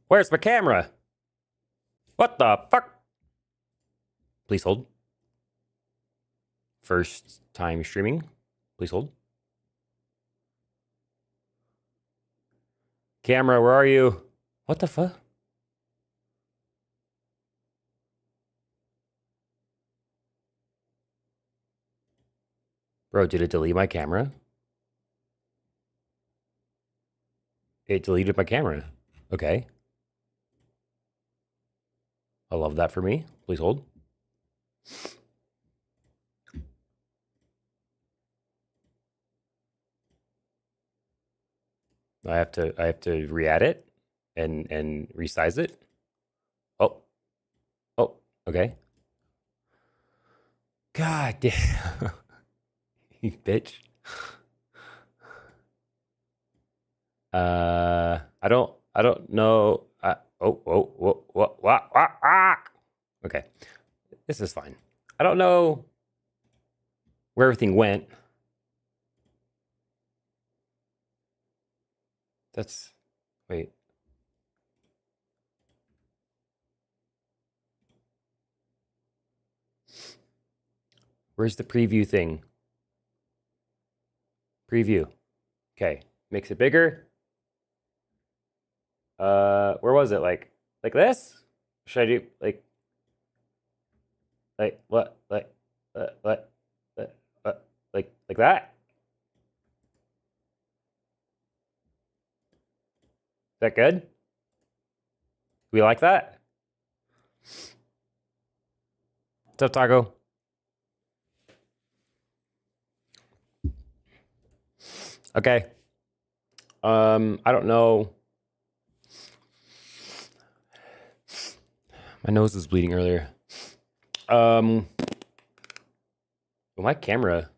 Where's my camera? What the fuck? Please hold. First time streaming. Please hold. Camera, where are you? What the fuck? Bro, did it delete my camera? It deleted my camera. Okay. I love that for me. Please hold. I have to re-add it and resize it. Oh. Oh, okay. God damn. You bitch. I don't know. Okay. This is fine. I don't know where everything went. That's, wait. Where's the preview thing? Preview. Okay. Makes it bigger. Where was it? Like this? Should I do like what? What? Like that? Is that good? We like that? What's up, Taco? Okay. I don't know. My nose was bleeding earlier. My camera.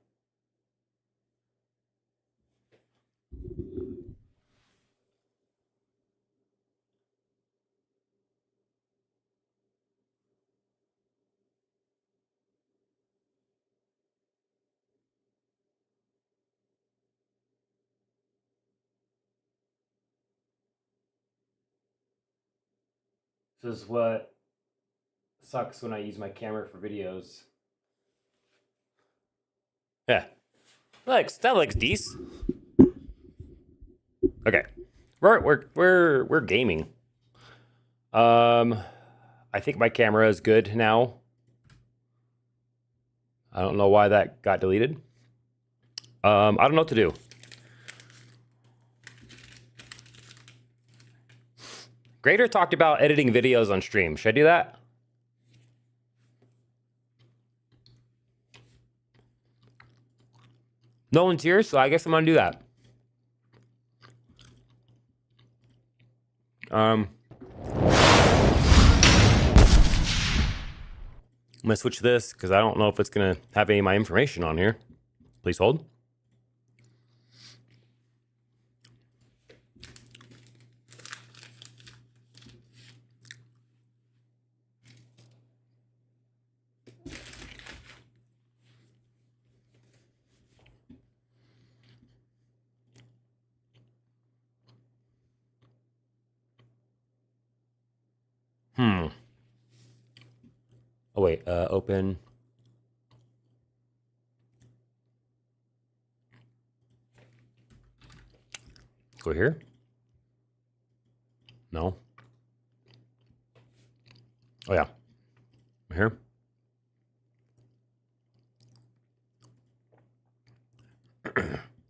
This is what sucks when I use my camera for videos. Yeah. That looks decent. Okay. We're gaming. I think my camera is good now. I don't know why that got deleted. I don't know what to do. Grader talked about editing videos on stream. Should I do that? No one's here, so I guess I'm gonna do that. I'm gonna switch this because I don't know if it's gonna have any of my information on here. Please hold. Oh wait, open. Go here. No. Oh yeah. Here.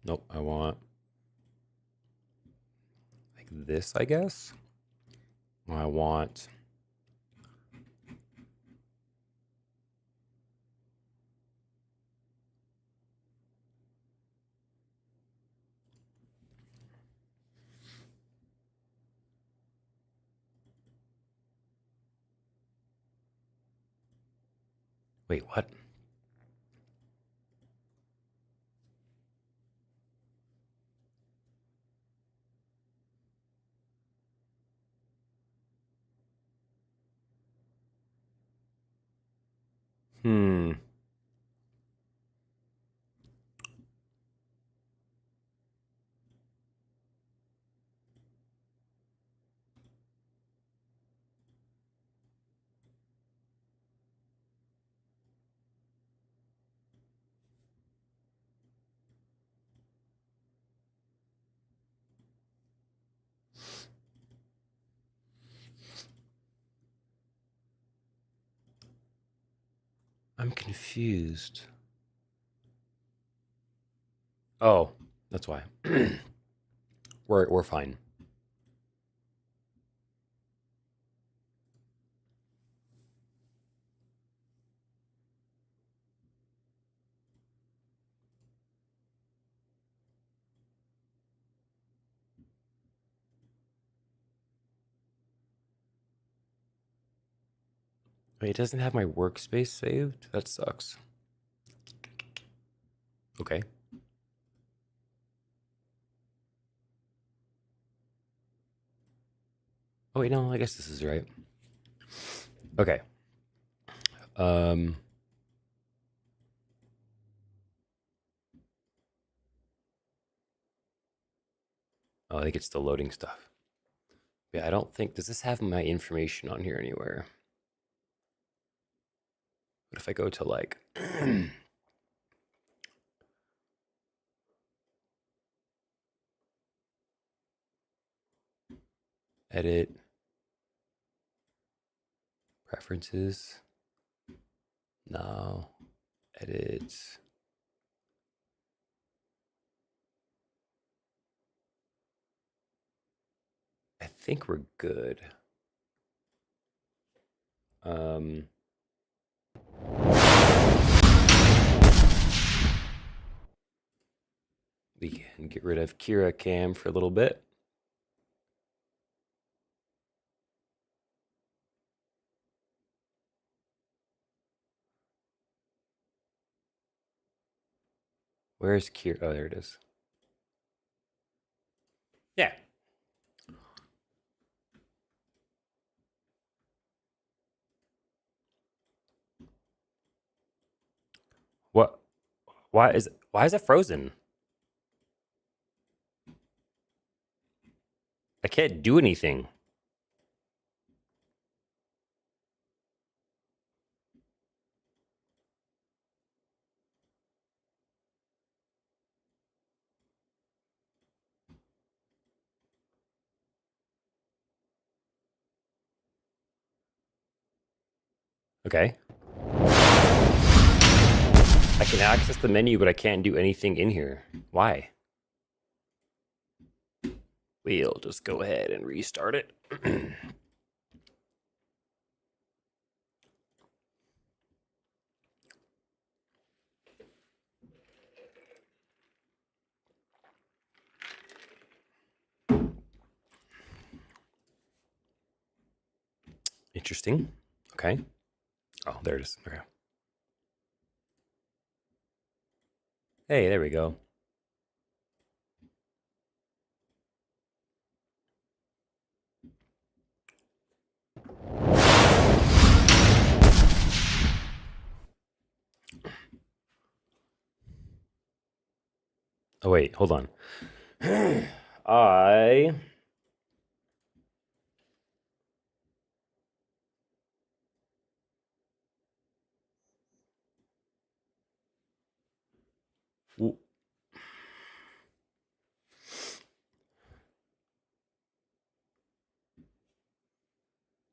Nope, I want like this, I guess. I want wait, what? I'm confused. Oh, that's why. We're fine. Wait, it doesn't have my workspace saved? That sucks. Okay. Oh wait, no, I guess this is right. Okay. Um Oh, I think it's still loading stuff. Yeah, I don't think, does this have my information on here anywhere? What if I go to like edit preferences? No. Edit. I think we're good. We can get rid of Kira Cam for a little bit. Where's Kira? Oh, there it is. Yeah. What? Why is it frozen? I can't do anything. Okay. I can access the menu, but I can't do anything in here. Why? We'll just go ahead and restart it. Interesting. Okay. Oh, there it is. Okay. Hey, there we go. Oh, wait, hold on. I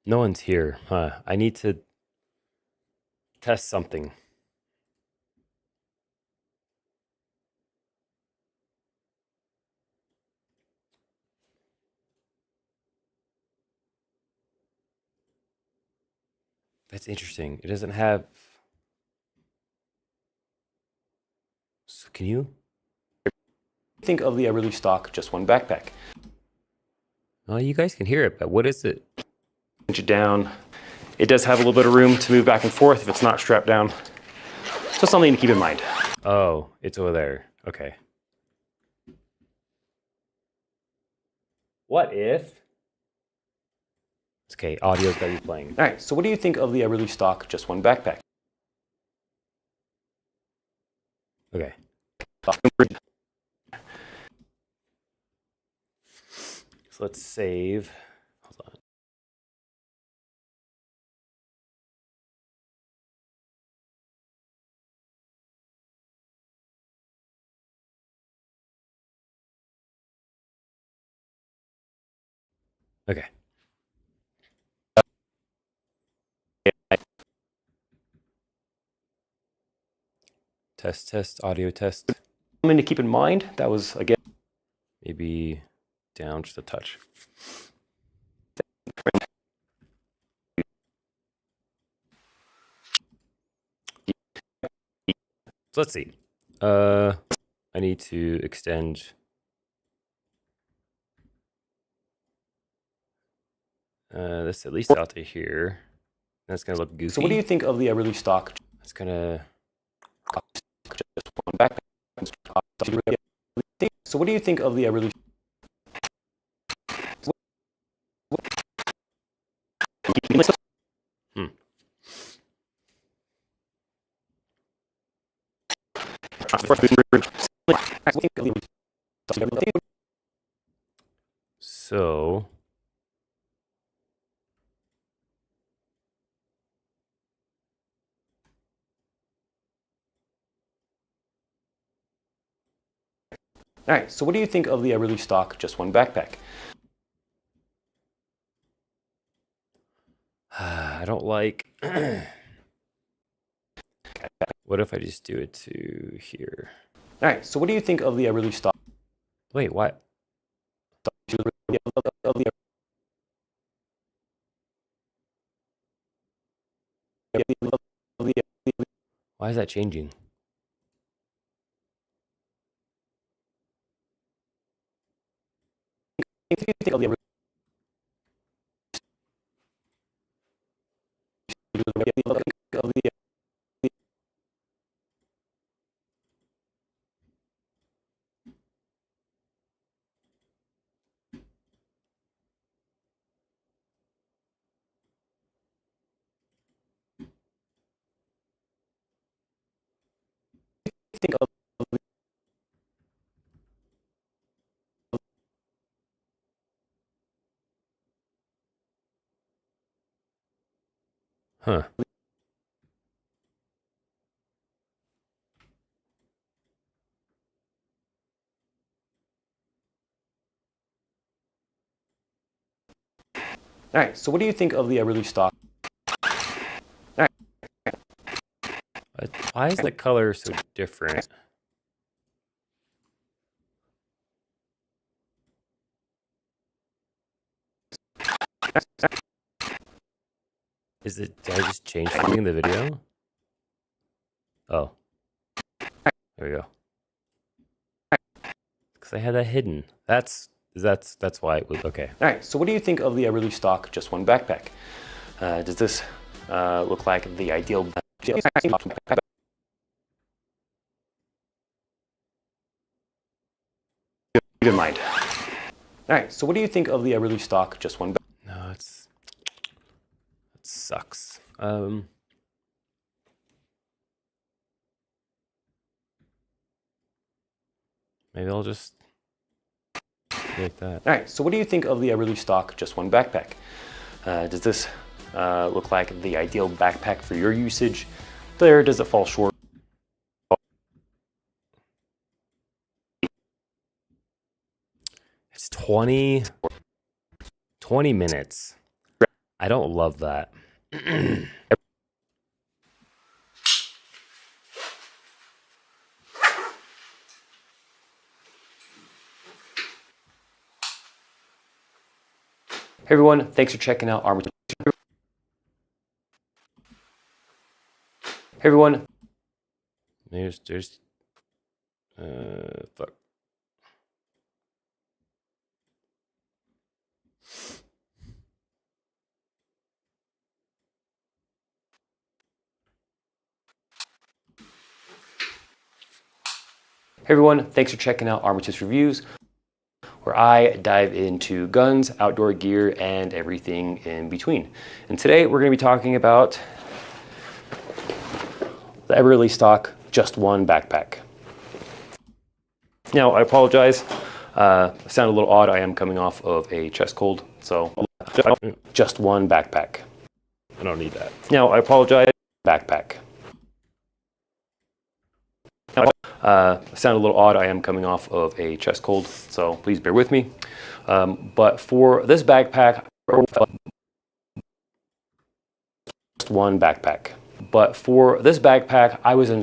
no one's here. Huh. I need to test something. That's interesting. It doesn't have. So can you think of the really stock just one backpack? Oh, you guys can hear it, but what is it? Pinch it down. It does have a little bit of room to move back and forth if it's not strapped down. So something to keep in mind. Oh, it's over there. Okay. What if? Okay, audio's gotta be playing. All right, so what do you think of the really stock just one backpack? Okay. So let's save. Hold on. Okay. Test, test, audio test. Something to keep in mind, that was, again, maybe down just a touch. So let's see. I need to extend this at least out to here. That's gonna look goofy. So what do you think of the release stock? It's gonna just one back. So what do you think of the release? So all right, so what do you think of the release stock just one backpack? I don't like. What if I just do it to here? All right, so what do you think of the release stock? Wait, what? Why is that changing? Huh. All right, so what do you think of the release stock? All right. Why is the color so different? Is it, did I just change something in the video? Oh. There we go. Because I had that hidden. That's why it was, okay. All right, so what do you think of the release stock just one backpack? Does this look like the ideal backpack? Keep in mind. All right, so what do you think of the release stock just one backpack? No, it sucks. Maybe I'll just like that. All right, so what do you think of the release stock just one backpack? Does this look like the ideal backpack for your usage? Does it fall short? It's 20 minutes. I don't love that. Hey everyone, thanks for checking out Armatis. Hey everyone. There's fuck. Hey everyone, thanks for checking out Armatis Reviews, where I dive into guns, outdoor gear, and everything in between. And today we're going to be talking about the ever-release stock Just One backpack. Now, I apologize. I sound a little odd. I am coming off of a chest cold, so Just One backpack. I don't need that. Now, I apologize. Backpack. I sound a little odd. I am coming off of a chest cold, so please bear with me. But for this backpack, Just One backpack. But for this backpack, I was in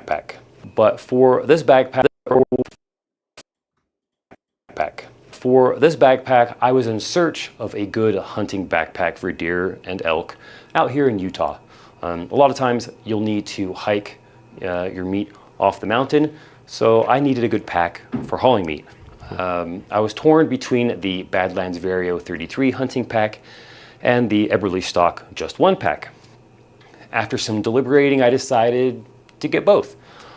backpack. But for this backpack, I was in search of a good hunting backpack for deer and elk out here in Utah. A lot of times you'll need to hike your meat off the mountain, so I needed a good pack for hauling meat. I was torn between the Badlands Vario 33 hunting pack and the Eberly Stock Just One pack. After some deliberating, I decided to get both.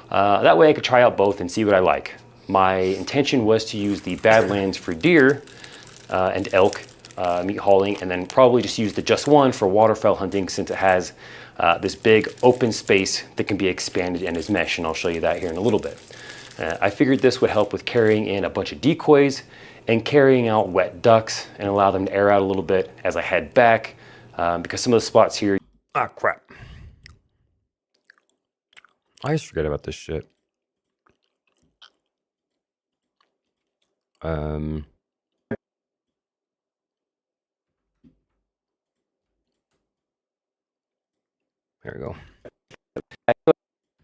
That way I could try out both and see what I like. My intention was to use the Badlands for deer and elk meat hauling, and then probably just use the Just One for waterfowl hunting, since it has this big open space that can be expanded and is mesh, and I'll show you that here in a little bit. I figured this would help with carrying in a bunch of decoys and carrying out wet ducks and allow them to air out a little bit as I head back, because some of the spots here... Ah, crap. I always forget about this shit. There we go.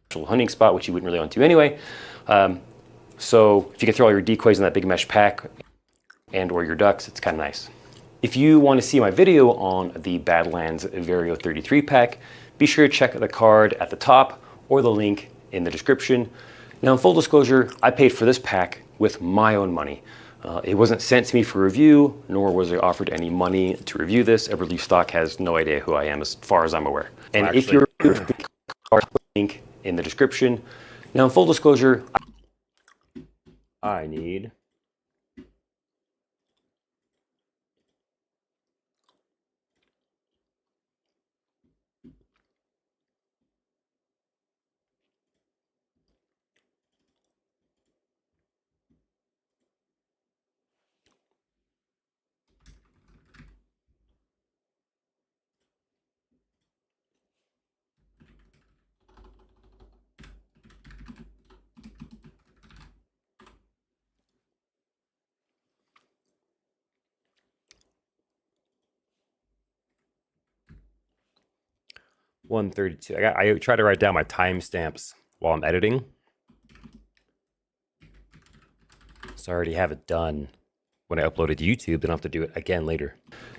Actual hunting spot, which you wouldn't really want to anyway. So if you can throw all your decoys in that big mesh pack and or your ducks, it's kind of nice. If you want to see my video on the Badlands Vario 33 pack, be sure to check the card at the top or the link in the description. Now, in full disclosure, I paid for this pack with my own money. It wasn't sent to me for review, nor was I offered any money to review this. Eberly Stock has no idea who I am as far as I'm aware. And well, if you're link in the description. Now, in full disclosure, I need $132. I try to write down my timestamps while I'm editing, so I already have it done when I upload it to YouTube. Then I'll have to do it again later.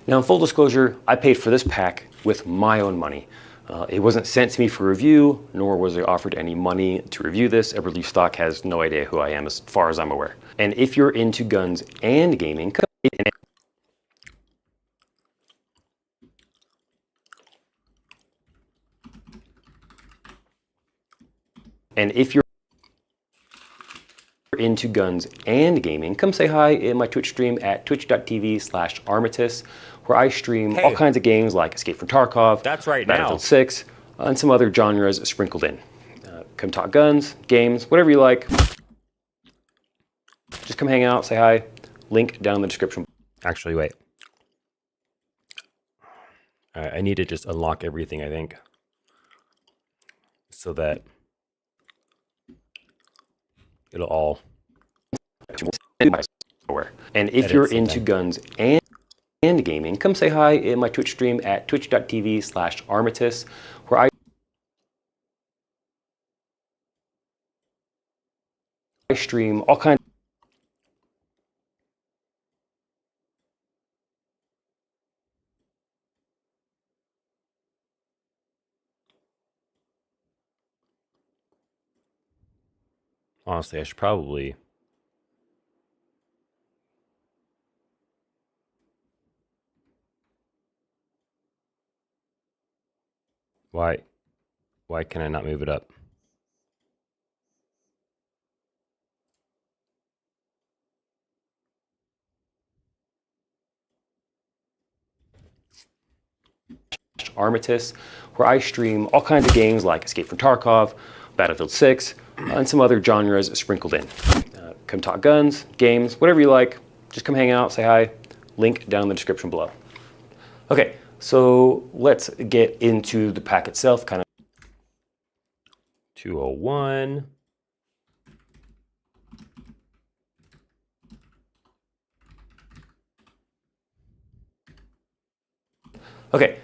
Now, in full disclosure, I paid for this pack with my own money. It wasn't sent to me for review, nor was I offered any money to review this. Eberly Stock has no idea who I am as far as I'm aware. And if you're into guns and gaming, come say hi in my Twitch stream at twitch.tv/Armatis, where I stream all kinds of games like Escape from Tarkov, that's right, Battlefield 6, and some other genres sprinkled in. Come talk guns, games, whatever you like. Just come hang out, say hi. Link down in the description. Actually, wait. I need to just unlock everything, I think, so that it'll all... And if you're into guns and gaming, come say hi in my Twitch stream at twitch.tv/Armatis, where I stream all kinds. Honestly, I should probably... Why can I not move it up? Armatis, where I stream all kinds of games like Escape from Tarkov, Battlefield 6, and some other genres sprinkled in. Come talk guns, games, whatever you like. Just come hang out, say hi. Link down in the description below. Okay, so let's get into the pack itself. Kind of 201. Okay.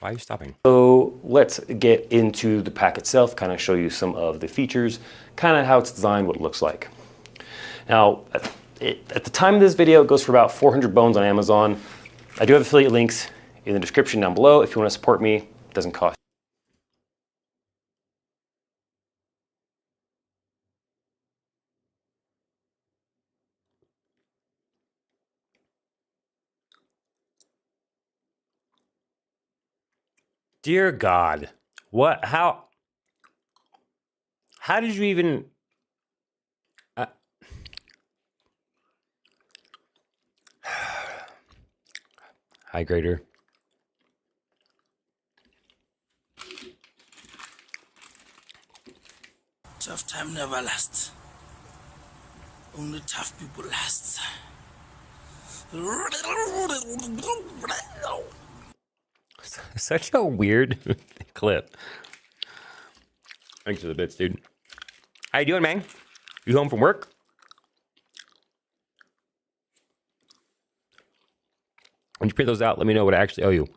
Why are you stopping? So let's get into the pack itself, kind of show you some of the features, kind of how it's designed, what it looks like. Now, at the time of this video, it goes for about 400 bones on Amazon. I do have affiliate links in the description down below. If you want to support me, it doesn't cost. Dear God, what, how did you even, hi, Grader. Tough time never lasts. Only tough people last. Such a weird clip. Thanks for the bits, dude. How you doing, man? You home from work? When you print those out, let me know what I actually owe you.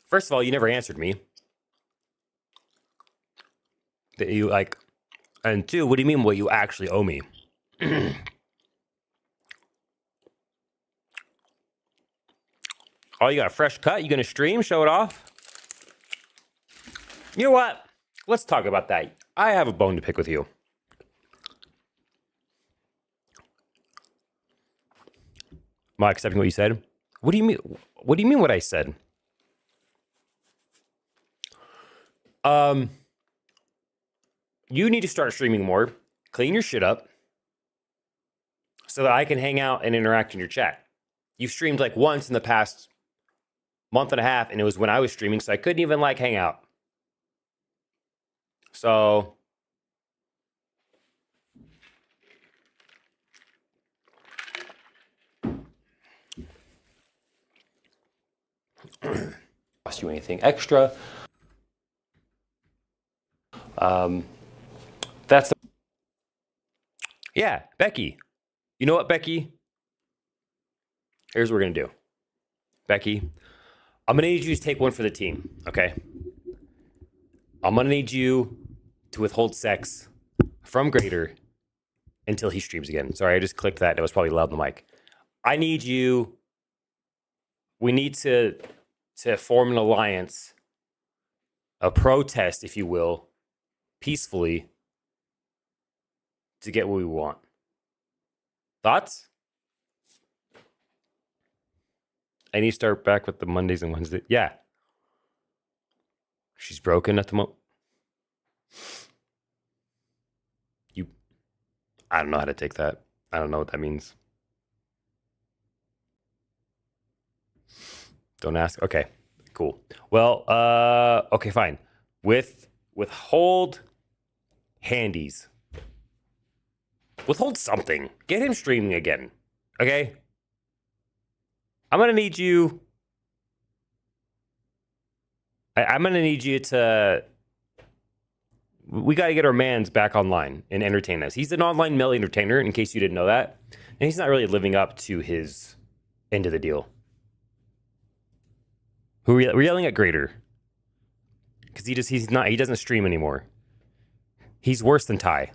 First of all, you never answered me. That you like, and two, what do you mean what you actually owe me? Oh, you got a fresh cut? You gonna stream? Show it off? You know what? Let's talk about that. I have a bone to pick with you. Am I accepting what you said? What do you mean? What do you mean what I said? You need to start streaming more. Clean your shit up. So that I can hang out and interact in your chat. You've streamed like once in the past month and a half, and it was when I was streaming, so I couldn't even like hang out. So cost you anything extra. That's the, yeah, Becky. You know what, Becky? Here's what we're gonna do. Becky, I'm gonna need you to take one for the team, okay? I'm gonna need you to withhold sex from Grader until he streams again. Sorry, I just clicked that. It was probably loud in the mic. I need you. We need to form an alliance, a protest, if you will, peacefully to get what we want. Thoughts? I need to start back with the Mondays and Wednesdays. Yeah. She's broken at the moment. I don't know how to take that. I don't know what that means. Don't ask. Okay, cool. Well, okay, fine. Withhold handies. Withhold something. Get him streaming again. Okay? I'm gonna need you. I'm gonna need you to. We got to get our mans back online and entertain us. He's an online male entertainer, in case you didn't know that, and he's not really living up to his end of the deal. We're yelling at Grader because he doesn't stream anymore. He's worse than Ty.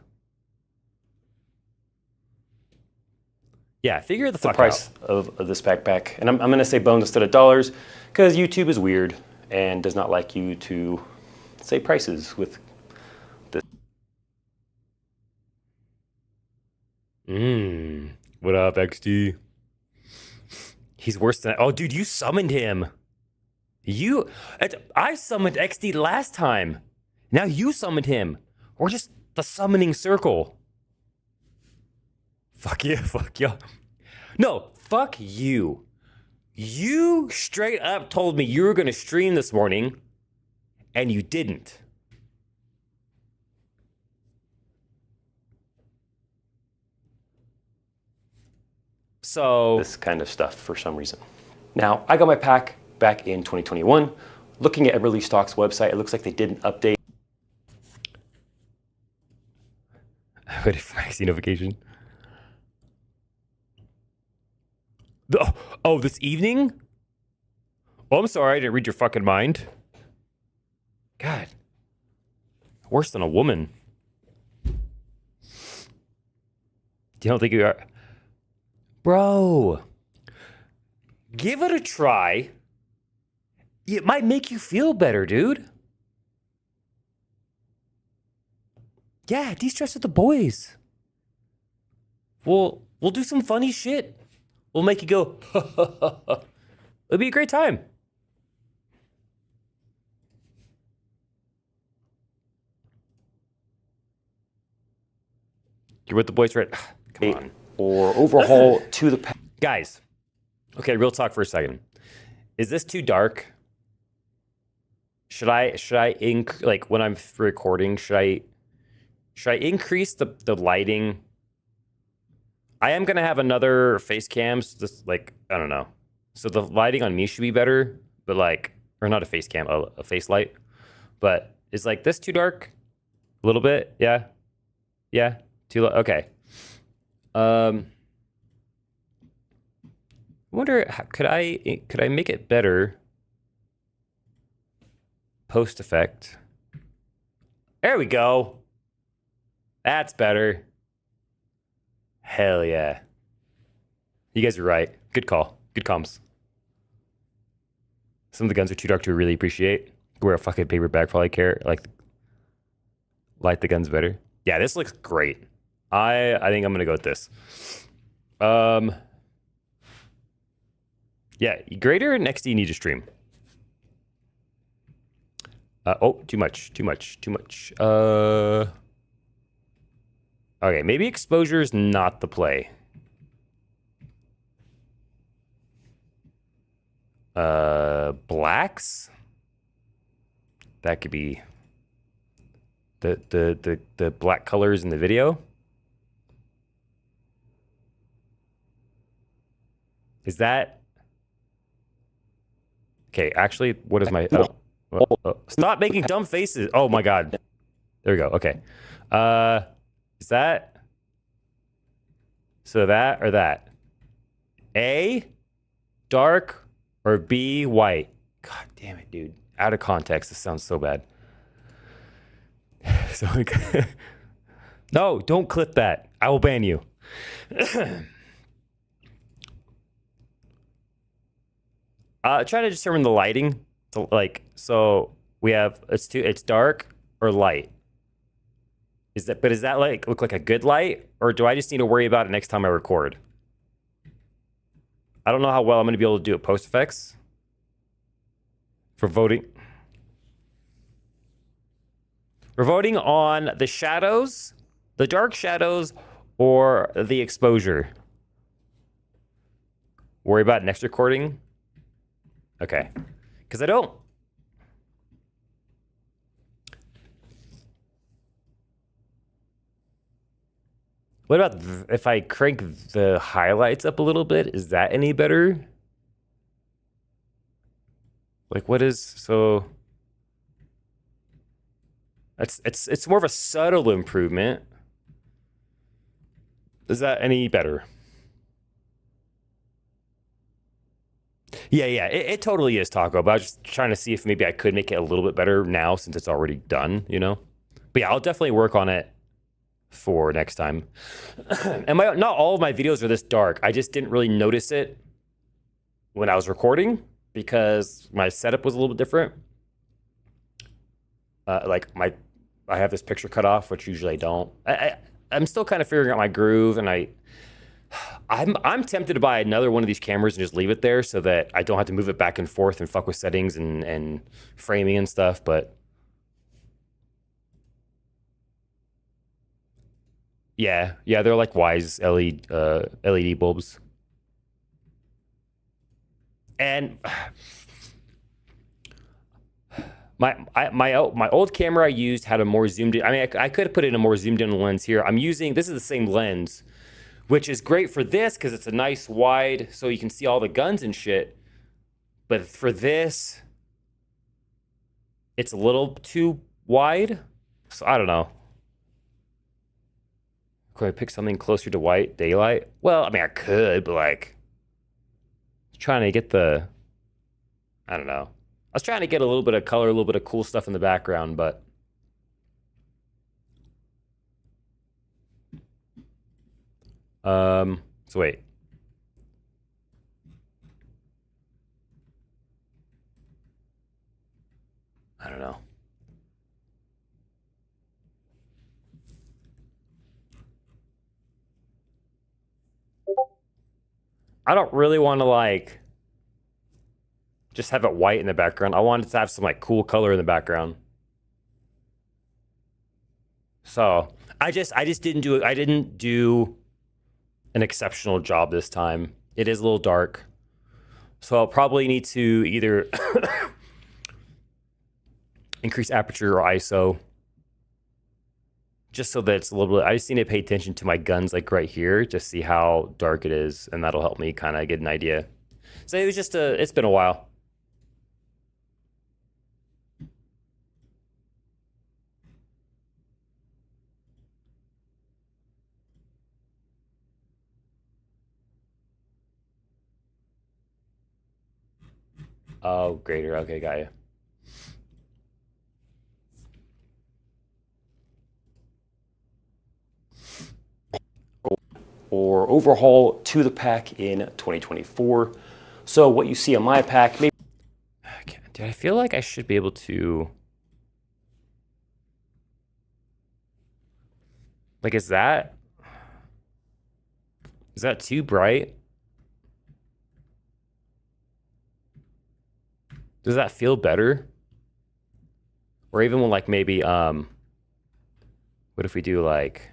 Yeah, figure the fuck out. The price of this backpack, and I'm gonna say bones instead of dollars because YouTube is weird and does not like you to say prices with this. What up, XD? He's worse than. Oh, dude, you summoned him. I summoned XD last time. Now you summoned him. We're just the summoning circle. Fuck yeah, fuck yeah. No, fuck you. You straight up told me you were going to stream this morning, and you didn't. So this kind of stuff for some reason. Now, I got my pack back in 2021. Looking at Everly Stock's website, it looks like they did an update. Waiting for my notification. Oh, this evening? Oh, I'm sorry. I didn't read your fucking mind. God. Worse than a woman. You don't think you are? Bro. Give it a try. It might make you feel better, dude. Yeah, de-stress with the boys. We'll do some funny shit. We'll make you go, it'll be a great time. You're with the boys, right? Come on. Or overhaul to the... Guys, okay, real talk for a second. Is this too dark? Should I like when I'm recording, should I increase the lighting? I am gonna have another face cams, just like, I don't know. So the lighting on me should be better, but like, or not a face cam, a face light. But is like this too dark? A little bit, yeah, yeah, too low. Okay. I wonder, could I make it better? Post effect. There we go. That's better. Hell yeah. You guys are right. Good call. Good comms. Some of the guns are too dark to really appreciate. Wear a fucking paper bag, probably care. Like, light the guns better. Yeah, this looks great. I think I'm gonna go with this. Yeah, greater and XD need to stream. Oh, too much. Okay, maybe exposure is not the play. Blacks? That could be the black colors in the video. Is that... Okay, actually, what is my... Stop making dumb faces. Oh my god. There we go. Okay. Is that... So that or that? A, dark, or B, white? God damn it, dude. Out of context, this sounds so bad. So no, don't clip that. I will ban you. Try to determine the lighting. So we have it's dark or light. Is that like look like a good light, or do I just need to worry about it next time I record? I don't know how well I'm going to be able to do it post effects for voting. We're voting on the shadows, the dark shadows, or the exposure. Worry about next recording. Okay, because I don't. What about if I crank the highlights up a little bit? Is that any better? Like, what is so? It's more of a subtle improvement. Is that any better? Yeah, it totally is, Taco. But I was just trying to see if maybe I could make it a little bit better now since it's already done, you know? But yeah, I'll definitely work on it for next time. And not all of my videos are this dark. I just didn't really notice it when I was recording because my setup was a little bit different. I have this picture cut off, which usually I don't. I'm still kind of figuring out my groove, and I'm tempted to buy another one of these cameras and just leave it there so that I don't have to move it back and forth and fuck with settings and framing and stuff. But yeah, they're like Wise LED bulbs. And my old camera I used had a more zoomed in. I mean, I could have put in a more zoomed in lens here. This is the same lens, which is great for this because it's a nice wide, so you can see all the guns and shit. But for this, it's a little too wide. So I don't know. Could I pick something closer to white daylight? Well, I mean, I could, but like, trying to get the... I don't know. I was trying to get a little bit of color, a little bit of cool stuff in the background, but so wait. I don't know. I don't really want to like just have it white in the background. I wanted to have some like cool color in the background. So I just didn't do it. I didn't do an exceptional job this time. It is a little dark. So I'll probably need to either increase aperture or ISO. Just so that it's a little bit, I just need to pay attention to my guns like right here, just see how dark it is, and that'll help me kind of get an idea. So it was just it's been a while. Oh, greater. Okay, got you. Or overhaul to the pack in 2024. So what you see on my pack, maybe. Dude, I feel like I should be able to. Like, is that too bright? Does that feel better? Or even when like maybe what if we do like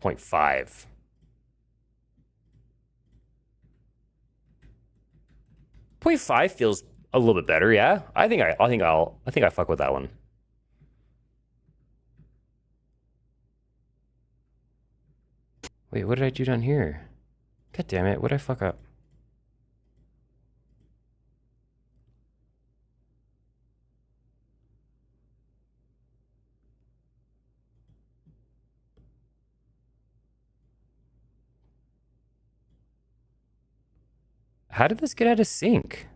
0.5? 0.5 feels a little bit better, yeah. I think I fuck with that one. Wait, what did I do down here? God damn it, what did I fuck up? How did this get out of sync?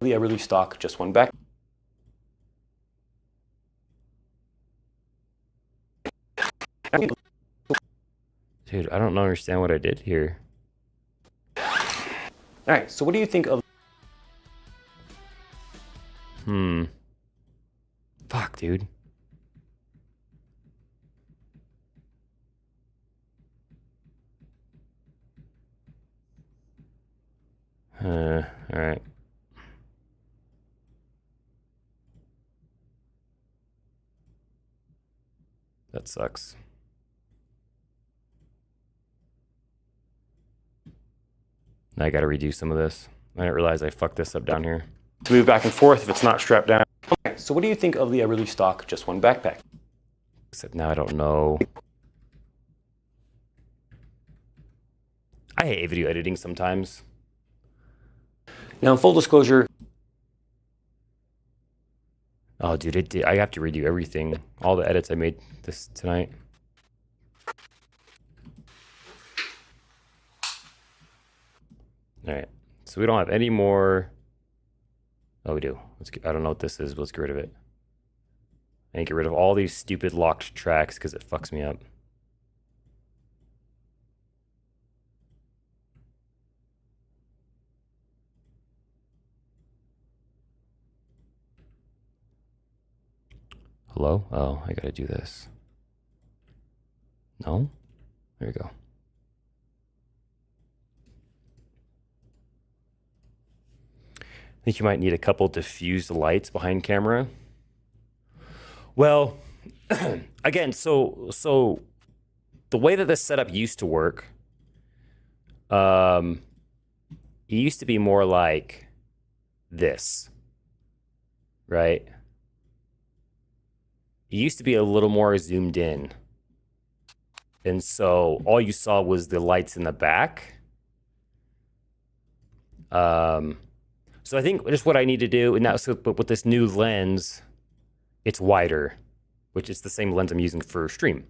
I really stock just one back. Dude, I don't understand what I did here. All right, so what do you think of? Fuck, dude. All right. That sucks. Now I gotta redo some of this. I didn't realize I fucked this up down here. To move back and forth if it's not strapped down. Okay, so what do you think of the really stock just one backpack? Except now I don't know. I hate video editing sometimes. Now in full disclosure. Oh, dude, I have to redo everything. All the edits I made this tonight. All right, so we don't have any more. Oh, we do. I don't know what this is, but let's get rid of it. And get rid of all these stupid locked tracks because it fucks me up. Hello? Oh, I gotta do this. No? There we go. I think you might need a couple diffused lights behind camera. Well, again, so the way that this setup used to work, it used to be more like this, right? It used to be a little more zoomed in. And so all you saw was the lights in the back. So I think just what I need to do, and now but with this new lens, it's wider, which is the same lens I'm using for stream.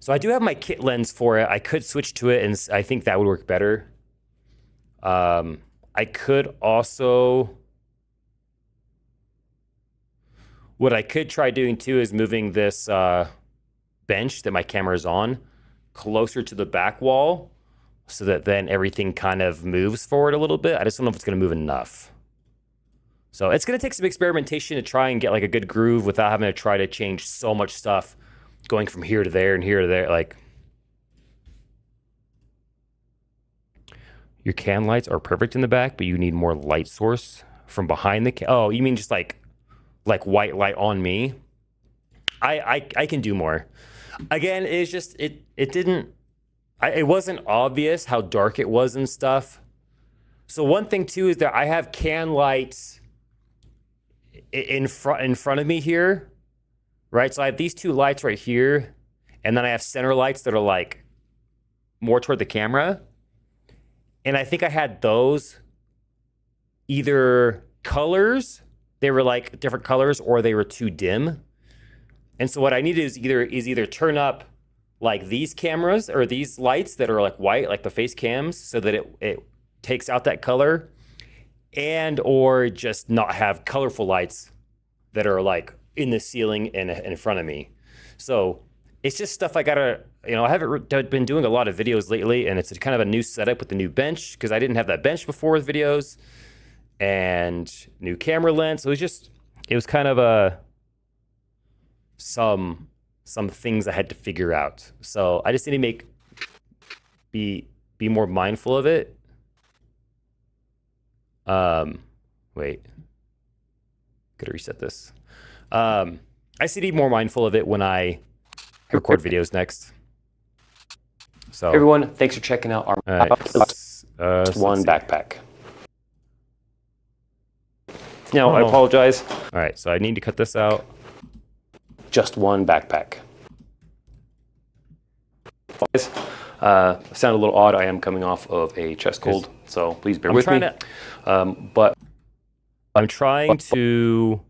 So I do have my kit lens for it. I could switch to it, and I think that would work better. I could also, what I could try doing too is moving this bench that my camera is on closer to the back wall, so that then everything kind of moves forward a little bit. I just don't know if it's going to move enough. So it's going to take some experimentation to try and get like a good groove without having to try to change so much stuff going from here to there and here to there. Like, your can lights are perfect in the back, but you need more light source from behind the oh, you mean just like white light on me? I can do more. Again, it's just it didn't, it wasn't obvious how dark it was and stuff. So one thing too is that I have can lights in front of me here, right? So I have these two lights right here, and then I have center lights that are like more toward the camera. And I think I had those either colors, they were like different colors, or they were too dim. And so what I needed is either turn up like these cameras or these lights that are like white, like the face cams, so that it takes out that color, and or just not have colorful lights that are like in the ceiling and in front of me. So it's just stuff I gotta, I haven't been doing a lot of videos lately, and it's kind of a new setup with the new bench, because I didn't have that bench before with videos, and new camera lens. So it was kind of some things I had to figure out. So I just need to be more mindful of it. Wait, gotta reset this. I just need to be more mindful of it when I record videos next. So everyone, thanks for checking out Armatis one backpack. Now, I apologize. All right, so I need to cut this out. Just one backpack. Sound a little odd. I am coming off of a chest cold, so please bear with me. But I'm trying to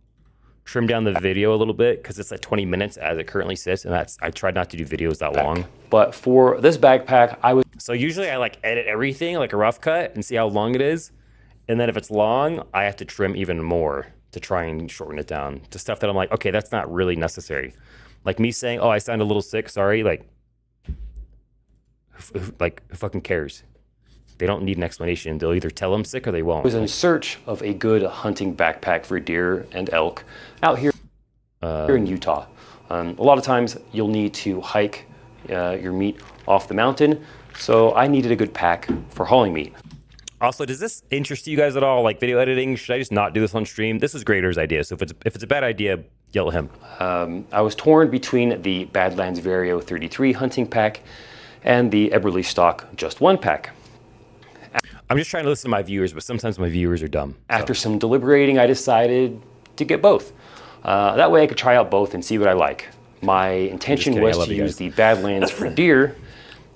trim down the video a little bit, because it's like 20 minutes as it currently sits, and I tried not to do videos that long. But for this backpack, so usually I like edit everything like a rough cut and see how long it is, and then if it's long, I have to trim even more to try and shorten it down to stuff that I'm like, okay, that's not really necessary. Like me saying, oh, I sound a little sick, sorry. Like who fucking cares? They don't need an explanation. They'll either tell them sick or they won't. I was in search of a good hunting backpack for deer and elk out here in Utah. A lot of times you'll need to hike your meat off the mountain, so I needed a good pack for hauling meat. Also, does this interest you guys at all? Like video editing? Should I just not do this on stream? This is Grader's idea, so if it's a bad idea, yell at him. I was torn between the Badlands Vario 33 hunting pack and the Eberly Stock Just One pack. I'm just trying to listen to my viewers, but sometimes my viewers are dumb. After some deliberating, I decided to get both. That way I could try out both and see what I like. My intention was to use the Badlands for deer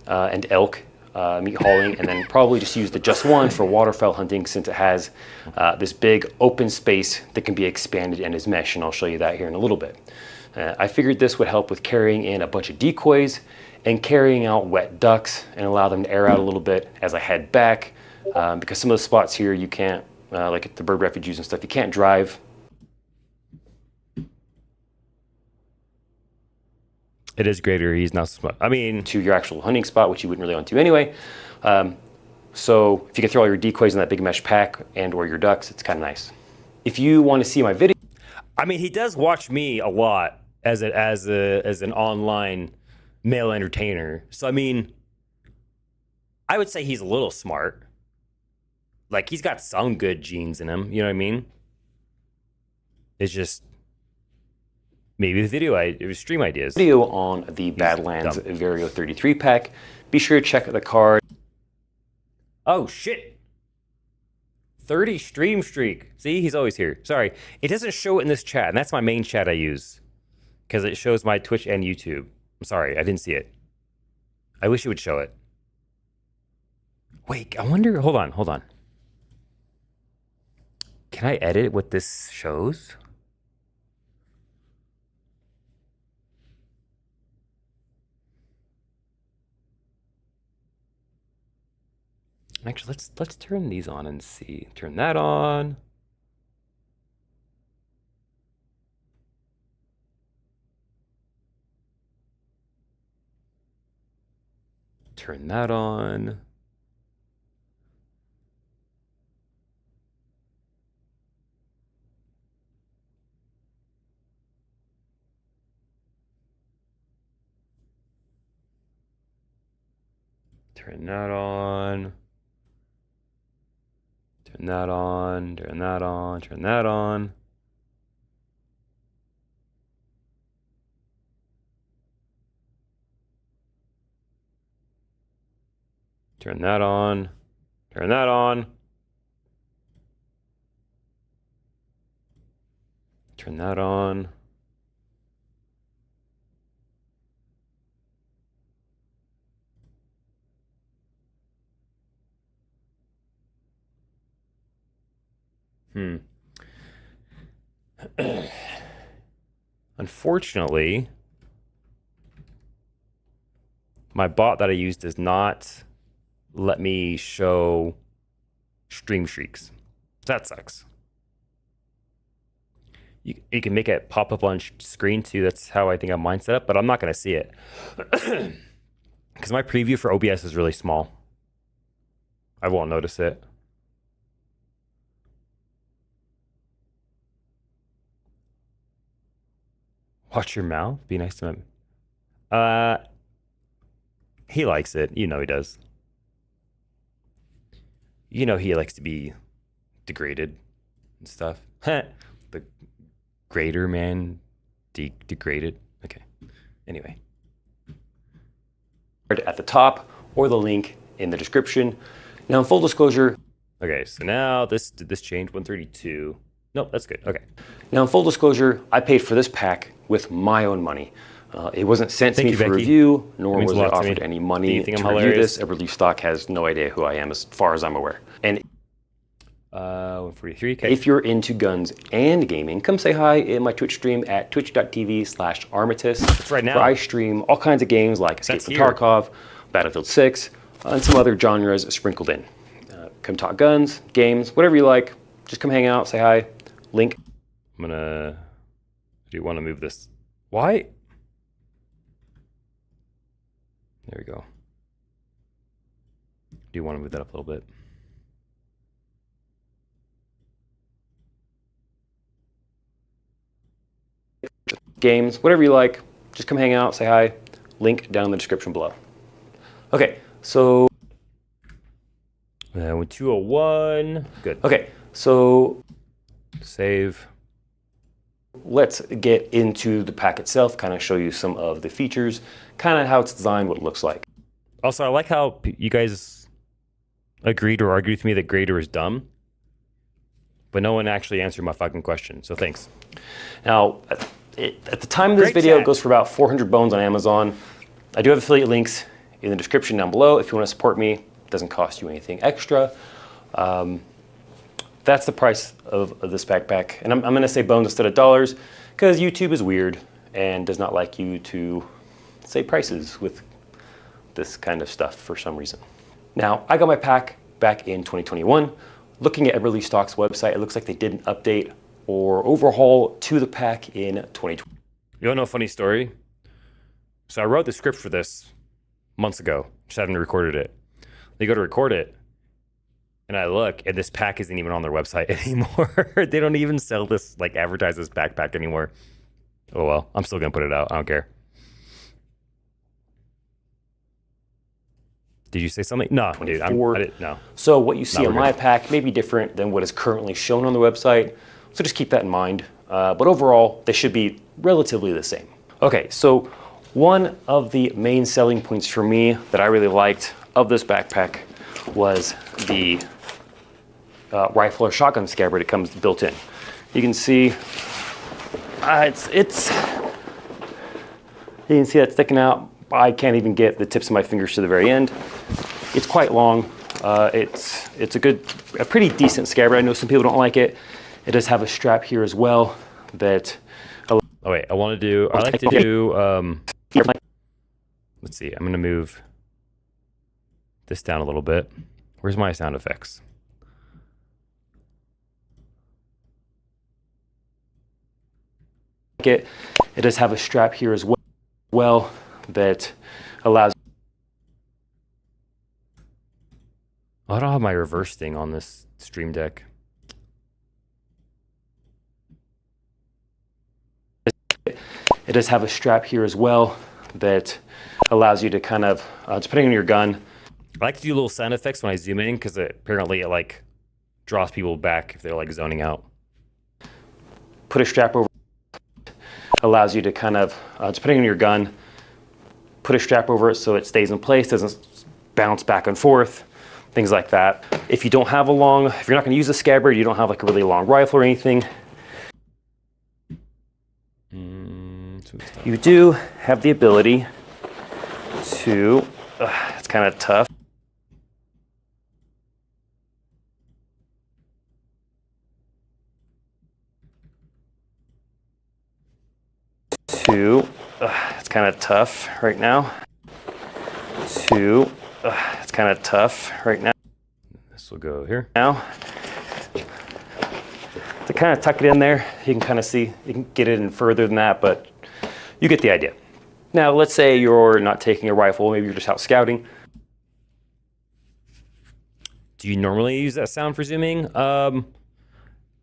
and elk meat hauling, and then probably just use the Just One for waterfowl hunting, since it has this big open space that can be expanded and is mesh, and I'll show you that here in a little bit. I figured this would help with carrying in a bunch of decoys and carrying out wet ducks and allow them to air out a little bit as I head back, because some of the spots here you can't, like at the bird refuges and stuff, you can't drive. It is Grader. He's not smart. I mean, to your actual hunting spot, which you wouldn't really want to anyway. So if you can throw all your decoys in that big mesh pack and or your ducks, it's kind of nice. If you want to see my video, I mean, he does watch me a lot as an online male entertainer. So I mean, I would say he's a little smart. Like, he's got some good genes in him. You know what I mean? It's just maybe the video stream ideas. Video on the Badlands Vario 33 pack. Be sure to check the card. Oh shit! 30 stream streak. See, he's always here. Sorry, it doesn't show it in this chat, and that's my main chat I use, because it shows my Twitch and YouTube. I'm sorry, I didn't see it. I wish it would show it. Wait, I wonder. Hold on. Can I edit what this shows? Actually, let's turn these on and see. Turn that on. Turn that on. Turn that on. Turn that on. Turn that on. Turn that on. Turn that on. Turn that on. Turn that on. Unfortunately, my bot that I use does not let me show stream streaks. That sucks. You can make it pop up on screen too. That's how I think I have mine set up, but I'm not going to see it. Because my preview for OBS is really small. I won't notice it. Watch your mouth. Be nice to him. He likes it. You know he does. You know he likes to be degraded and stuff. The grader man. Degraded. Okay. Anyway. At the top or the link in the description. Now, in full disclosure. Okay, so now did this change? 132. Nope, that's good. Okay. Now, in full disclosure, I paid for this pack with my own money. It wasn't sent to me for review, nor was I offered any money to review this. Everly Stock has no idea who I am as far as I'm aware. And 143. If you're into guns and gaming, come say hi in my Twitch stream at twitch.tv/Armatis. That's right now. Where I stream all kinds of games like Escape from Tarkov, Battlefield 6, and some other genres sprinkled in. Come talk guns, games, whatever you like. Just come hang out, say hi. Link. I'm gonna. Do you want to move this? Why? There we go. Do you want to move that up a little bit? Games, whatever you like. Just come hang out, say hi. Link down in the description below. Okay, so. With 201. Good. Okay, so. Save. Let's get into the pack itself, kind of show you some of the features, kind of how it's designed, what it looks like. Also, I like how you guys agreed or argued with me that Grader is dumb, but no one actually answered my fucking question, so thanks. Now, at the time of this video, it goes for about 400 bones on Amazon. I do have affiliate links in the description down below if you want to support me. It doesn't cost you anything extra. That's the price of this backpack. And I'm going to say bones instead of dollars because YouTube is weird and does not like you to say prices with this kind of stuff for some reason. Now, I got my pack back in 2021. Looking at Everly Stock's website, it looks like they did an update or overhaul to the pack in 2020. You want to know a funny story? So I wrote the script for this months ago. Just haven't recorded it. They go to record it. And I look, and this pack isn't even on their website anymore. They don't even sell this, like, advertise this backpack anymore. Oh, well, I'm still going to put it out. I don't care. Did you say something? No, dude, I didn't, no. So what you see on my pack may be different than what is currently shown on the website. So just keep that in mind. But overall, they should be relatively the same. Okay, so one of the main selling points for me that I really liked of this backpack was the rifle or shotgun scabbard. It comes built in. You can see you can see that sticking out. I can't even get the tips of my fingers to the very end. It's quite long. It's a pretty decent scabbard. I know some people don't like it. it does have a strap here as well that. Oh wait, I like to do. Let's see. I'm gonna move this down a little bit. Where's my sound effects? It does have a strap here as well that allows. I don't have my reverse thing on this Stream Deck. It does have a strap here as well that allows you to kind of, depending on your gun. I like to do little sound effects when I zoom in because apparently it like draws people back if they're like zoning out. Put a strap over. Allows you to kind of, depending on your gun, put a strap over it so it stays in place, doesn't bounce back and forth, things like that. If you don't have if you're not going to use a scabbard, you don't have like a really long rifle or anything, you do have the ability to, it's kind of tough. It's kind of tough right now. It's kind of tough right now. This will go here. Now, to kind of tuck it in there, you can kind of see, you can get it in further than that, but you get the idea. Now, let's say you're not taking a rifle, maybe you're just out scouting. Do you normally use that sound for zooming?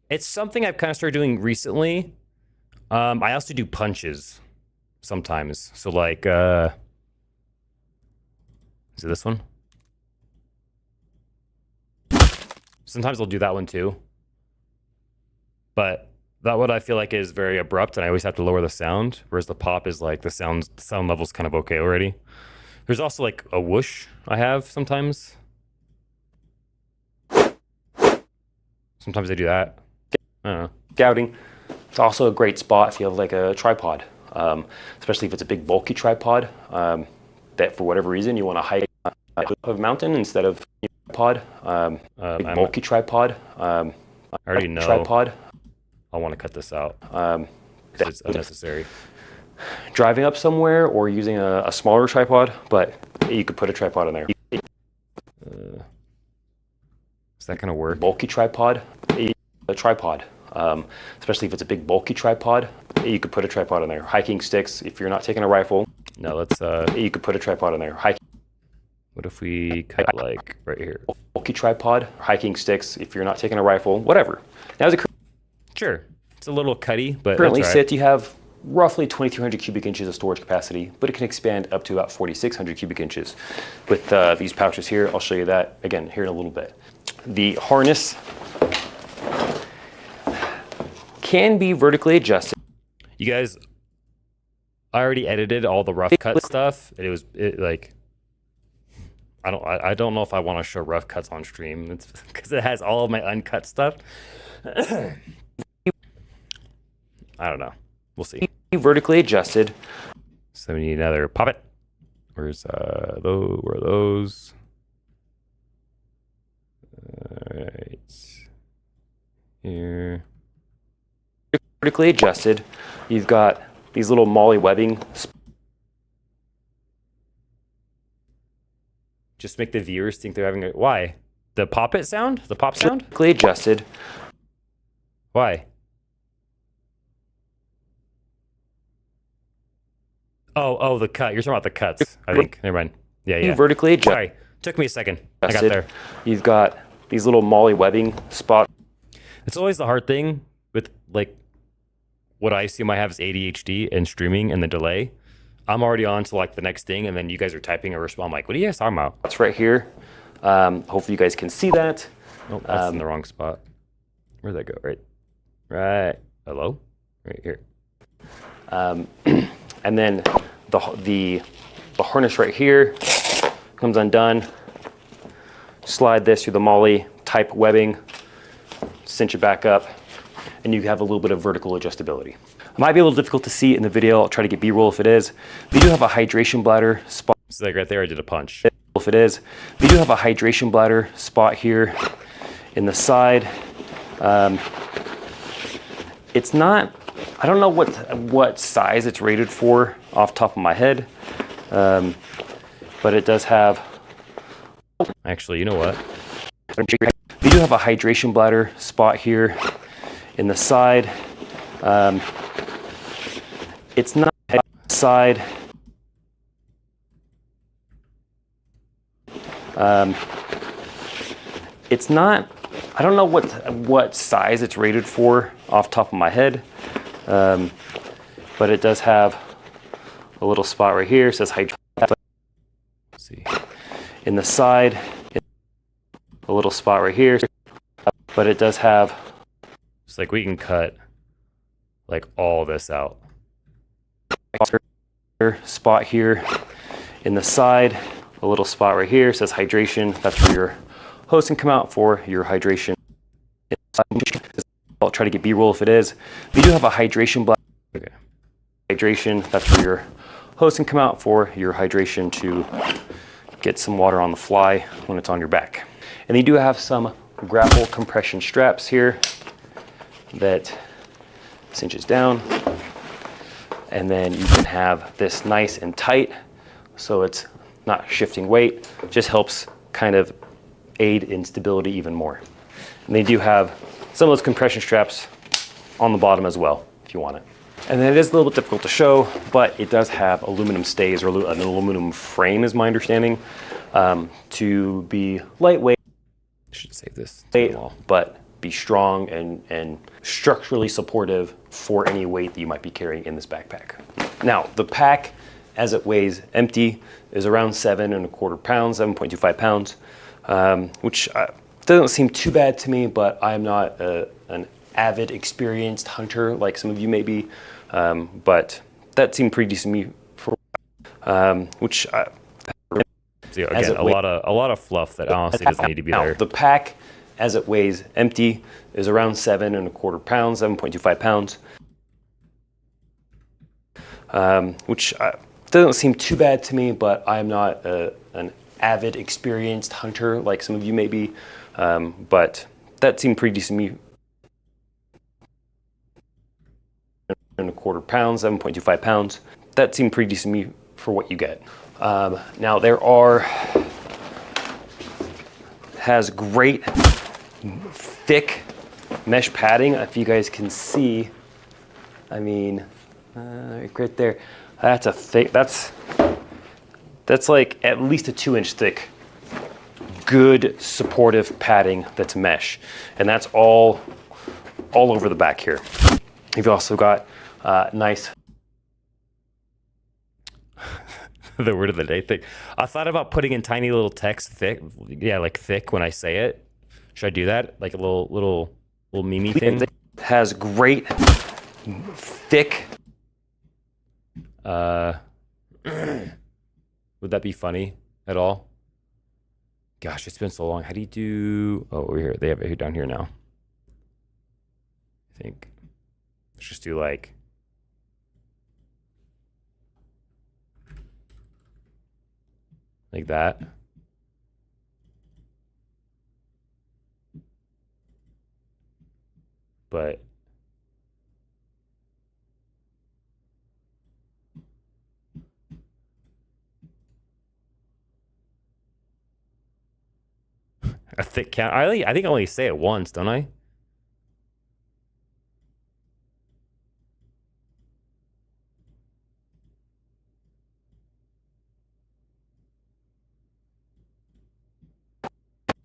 It's something I've kind of started doing recently. I also do punches sometimes. So like, is it this one? Sometimes I'll do that one too. But that one I feel like is very abrupt and I always have to lower the sound. Whereas the pop is like the sound level's kind of okay already. There's also like a whoosh I have sometimes. Sometimes I do that. I don't know. Scouting. It's also a great spot if you have like a tripod, especially if it's a big bulky tripod that for whatever reason you want to hike up a mountain instead of a tripod. Big bulky tripod. I already know. Tripod. I want to cut this out because it's unnecessary. Driving up somewhere or using a smaller tripod, but you could put a tripod in there. Is that gonna work? Bulky tripod. A tripod. Especially if it's a big bulky tripod, you could put a tripod in there. Hiking sticks, if you're not taking a rifle. No, let's you could put a tripod in there. What if we cut like right here? Bulky tripod, hiking sticks, if you're not taking a rifle, whatever. Now as it Sure. It's a little cutty, but currently that's all right. sits, you have roughly 2,300 cubic inches of storage capacity, but it can expand up to about 4,600 cubic inches. With these pouches here, I'll show you that again here in a little bit. The harness can be vertically adjusted. You guys, I already edited all the rough cut stuff. Like, I don't know if I want to show rough cuts on stream. It's because it has all of my uncut stuff. I don't know. We'll see. Vertically adjusted. So we need another pop it. Where are those? All right. Here. Vertically adjusted. You've got these little molly webbing. Just make the viewers think they're having a... Why? The pop it sound? The pop sound? Vertically adjusted. Why? Oh, the cut. You're talking about the cuts, I think. Never mind. Yeah. Vertically adjusted. Sorry. Took me a second. I got there. You've got these little molly webbing spot. It's always the hard thing with like what I assume I have is ADHD and streaming and the delay. I'm already on to like the next thing, and then you guys are typing a response. I'm like, what are you guys talking about? That's right here. Hopefully you guys can see that. Oh, that's in the wrong spot. Where'd that go? Right. Hello? Right here. And then the harness right here comes undone. Slide this through the molly type webbing, cinch it back up, and you have a little bit of vertical adjustability. It might be a little difficult to see in the video. I'll try to get B-roll if it is. We do have a hydration bladder spot. So like right there, I did a punch. If it is. We do have a hydration bladder spot here in the side. It's not, I don't know what size it's rated for off the top of my head, but it does have, actually, you know what? We do have a hydration bladder spot here in the side. It's not side. It's not, I don't know what size it's rated for off the top of my head, but it does have a little spot right here. It says hydration. Let's see, in the side, a little spot right here, but it does have. It's like we can cut like all this out. Spot here in the side, a little spot right here. It says hydration. That's where your hose can come out for your hydration. I'll try to get B-roll if it is. We do have a hydration bladder. Okay. Hydration. That's where your hose can come out for your hydration to get some water on the fly when it's on your back. And they do have some grapple compression straps here that cinches down. And then you can have this nice and tight so it's not shifting weight. Just helps kind of aid in stability even more. And they do have some of those compression straps on the bottom as well if you want it. And then it is a little bit difficult to show, but it does have aluminum stays or an aluminum frame is my understanding, to be lightweight. I should save this, but be strong and structurally supportive for any weight that you might be carrying in this backpack. Now, the pack, as it weighs empty, is around 7.25 pounds, 7.25 pounds, which doesn't seem too bad to me, but I'm not an avid, experienced hunter like some of you may be, but that seemed pretty decent to me for, which so again, a lot of fluff that honestly doesn't need to be there. The pack, as it weighs empty, is around 7.25 pounds, 7.25 pounds, which doesn't seem too bad to me, but I'm not an avid, experienced hunter like some of you may be, but that seemed pretty decent to me. 7.25 pounds, 7.25 pounds. That seemed pretty decent to me for what you get. Now there has great thick mesh padding. If you guys can see, I mean, right there, that's a thick, that's like at least a 2-inch thick, good supportive padding that's mesh. And that's all over the back here. You've also got nice, the word of the day, thick. I thought about putting in tiny little text, thick, yeah, like thick when I say it. Should I do that? Like a little meme thing? It has great thick. Would that be funny at all? Gosh, it's been so long. How do you do? Oh, over here. They have it here down here now. I think. Let's just do like. Like that. But a thick count. I think I only say it once, don't I?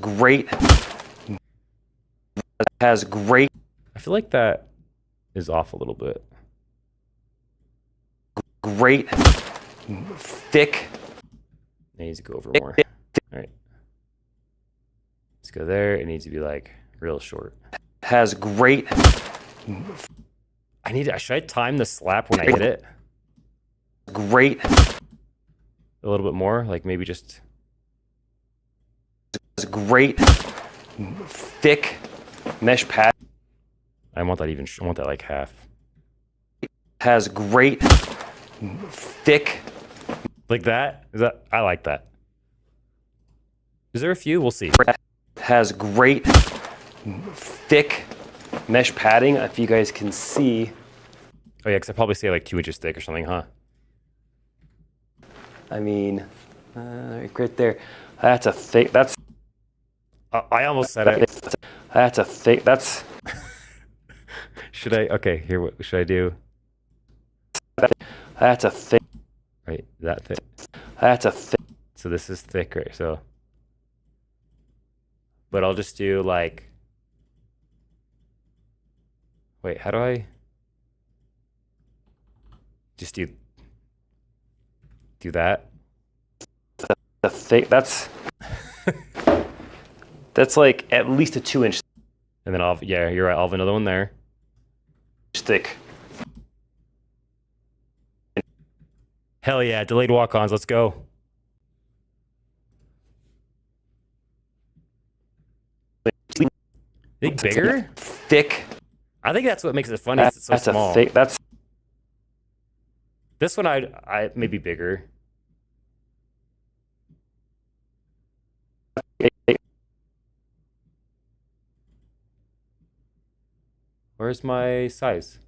Great. Has great. I feel like that is off a little bit. Great thick. It needs to go over more. All right. Let's go there. It needs to be like real short. Has great. Should I time the slap when I hit it? Great. A little bit more, like maybe just. Great thick mesh pad. I want that like half. Has great thick. Like that? I like that. Is there a few? We'll see. Has great thick mesh padding, if you guys can see. Oh yeah, because I probably say like 2 inches thick or something, huh? I mean, right there. That's a thick. That's. I almost said it. That's a thick. That's. Should I? Okay, here. What should I do? That's a thick. Right, that thick. That's a thick. So this is thick, right? So, but I'll just do like. Wait, how do I? Just do that. The thick. That's. That's like at least a 2-inch And then yeah, you're right. I'll have another one there. thick. Hell yeah, delayed walk-ons. Let's go. Think bigger? Thick. I think that's what makes it funny. It's so That's small. a thick. That's. This one I maybe bigger. Where's my size?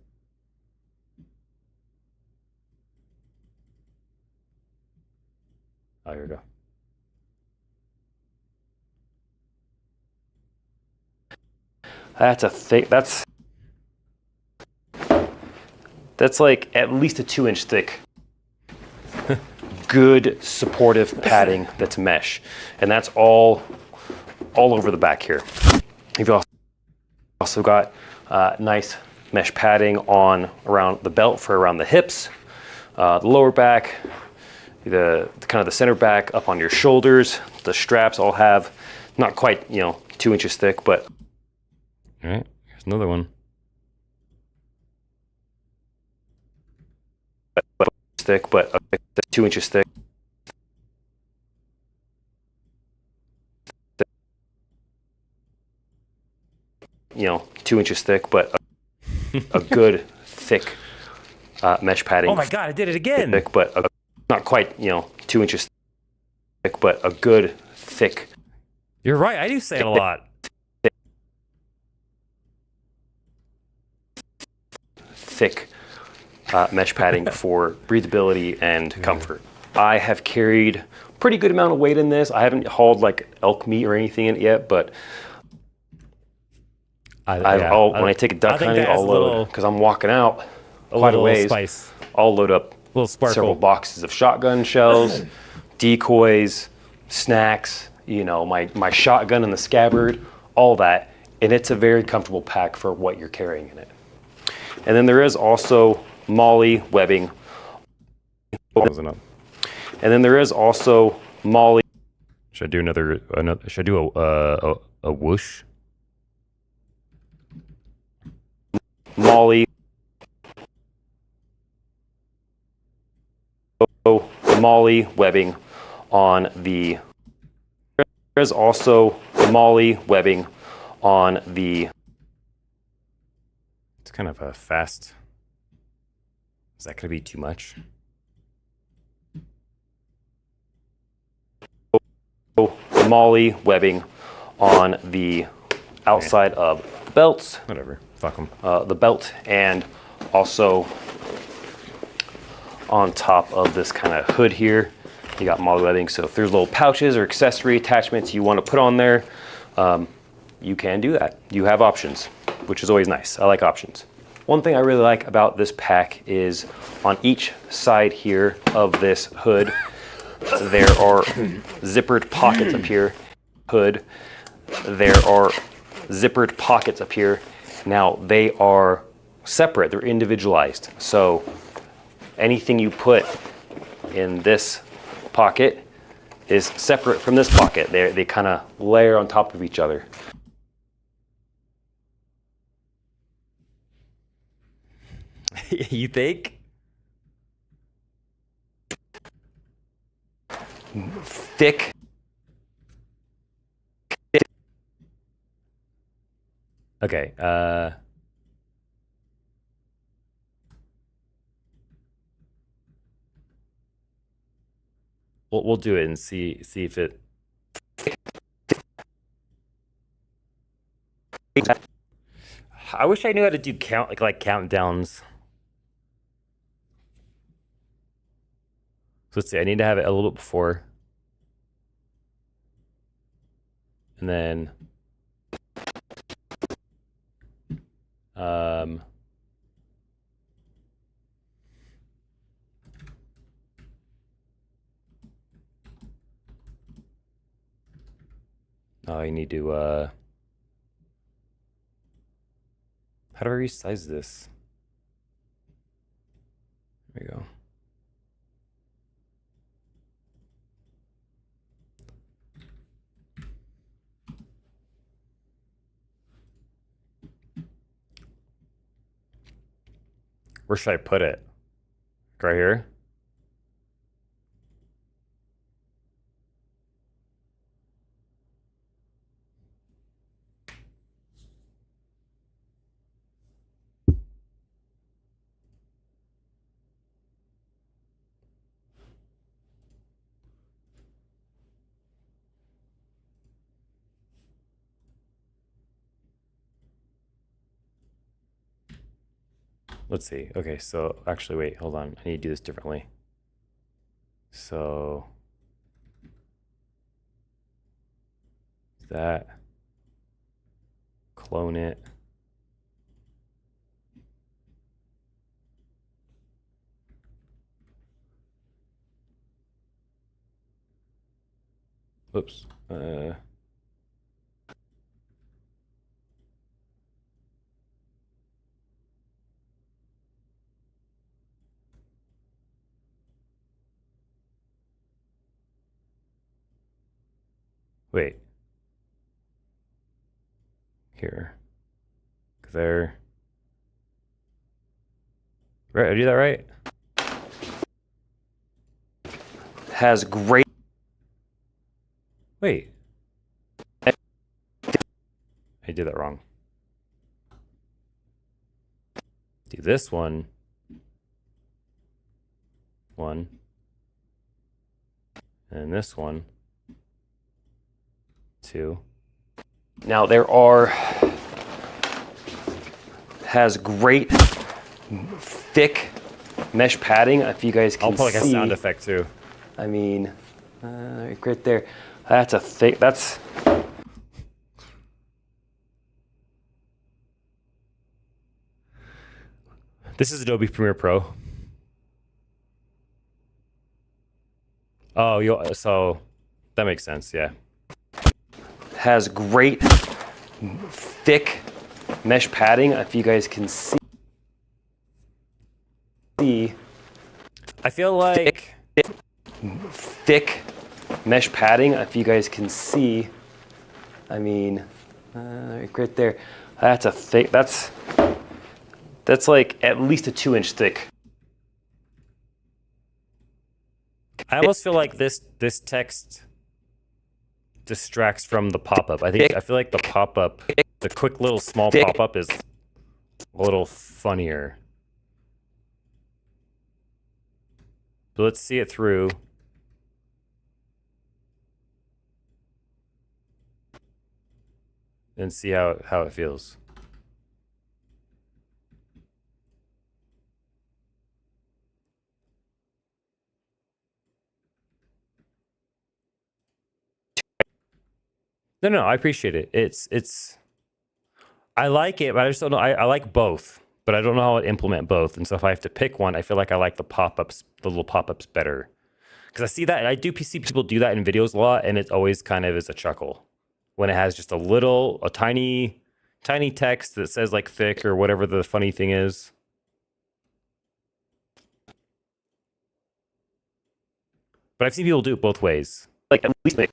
Oh, here we go. That's a thick. That's like at least a 2-inch thick. Good supportive padding that's mesh, and that's all over the back here. You've also got nice mesh padding on around the belt for around the hips, the lower back, the kind of the center back, up on your shoulders. The straps all have not quite 2 inches thick, but All right, here's another one. thick, but 2 inches thick. 2 inches thick, but a good thick mesh padding. Oh my god, I did it again. Thick, but not quite 2 inches thick, but a good thick. You're right. I do say it a lot. Thick mesh padding for breathability and comfort. I have carried pretty good amount of weight in this. I haven't hauled like elk meat or anything in it yet, but when I take a duck hunting, I'll load because I'm walking out quite a ways. Spice. I'll load up several boxes of shotgun shells, decoys, snacks. My shotgun in the scabbard, all that, and it's a very comfortable pack for what you're carrying in it. And then there is also MOLLE webbing. And then there is also MOLLE. Should I do another? Should I do a whoosh? MOLLE webbing on the. There is also MOLLE webbing on the. It's kind of a fast. Is that going to be too much? MOLLE webbing on the outside of belts. Whatever. Fuck them. The belt, and also on top of this kind of hood here, you got MOLLE webbing. So if there's little pouches or accessory attachments you want to put on there, you can do that. You have options, which is always nice. I like options. One thing I really like about this pack is on each side here of this hood, there are zippered pockets up here. There are zippered pockets up here. Now they are separate, they're individualized. So anything you put in this pocket is separate from this pocket. They kind of layer on top of each other. You think? Thick. Okay. We'll do it and see if it. I wish I knew how to do like countdowns. So let's see, I need to have it a little bit before. And then oh, I need to how do I resize this? There we go. Where should I put it? Right here? Let's see. Okay, so actually, wait, hold on. I need to do this differently. So that, clone it. Whoops. Wait. Here. There. Right, I do that right? Has great. Wait. I did that wrong. Do this one. One. And this one. Two. Now has great thick mesh padding. If you guys can see. I'll put like a sound effect too. I mean, right there. That's a thick. That's. This is Adobe Premiere Pro. Oh, so that makes sense. Yeah. Has great thick mesh padding. If you guys can see. I feel like thick mesh padding. If you guys can see. I mean, right there. That's a thick. That's like at least a 2-inch thick. I almost feel like this text distracts from the pop-up. I feel like the pop-up, the quick little small pop-up is a little funnier. But let's see it through. And see how it feels. No, I appreciate it. It's I like it, but I just don't know. I like both, but I don't know how to implement both. And so if I have to pick one, I feel like I like the pop-ups, the little pop-ups better. Because I see that, I do see people do that in videos a lot, and it always kind of is a chuckle. When it has just a tiny text that says like thick or whatever the funny thing is. But I've seen people do it both ways. Like at least make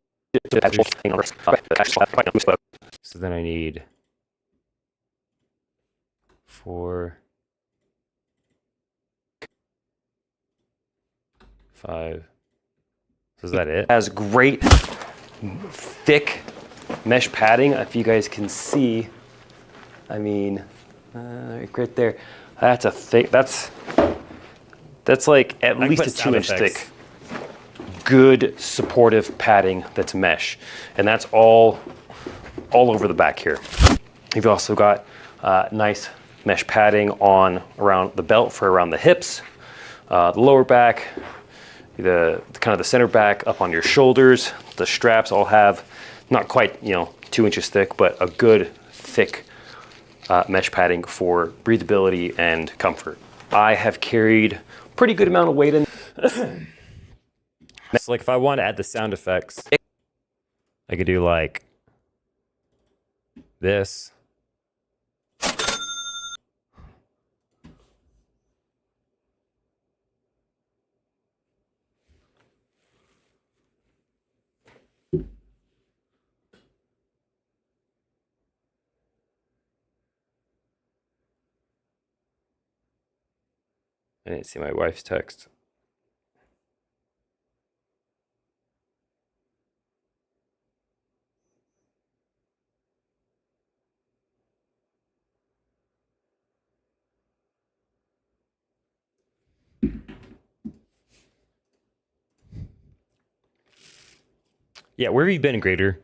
the actual thing on the. So then I need 4, 5. So is that it? Has great thick mesh padding. If you guys can see. I mean, right there. That's a thick. That's like at least a 2-inch thick. Good supportive padding that's mesh, and that's all over the back here. You've also got Nice mesh padding on around the belt for around the hips, the lower back, the kind of the center back up on your shoulders. The straps all have not quite 2 inches thick, but a good thick mesh padding for breathability and comfort. I have carried pretty good amount of weight in. So like if I want to add the sound effects, I could do like this. I didn't see my wife's text. Yeah, where have you been, Grader?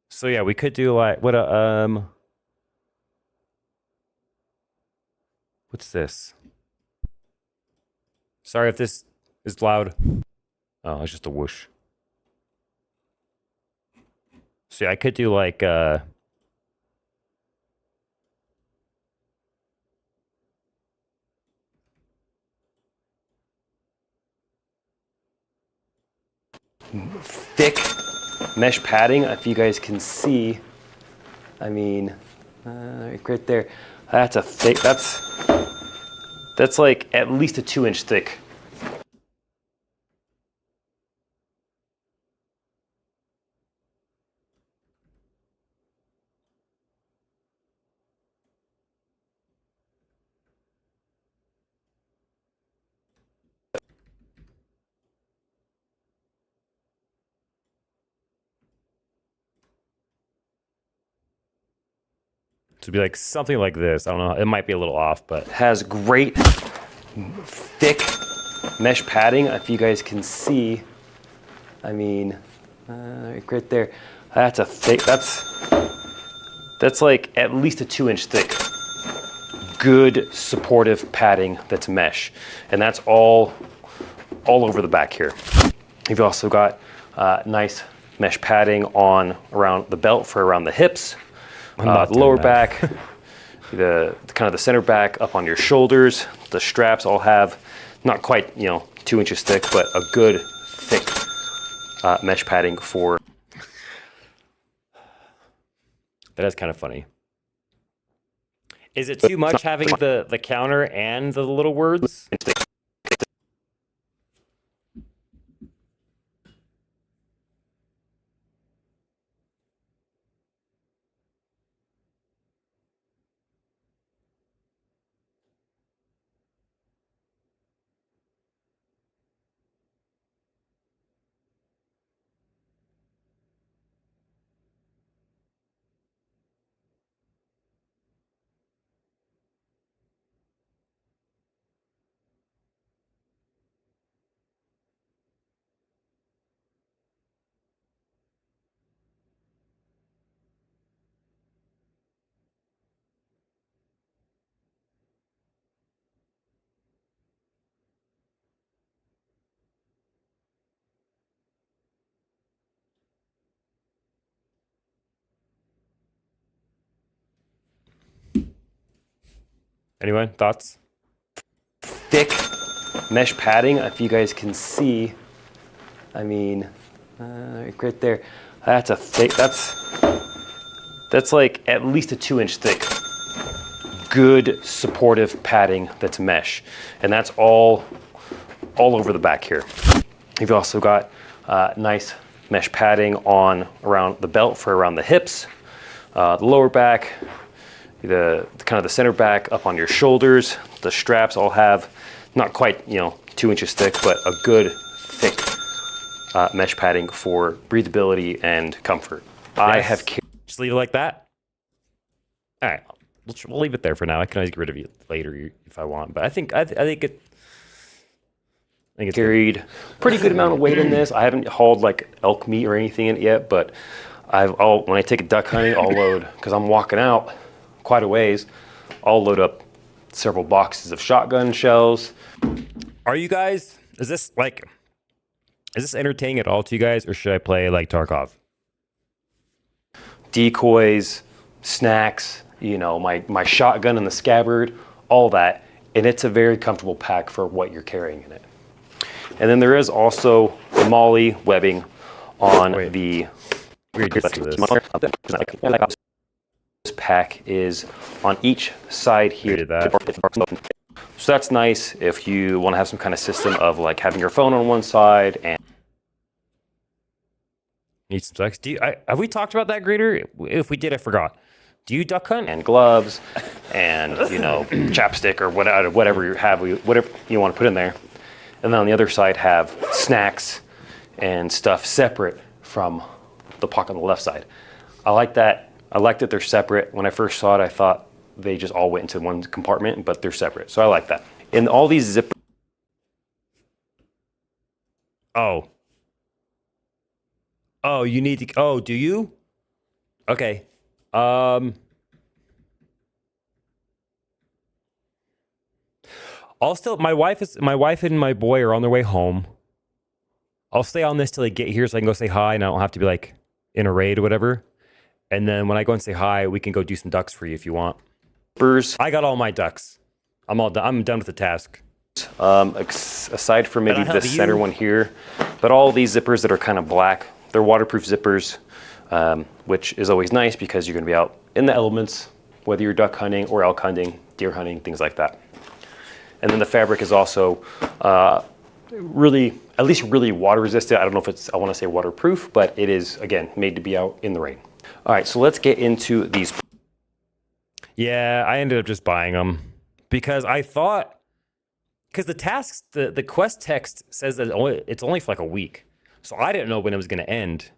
So yeah, we could do like what's this? Sorry if this is loud. Oh, it's just a whoosh. So yeah, I could do like thick mesh padding, if you guys can see. I mean, right there. That's a thick. That's like at least a 2-inch thick. to be like something like this. I don't know. It might be a little off, but Has great thick mesh padding, if you guys can see. I mean, right there. That's a thick. That's like at least a 2-inch thick. Good supportive padding that's mesh, and that's all over the back here. You've also got nice mesh padding on around the belt for around the hips, the lower back, the kind of the center back up on your shoulders. The straps all have not quite 2 inches thick, but a good thick mesh padding for. that is kind of funny. Is it too much having the counter and the little words? Anyone? Thoughts? Thick mesh padding, if you guys can see. I mean, right there. That's a thick. That's like at least a 2-inch thick. Good supportive padding that's mesh, and that's all over the back here. You've also got nice mesh padding on around the belt for around the hips, the lower back, the kind of the center back up on your shoulders. The straps all have not quite 2 inches thick, but a good thick mesh padding for breathability and comfort. I have Just leave it like that. All right, we'll leave it there for now. I can always get rid of it later if I want, but I think it. I think it's carried pretty good amount of weight in this. I haven't hauled like elk meat or anything in it yet, but when I take it duck hunting, I'll load, because I'm walking out quite a ways, I'll load up several boxes of shotgun shells. Are you guys, is this entertaining at all to you guys, or should I play like Tarkov? Decoys, snacks, you know, my shotgun in the scabbard, all that. And it's a very comfortable pack for what you're carrying in it. And then there is also MOLLE webbing on the... This pack is on each side here. So that's nice if you want to have some kind of system of like having your phone on one side and... Need some sex. Have we talked about that, Grader? If we did, I forgot. Do you duck hunt? And gloves and, you know, chapstick or whatever you have, whatever you want to put in there. And then on the other side have snacks and stuff separate from the pocket on the left side. I like that. I like that they're separate. When I first saw it, I thought they just all went into one compartment, but they're separate. So I like that. And all these zippers. Oh, you need to. Oh, do you? Okay. I'll still. My wife and my boy are on their way home. I'll stay on this till they get here, so I can go say hi, and I don't have to be like in a raid or whatever. And then when I go and say hi, we can go do some ducks for you if you want. I got all my ducks. I'm all done. I'm done with the task. Aside from maybe the center one here, but all these zippers that are kind of black, they're waterproof zippers, which is always nice because you're going to be out in the elements, whether you're duck hunting or elk hunting, deer hunting, things like that. And then the fabric is also really water resistant. I don't know if I want to say waterproof, but it is, again, made to be out in the rain. All right, so let's get into these. Yeah, I ended up just buying them because I thought, because the tasks, the quest text says that it's only for like a week. So I didn't know when it was going to end.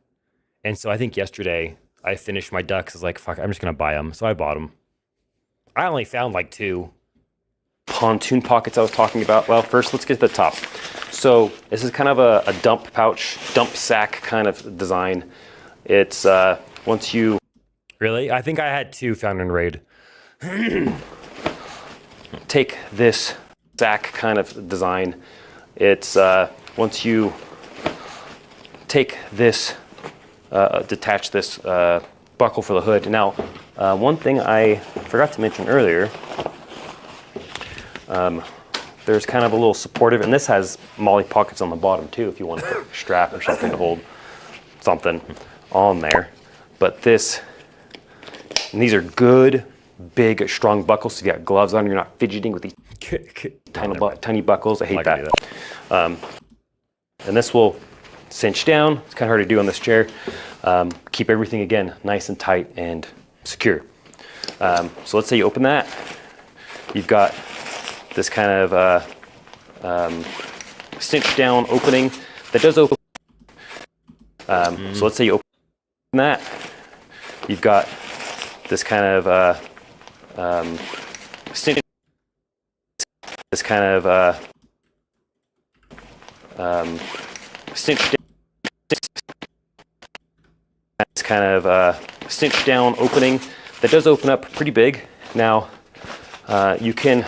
And so I think yesterday I finished my ducks. I was like, fuck, I'm just going to buy them. So I bought them. I only found like 2. Pontoon pockets I was talking about. Well, first let's get to the top. So this is kind of a dump pouch, dump sack kind of design. It's once you... Really? I think I had 2 found in raid. Take this sack kind of design. It's once you take this, detach this buckle for the hood. Now, one thing I forgot to mention earlier, there's kind of a little supportive, and this has MOLLE pockets on the bottom too, if you want to put a strap or something to hold something on there. But this, and these are good, big, strong buckles. So you got gloves on, you're not fidgeting with these tiny buckles. I hate that. And this will cinch down. It's kind of hard to do on this chair. Keep everything, again, nice and tight and secure. So let's say you open that. You've got this kind of cinch down opening that does open. So let's say you open that. You've got this kind of cinch. This kind of cinch down. This kind of cinch down opening that does open up pretty big. Now you can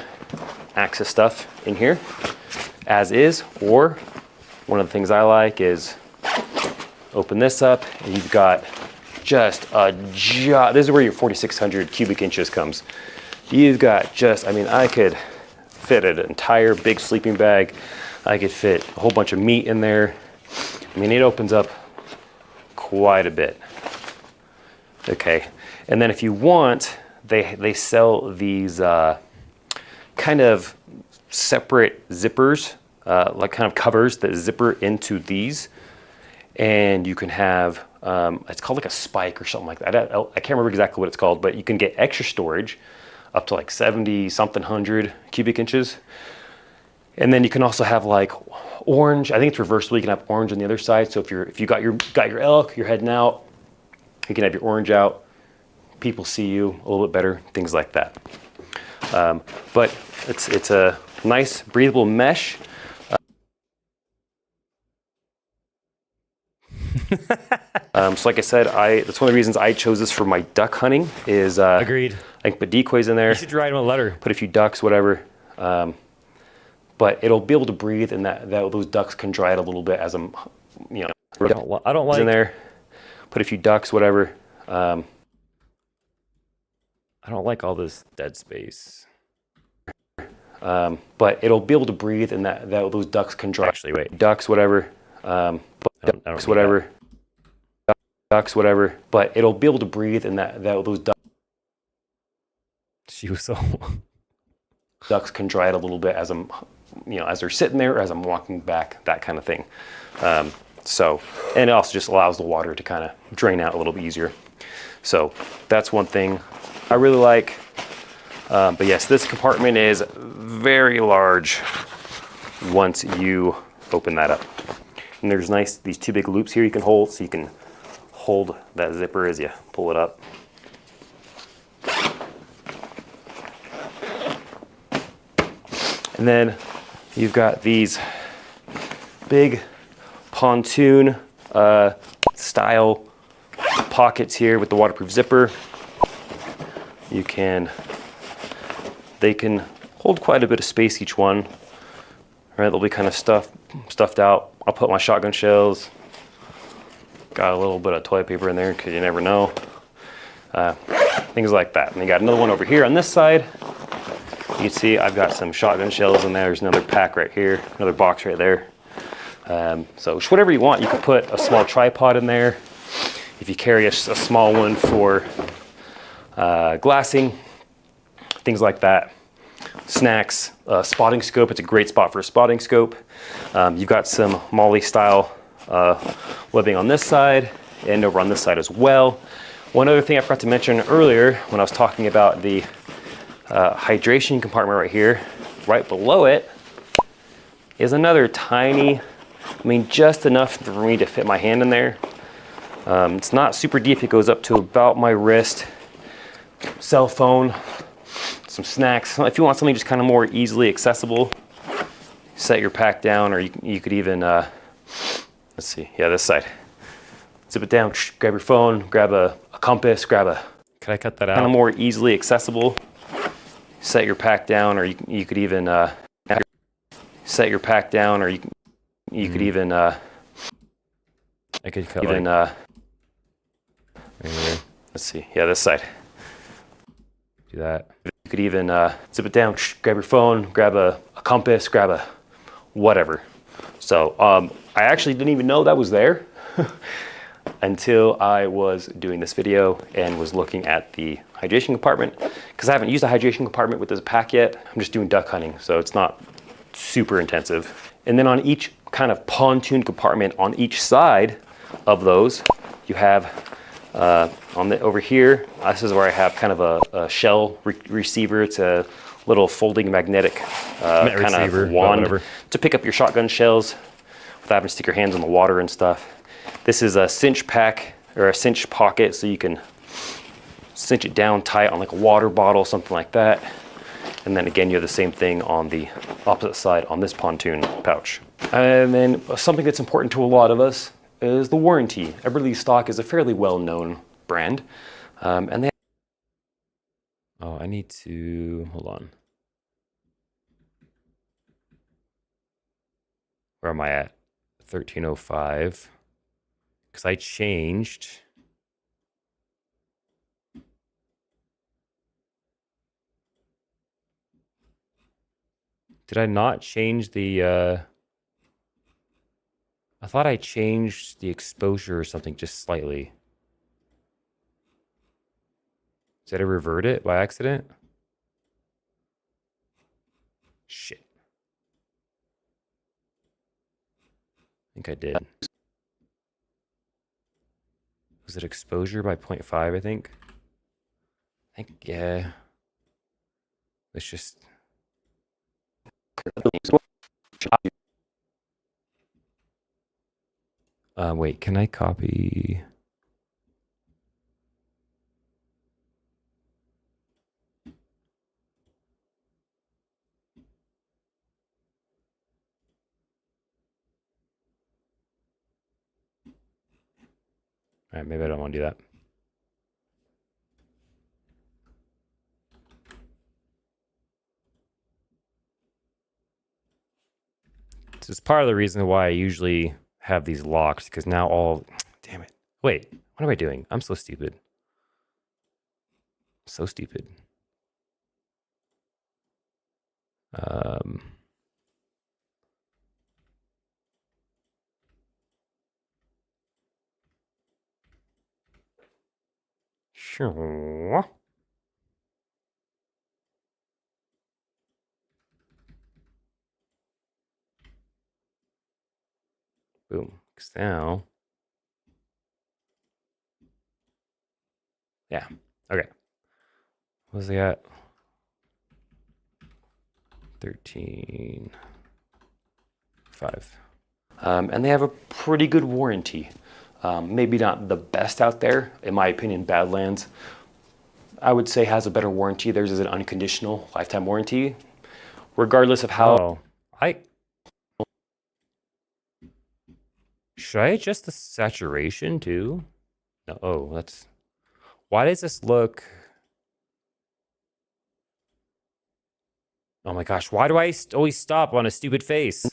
access stuff in here as is, or one of the things I like is open this up and you've got just a this is where your 4,600 cubic inches comes. You've got just, I mean, I could fit an entire big sleeping bag. I could fit a whole bunch of meat in there. I mean, it opens up quite a bit. Okay, and then if you want, they sell these kind of separate zippers, like kind of covers that zipper into these, and you can have it's called like a spike or something like that. I can't remember exactly what it's called, but you can get extra storage up to like 70 something hundred cubic inches. And then you can also have like orange. I think it's reversible. You can have orange on the other side. So if you got your elk, you're heading out, you can have your orange out. People see you a little bit better. Things like that. But it's a nice breathable mesh. So like I said, that's one of the reasons I chose this for my duck hunting is Agreed. I can put decoys in there. You should write him a letter. Put a few ducks, whatever. But it'll be able to breathe, and that those ducks can dry it a little bit as I'm, you know, I don't like in there. Put a few ducks, whatever. I don't like all this dead space. But it'll be able to breathe, and that those ducks can dry. Actually, wait. Ducks, whatever. I don't Ducks, need whatever. Ducks, whatever. But it'll be able to breathe, and that those ducks. She was so. Ducks can dry it a little bit as I'm, you know, as they're sitting there, or as I'm walking back, that kind of thing. So, and it also just allows the water to kind of drain out a little bit easier. So that's one thing I really like. But yes, this compartment is very large once you open that up. And there's these two big loops here you can hold, so you can hold that zipper as you pull it up. And then you've got these big pontoon style pockets here with the waterproof zipper. They can hold quite a bit of space, each one. Right, they'll be kind of stuffed out. I'll put my shotgun shells. Got a little bit of toilet paper in there because you never know. Things like that. And you got another one over here on this side. You can see I've got some shotgun shells in there. There's another pack right here, another box right there. So whatever you want, you can put a small tripod in there. If you carry a small one for glassing, things like that. Snacks, spotting scope. It's a great spot for a spotting scope. You've got some Molly style webbing on this side and over on this side as well. One other thing I forgot to mention earlier when I was talking about the hydration compartment right here, right below it is another tiny, just enough for me to fit my hand in there. It's not super deep. It goes up to about my wrist. Cell phone, some snacks. If you want something just kind of more easily accessible, set your pack down, or you could even, let's see, yeah, this side. Zip it down, grab your phone, grab a compass, grab a... Can I cut that out? Kind of more easily accessible. Set your pack down, or you could even set your pack down, or you could even I could cut even right let's see, yeah, this side. do that. You could even zip it down, grab your phone, grab a compass, grab a whatever. So I actually didn't even know that was there until I was doing this video and was looking at the hydration compartment, because I haven't used a hydration compartment with this pack yet. I'm just doing duck hunting, so it's not super intensive. And then on each kind of pontoon compartment on each side of those, you have over here, this is where I have kind of a shell receiver. It's a little folding magnetic kind of wand to pick up your shotgun shells without having to stick your hands in the water and stuff. This is a cinch pack, or a cinch pocket, so you can cinch it down tight on like a water bottle, something like that. And then again, you have the same thing on the opposite side on this pontoon pouch. And then something that's important to a lot of us is the warranty. Everly Stock is a fairly well-known brand, and they... Oh, I need to, hold on. Where am I at? 1305. Because I changed. Did I not change the, I thought I changed the exposure or something just slightly. Did I revert it by accident? Shit. I think I did. Was it exposure by 0.5, I think? Yeah. Let's just... wait, can I copy? All right, maybe I don't want to do that. This is part of the reason why I usually have these locked, because now all... Damn it. Wait, what am I doing? I'm so stupid. So stupid. Sure. Boom. Because now... Yeah. Okay. What was it at? 13. 5. And they have a pretty good warranty. Maybe not the best out there. In my opinion, Badlands, I would say, has a better warranty. Theirs is an unconditional lifetime warranty. Regardless of how... Oh, should I adjust the saturation too? No, oh, that's... Why does this look... Oh my gosh, why do I always stop on a stupid face?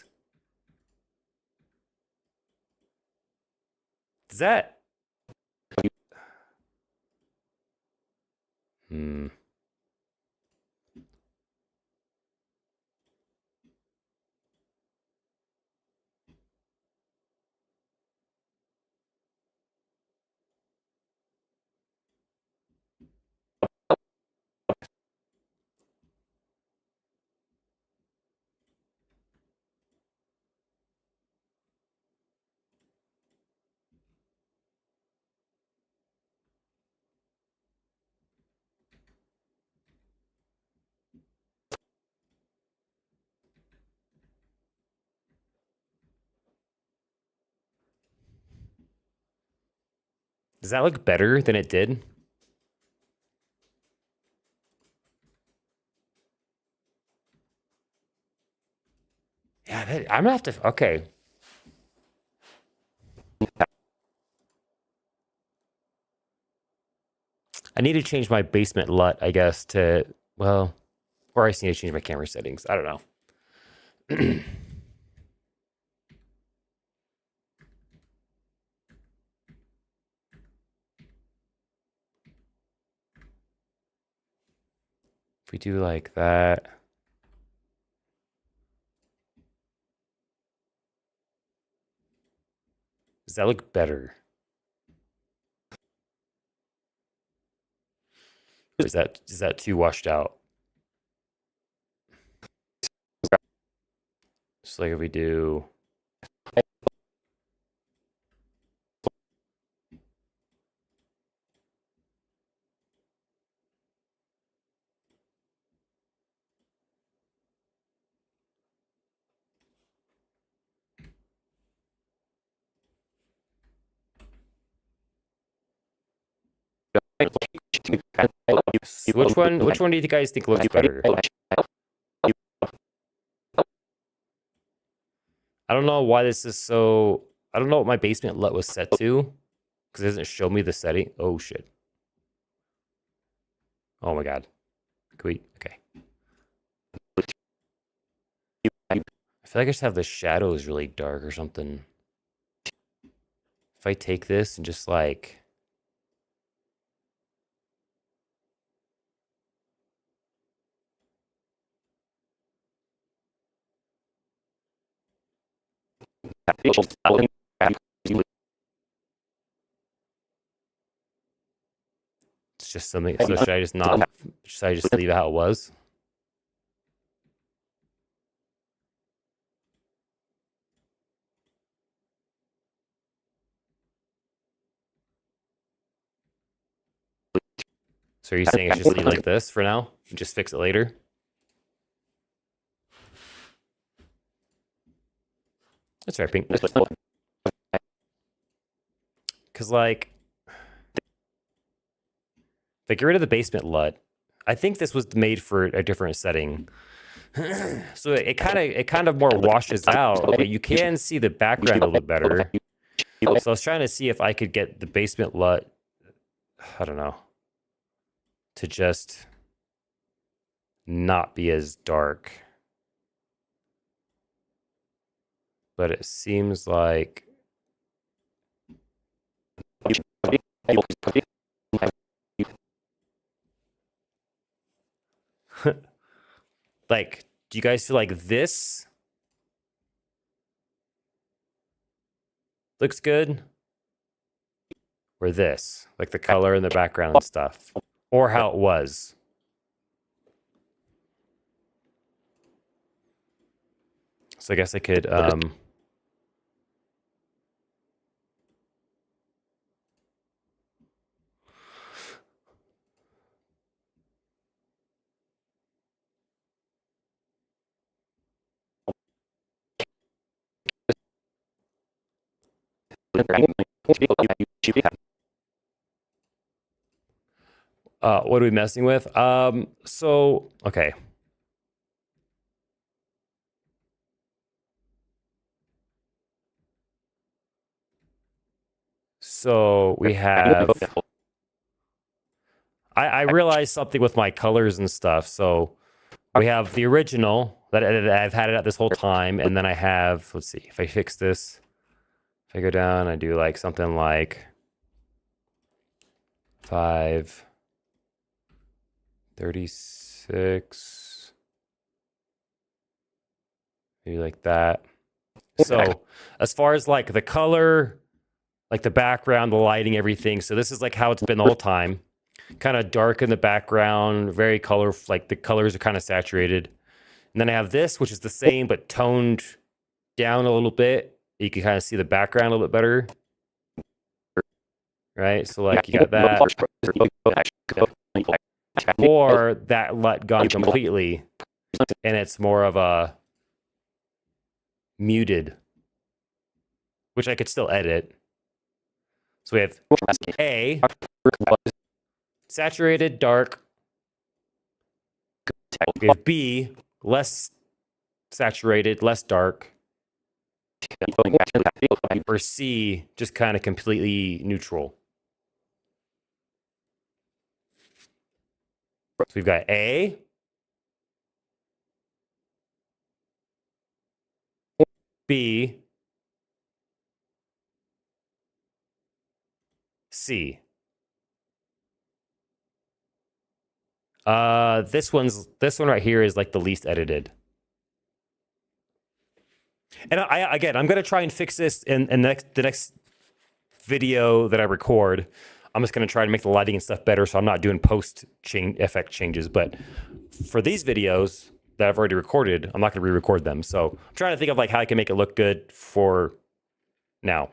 Does that... Does that look better than it did? Yeah, I'm gonna have to... Okay. I need to change my basement LUT, I guess, to... Well, or I just need to change my camera settings. I don't know. If we do like that... Does that look better? Or is that too washed out? Just like if we do... Which one do you guys think looks better? I don't know why this is so... I don't know what my basement LUT was set to, because it doesn't show me the setting. Oh, shit. Oh, my God. Can we... Okay. I feel like I just have the shadows really dark or something. If I take this and just, like... It's just something... So should I just not... Should I just leave it how it was? So are you saying I should just leave it like this for now? And just fix it later? That's right, Pink. Because, like... If I get rid of the basement LUT, I think this was made for a different setting. So it kind of more washes out. Okay, you can see the background a little better. So I was trying to see if I could get the basement LUT, I don't know, to just not be as dark. But it seems like like, do you guys feel like this looks good? Or this, like the color and the background and stuff, or how it was? So I guess I could what are we messing with? So okay. So we have I realized something with my colors and stuff. So we have the original that I've had it at this whole time, and then I have, let's see, if I fix this, if I go down, I do like something like 536, maybe like that. So as far as like the color, like the background, the lighting, everything. So this is like how it's been the whole time. Kind of dark in the background, very colorful, like the colors are kind of saturated. And then I have this, which is the same, but toned down a little bit. You can kind of see the background a little bit better. Right? So like you got that. Or that LUT gone completely. And it's more of a muted, which I could still edit. So we have A, saturated, dark. We have B, less saturated, less dark. Or C, just kind of completely neutral. So we've got A, B, C. This one right here is like the least edited. And I'm gonna try and fix this in the next video that I record. I'm just gonna try to make the lighting and stuff better, so I'm not doing post effect changes. But for these videos that I've already recorded, I'm not gonna re-record them. So I'm trying to think of like how I can make it look good for now.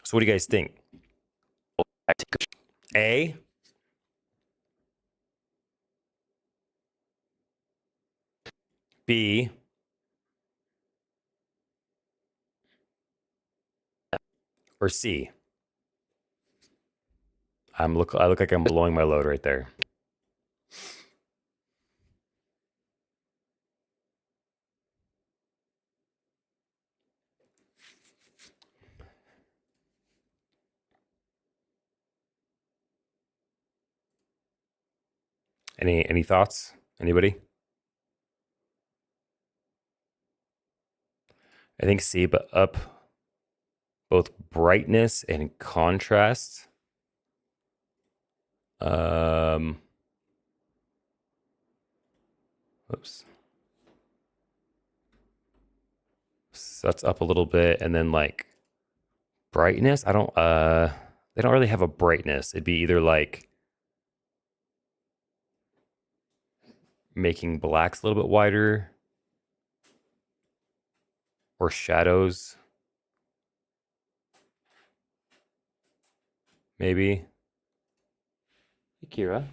So what do you guys think? A, B, or C? I look like I'm blowing my load right there. Any thoughts? Anybody? I think C, but up both brightness and contrast. Oops. So that's up a little bit, and then like brightness, they don't really have a brightness. It'd be either like making blacks a little bit wider or shadows. Maybe. Hey, Kira.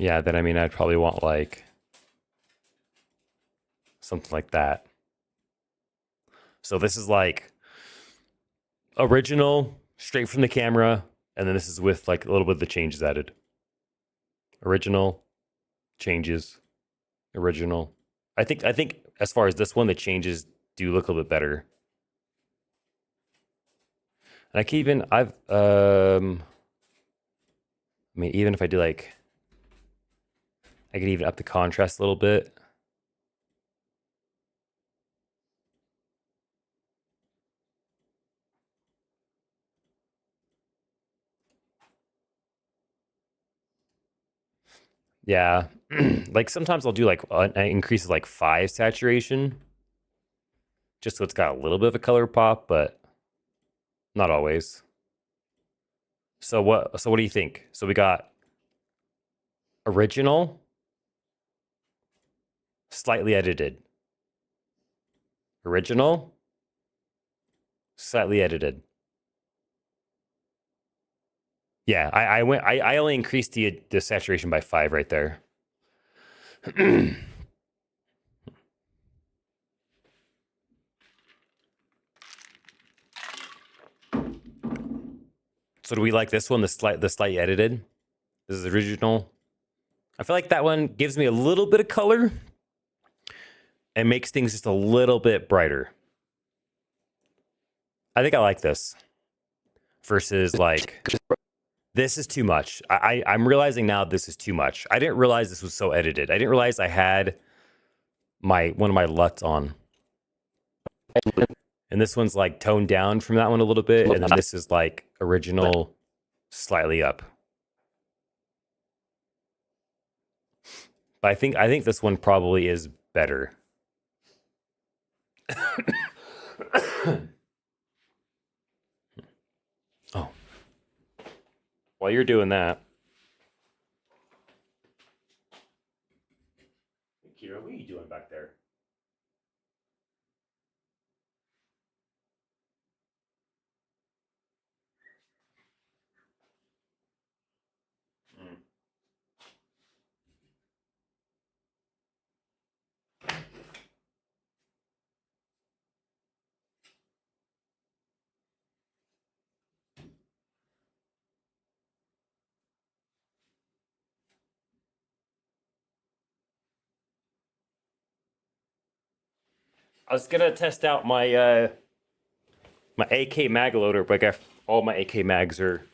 Yeah, then I mean, I'd probably want like something like that. So this is like original, straight from the camera, and then this is with like a little bit of the changes added. Original, changes, original. I think as far as this one, the changes do look a little bit better. And I can even I mean, even if I do like, I could even up the contrast a little bit. Yeah, like sometimes I'll do like an increase of like 5 saturation, just so it's got a little bit of a color pop, but not always. So what do you think? So we got original, slightly edited. Original, slightly edited. Yeah, I only increased the saturation by 5 right there. So do we like this one, the slightly edited? This is original. I feel like that one gives me a little bit of color and makes things just a little bit brighter. I think I like this versus like this is too much. I'm realizing now this is too much. I didn't realize this was so edited. I didn't realize I had one of my LUTs on. And this one's like toned down from that one a little bit, and then this is like original, slightly up. But I think this one probably is better. Oh. While you're doing that, Kira, what are you doing back there? I was gonna test out my my AK mag loader, but I got all my AK mags are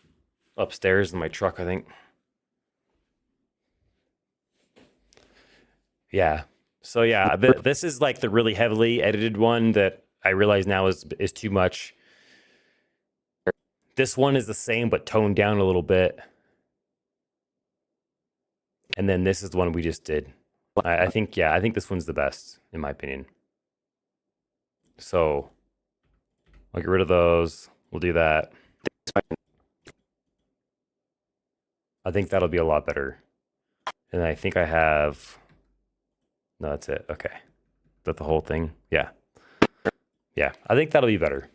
upstairs in my truck, I think. Yeah. So yeah, this is like the really heavily edited one that I realize now is too much. This one is the same but toned down a little bit. And then this is the one we just did. I think this one's the best in my opinion. So I'll get rid of those. We'll do that. I think that'll be a lot better. And I think I have... No, that's it. Okay. Is that the whole thing? Yeah. Yeah, I think that'll be better.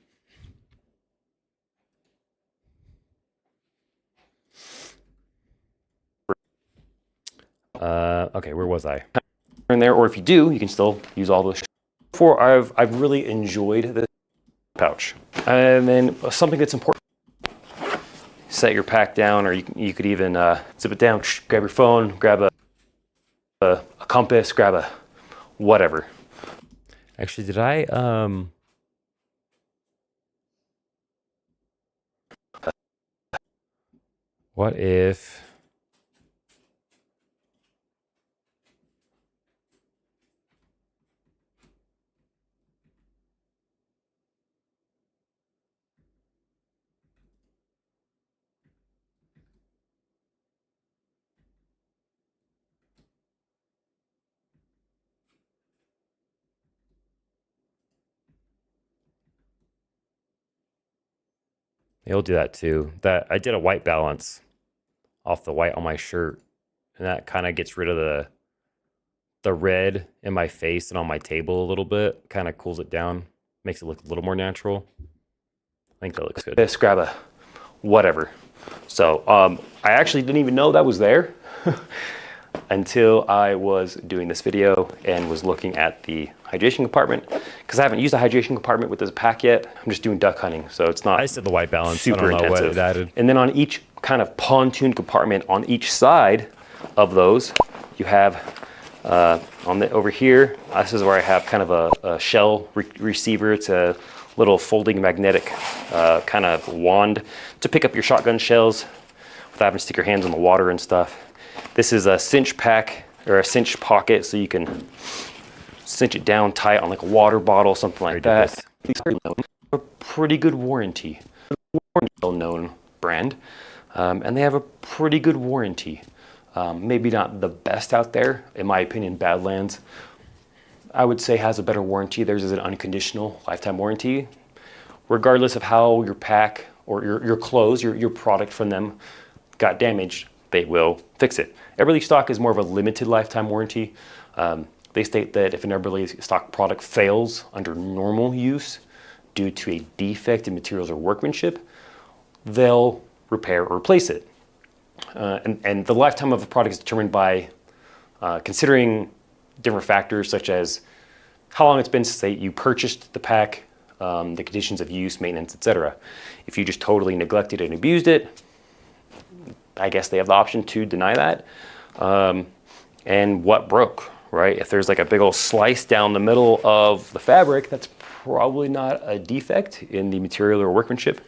Okay, where was I? In there, or if you do, you can still use all those. Before, I've really enjoyed this pouch. And then something that's important. Set your pack down, or you could even zip it down, grab your phone, grab a compass, grab a whatever. Actually, did I what if You'll do that too. That I did a white balance off the white on my shirt, and that kind of gets rid of the red in my face and on my table a little bit. Kind of cools it down, makes it look a little more natural. I think that looks good. Just grab a whatever. So I actually didn't even know that was there. until I was doing this video and was looking at the hydration compartment, because I haven't used a hydration compartment with this pack yet. I'm just doing duck hunting, so it's not. I said the white balance. Super I don't know intensive. what it added. And then on each kind of pontoon compartment on each side of those, you have over here. This is where I have kind of a shell receiver. It's a little folding magnetic kind of wand to pick up your shotgun shells without having to stick your hands in the water and stuff. This is a cinch pack or a cinch pocket, so you can cinch it down tight on like a water bottle, something like that. These are a pretty good warranty. Well-known brand, and they have a pretty good warranty. Maybe not the best out there, in my opinion. Badlands, I would say, has a better warranty. Theirs is an unconditional lifetime warranty. Regardless of how your pack or your clothes, your product from them got damaged, they will fix it. Everly stock is more of a limited lifetime warranty. They state that if an Everly stock product fails under normal use due to a defect in materials or workmanship, they'll repair or replace it. And the lifetime of a product is determined by considering different factors such as how long it's been since you purchased the pack, the conditions of use, maintenance, etc. If you just totally neglected and abused it, I guess they have the option to deny that. And what broke, right? If there's like a big old slice down the middle of the fabric, that's probably not a defect in the material or workmanship.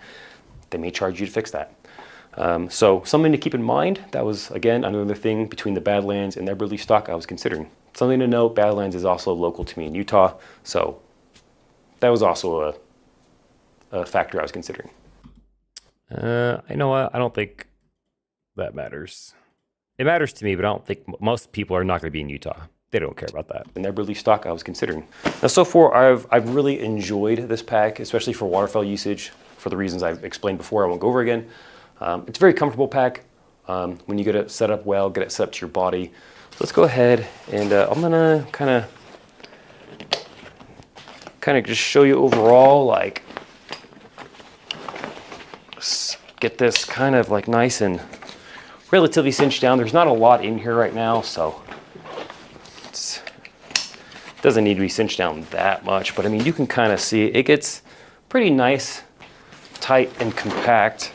They may charge you to fix that. So something to keep in mind. That was, again, another thing between the Badlands and the Everly stock I was considering. Something to note, Badlands is also local to me in Utah, so that was also a factor I was considering. You know what? I don't think that matters. It matters to me, but I don't think most people are not going to be in Utah. They don't care about that. And Everly stock I was considering. Now, so far, I've really enjoyed this pack, especially for waterfowl usage, for the reasons I've explained before. I won't go over again. It's a very comfortable pack when you get it set up well, get it set up to your body. So let's go ahead and I'm gonna kind of just show you overall, like, get this kind of like nice and relatively cinched down. There's not a lot in here right now, so it doesn't need to be cinched down that much, but I mean, you can kind of see it gets pretty nice, tight and compact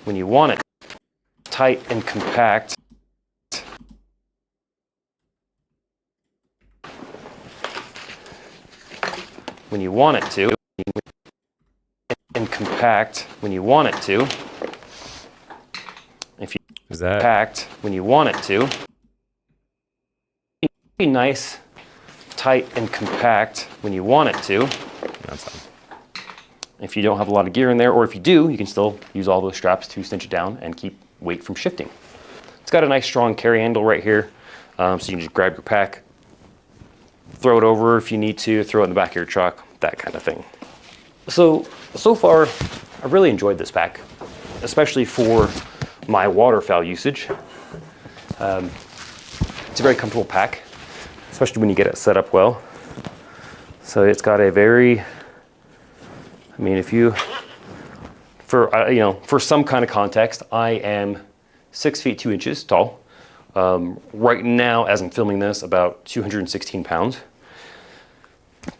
when you want it. Tight and compact when you want it to, and compact when you want it to. If you packed when you want it to, be nice, tight and compact when you want it to. That's fine. If you don't have a lot of gear in there, or if you do, you can still use all those straps to cinch it down and keep weight from shifting. It's got a nice strong carry handle right here, so you can just grab your pack, throw it over if you need to, throw it in the back of your truck, that kind of thing. So far, I've really enjoyed this pack, especially for my waterfowl usage. It's a very comfortable pack, especially when you get it set up well. So it's got a very, I mean, if you, for some kind of context, I am 6 feet 2 inches tall. Right now, as I'm filming this, about 216 pounds.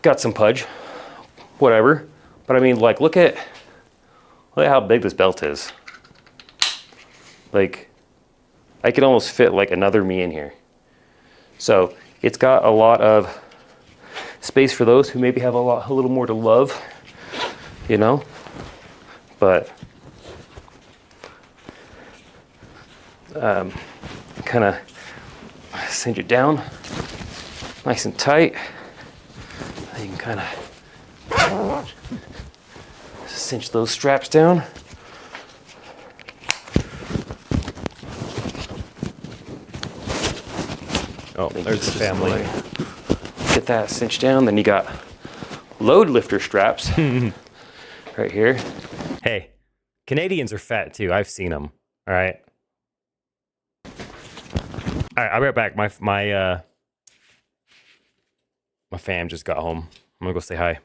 Got some pudge, whatever. But I mean, like, look at how big this belt is. Like, I could almost fit like another me in here. So it's got a lot of space for those who maybe have a little more to love, you know. But kind of cinch it down nice and tight. You can kind of cinch those straps down. Oh, there's the family. Get that cinched down. Then you got load lifter straps right here. Hey, Canadians are fat too. I've seen them. All right. All right, I'll be right back. My fam just got home. I'm gonna go say hi.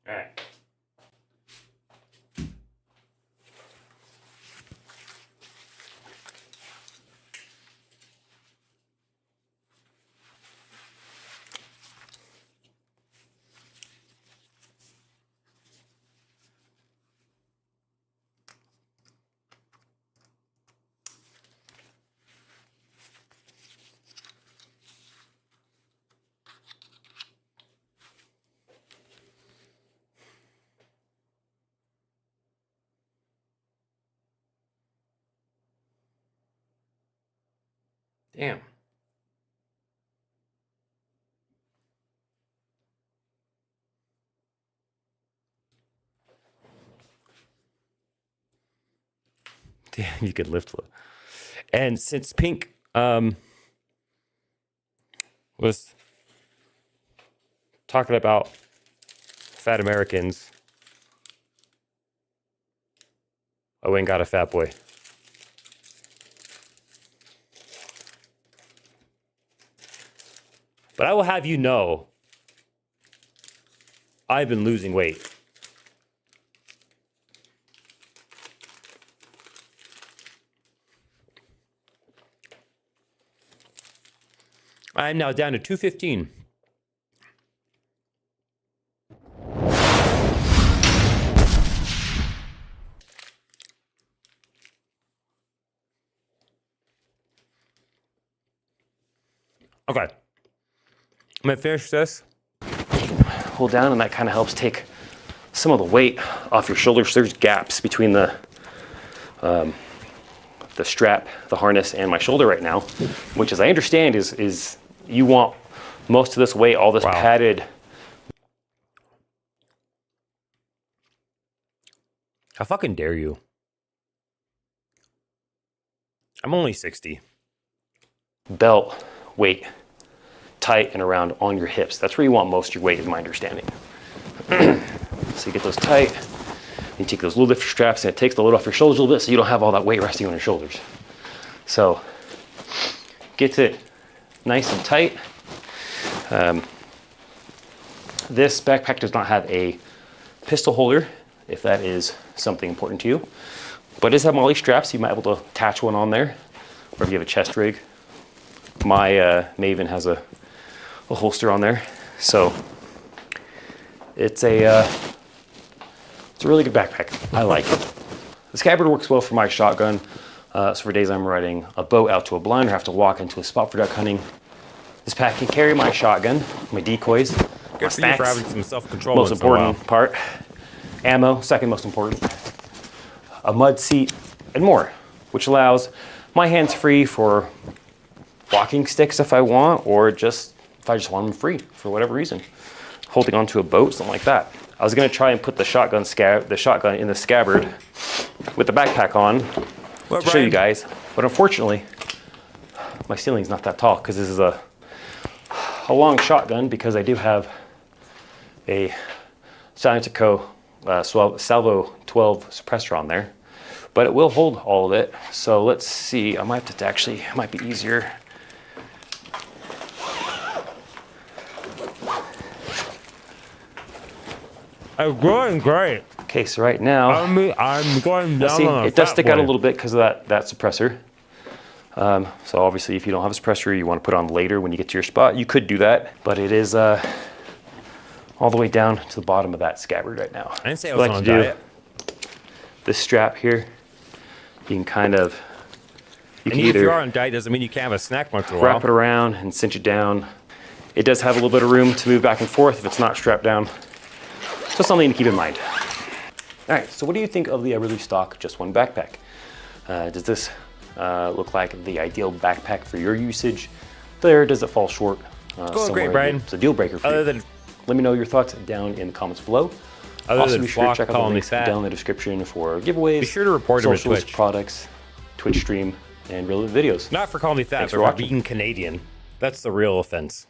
All right. Damn. Damn, you could lift. And since Pink was talking about fat Americans, I went and got a Fat Boy. But I will have you know, I've been losing weight. I'm now down to 215. Okay. I'm gonna finish this. Hold down, and that kind of helps take some of the weight off your shoulders. There's gaps between the strap, the harness, and my shoulder right now, which, as I understand, is you want most of this weight, all this padded. How fucking dare you? I'm only 60. Belt weight tight and around on your hips. That's where you want most of your weight, is my understanding. So you get those tight. You take those low lift straps, and it takes the load off your shoulders a little bit, so you don't have all that weight resting on your shoulders. So gets it nice and tight. This backpack does not have a pistol holder, if that is something important to you, but it does have MOLLE straps. You might be able to attach one on there, or if you have a chest rig. My Maven has a holster on there, so it's a really good backpack. I like it. The scabbard works well for my shotgun. So for days I'm riding a boat out to a blind or have to walk into a spot for duck hunting, this pack can carry my shotgun, my decoys, my snacks, for having some self-control. most important part, ammo, second most important, a mud seat, and more, which allows my hands free for walking sticks if I want, or just if I just want them free for whatever reason. Holding onto a boat, something like that. I was gonna try and put the shotgun in the scabbard with the backpack on to show you guys, but unfortunately, my ceiling's not that tall because this is a long shotgun, because I do have a Silentico Salvo 12 suppressor on there, but it will hold all of it. So let's see, I might have to actually, it might be easier. I'm going great. Okay, so right now, I'm going down see, on a it does Fat stick out a Boy. little bit because of that suppressor. So obviously, if you don't have a suppressor, you want to put it on later when you get to your spot, you could do that, but it is all the way down to the bottom of that scabbard right now. I didn't say I was on a diet. This strap here, you can kind of, you can And if either you are on a diet, doesn't mean you can't have a snack once in a wrap while. it around and cinch it down. It does have a little bit of room to move back and forth if it's not strapped down. So something to keep in mind. All right, so what do you think of the really stock just one backpack? Does this look like the ideal backpack for your usage? Does it fall short? Going great, Brian. It's a deal breaker for Other you. than Let me know your thoughts down in the comments below. Other Also, than be sure to Flock check out the calling me links fat. down in the description for giveaways, Be sure to report him to socials, Twitch. products, Twitch stream, and relevant videos. not for calling me fat, Thanks but for for watching. being Canadian. That's the real offense.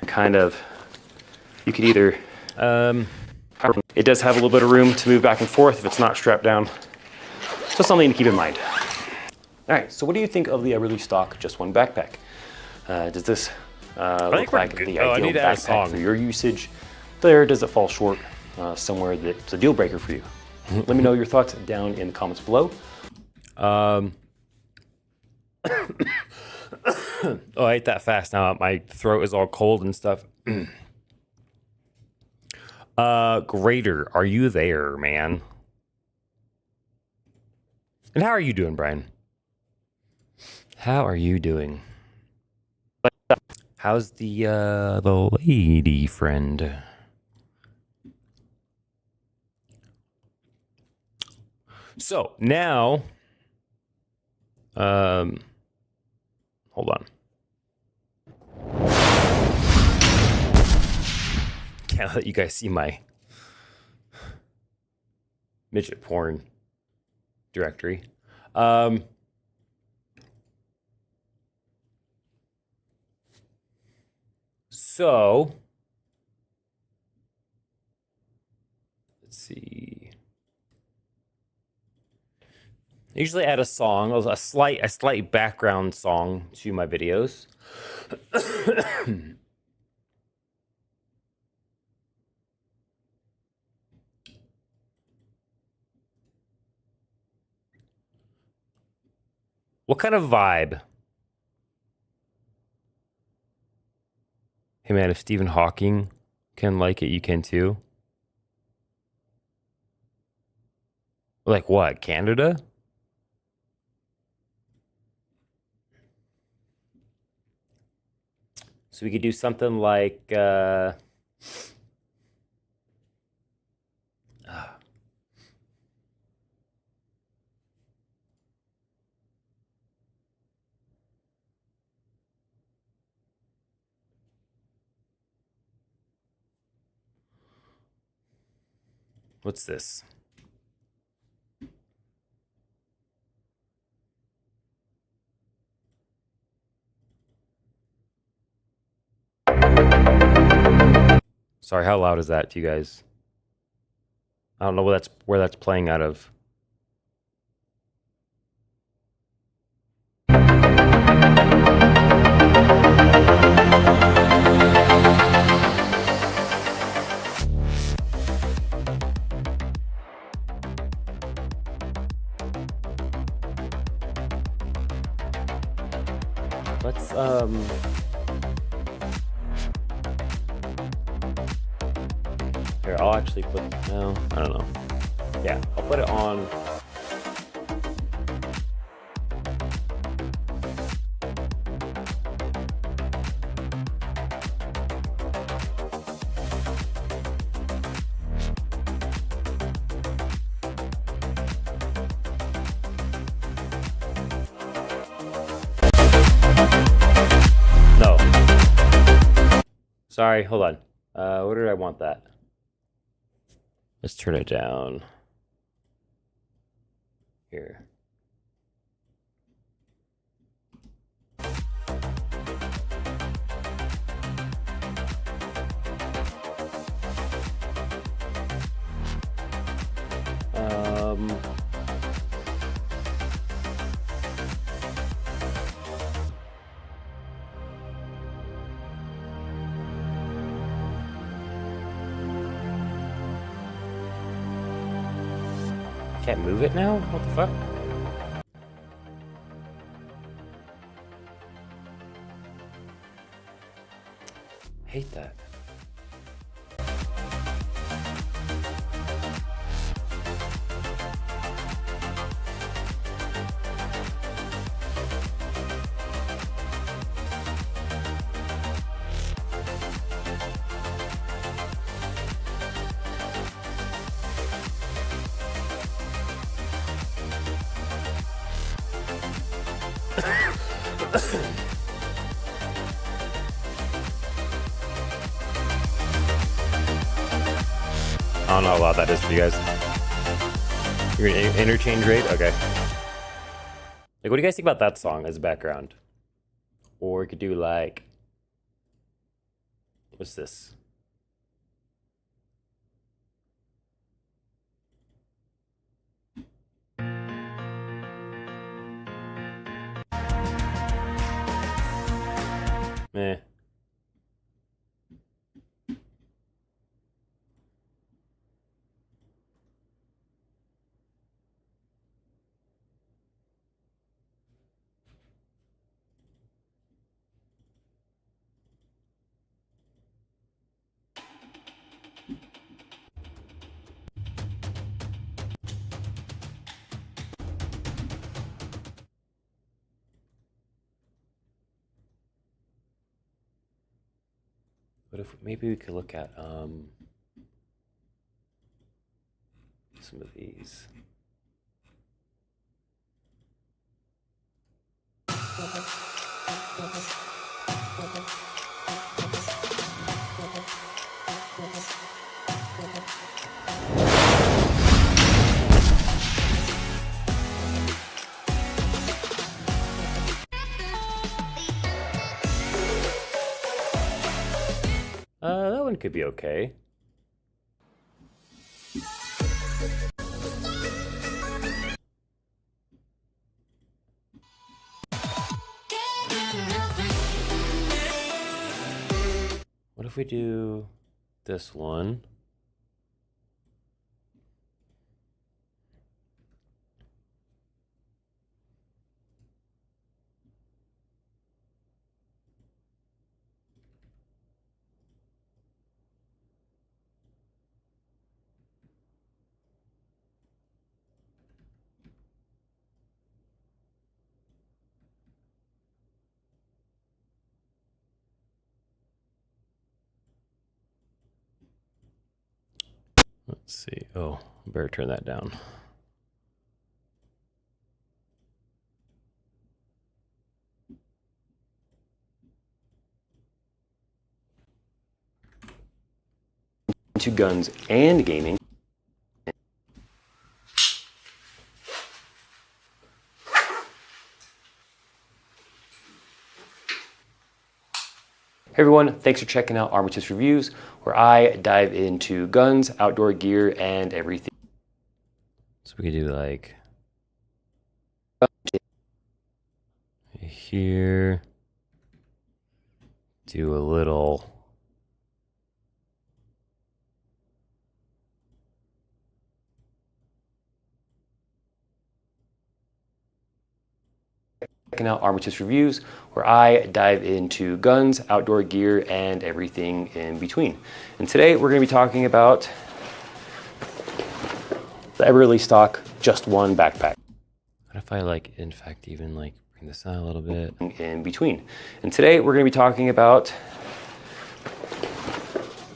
Kind of, you could either, it does have a little bit of room to move back and forth if it's not strapped down. So something to keep in mind. All right, so what do you think of the really stock just one backpack? Does this look like the I ideal need to add a backpack song. for your usage. There, does it fall short somewhere that's a deal breaker for you? Let me know your thoughts down in the comments below. Oh, I ate that fast. Now my throat is all cold and stuff. Grader, are you there, man? And how are you doing, Brian? How are you doing? How's the lady friend? So now, hold on. Can't let you guys see my midget porn directory. So let's see. I usually add a song, a slight background song to my videos. What kind of vibe? Hey man, if Stephen Hawking can like it, you can too. Like what? Canada? So we could do something like what's this? Sorry, how loud is that to you guys? I don't know where that's playing out of. Let's here, I'll actually put no, I don't know. Yeah, I'll put it on. No. Sorry, hold on. Where did I want that? Let's turn it down. Here. Can't move it now? What the fuck? Hate that. I don't know how loud that is for you guys. You're gonna interchange rate? Okay. Like, what do you guys think about that song as a background? Or we could do like, what's this? Meh. What if maybe we could look at some of these. That one could be okay. What if we do this one? Let's see. Oh, better turn that down. To guns and gaming. Hey everyone, thanks for checking out Armatis Reviews, where I dive into guns, outdoor gear, and everything. So we could do like here, do a little Checking out Armatis Reviews, where I dive into guns, outdoor gear, and everything in between. And today we're going to be talking about the ever stock Just One backpack. what if I like, in fact, even like bring this out a little bit? In between. And today we're going to be talking about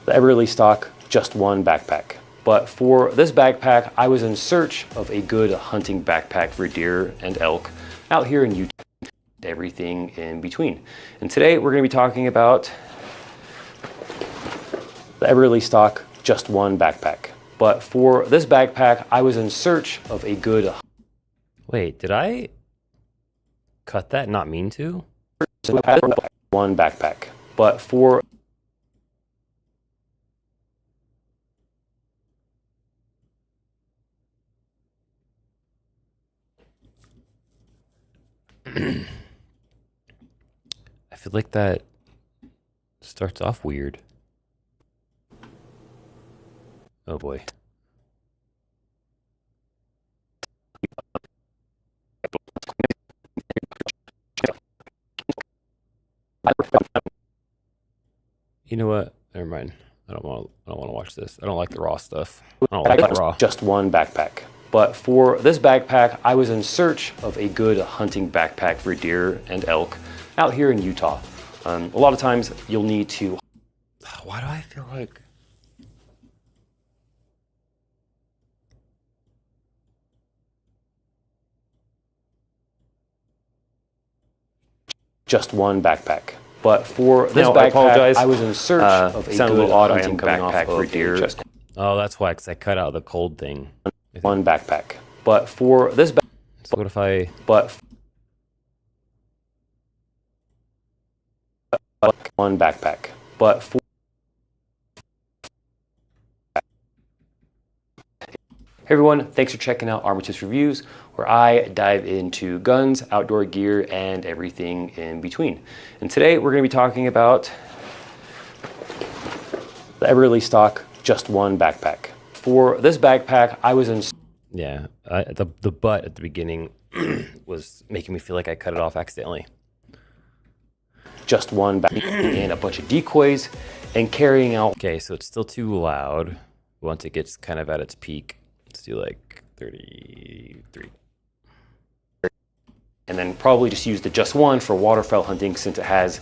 the ever stock Just One backpack. But for this backpack, I was in search of a good hunting backpack for deer and elk out here in Utah. Everything in between. And today we're going to be talking about the ever stock Just One backpack. But for this backpack, I was in search of a good Wait, did I cut that? Not mean to? one backpack. But for I feel like that starts off weird. Oh boy. You know what? Never mind. I don't want to watch this. I don't like the raw stuff. I don't like it raw. Just One backpack. But for this backpack, I was in search of a good hunting backpack for deer and elk out here in Utah. A lot of times you'll need to. Why do I feel like Just One backpack. But for this backpack, I apologize. I was in search of a sound a good little odd. I hunting am coming backpack off for of deer. chest. Oh, that's why, because I cut out the cold thing. One backpack. But for this So what if I... one backpack. But for Hey everyone, thanks for checking out Armatis Reviews, where I dive into guns, outdoor gear, and everything in between. And today we're going to be talking about the ever stock Just One backpack. For this backpack, I was in... Yeah, the butt at the beginning was making me feel like I cut it off accidentally. Just One backpack and a bunch of decoys and carrying out... Okay, so it's still too loud. Once it gets kind of at its peak, let's do like 33. And then probably just use the Just One for waterfowl hunting, since it has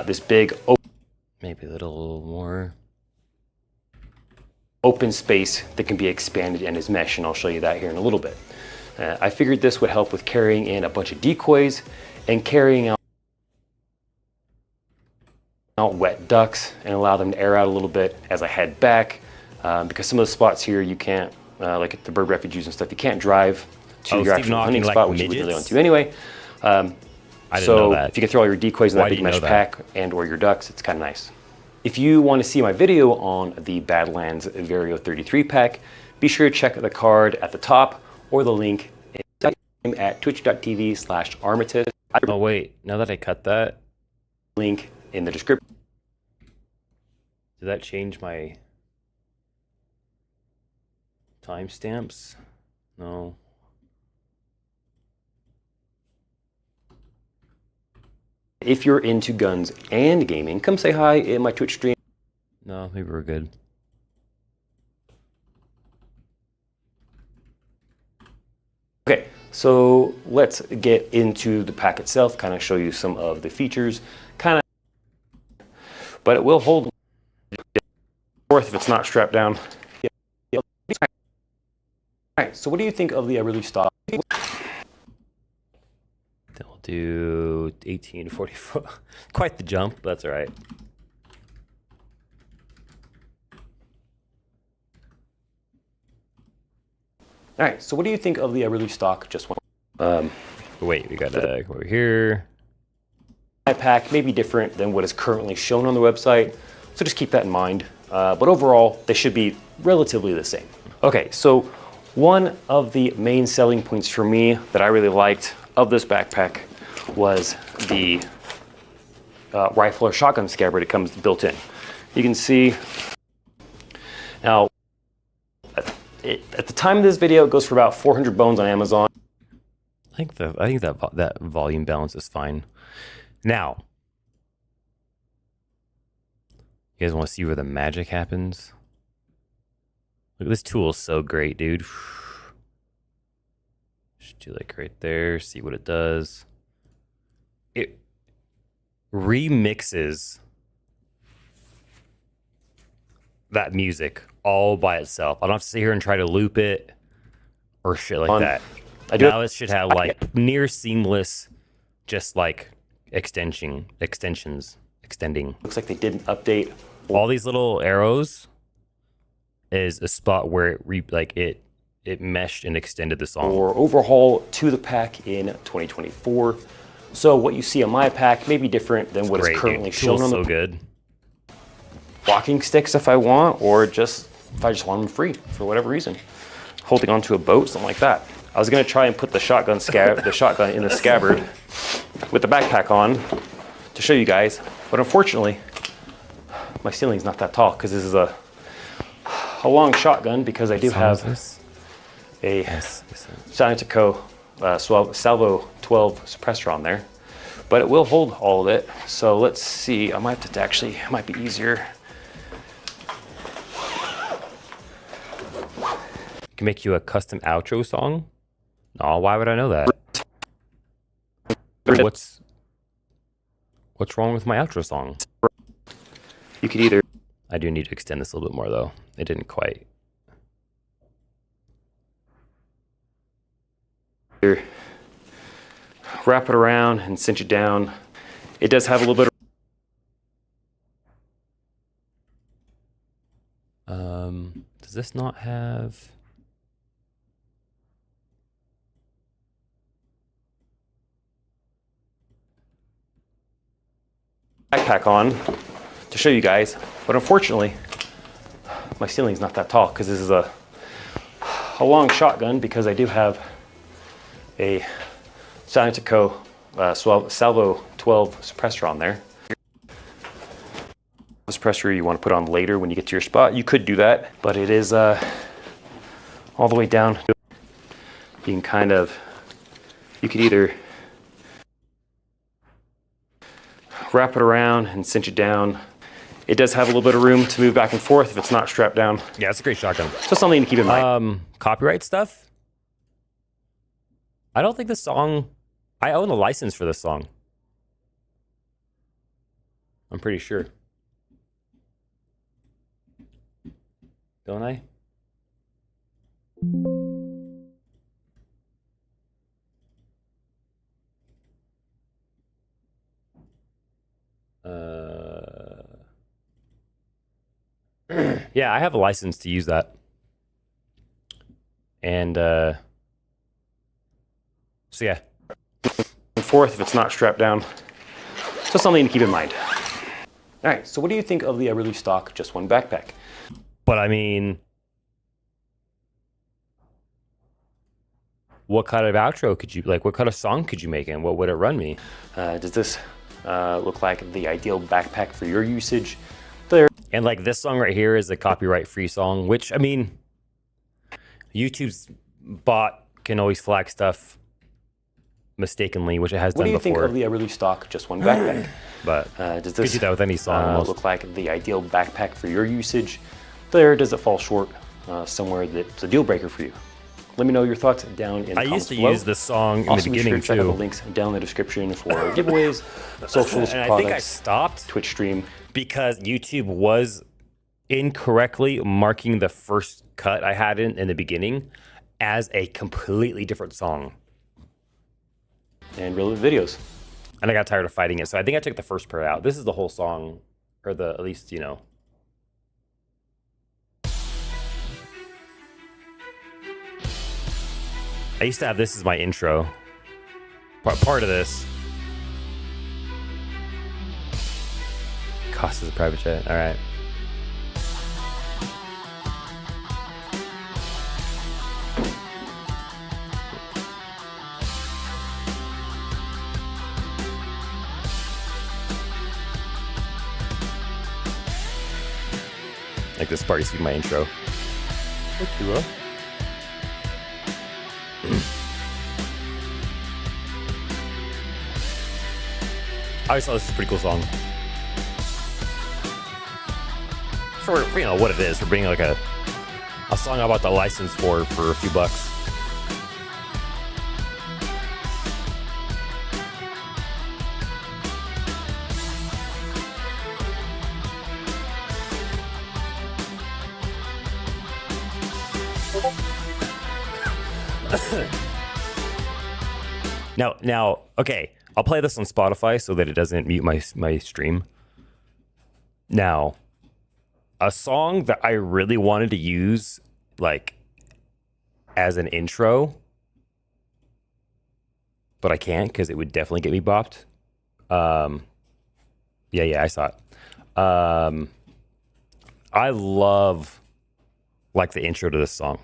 this big Maybe a little more. Open space that can be expanded and is mesh, and I'll show you that here in a little bit. I figured this would help with carrying in a bunch of decoys and carrying out wet ducks and allow them to air out a little bit as I head back, because some of the spots here you can't, like at the bird refuges and stuff, you can't drive to your actual hunting spot, which you would really want to anyway. I didn't so know that. if you can throw all your decoys in that big mesh pack and or your ducks, it's kind of nice. If you want to see my video on the Badlands Vario 33 pack, be sure to check the card at the top or the link at twitch.tv/Armatis. Oh wait, now that I cut that, link in the description. Did that change my timestamps? No. If you're into guns and gaming, come say hi in my Twitch stream. No, maybe we're good. Okay, so let's get into the pack itself, kind of show you some of the features, but it will hold forth if it's not strapped down. All right, so what do you think of the release stock? Then we'll do 1844. Quite the jump, but that's all right. All right, so what do you think of the release stock? Just one. Wait, we got over here. My pack may be different than what is currently shown on the website, so just keep that in mind. But overall, they should be relatively the same. Okay, so one of the main selling points for me that I really liked of this backpack was the rifle or shotgun scabbard. It comes built in. You can see now. At the time of this video, it goes for about 400 bones on Amazon. I think that volume balance is fine. Now, you guys want to see where the magic happens? Look, this tool is so great, dude. Just do like right there, see what it does. It remixes that music all by itself. I don't have to sit here and try to loop it or shit like that. Now it should have like near seamless, just like extending. Looks like they didn't update. All these little arrows is a spot where it meshed and extended the song. Or overhaul to the pack in 2024. So what you see on my pack may be different than what is currently shown on the so good. Walking sticks if I want, or just if I just want them free for whatever reason. Holding onto a boat, something like that. I was gonna try and put the shotgun in the scabbard with the backpack on to show you guys, but unfortunately, my ceiling's not that tall because this is a long shotgun, because I do have a Scientico Salvo 12 suppressor on there, but it will hold all of it. So let's see. I might have to actually. It might be easier. Can make you a custom outro song? Oh, why would I know that? What's wrong with my outro song? You could either. I do need to extend this a little bit more though. It didn't quite. Wrap it around and cinch it down. It does have a little bit of... does this not have... backpack on to show you guys, but unfortunately, my ceiling's not that tall because this is a long shotgun, because I do have a Scientico Salvo 12 suppressor on there. Suppressor you want to put on later when you get to your spot. You could do that, but it is all the way down. You can you could either wrap it around and cinch it down. It does have a little bit of room to move back and forth if it's not strapped down. Yeah, it's a great shotgun. So something to keep in mind. Copyright stuff? I don't think this song... I own the license for this song. I'm pretty sure. don't I? Yeah, I have a license to use that. And so yeah. Fourth, if it's not strapped down. So something to keep in mind. All right, so what do you think of the Everly stock Just One backpack? But I mean, what kind of outro could you, like what kind of song could you make and what would it run me? Does this look like the ideal backpack for your usage? There. And like this song right here is a copyright free song, which I mean, YouTube's bot can always flag stuff mistakenly, which it has done before. What do you think of the Everly stock Just One backpack? But does this do that with any song look like the ideal backpack for your usage? There, does it fall short somewhere that's a deal breaker for you? Let me know your thoughts down in the comments I used to below. use this song in the beginning check out the links down in the description for giveaways, socials, and products, I think I stopped Twitch stream because YouTube was incorrectly marking the first cut I had in the beginning as a completely different song. And relevant videos. And I got tired of fighting it, so I think I took the first part out. This is the whole song, or the, at least, you know. I used to have this as my intro. Part of this. Cost is a private jet, all right. Like this part used to be my intro. Okay, I always thought this was a pretty cool song. For you know what it is, for being like a song I bought the license for a few bucks. Now, okay, I'll play this on Spotify so that it doesn't mute my stream. Now, a song that I really wanted to use, like, as an intro, but I can't because it would definitely get me bopped. Yeah, I saw it. I love, like, the intro to this song.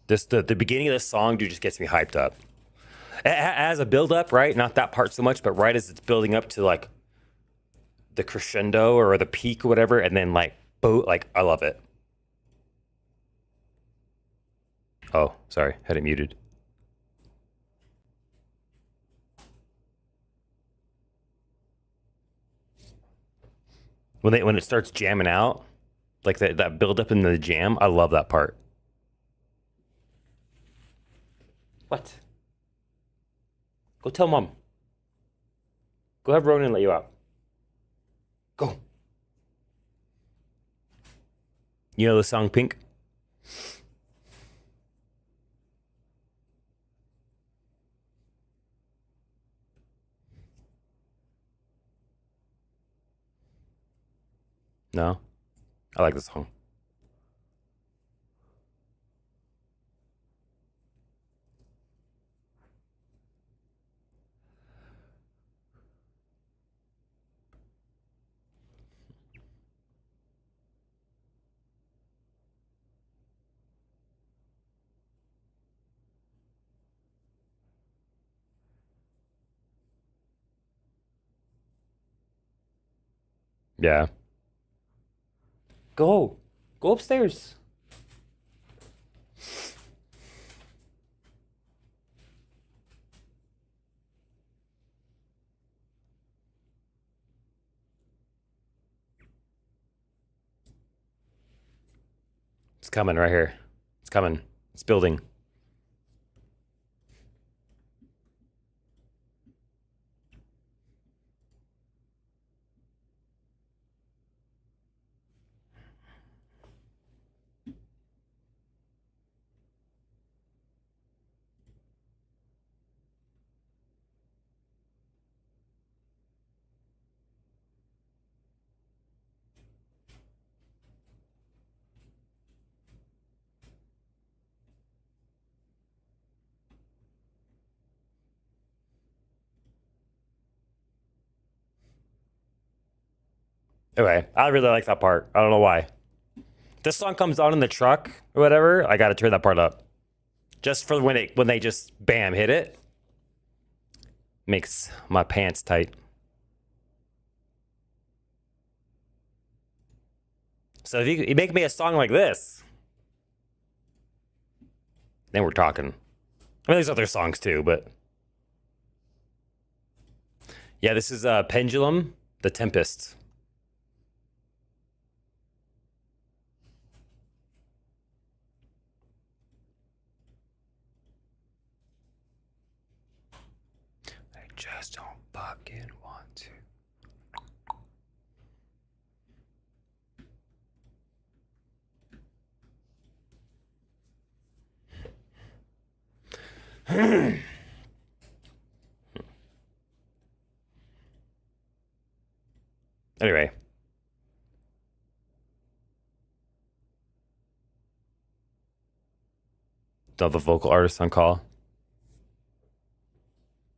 The beginning of this song, dude, just gets me hyped up. As a build up, right? Not that part so much, but right as it's building up to like the crescendo or the peak or whatever, and then like, boom, like I love it. Oh, sorry, had it muted. When it starts jamming out, like that build up in the jam, I love that part. What? Go tell mom. Go have Ronan let you out. Go. You know the song Pink? No? I like the song. Yeah. Go. Go upstairs. It's coming right here. It's coming. It's building. Anyway, I really like that part. I don't know why. This song comes on in the truck or whatever. I gotta turn that part up, just for when they just bam hit it. Makes my pants tight. So if you make me a song like this, then we're talking. I mean, there's other songs too, but yeah, this is Pendulum, The Tempest. I just don't fucking want to. Anyway. Don't have a vocal artist on call.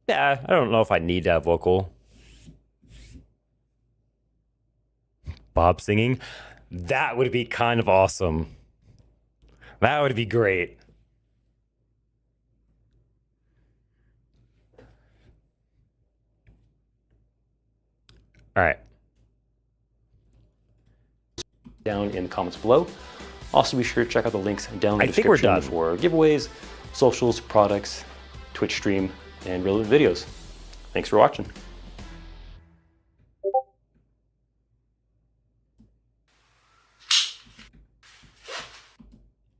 Yeah, I don't know if I need that vocal. Bob singing. That would be kind of awesome. That would be great. All right. Down in the comments below. Also, be sure to check out the links down in the I think we're description done. for giveaways, socials, products, Twitch stream, and relevant videos. Thanks for watching.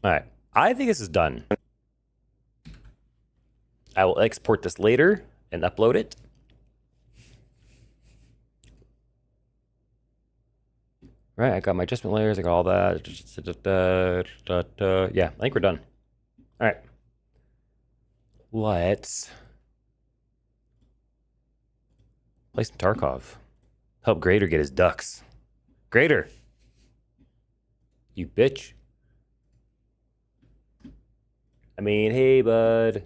All right. I think this is done. I will export this later and upload it. All right, I got my adjustment layers, I got all that. Yeah, I think we're done. All right. Let's play some Tarkov. Help Grader get his ducks. Grader! You bitch. I mean, hey, bud.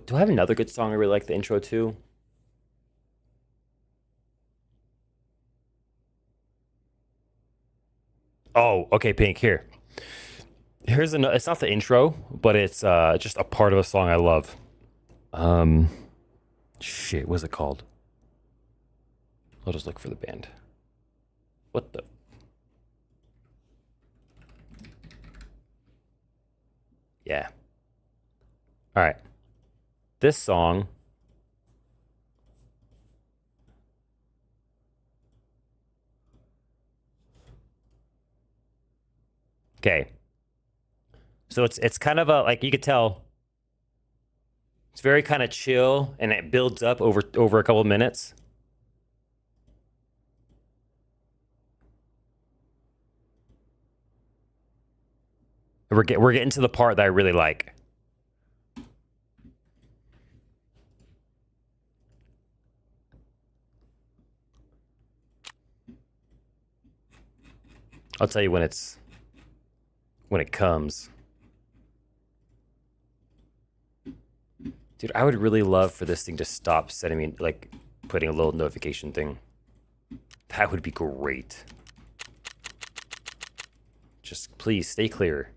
Do I have another good song I really like the intro to? Oh, okay, Pink, here. Here's another, it's not the intro, but it's just a part of a song I love. Shit, what's it called? I'll just look for the band. What the? Yeah. All right. This song. Okay. So it's kind of a, like, you could tell it's very kind of chill, and it builds up over a couple of minutes. We're getting to the part that I really like. I'll tell you when it comes. Dude, I would really love for this thing to stop sending me, like, putting a little notification thing. That would be great. Just please stay clear.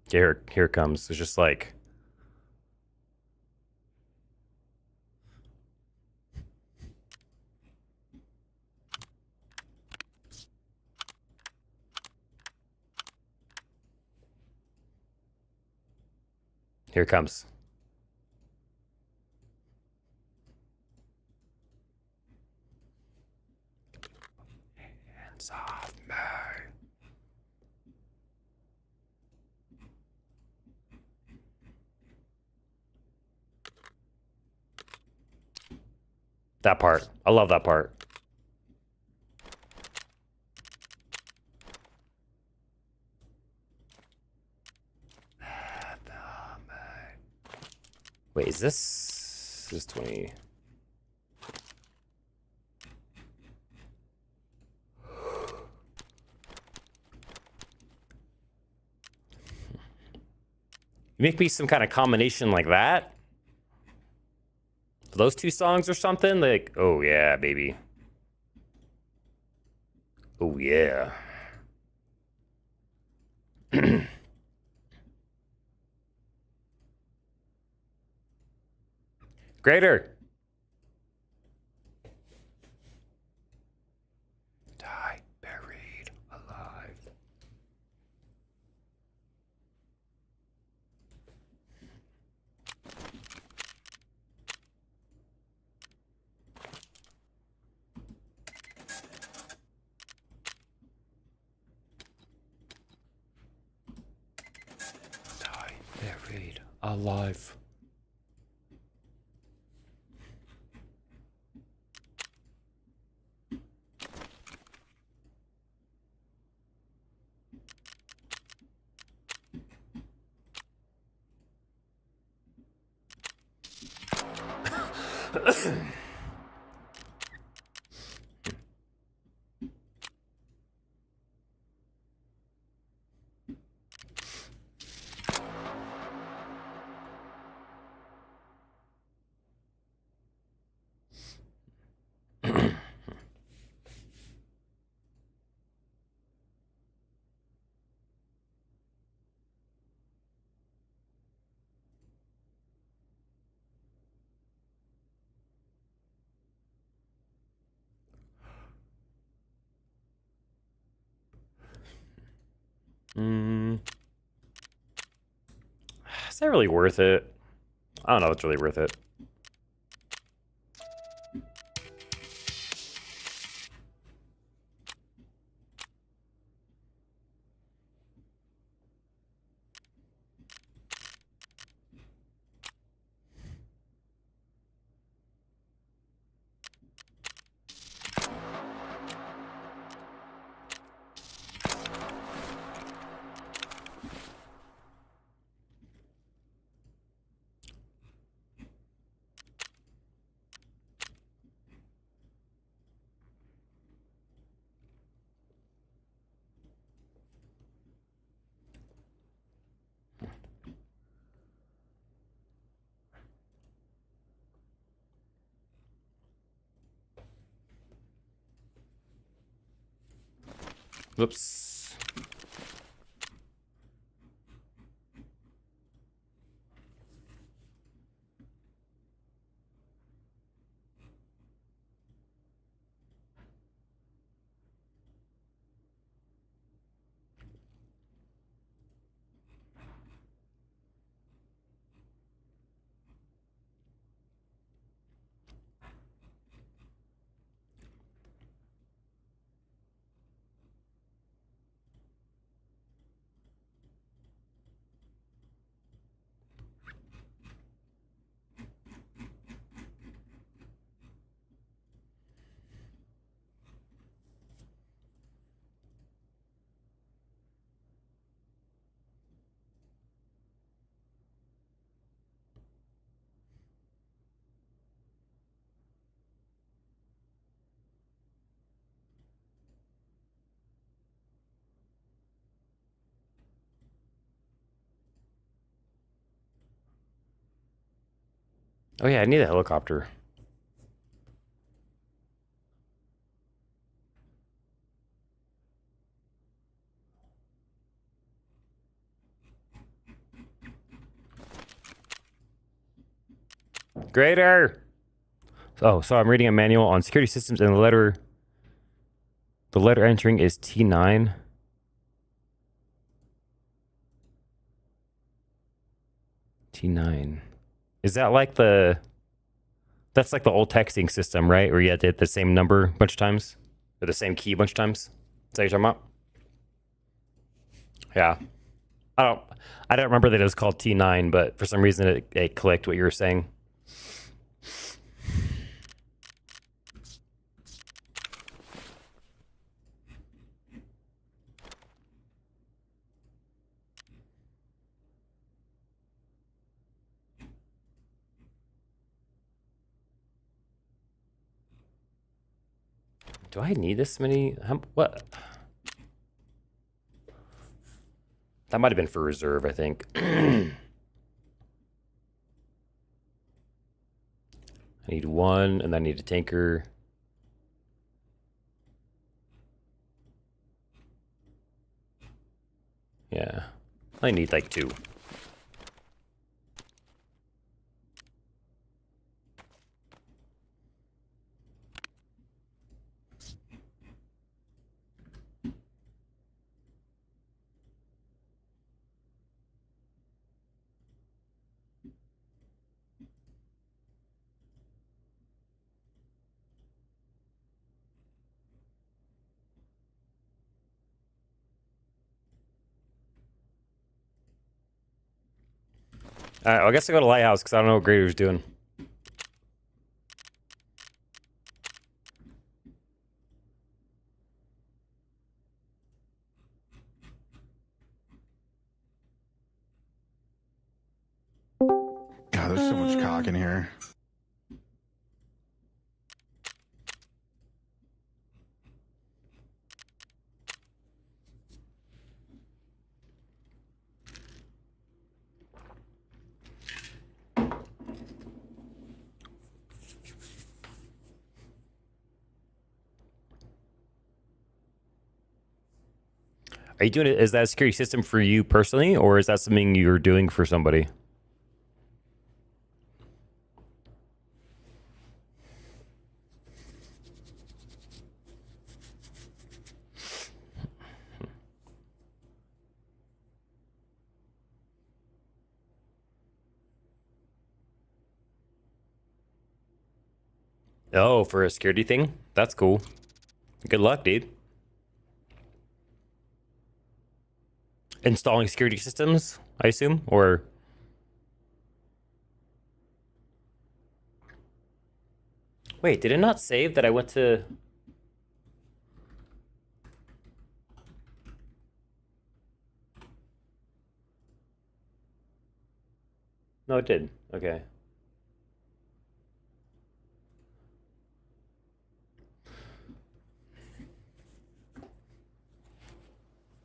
Here it comes. It's just like, here it comes. Hands off me. That part. I love that part. Wait, is this is 20? You make me some kind of combination like that? Those two songs or something? Like, oh yeah, baby. Oh yeah. Greater. Die buried alive. Die buried alive. Is that really worth it? I don't know if it's really worth it. Whoops. Oh yeah, I need a helicopter. Greater. Oh, so I'm reading a manual on security systems, and the letter entering is T9. T9. Is that like that's like the old texting system, right? Where you had to hit the same number a bunch of times? Or the same key a bunch of times? Is that what you're talking about? Yeah. I don't remember that it was called T9, but for some reason it clicked what you were saying. Do I need this many? What? That might have been for reserve, I think. I need one, and then I need a tanker. Yeah, I need like 2. All right, well, I guess I'll go to Lighthouse because I don't know what Grader's doing. God, there's so much cock in here. Are you doing it? Is that a security system for you personally, or is that something you're doing for somebody? Oh, for a security thing? That's cool. Good luck, dude. Installing security systems, I assume, or... Wait, did it not save that I went to... No, it did. Okay.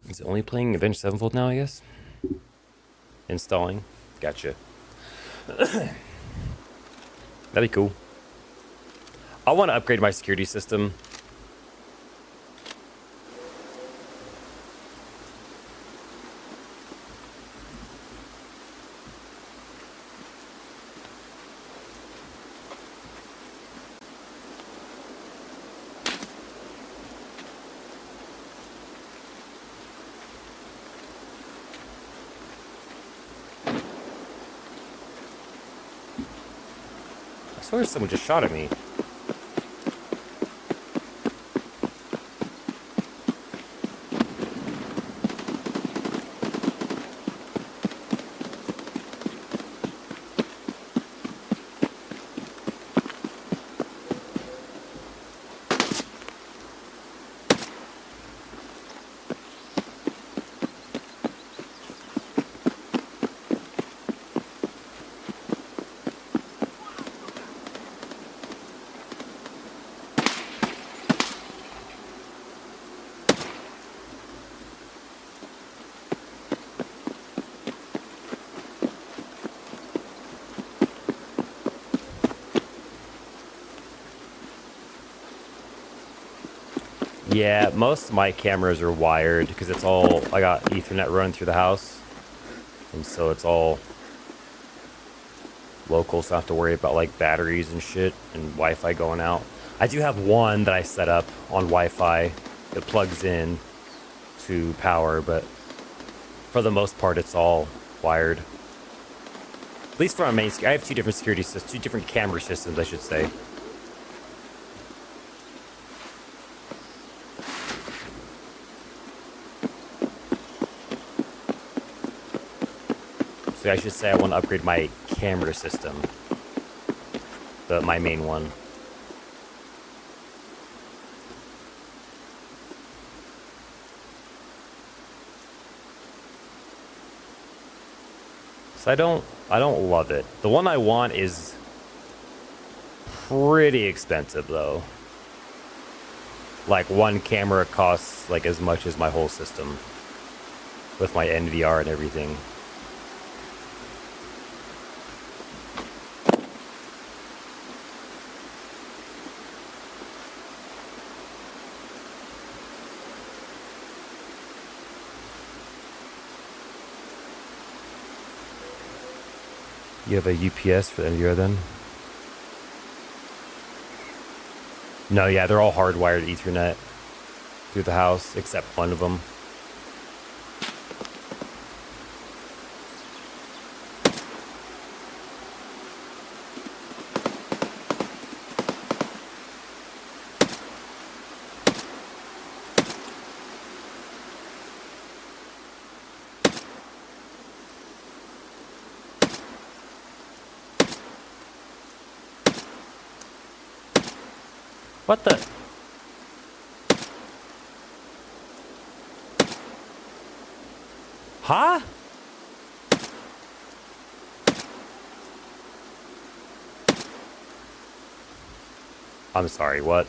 Is it only playing Avenged Sevenfold now, I guess? Installing. Gotcha. That'd be cool. I want to upgrade my security system. I swear someone just shot at me. Yeah, most of my cameras are wired because it's all, I got Ethernet running through the house. And so it's all local, so I don't have to worry about like batteries and shit and Wi-Fi going out. I do have one that I set up on Wi-Fi that plugs in to power, but for the most part, it's all wired. At least for my main, I have 2 different security systems, 2 different camera systems, I should say. So I should say I want to upgrade my camera system, my main one. So I don't love it. The one I want is pretty expensive though. like one camera costs like as much as my whole system with my NVR and everything. You have a UPS for the NVR then? No, yeah, they're all hardwired Ethernet through the house, except one of them. What the? Huh? I'm sorry, what?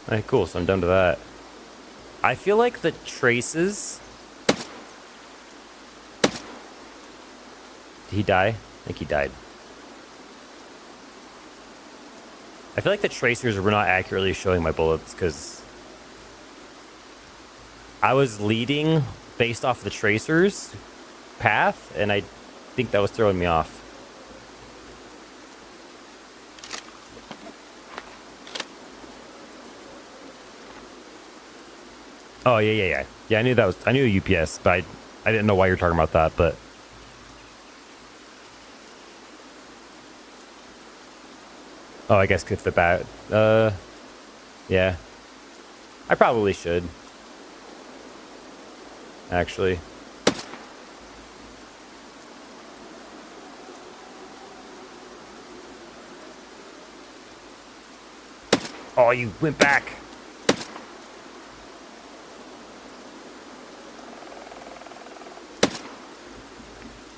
Alright, cool, so I'm done to that. I feel like the traces... Did he die? I think he died. I feel like the tracers were not accurately showing my bullets, because... I was leading based off the tracers path, and I think that was throwing me off. Oh, yeah. Yeah, I knew that was... I knew UPS, but I didn't know why you were talking about that, but... Oh, I guess if the bat... yeah. I probably should. Actually. Oh, you went back.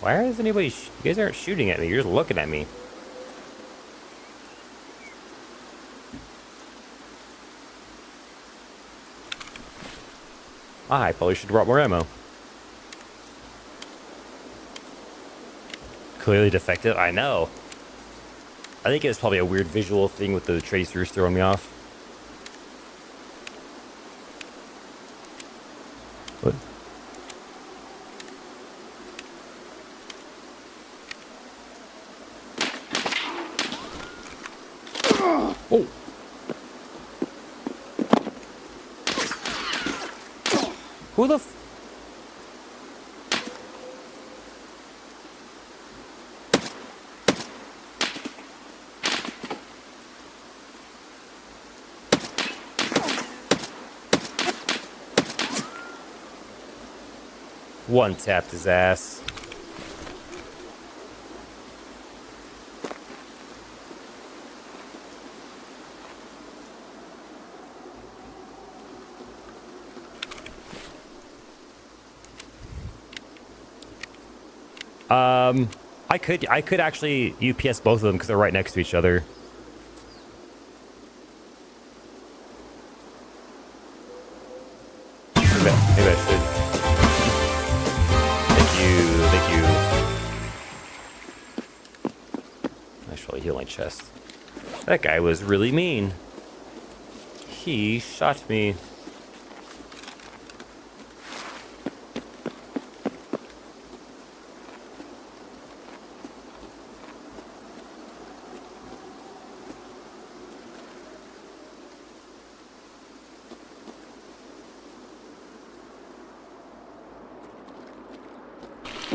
Why is anybody... you guys aren't shooting at me. You're just looking at me. I probably should have brought more ammo. Clearly defective. I know. I think it's probably a weird visual thing with the tracers throwing me off. What? Oh. Who the f... One tapped his ass. I could actually UPS both of them because they're right next to each other. Maybe I should. Thank you. I should probably heal my chest. That guy was really mean. He shot me.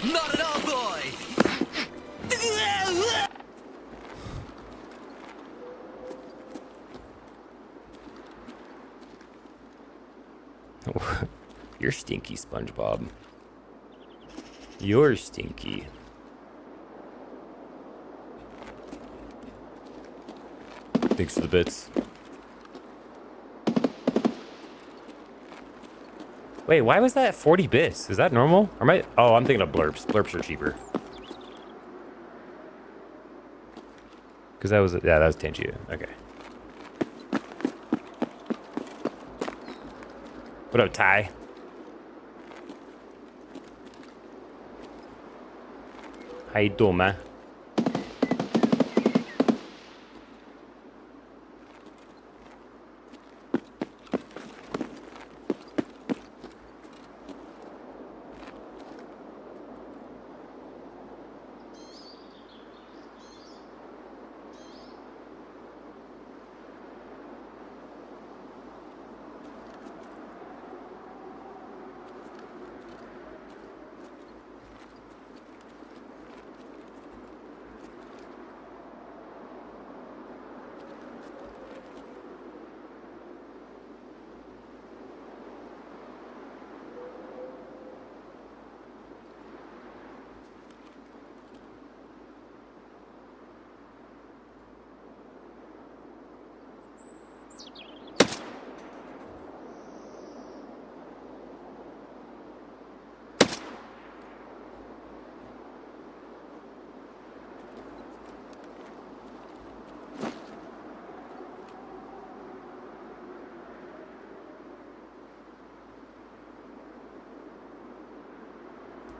Not at all, boy! You're stinky, SpongeBob. You're stinky. Thanks for the bits. Wait, why was that 40 bits? Is that normal? Or am I? Oh, I'm thinking of blurps. Blurps are cheaper. Because that was, yeah, that was Tangia. Okay. What up, Ty? How you doing, man?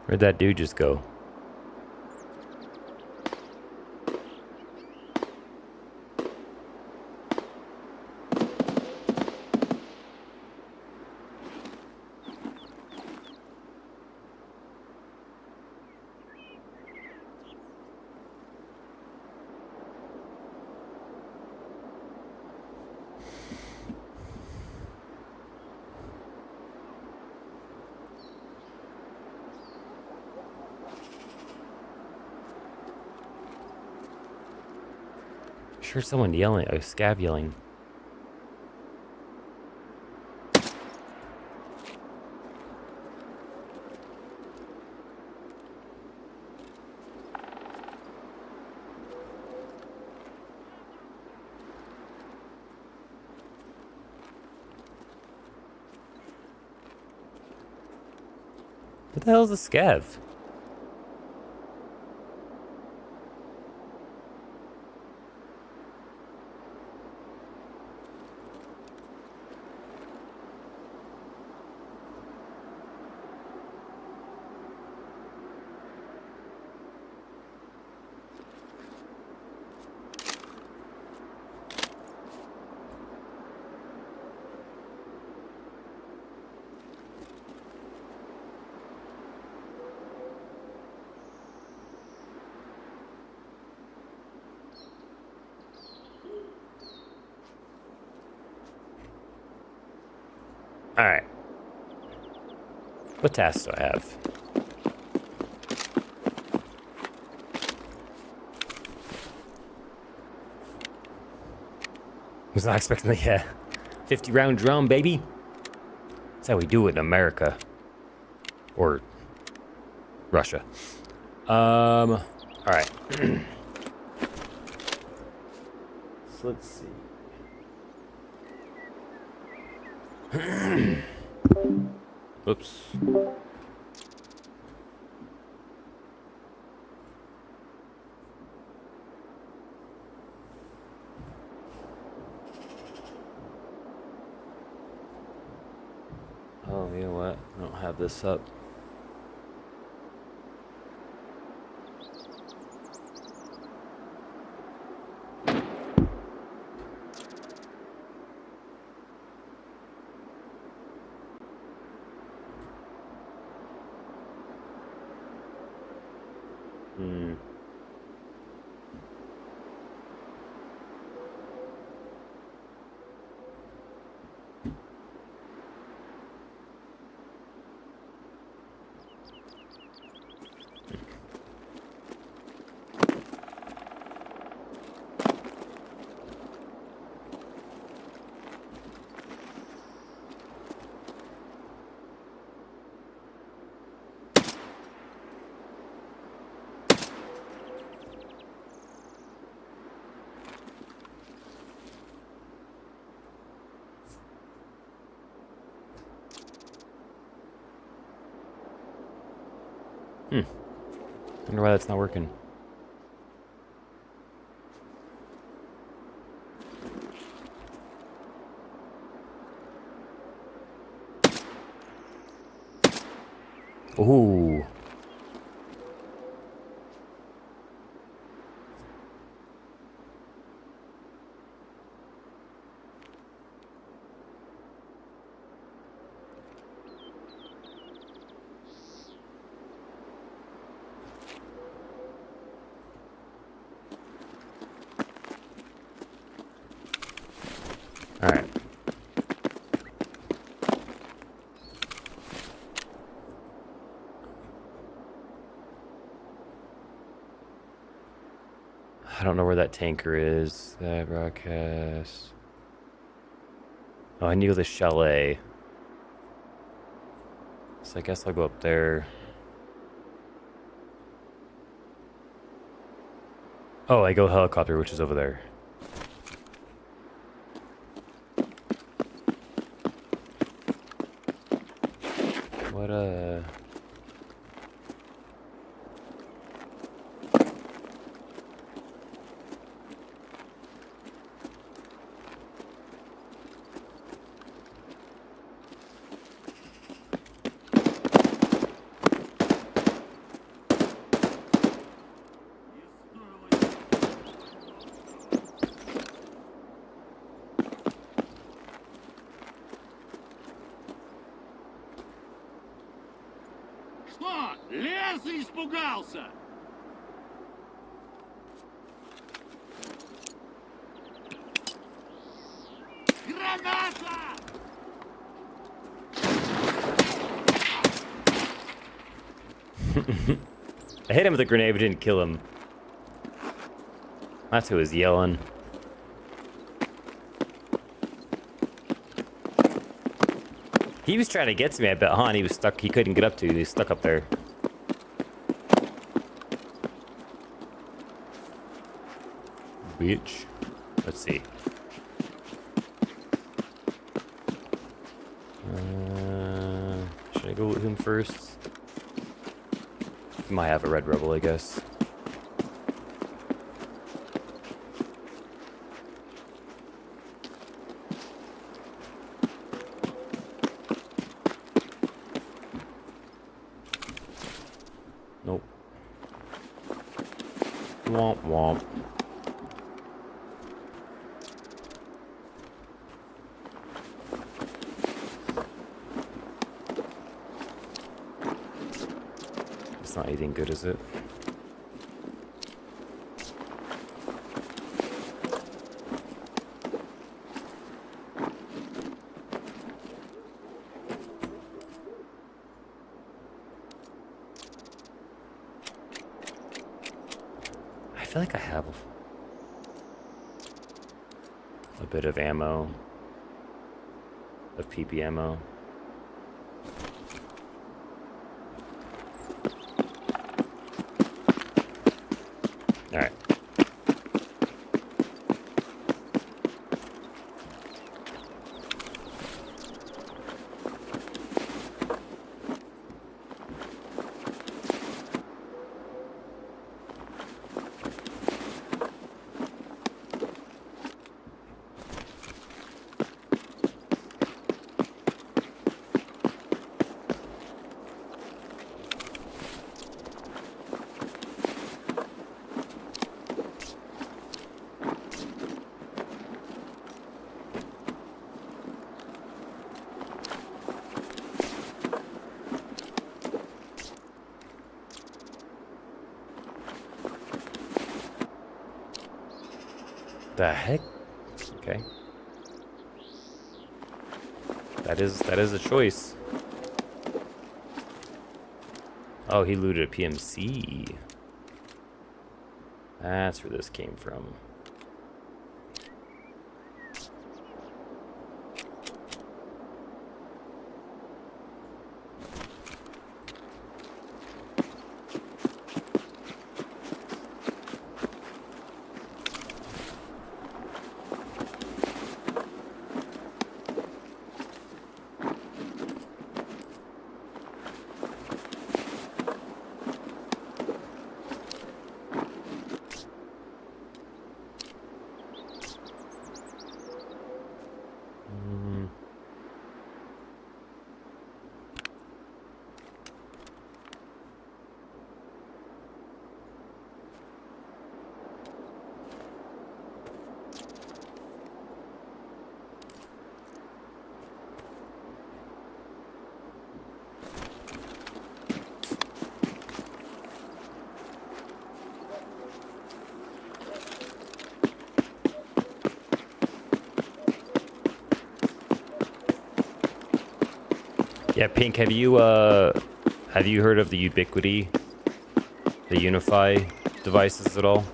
Where'd that dude just go? Sure, someone yelling. Oh, Scav yelling. What the hell is a Scav? All right. What tasks do I have? Was not expecting the 50 round drum, baby. That's how we do it in America. Or Russia. All right. So let's see. Oops. Oh, you know what? I don't have this up. I wonder why that's not working. Ooh. All right. I don't know where that tanker is. That broadcast. Oh, I knew the chalet. So I guess I'll go up there. Oh, I go helicopter, which is over there. What Что? Леса испугался! Граната! I hit him with a grenade, but didn't kill him. That's who was yelling. He was trying to get to me, I bet, huh? And he was stuck. He couldn't get up to. He was stuck up there. Bitch. Let's see. Should I go with him first? He might have a red rebel, I guess. Nope. Womp womp. It's not anything good, is it? I feel like I have a bit of ammo, of PP ammo. All right. The heck? Okay. That is a choice. Oh, he looted a PMC. That's where this came from. Yeah, Pink, have you heard of the Ubiquity, the Unify devices at all?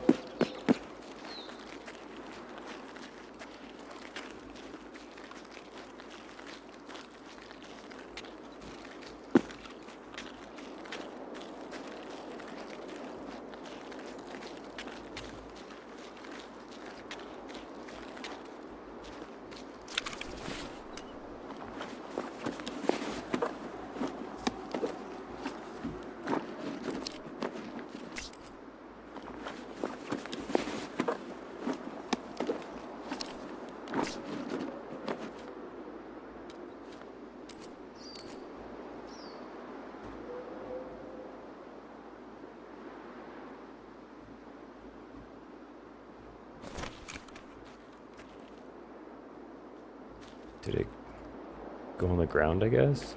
Did it go on the ground, I guess?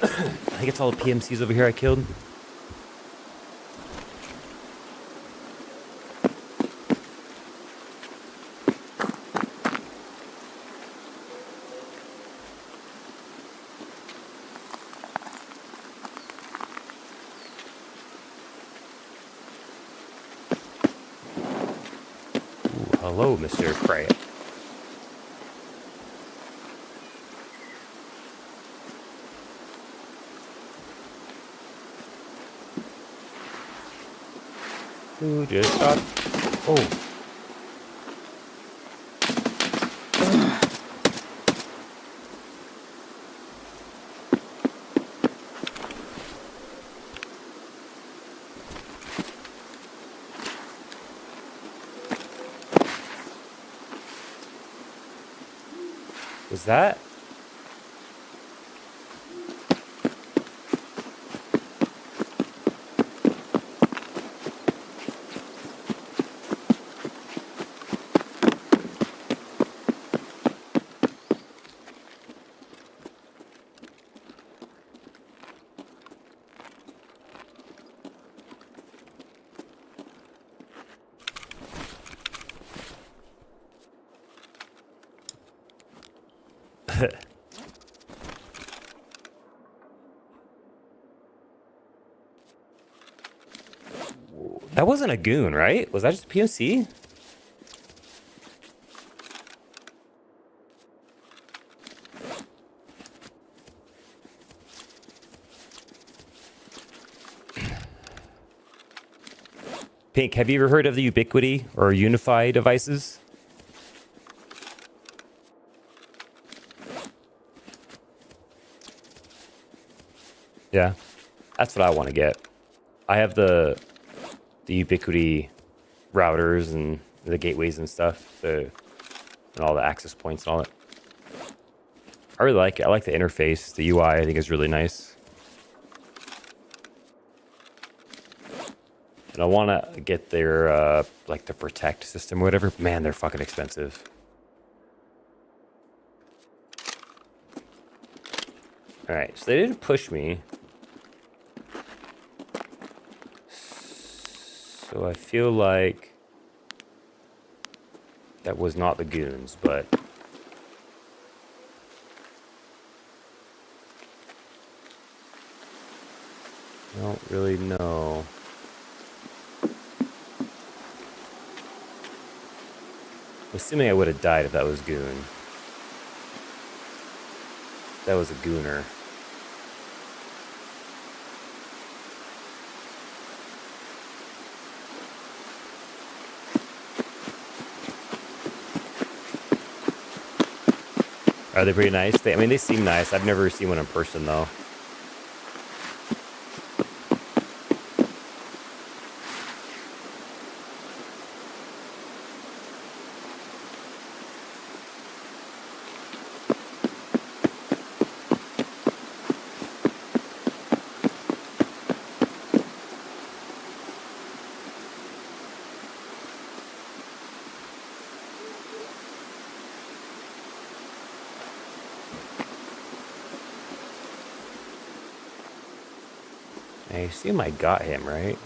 I think it's all the PMCs over here I killed. Ooh, hello, Mr. Crab. Who just got... Oh. Was that? That wasn't a goon, right? Was that just a PMC? Pink, have you ever heard of the Ubiquity or Unify devices? Yeah, that's what I want to get. I have the Ubiquity routers and the gateways and stuff, and all the access points and all that. I really like it. I like the interface. The UI I think is really nice. And I want to get their, like, the protect system or whatever. Man, they're fucking expensive. Alright, so they didn't push me. So I feel like that was not the goons, but... I don't really know. Assuming I would have died if that was goon. That was a gooner. Are they pretty nice? I mean, they seem nice. I've never seen one in person, though. I assume I got him, right?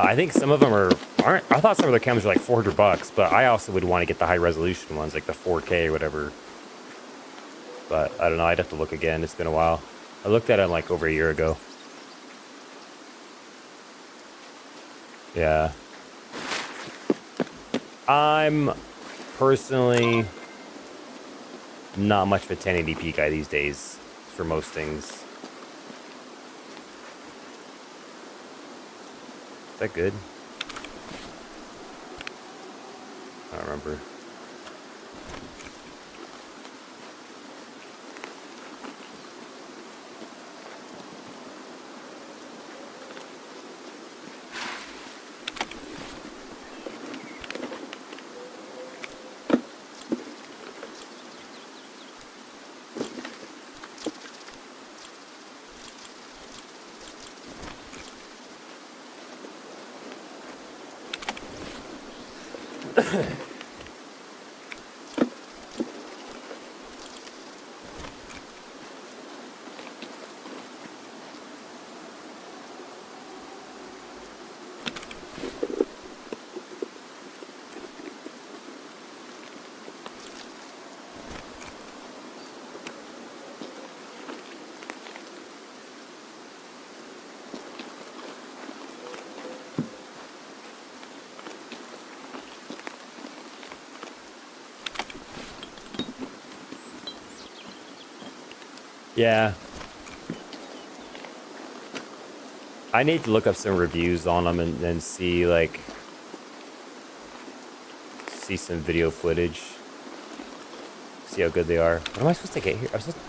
I think some of them aren't. I thought some of the cameras were like $400, but I also would want to get the high resolution ones, like the 4K or whatever. But I don't know. I'd have to look again. It's been a while. I looked at it like over a year ago. Yeah. I'm personally not much of a 1080p guy these days for most things. Is that good? I don't remember. Yeah. I need to look up some reviews on them and see, like, see some video footage. See how good they are. What am I supposed to get here? I'm supposed to...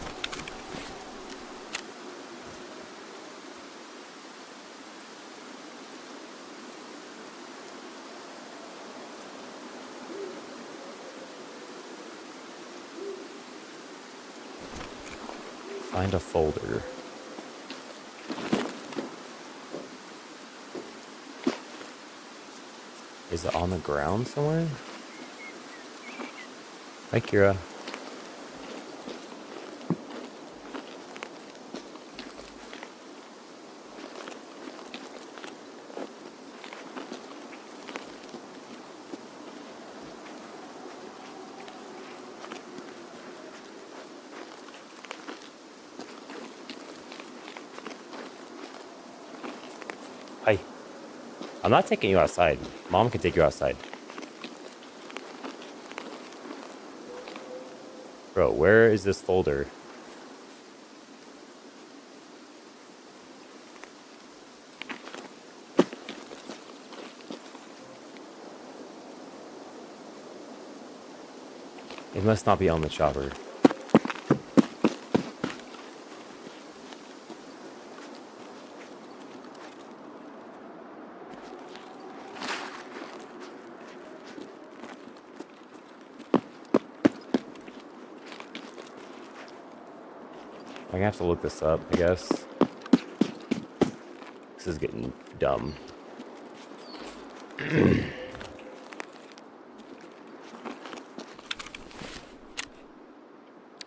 Find a folder. Is it on the ground somewhere? Hi, Kira. Hi. I'm not taking you outside. Mom can take you outside. Bro, where is this folder? It must not be on the chopper. I'm gonna have to look this up, I guess. This is getting dumb.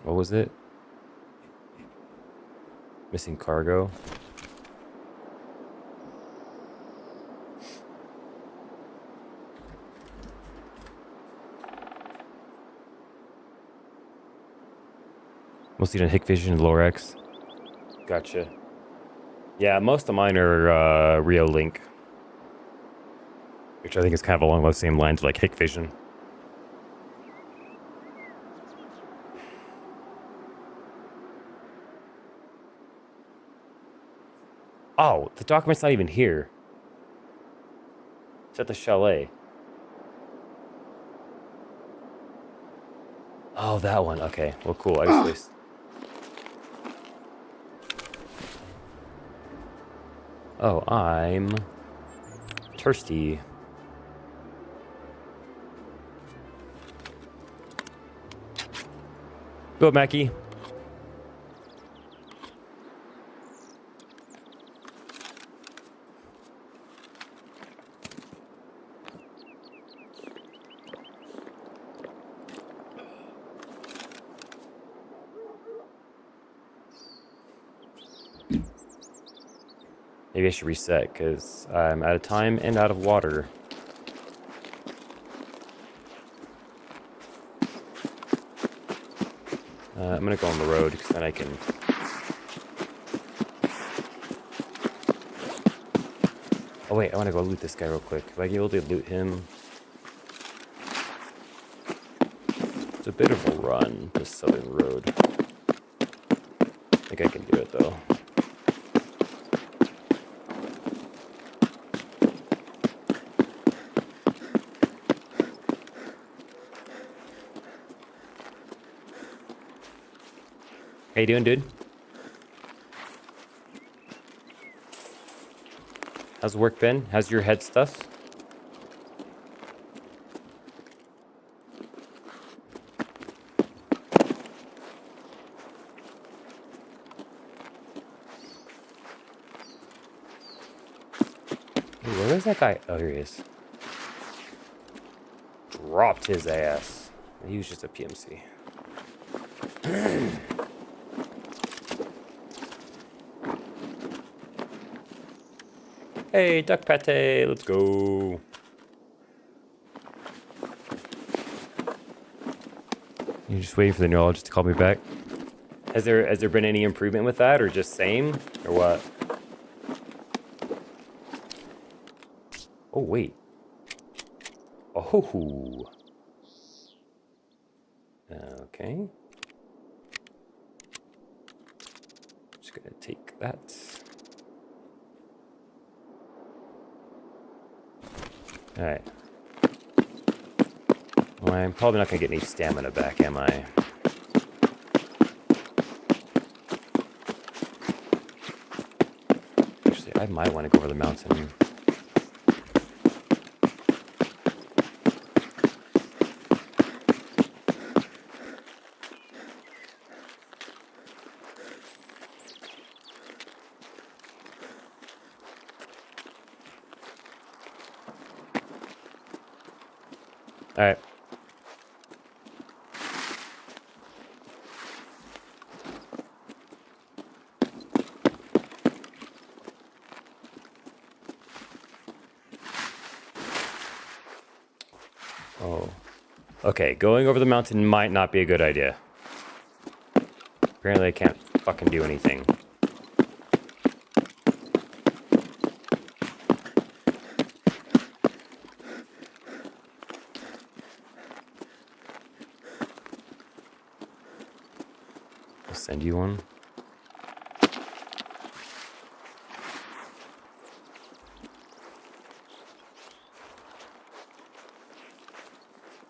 What was it? Missing cargo. Mostly on Hikvision and Lorex. Gotcha. Yeah, most of mine are Rio Link, which I think is kind of along those same lines, like Hikvision. Oh, the document's not even here. It's at the chalet. Oh, that one. Okay. Well, cool. I just Oh, I'm thirsty. Go, Mackie. Maybe I should reset because I'm out of time and out of water. I'm gonna go on the road because then I can. Oh wait, I want to go loot this guy real quick. If I can able to loot him. It's a bit of a run, this southern road. I think I can do it though. How you doing, dude? How's work been? How's your head stuff? Hey, where is that guy? Oh, here he is. Dropped his ass. He was just a PMC. Hey, duck pate, let's go. You're just waiting for the neurologist to call me back. Has there been any improvement with that, or just same, or what? Oh wait. Oh. Okay. Just gonna take that. Alright. Well, I'm probably not going to get any stamina back, am I? Actually, I might want to go over the mountain. Alright. Oh. Okay, going over the mountain might not be a good idea. Apparently I can't fucking do anything. I'll send you one.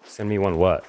Send me one what?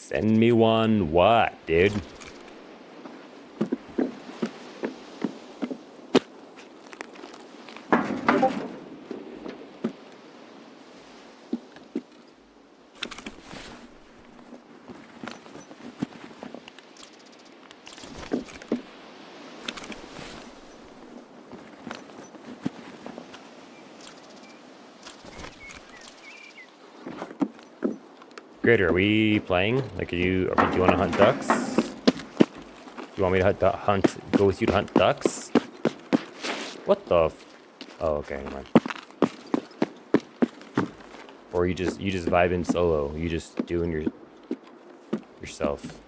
Send me one what, dude? Grader, are we playing? Like, do you want to hunt ducks? You want me to go with you to hunt ducks? What the? Oh, okay, never mind. Or you just vibing solo. You just doing yourself.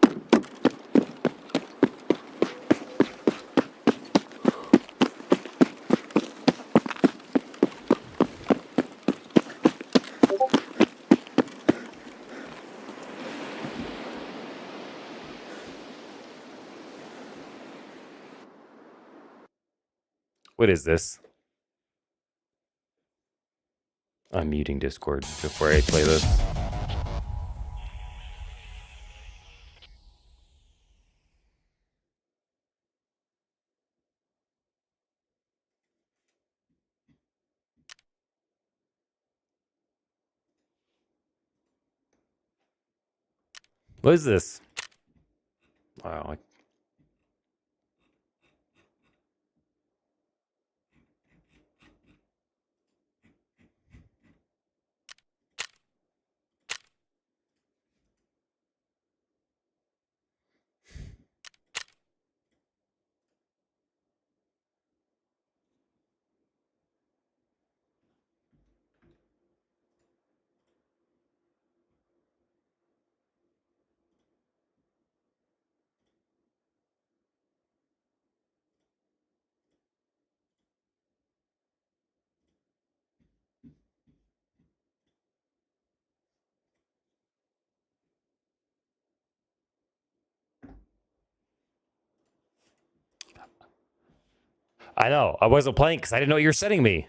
What is this? I'm muting Discord before I play this. What is this? Wow. I know. I wasn't playing because I didn't know you were sending me.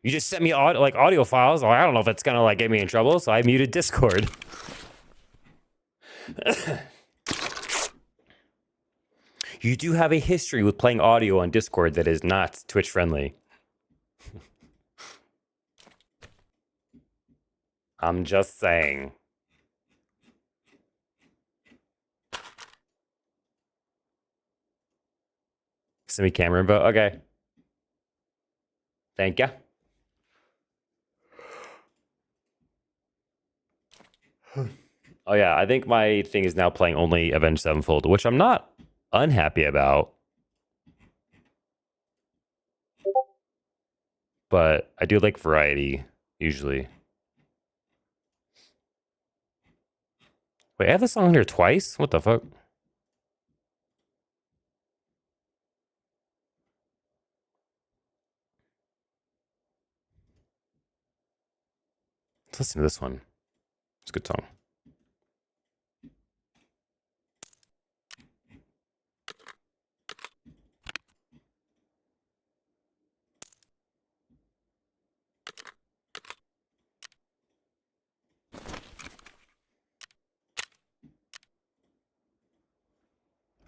You just sent me audio files. I don't know if it's gonna like get me in trouble, so I muted Discord. You do have a history with playing audio on Discord that is not Twitch friendly. I'm just saying. Send me camera info. Okay. Thank ya. Oh yeah, I think my thing is now playing only Avenged Sevenfold, which I'm not unhappy about. But I do like variety, usually. Wait, I have this song here twice? What the fuck? Let's listen to this one. It's a good song.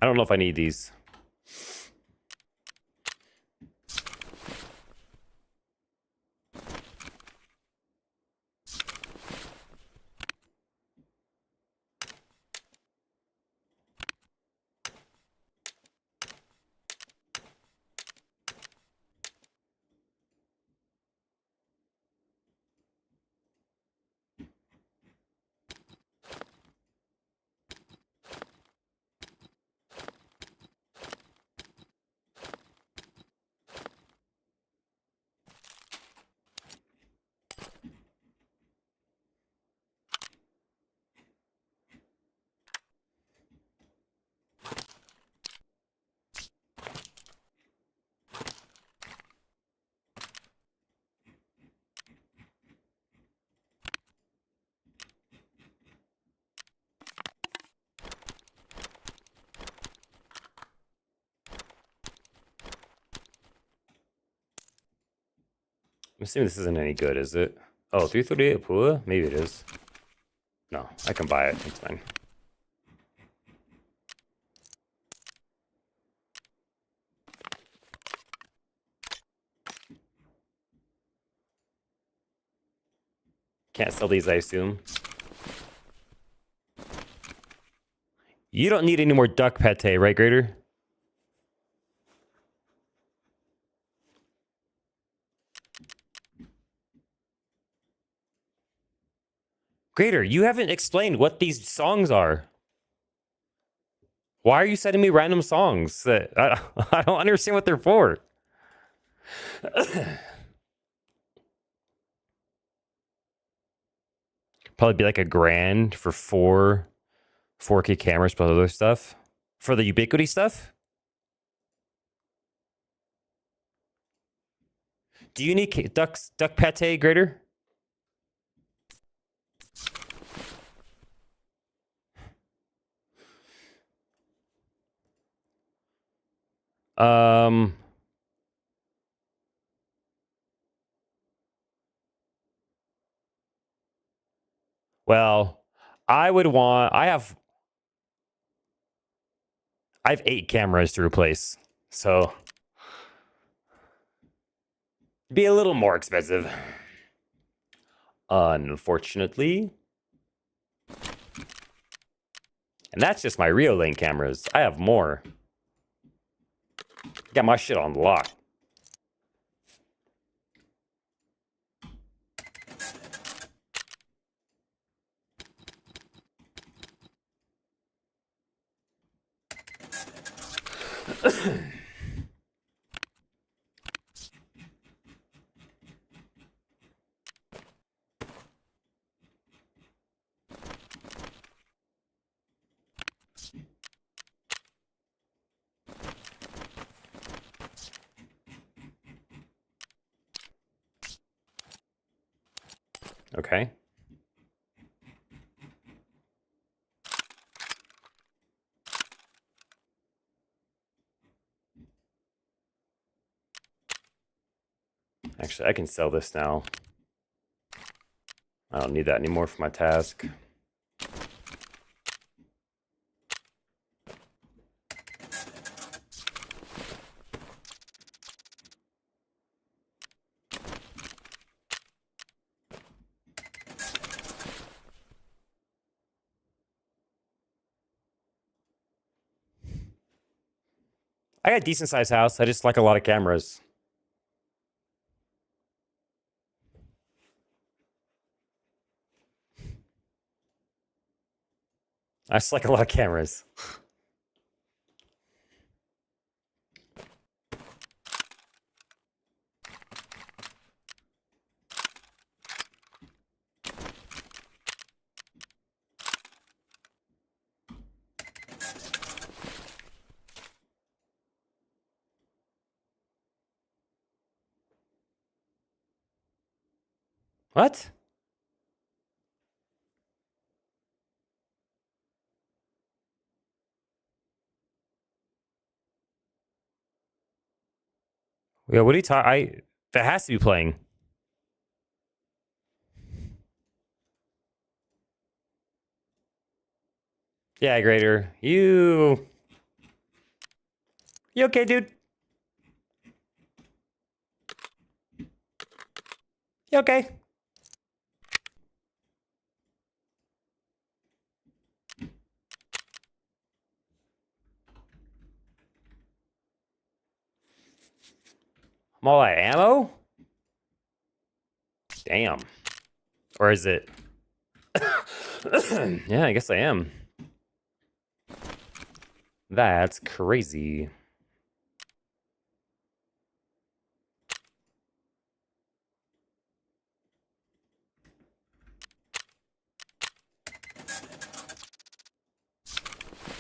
I don't know if I need these. I'm assuming this isn't any good, is it? Oh, 338 Pua? Maybe it is. No, I can buy it. It's fine. Can't sell these, I assume. You don't need any more duck pate, right, Grader? Grader, you haven't explained what these songs are. Why are you sending me random songs? I don't understand what they're for. Probably be like $1,000 for 4K cameras plus other stuff. For the Ubiquity stuff? Do you need duck pate, Grader? Well, I have 8 cameras to replace, so it'd be a little more expensive. Unfortunately. And that's just my real lane cameras. I have more. Got my shit on lock. Okay. Actually, I can sell this now. I don't need that anymore for my task. I got a decent sized house. I just like a lot of cameras. I just like a lot of cameras. What? Yeah, what are you talking? That has to be playing. Yeah, Grader. You okay, dude? You okay? I'm all out of ammo? Damn. Or is it? Yeah, I guess I am. That's crazy.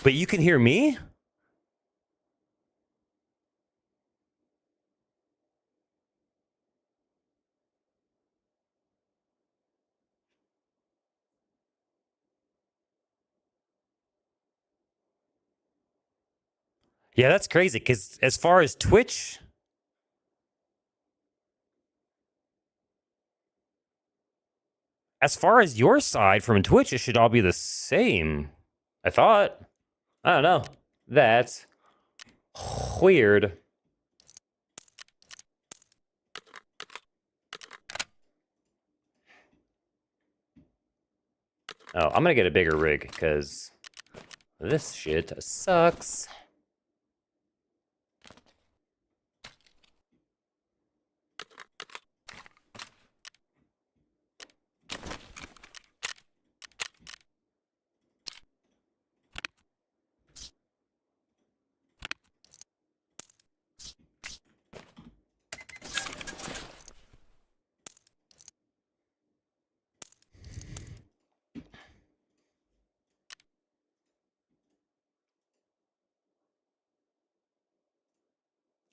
But you can hear me? Yeah, that's crazy. Because as far as Twitch, as far as your side from Twitch, it should all be the same. I thought. I don't know. That's weird. Oh, I'm gonna get a bigger rig because this shit sucks.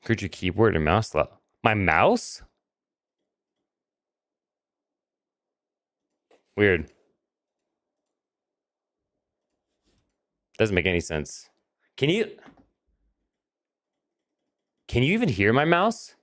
Could your keyboard and mouse my mouse? Weird. Doesn't make any sense. Can you even hear my mouse?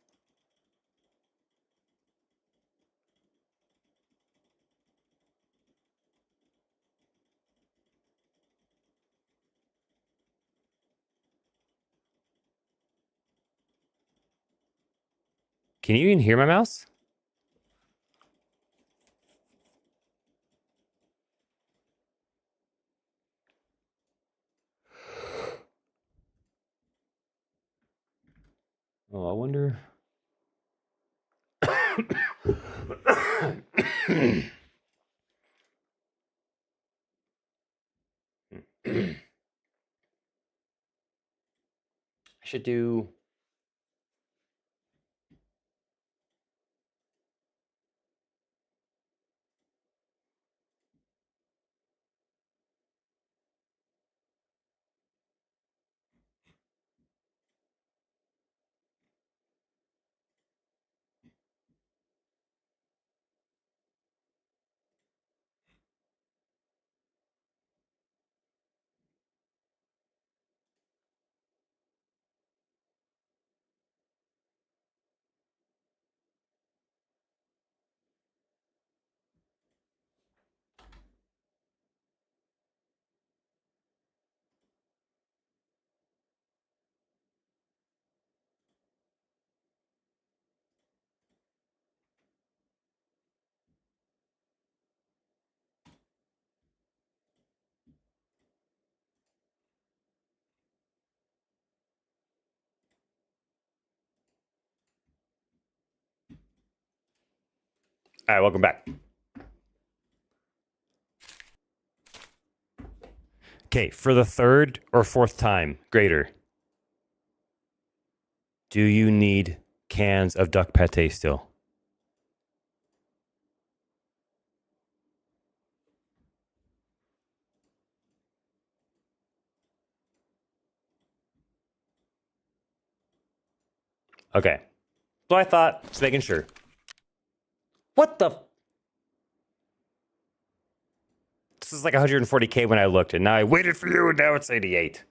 Can you even hear my mouse? Oh, I wonder. I should do. All right, welcome back. Okay, for the third or fourth time, greater. Do you need cans of duck pate still? Okay. So I thought, just making sure. What the? This is like 140K when I looked, and now I waited for you, and now it's 88.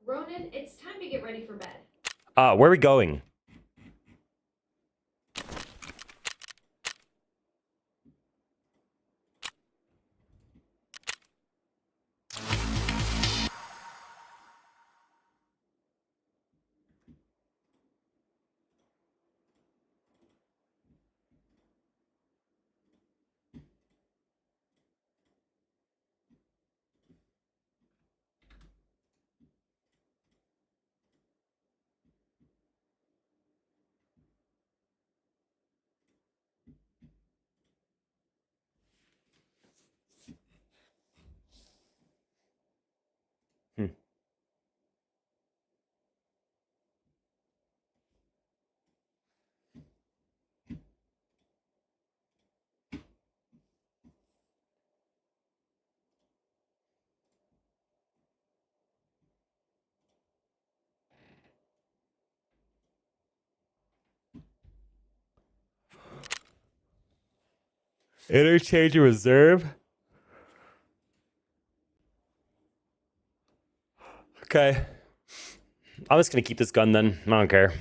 Ronan, it's time to get ready for bed. Where are we going? Interchange and reserve? Okay. I'm just gonna keep this gun then. I don't care.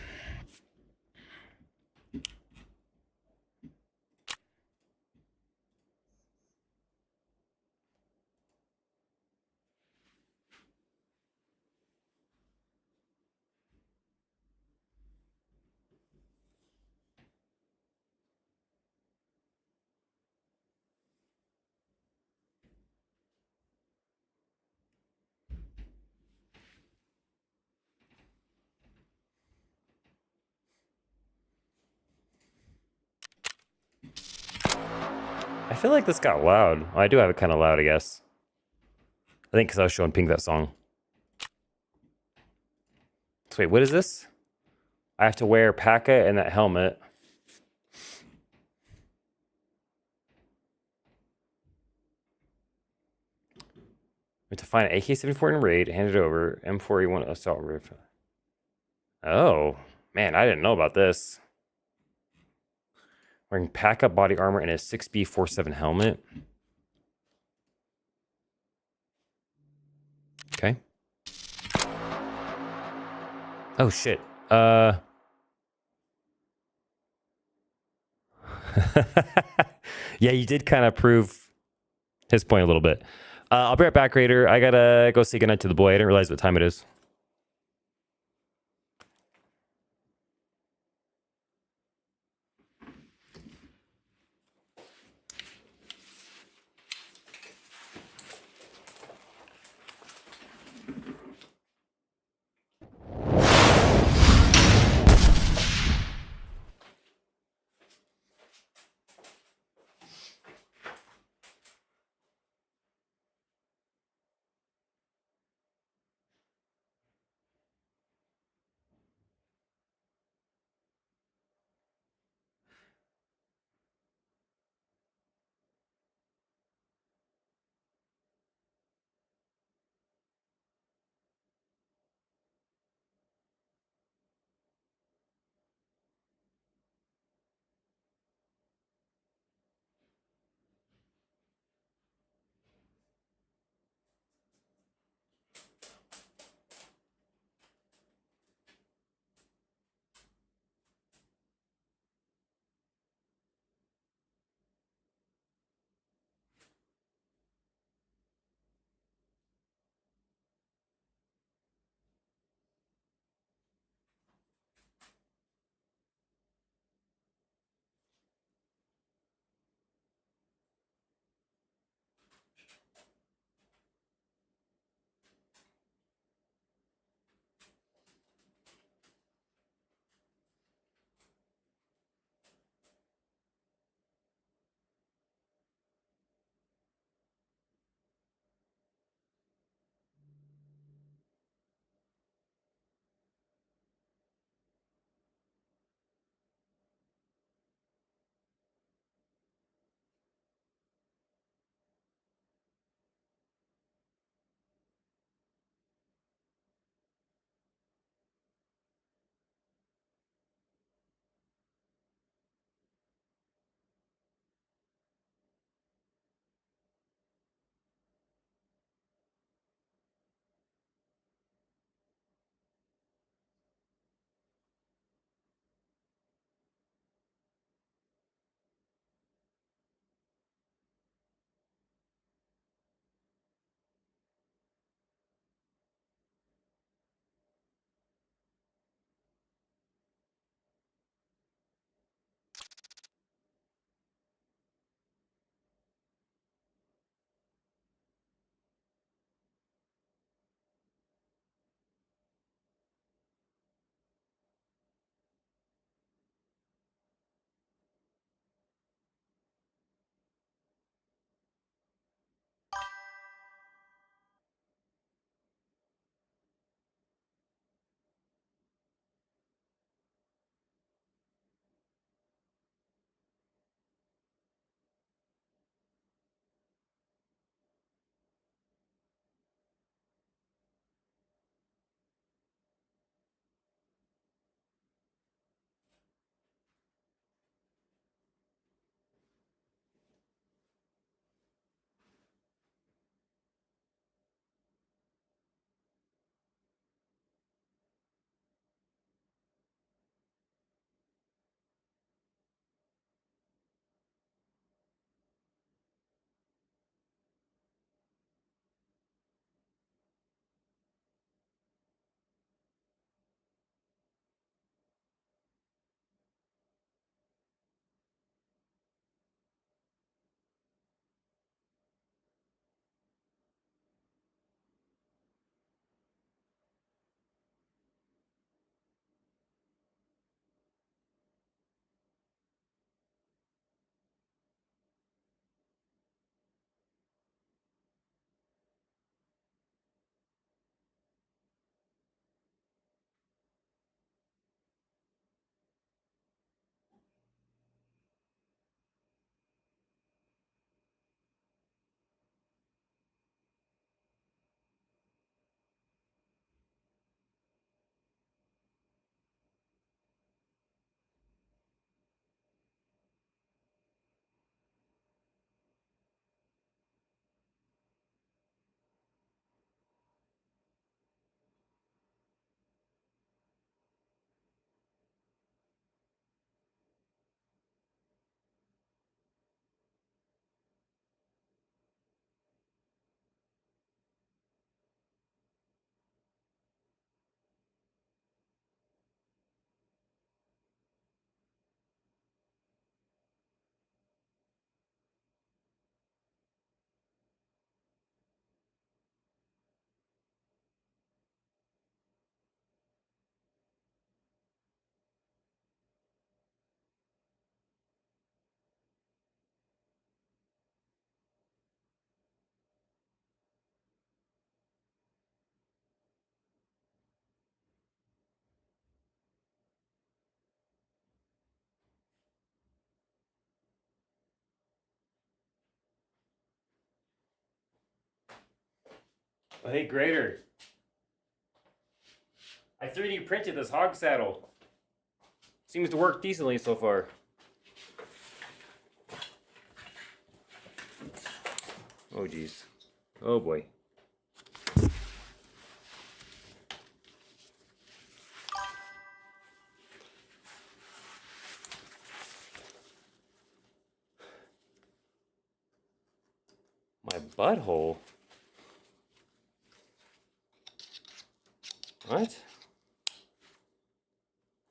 I feel like this got loud. Oh, I do have it kind of loud, I guess. I think because I was showing Pink that song. So wait, what is this? I have to wear P.A.K.A. and that helmet. We have to find an AK-74 in raid, hand it over. M4A1 assault rifle. Oh, man, I didn't know about this. Wearing P.A.K.A. body armor and a 6B47 helmet. Okay. Oh, shit. Yeah, you did kind of prove his point a little bit. I'll be right back, Raider. I gotta go say goodnight to the boy. I didn't realize what time it is. Hey, Grader. I 3D printed this hog saddle. Seems to work decently so far. Oh, geez. Oh, boy. My butthole? What?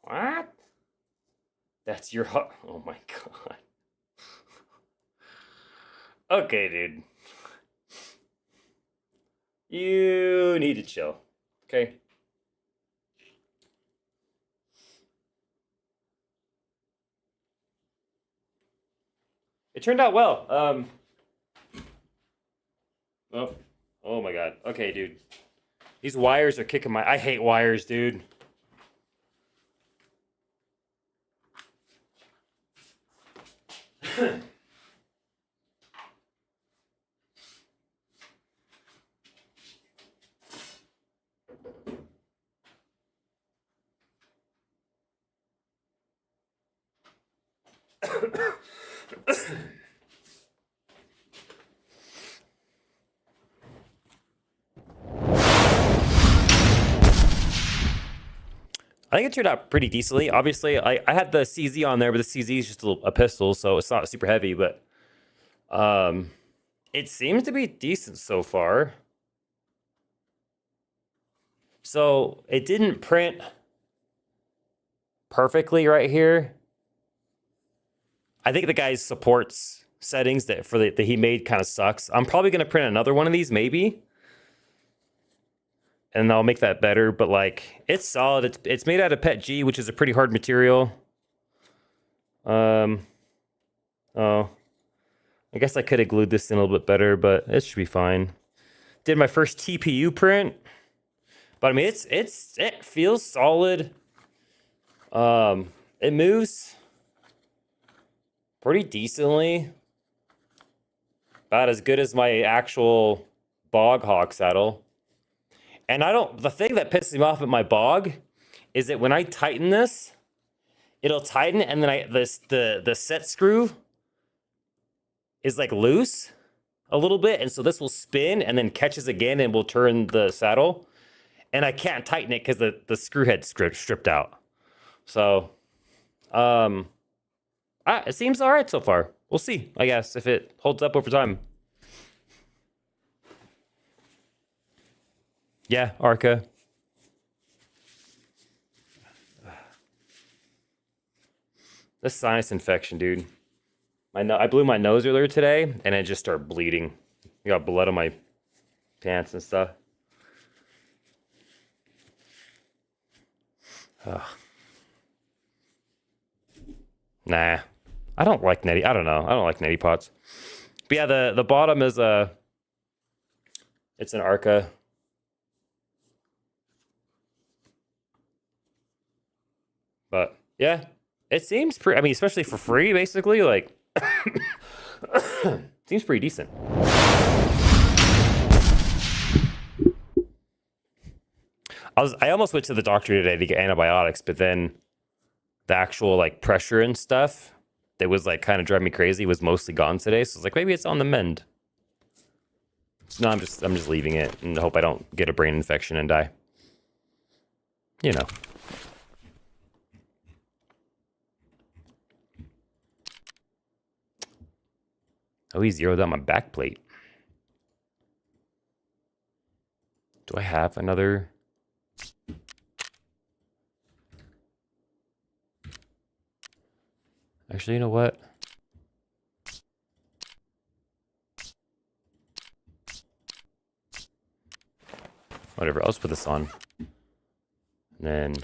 What? That's your hot. Oh my god. Okay, dude. You need to chill. Okay? It turned out well. Oh. Oh my god. Okay, dude. These wires are kicking my. I hate wires, dude. I think it turned out pretty decently. Obviously, I had the CZ on there, but the CZ is just a pistol, so it's not super heavy. But it seems to be decent so far. So it didn't print perfectly right here. I think the guy's supports settings that he made kind of sucks. I'm probably gonna print another one of these, maybe. And I'll make that better, but like it's solid. It's made out of PET G, which is a pretty hard material. Oh, I guess I could have glued this in a little bit better, but it should be fine. Did my first TPU print, but I mean it feels solid. It moves pretty decently, about as good as my actual bog hog saddle. And the thing that pisses me off at my bog is that when I tighten this, it'll tighten and then the set screw is like loose a little bit. And so this will spin and then catches again and will turn the saddle. And I can't tighten it because the screw head's stripped out. So, it seems all right so far. We'll see, I guess, if it holds up over time. Yeah, Arca. This sinus infection, dude. I blew my nose earlier today, and it just started bleeding. I got blood on my pants and stuff. Ugh. Nah, I don't like neti. I don't know. I don't like neti pots. But yeah, the bottom is it's an Arca. But yeah, it seems pretty. I mean, especially for free, basically, like seems pretty decent. I almost went to the doctor today to get antibiotics, but then the actual like pressure and stuff that was like kind of driving me crazy was mostly gone today. So I was like, maybe it's on the mend. So no, I'm just leaving it and hope I don't get a brain infection and die. You know. Oh, he zeroed out my back plate. Do I have another? Actually, you know what? Whatever, I'll just put this on. And then...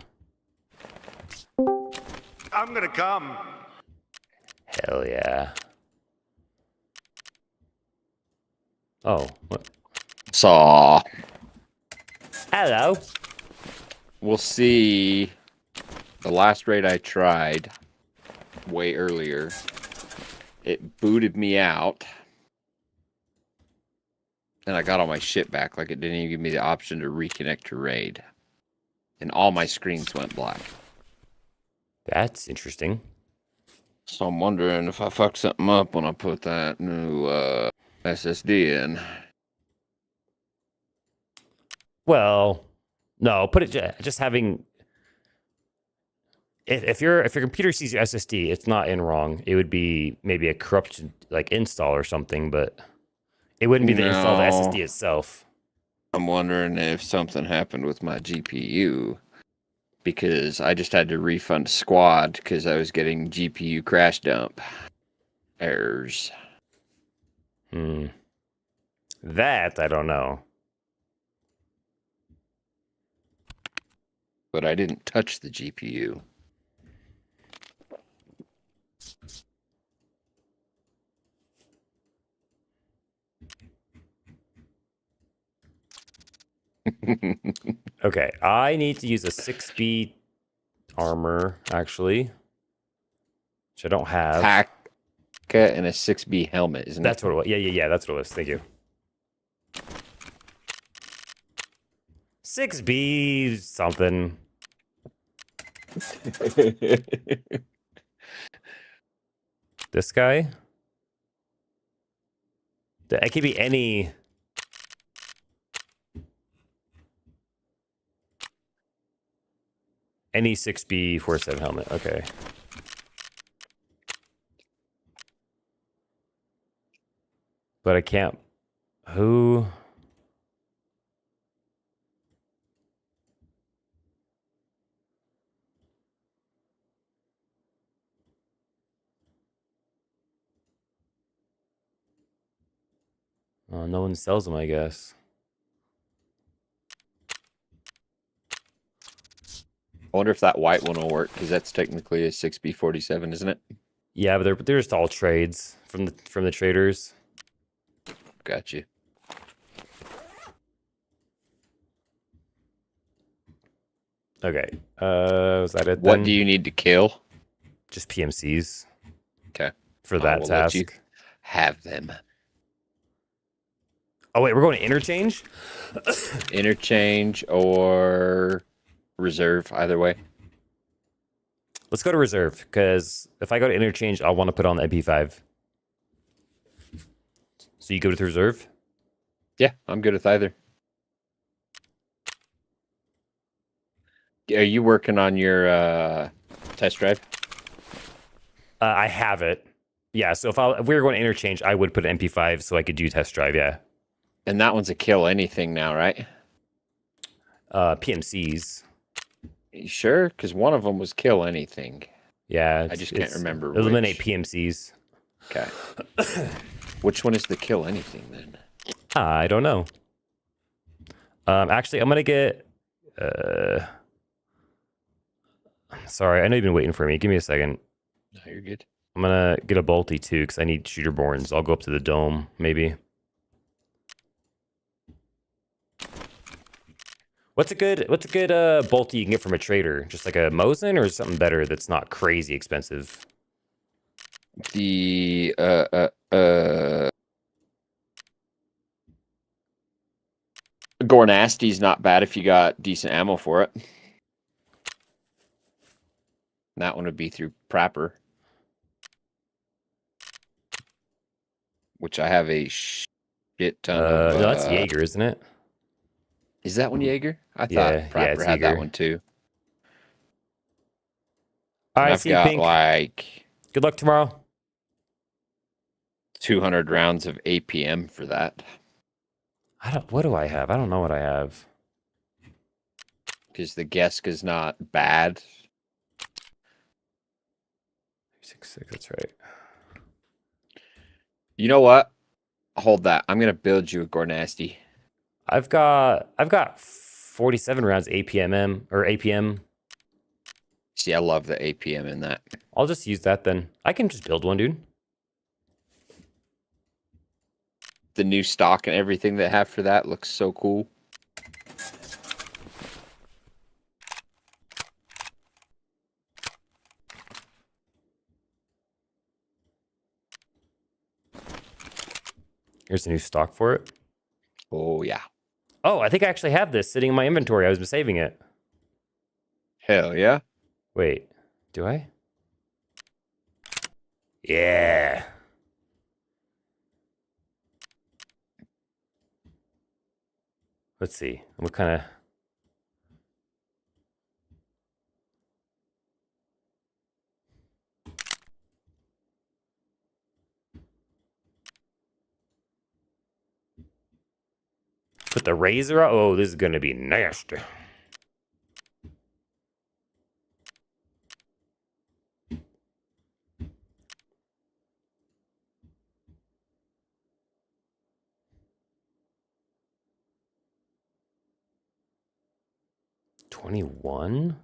I'm gonna come. Hell yeah. Oh, what? Saw. Hello. We'll see. The last raid I tried way earlier, it booted me out. And I got all my shit back. Like, it didn't even give me the option to reconnect to RAID. And all my screens went black. That's interesting. So I'm wondering if I fucked something up when I put that new SSD in. Well, no, put it just having. If your computer sees your SSD, it's not in wrong. It would be maybe a corrupted like install or something, but it wouldn't be the install of the SSD itself. I'm wondering if something happened with my GPU because I just had to refund Squad because I was getting GPU crash dump errors. That I don't know. But I didn't touch the GPU. Okay, I need to use a 6B armor, actually, which I don't have. Taka and a 6B helmet, isn't That's it? what it was. Yeah, that's what it was. Thank you. 6B something. This guy? It could be any... Any 6B 47 helmet. Okay. But I can't... Who... no one sells them, I guess. I wonder if that white one will work because that's technically a 6B47, isn't it? Yeah, but they're just all trades from the traders. Got you. Okay. Was that it? What then? do you need to kill? Just PMCs. Okay. For that will let you task. have them. Oh wait, we're going to interchange? Interchange or reserve, either way. Let's go to reserve, because if I go to interchange, I'll want to put on the MP5. So you go to reserve? Yeah, I'm good with either. Are you working on your test drive? I have it. Yeah, so if we were going to interchange, I would put an MP5 so I could do test drive, yeah. And that one's a kill anything now, right? PMCs. You sure? Because one of them was kill anything. Yeah. I just can't remember. Eliminate which. PMCs. Okay. Which one is the kill anything then? I don't know. Actually, I'm going to get... Sorry, I know you've been waiting for me. Give me a second. No, you're good. I'm going to get a bolty too, because I need shooter borns. I'll go up to the dome, maybe. What's a good bolty you can get from a trader? Just like a Mosin or something better that's not crazy expensive? The Gornasty's not bad if you got decent ammo for it. That one would be through Prapper. Which I have a shit ton of. No, that's Jaeger, isn't it? Is that one Jaeger? I thought Yeah, Prapper it's had Jaeger. that one too. All right, I've see you, got Pink. like Good luck tomorrow. 200 rounds of APM for that. What do I have? I don't know what I have. Because the Gesk is not bad. 6.6, that's right. You know what? Hold that. I'm gonna build you a Gornasty. I've got 47 rounds APM or APM. See, I love the APM in that. I'll just use that then. I can just build one, dude. The new stock and everything they have for that looks so cool. Here's the new stock for it. Oh, yeah. Oh, I think I actually have this sitting in my inventory. I was saving it. Hell yeah. Wait, do I? Yeah. Let's see. What kind of... Put the razor out? Oh, this is going to be nasty. $21?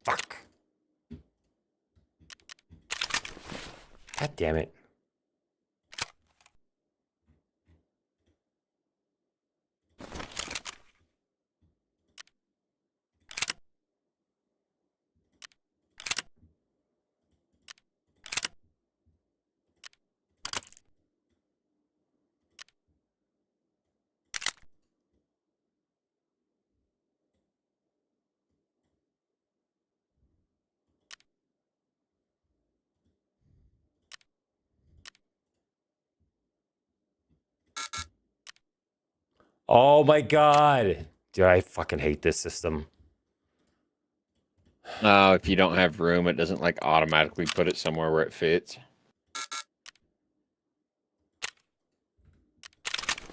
Fuck. God damn it. Oh my god. Dude, I fucking hate this system. If you don't have room, it doesn't like automatically put it somewhere where it fits.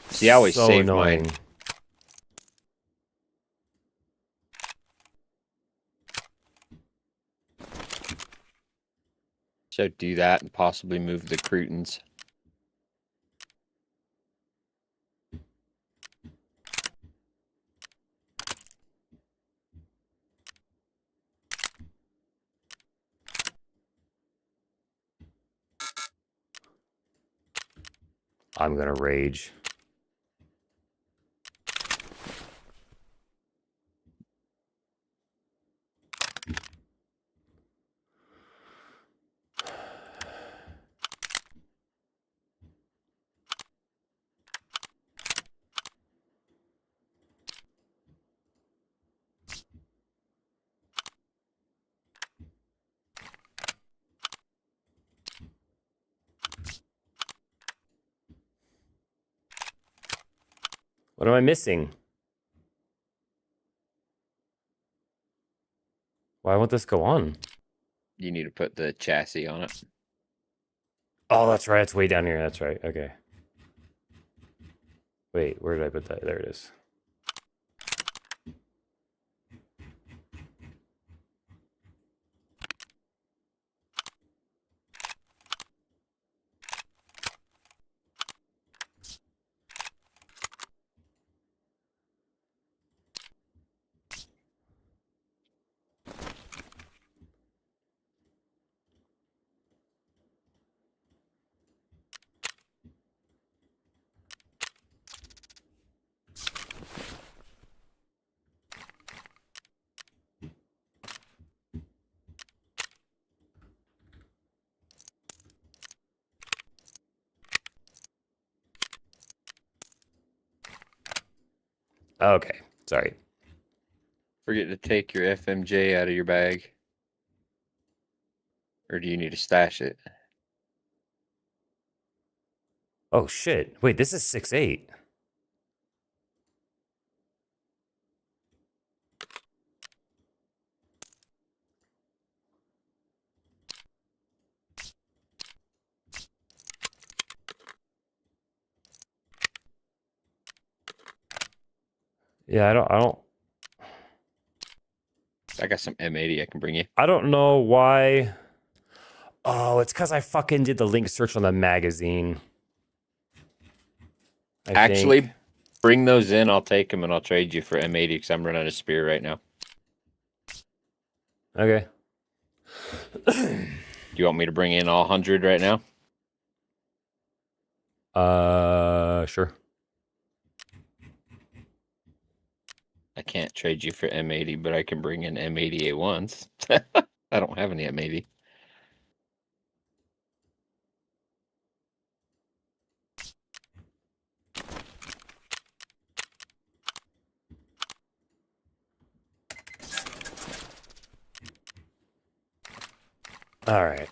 See, I always So save annoying. mine. So do that and possibly move the croutons. I'm gonna rage. What am I missing? Why won't this go on? You need to put the chassis on it. Oh, that's right. It's way down here. That's right. Okay. Wait, where did I put that? There it is. Okay. Sorry. Forget to take your FMJ out of your bag. Or do you need to stash it? Oh, shit. Wait, this is 6'8". Yeah, I got some M80 I can bring you. I don't know why. Oh, it's because I fucking did the link search on the magazine. Actually, think. bring those in. I'll take them and I'll trade you for M80 because I'm running a spear right now. Okay. Do you want me to bring in all 100 right now? Sure. I can't trade you for M80, but I can bring in M80A1s. I don't have any M80. All right.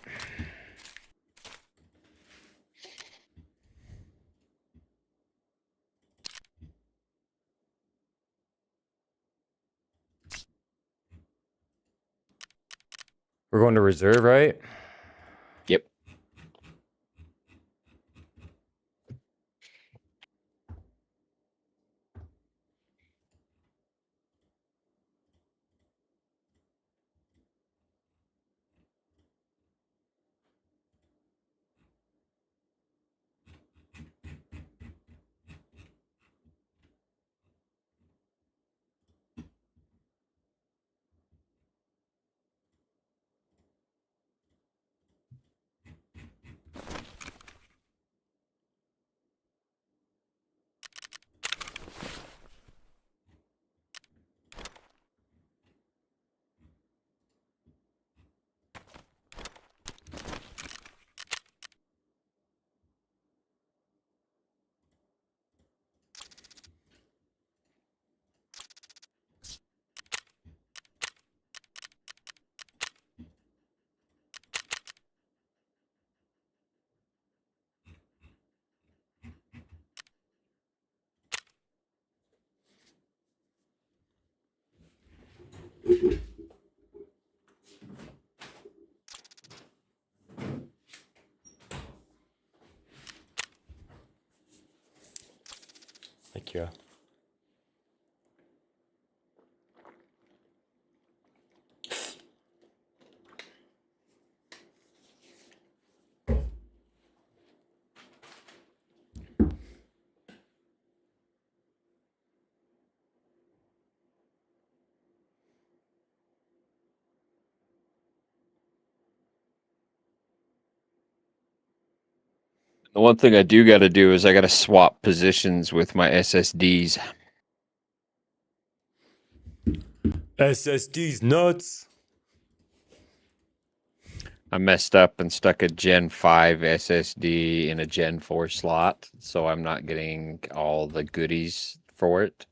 We're going to reserve, right? Yep. Thank you. The one thing I do got to do is I got to swap positions with my SSDs. SSD's nuts. I messed up and stuck a Gen 5 SSD in a Gen 4 slot, so I'm not getting all the goodies for it.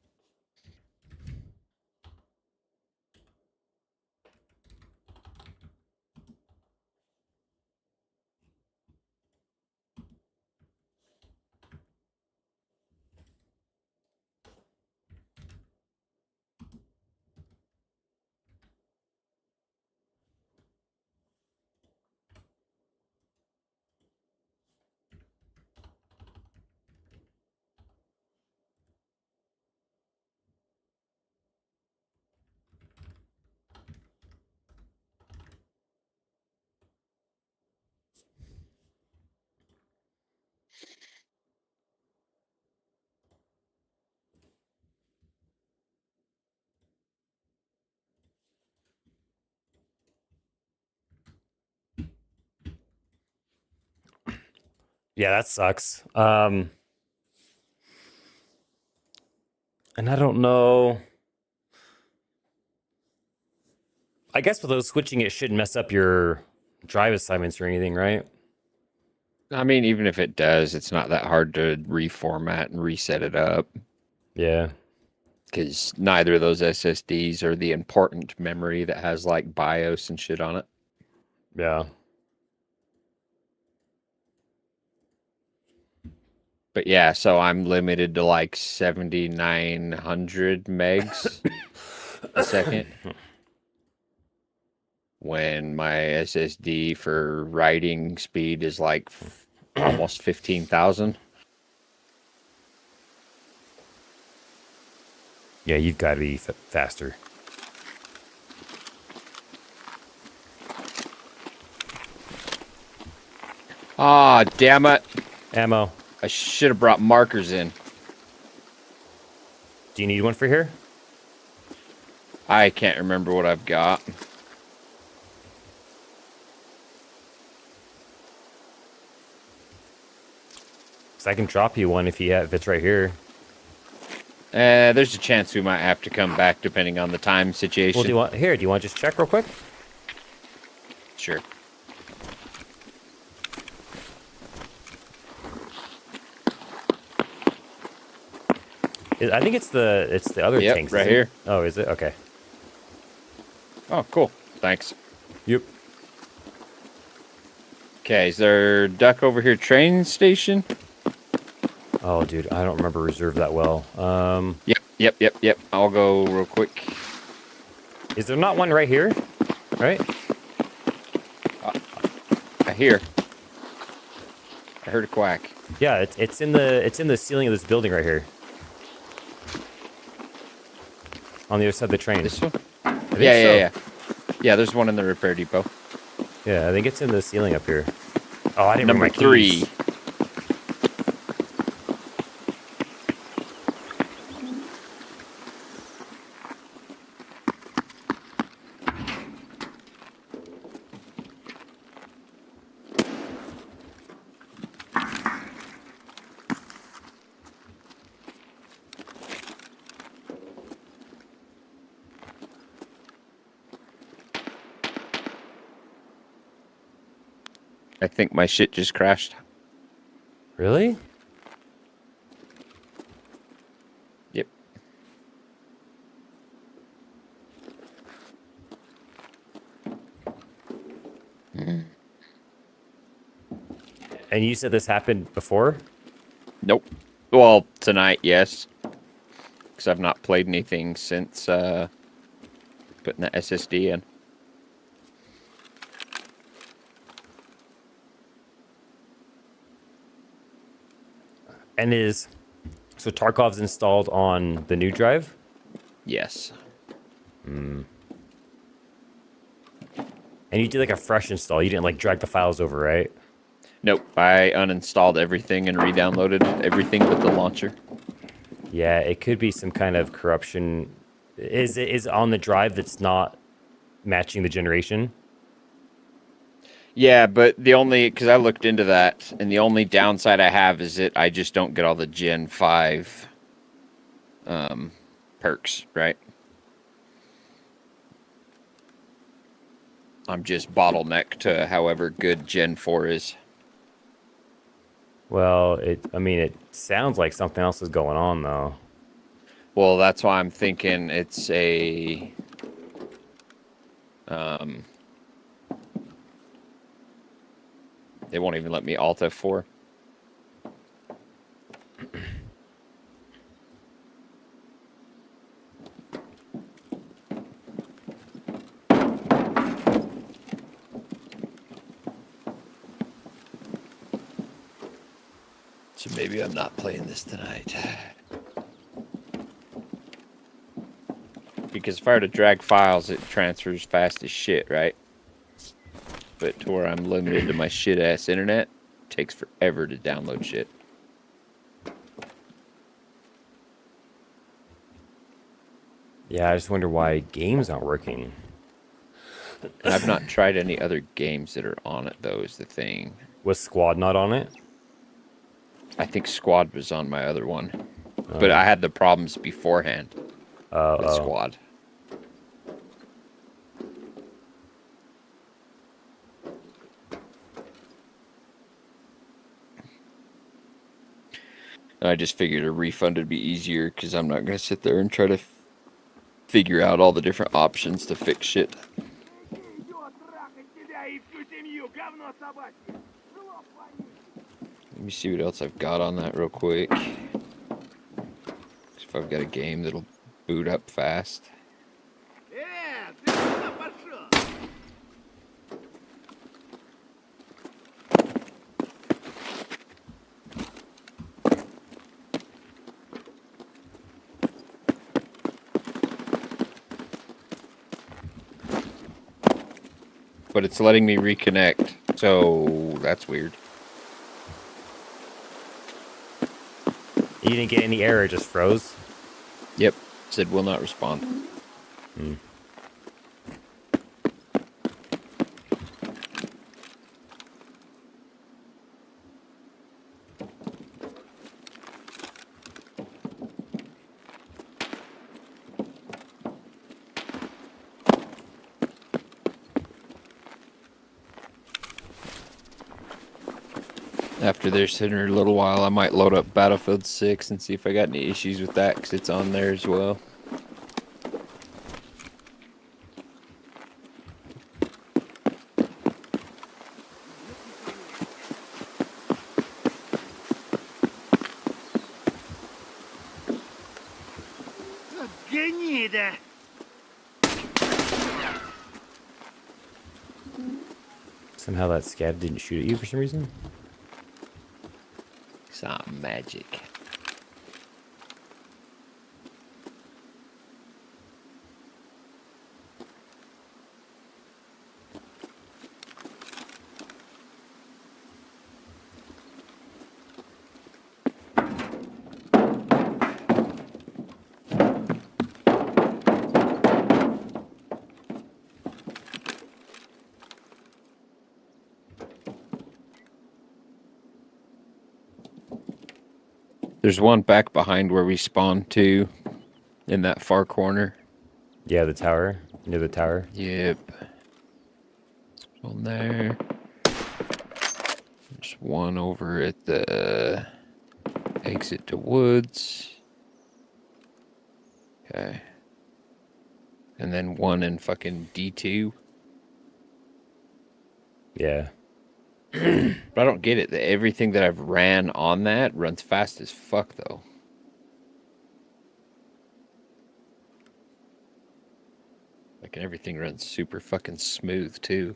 Yeah, that sucks. And I don't know. I guess with those switching, it shouldn't mess up your drive assignments or anything, right? I mean, even if it does, it's not that hard to reformat and reset it up. Yeah. Because neither of those SSDs are the important memory that has like BIOS and shit on it. Yeah. But yeah, so I'm limited to like 7,900 megs a second. When my SSD for writing speed is like almost 15,000. Yeah, you've got to be faster. Ah, damn it. Ammo. I should have brought markers in. Do you need one for here? I can't remember what I've got. I can drop you one if it's right here. There's a chance we might have to come back depending on the time situation. Well, do you want to just check real quick? Sure. I think it's the other Yep, tanks right isn't it? here. Oh, is it? Okay. Oh, cool. Thanks. Yep. Okay, is there duck over here train station? Oh, dude, I don't remember reserve that well. Yep. I'll go real quick. Is there not one right here? Right? I hear. I heard a quack. Yeah, it's in the ceiling of this building right here. On the other side of the train. This one? I think Yeah. so. Yeah, there's one in the repair depot. Yeah, I think it's in the ceiling up here. Oh, I didn't Number remember my keys. 3. I think my shit just crashed. Really? Yep. And you said this happened before? Nope. Well, tonight, yes. Because I've not played anything since putting the SSD in. And so Tarkov's installed on the new drive? Yes. And you did like a fresh install. You didn't like drag the files over, right? Nope. I uninstalled everything and re-downloaded everything but the launcher. Yeah, it could be some kind of corruption. Is it on the drive that's not matching the generation? Yeah, but because I looked into that, and the only downside I have is that I just don't get all the Gen 5 perks, right? I'm just bottlenecked to however good Gen 4 is. Well, it sounds like something else is going on though. Well, that's why I'm thinking it's a they won't even let me Alt F4. So maybe I'm not playing this tonight. Because if I were to drag files, it transfers fast as shit, right? But to where I'm limited to my shit-ass internet, it takes forever to download shit. Yeah, I just wonder why games aren't working. And I've not tried any other games that are on it, though, is the thing. Was Squad not on it? I think Squad was on my other one. But I had the problems beforehand with Squad. I just figured a refund would be easier because I'm not going to sit there and try to figure out all the different options to fix shit. Let me see what else I've got on that real quick. If I've got a game that'll boot up fast. But it's letting me reconnect, so that's weird. You didn't get any error, it just froze? Yep, said will not respond. After they're sitting here a little while, I might load up Battlefield 6 and see if I got any issues with that, because it's on there as well. Somehow that scav didn't shoot at you for some reason. It's not magic. There's one back behind where we spawned to, in that far corner. Yeah, the tower. Near the tower. Yep. On there. There's one over at the exit to woods. Okay. And then one in fucking D2. Yeah. But I don't get it. Everything that I've ran on that runs fast as fuck, though. Like, everything runs super fucking smooth, too.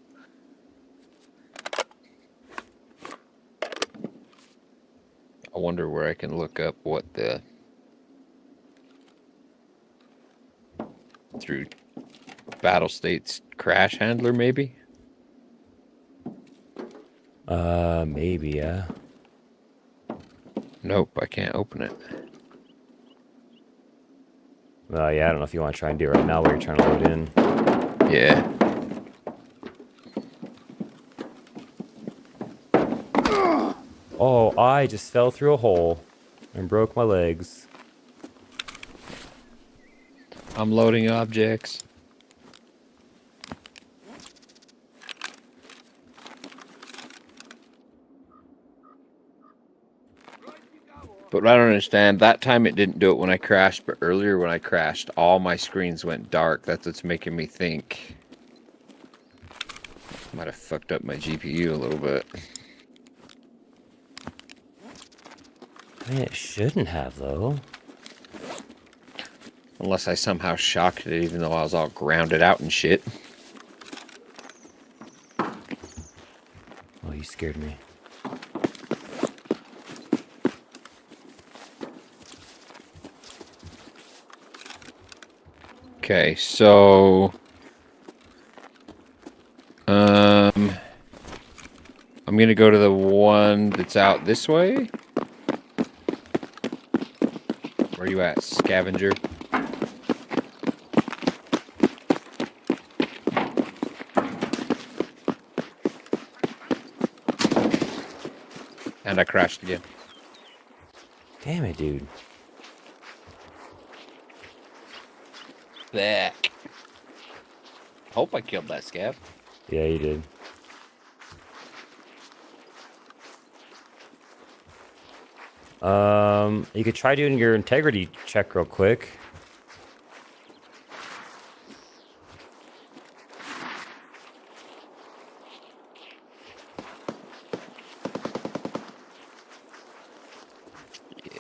I wonder where I can look up what the... Through Battle State's crash handler, maybe? Maybe, yeah. Nope, I can't open it. Well, yeah, I don't know if you want to try and do it right now while you're trying to load in. Yeah. Oh, I just fell through a hole and broke my legs. I'm loading objects. But I don't understand. That time it didn't do it when I crashed, but earlier when I crashed, all my screens went dark. That's what's making me think. Might have fucked up my GPU a little bit. I mean, it shouldn't have, though. Unless I somehow shocked it, even though I was all grounded out and shit. Oh, you scared me. Okay, so... I'm gonna go to the one that's out this way. Where are you at, scavenger? And I crashed again. Damn it, dude. Back. Hope I killed that scav. Yeah, you did. You could try doing your integrity check real quick. Yeah.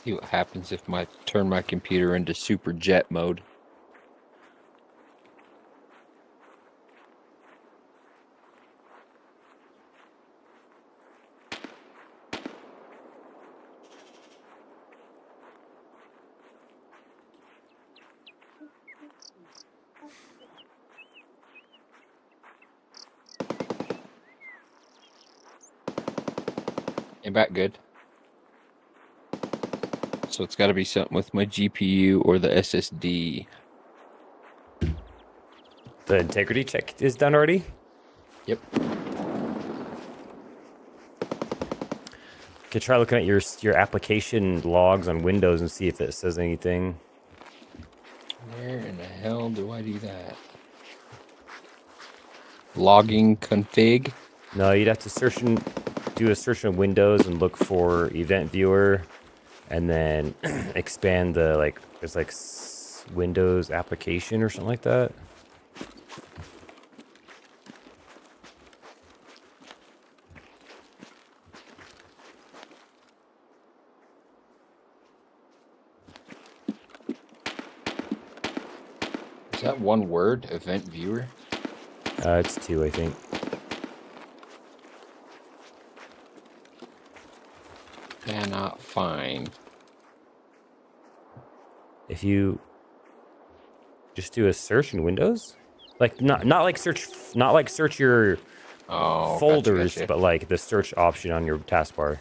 See what happens if I turn my computer into super jet mode. And back good. So it's got to be something with my GPU or the SSD. The integrity check is done already? Yep. Could try looking at your application logs on Windows and see if it says anything. Where in the hell do I do that? Logging config? No, you'd have to do a search in Windows and look for Event Viewer, and then expand the there's Windows application or something like that. Is that one word? Event viewer? It's 2, I think. Cannot find. If you just do a search in Windows, like not like search your folders, gotcha. but like the search option on your taskbar.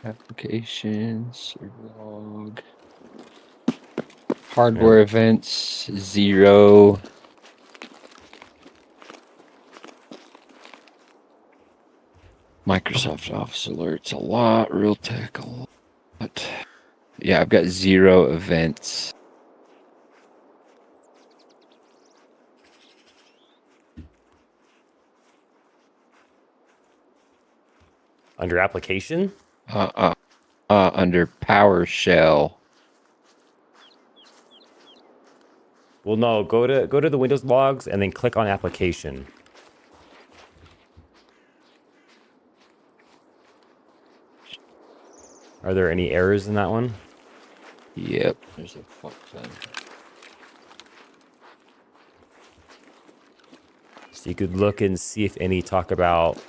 Applications, log. Hardware events, 0. Microsoft Office alerts, a lot. Realtek, a lot. Yeah, I've got 0 events. Under application? Under PowerShell. Well, no. Go to the Windows logs and then click on application. Are there any errors in that one? Yep. There's a fuck ton. So you could look and see if any talk about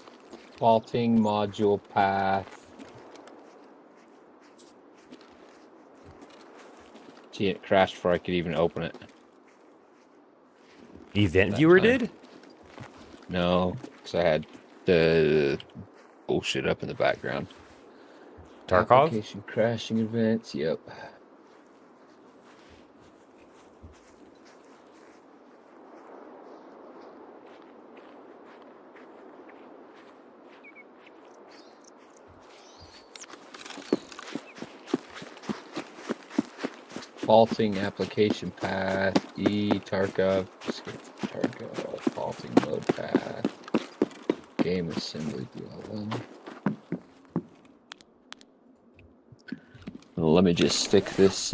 Faulting module path. See, it crashed before I could even open it. Event Viewer time. did? No, because I had the bullshit up in the background. Tarkov? Application crashing events, yep. Faulting application path, Tarkov, skip Tarkov, faulting mode path, game assembly DLL. Well, let me just stick this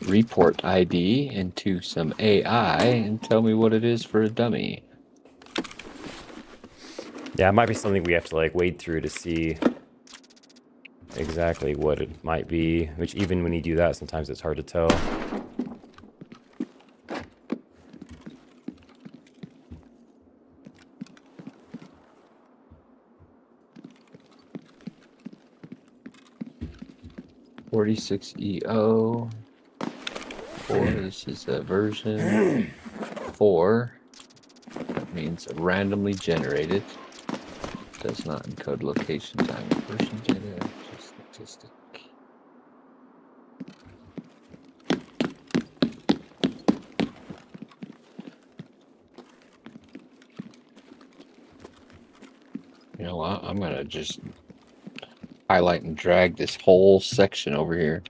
report ID into some AI and tell me what it is for a dummy. Yeah, it might be something we have to like wade through to see exactly what it might be, which even when you do that, sometimes it's hard to tell. .46EO. 4, this is a version 4. That means randomly generated. Does not encode location, time, version data, just statistic. I'm gonna just highlight and drag this whole section over here.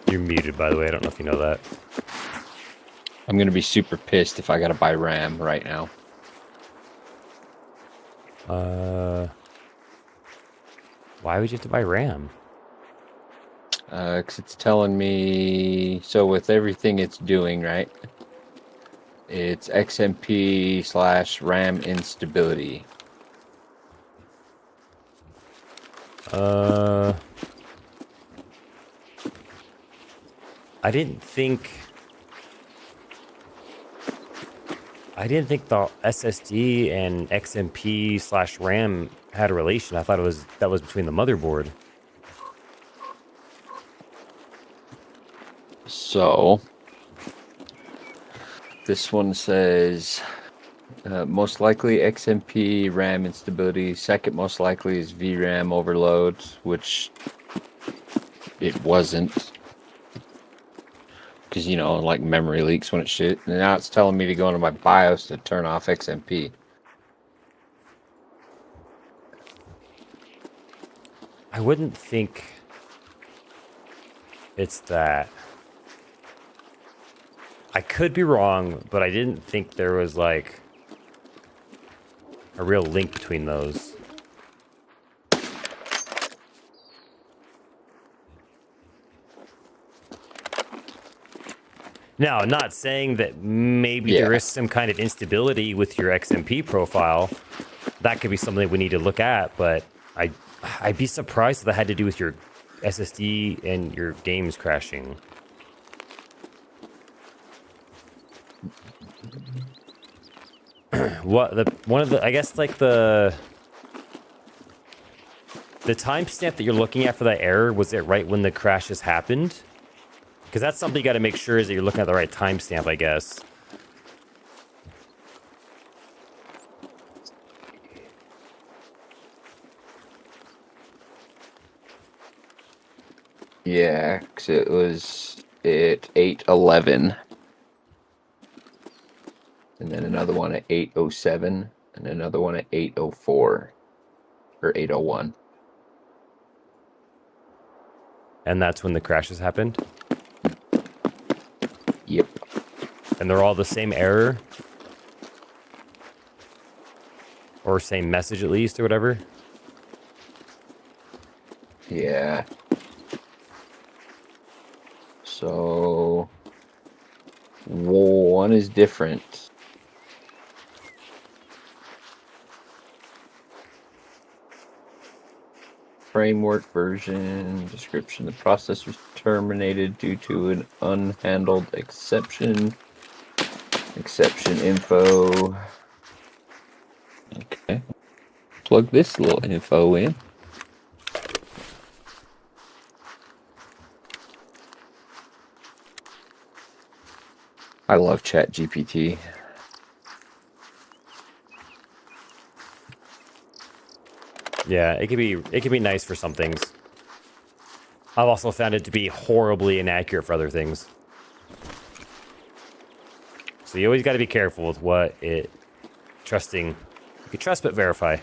You're muted, by the way. I don't know if you know that. I'm gonna be super pissed if I gotta buy RAM right now. Why would you have to buy RAM? Because it's telling me, so with everything it's doing, right? It's XMP/RAM instability. I didn't think the SSD and XMP/RAM had a relation. I thought that was between the motherboard. So this one says most likely XMP RAM instability. Second most likely is VRAM overload, which it wasn't. Because, you know, like memory leaks when it's shit. And now it's telling me to go into my BIOS to turn off XMP. I wouldn't think it's that. I could be wrong, but I didn't think there was like a real link between those. Now, not saying that maybe there is some kind of instability with your XMP profile. That could be something we need to look at, but I'd be surprised if that had to do with your SSD and your games crashing. I guess like the timestamp that you're looking at for that error, was it right when the crashes happened? Because that's something you got to make sure is that you're looking at the right timestamp, I guess. Yeah, 'cause it was at 8:11, and then another one at 8:07, and another one at 8:04 or 8:01. And that's when the crashes happened. Yep. And they're all the same error, or same message at least, or whatever. Yeah. So one is different. Framework version description. The process was terminated due to an unhandled exception. Exception info. Okay. Plug this little info in. I love ChatGPT. Yeah, it can be nice for some things. I've also found it to be horribly inaccurate for other things. So you always got to be careful with what it trusting. You can trust but verify.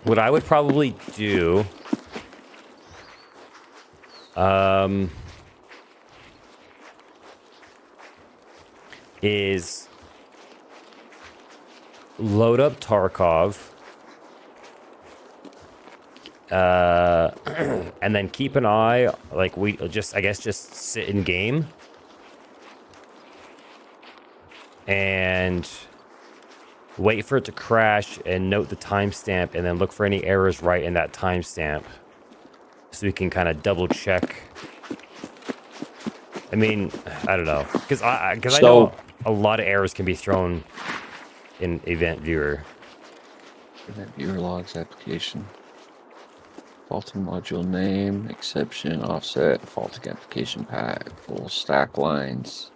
What I would probably do, is load up Tarkov, and then keep an eye, like I guess just sit in game, and wait for it to crash and note the timestamp, and then look for any errors right in that timestamp, so we can kind of double check. I mean, I don't know, because I know a lot of errors can be thrown in Event Viewer. Event Viewer logs application. Faulty module name, exception, offset, faulty application path, full stack lines.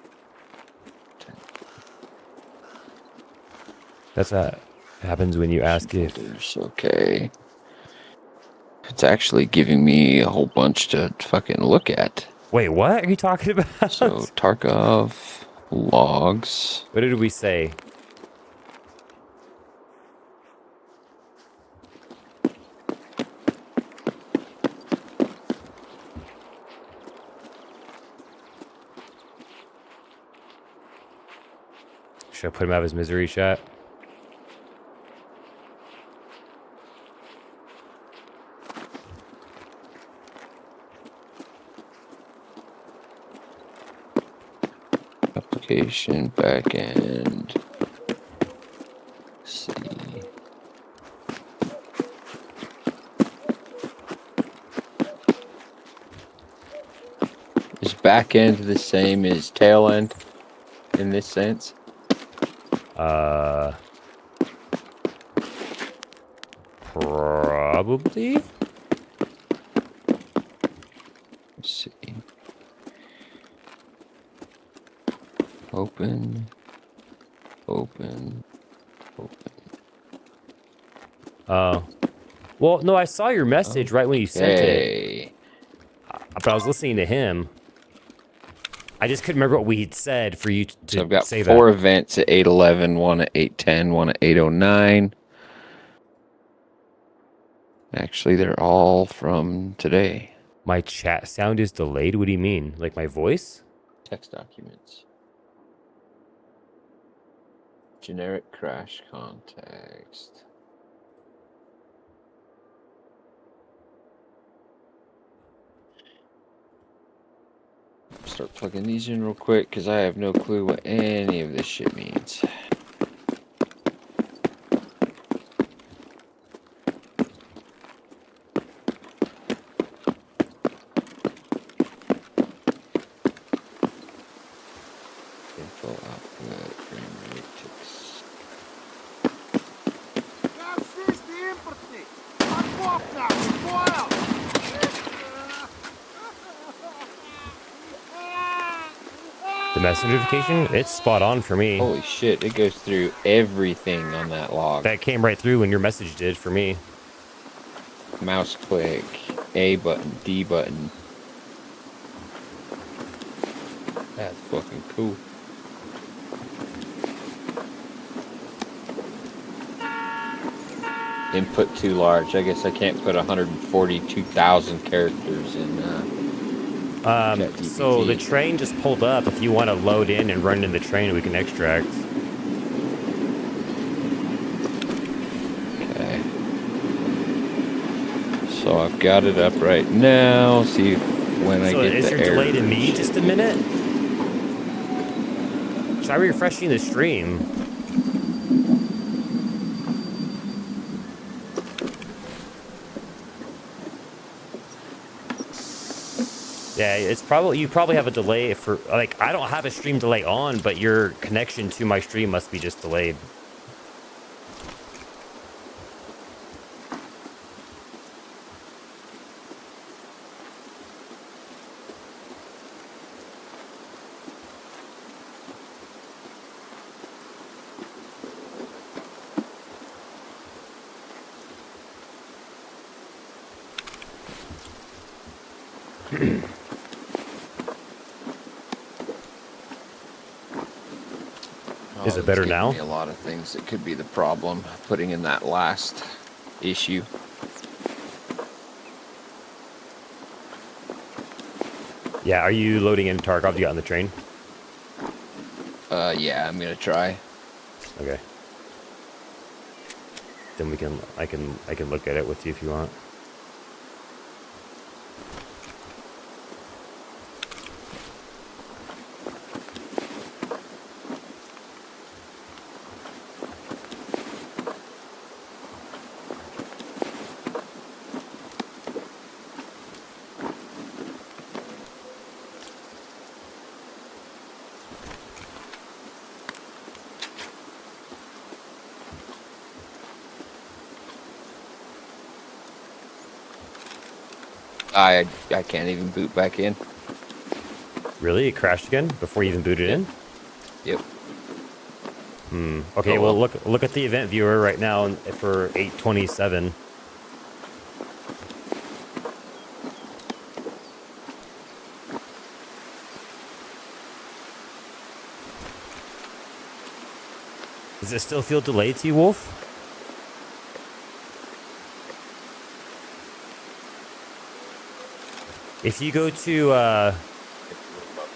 That's what happens when you ask if... Okay. It's actually giving me a whole bunch to fucking look at. Wait, what are you talking about? So, Tarkov logs. What did we say? Should I put him out of his misery, chat? Application backend. Let's see. Is backend the same as tail end in this sense? Probably. Let's see. Open. Well, no, I saw your message right when you sent it. Hey. But I was listening to him. I just couldn't remember what we had said for you to So I've got say four that. events at 8:11, one at 8:10, one at 8:09. Actually, they're all from today. My chat sound is delayed? What do you mean? Like my voice? Text documents. Generic crash context. Start plugging these in real quick because I have no clue what any of this shit means. Info output, frame rate, ticks. The message notification, it's spot on for me. Holy shit, it goes through everything on that log. That came right through when your message did for me. Mouse click, A button, D button. That's fucking cool. Input too large. I guess I can't put 142,000 characters in. So the train just pulled up. If you want to load in and run in the train, we can extract. Okay. So I've got it up right now. See if when I So get is the your delay to errors. me just a minute? Try refreshing the stream. Yeah, it's probably you probably have a delay for like I don't have a stream delay on, but your connection to my stream must be just delayed. Is it it's better giving now? me a lot of things that could be the problem. Putting in that last issue. Yeah, are you loading in Tarkov? You got on the train? Yeah, I'm gonna try. Okay. Then I can look at it with you if you want. I can't even boot back in. Really? It crashed again before you even booted in? Yep. Okay, Oh, well well. look at the event viewer right now for 8:27. Does it still feel delayed to you, Wolf? If you go to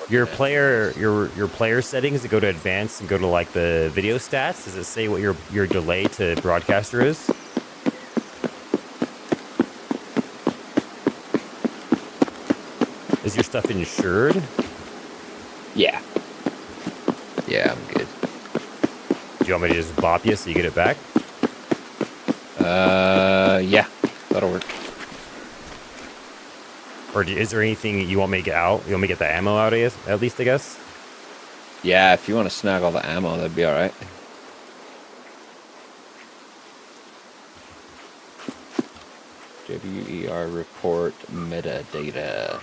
your player settings and go to advanced and go to like the video stats, does it say what your delay to broadcaster is? Is your stuff insured? Yeah. Yeah, I'm good. Do you want me to just bop you so you get it back? Yeah, that'll work. Or is there anything you want me to get out? You want me to get the ammo out, at least, I guess? Yeah, if you want to snag all the ammo, that'd be alright. WER report metadata.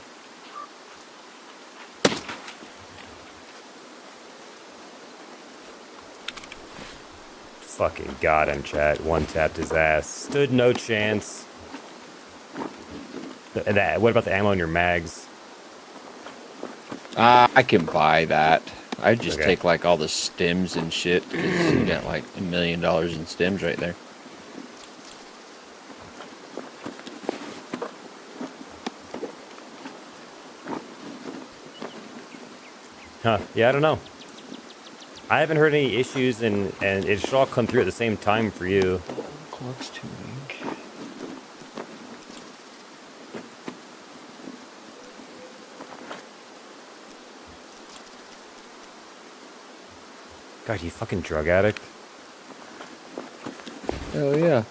Fucking got him, chat. One tapped his ass. Stood no chance. What about the ammo in your mags? I can buy that. I just Okay. take like all the stems and shit because you got like $1 million in stems right there. Huh? Yeah, I don't know. I haven't heard any issues, and it should all come through at the same time for you. Clock's tuning. God, you fucking drug addict. Oh yeah.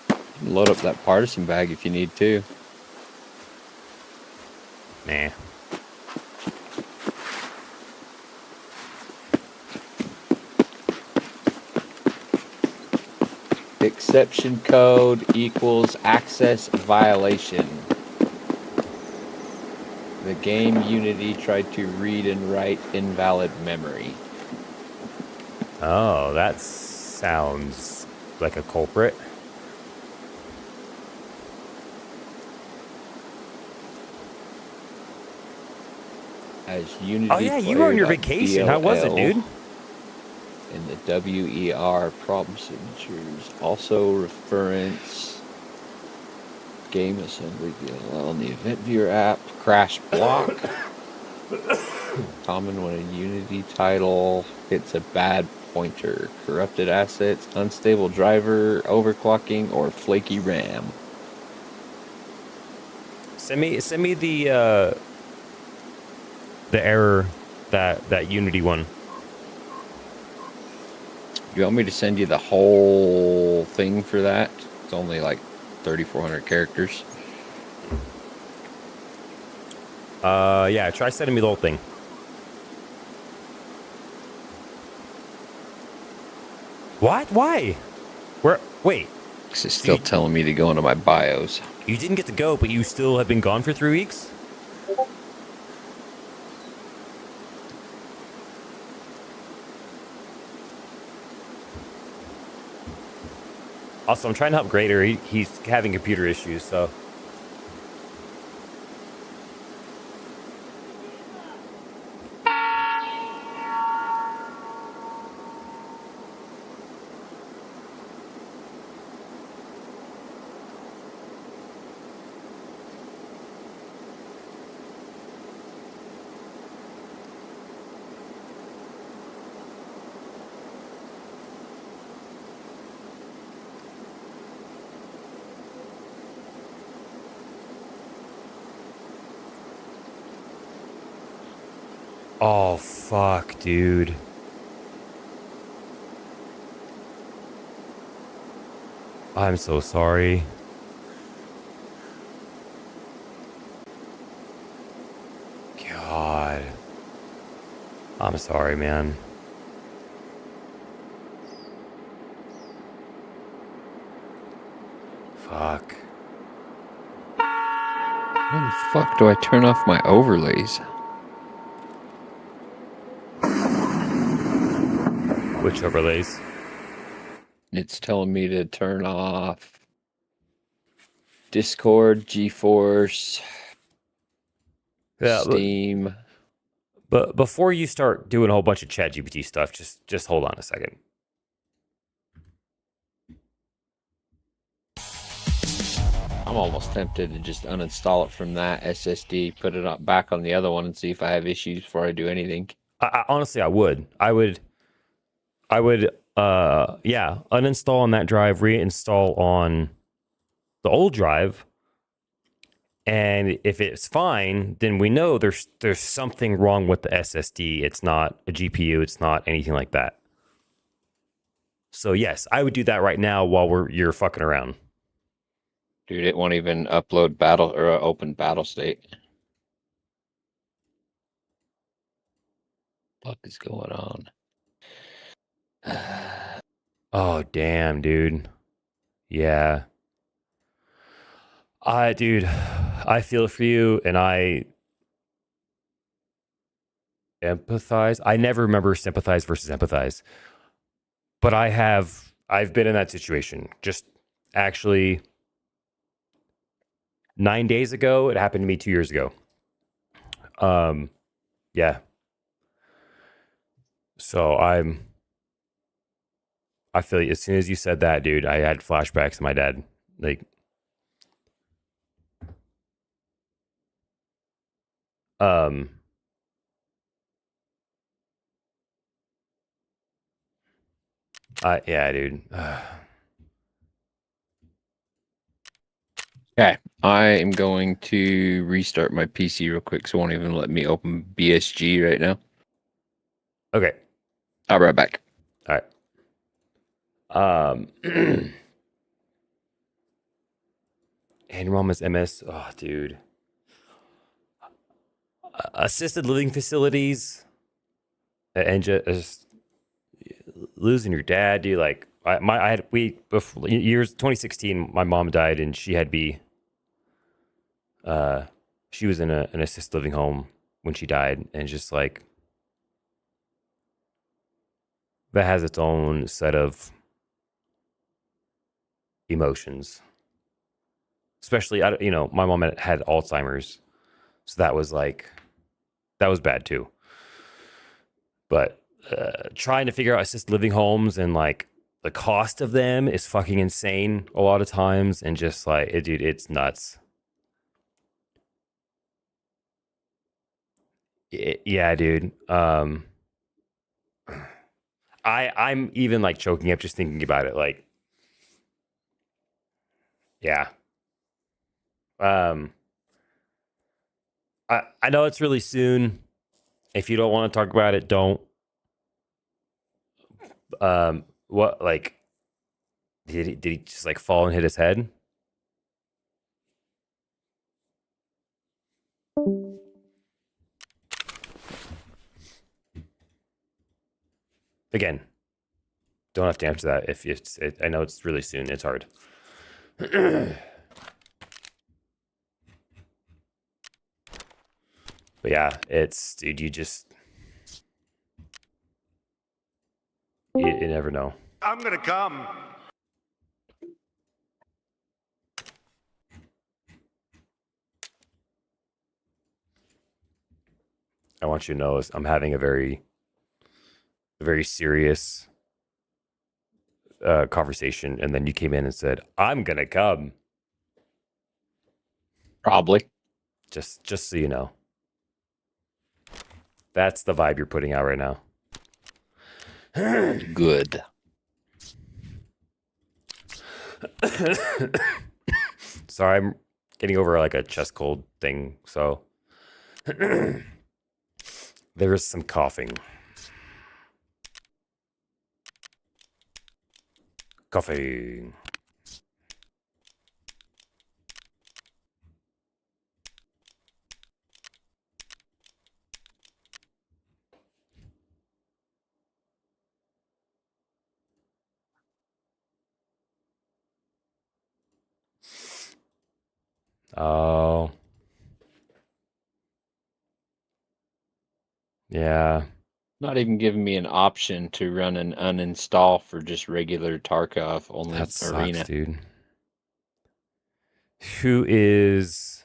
You can load up that partisan bag if you need to. Nah. Exception code equals access violation. The game Unity tried to read and write invalid memory. Oh, that sounds like a culprit. As Unity. Oh yeah, you were on your vacation. How was it, dude? In the WER problem signatures, also reference game assembly DLL in the event viewer app, crash block. Common when a Unity title hits a bad pointer, corrupted assets, unstable driver, overclocking, or flaky RAM. Send me the error that Unity one. Do you want me to send you the whole thing for that? It's only like 3,400 characters. Yeah, try sending me the whole thing. What? Why? Where? Wait. Because it's still telling me to go into my BIOS. You didn't get to go, but you still have been gone for 3 weeks? Also, I'm trying to help Grader. He's having computer issues, so. Oh, fuck, dude. I'm so sorry. God. I'm sorry, man. Fuck. How the fuck do I turn off my overlays? Which overlays? It's telling me to turn off Discord, GeForce, Yeah, Steam. but before you start doing a whole bunch of ChatGPT stuff, just hold on a second. I'm almost tempted to just uninstall it from that SSD, put it up back on the other one, and see if I have issues before I do anything. Honestly, I would, yeah, uninstall on that drive, reinstall on the old drive, and if it's fine, then we know there's something wrong with the SSD. It's not a GPU. It's not anything like that. So yes, I would do that right now while you're fucking around. Dude, it won't even upload battle or open battle state. What is going on? Oh damn, dude. Yeah. Dude, I feel for you, and I empathize. I never remember sympathize versus empathize, but I've been in that situation. Just actually 9 days ago, it happened to me 2 years ago. Yeah. So I feel you. As soon as you said that, dude, I had flashbacks to my dad. Like, Yeah, dude. Okay, I am going to restart my PC real quick, so it won't even let me open BSG right now. Okay. I'll be right back. All right. And Rama's MS. Oh, dude. Assisted living facilities and just losing your dad, dude. Like before years 2016, my mom died and she had she was in an assisted living home when she died, and just like that has its own set of emotions. Especially, my mom had Alzheimer's, so that was bad too. But trying to figure out assisted living homes and like the cost of them is fucking insane a lot of times, and just like dude, it's nuts. Yeah, dude. I'm even like choking up just thinking about it. Like, yeah. I know it's really soon. If you don't want to talk about it, don't. What, like, did he just like fall and hit his head? Again, don't have to answer that if I know it's really soon. It's hard. But yeah, it's, dude, you never know. I'm gonna come. I want you to know I'm having a very serious conversation, and then you came in and said, "I'm gonna come." Probably. Just so you know, that's the vibe you're putting out right now. Good. Sorry, I'm getting over like a chest cold thing, so there is some coughing. Coughing. Oh. Yeah. Not even giving me an option to run an uninstall for just regular Tarkov only That sucks, arena. dude. Who is...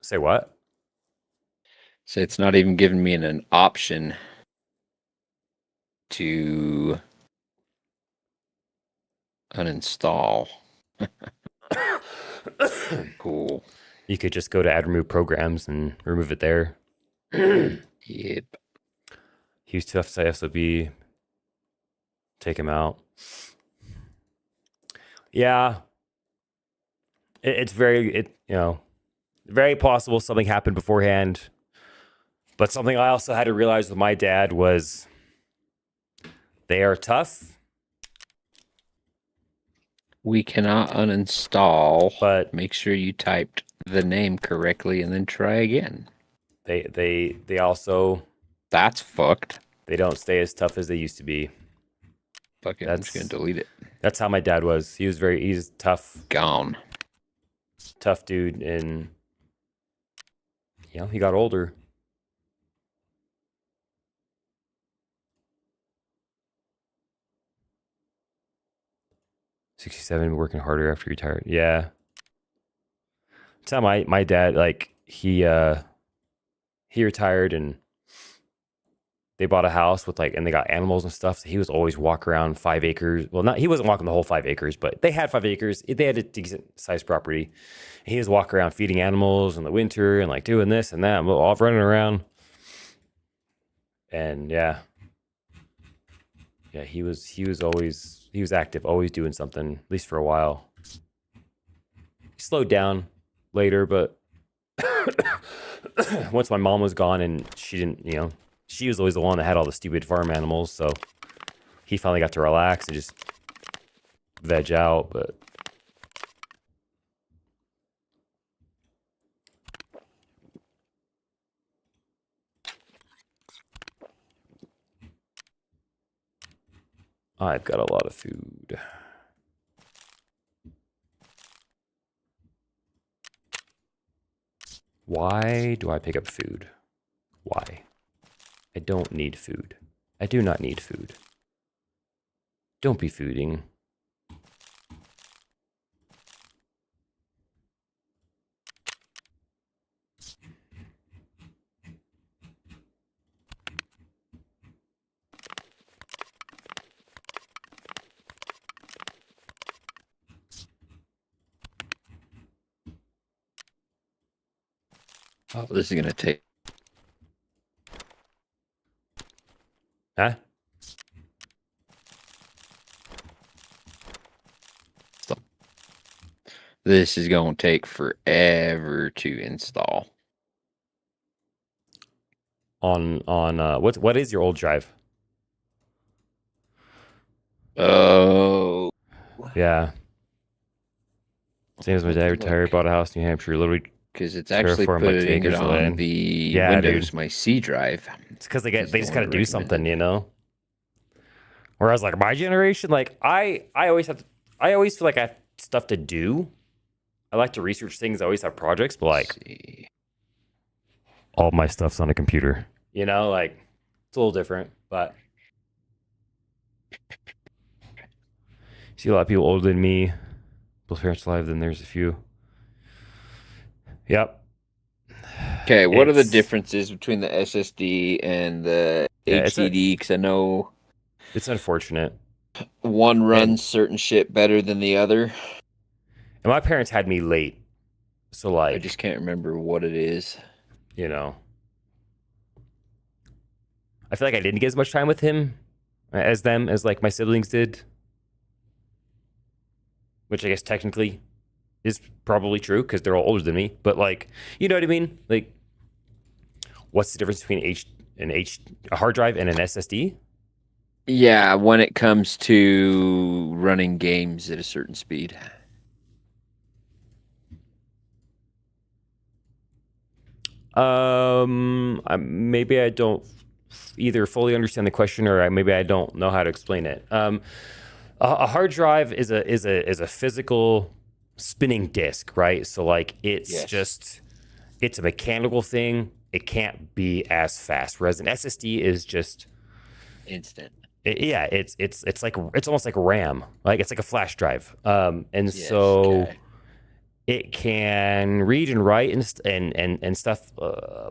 Say what? So it's not even giving me an option to uninstall. Cool. You could just go to add remove programs and remove it there. Yep. Use 2 SOB. Take him out. Yeah. It's very possible something happened beforehand. But something I also had to realize with my dad was they are tough. We cannot uninstall, but make sure you typed the name correctly and then try again. They also, that's fucked. They don't stay as tough as they used to be. Fuck it, I'm just gonna delete it. That's how my dad was. He's tough. Gone. Tough dude, and he got older. $67, working harder after he retired. Yeah. That's how my dad, like, he retired, and they bought a house with like, and they got animals and stuff. So he was always walk around 5 acres. Well, not he wasn't walking the whole 5 acres, but they had 5 acres. They had a decent sized property. And he was walking around feeding animals in the winter and like doing this and that, all running around. And yeah, he was active, always doing something, at least for a while. He slowed down later, but once my mom was gone and she didn't, she was always the one that had all the stupid farm animals, so he finally got to relax and just veg out, but I've got a lot of food. Why do I pick up food? Why? I don't need food. I do not need food. Don't be fooding. Oh, this is going to take... Huh? This is going to take forever to install. On what is your old drive? Oh. Yeah. Same as my dad retired, bought a house in New Hampshire, literally. Because it's actually Terraform, like, 2 putting it acres of on land. the Yeah, Windows, dude. my C drive. It's because they That's the just one got to I do something, recommended. Whereas like my generation, like I always feel like I have stuff to do. I like to research things. I always have projects, but like Let's see. all my stuff's on a computer. Like it's a little different, but see a lot of people older than me. Both parents alive, then there's a few. Yep. Okay, what are the It's- differences between the SSD and the Yeah, HDD? Because I know It's unfortunate. one runs certain shit better than the other. And my parents had me late. So like I just can't remember what it is. I feel like I didn't get as much time with him as like my siblings did. Which I guess technically is probably true because they're all older than me. But like, you know what I mean? Like, what's the difference between a hard drive and an SSD? Yeah, when it comes to running games at a certain speed. Maybe I don't either fully understand the question or maybe I don't know how to explain it. A hard drive is a physical spinning disk, right? So like it's a mechanical thing. It can't be as fast. Whereas an SSD is just Instant. it's almost like RAM. Like it's like a flash drive. Yes, okay. It can read and write and stuff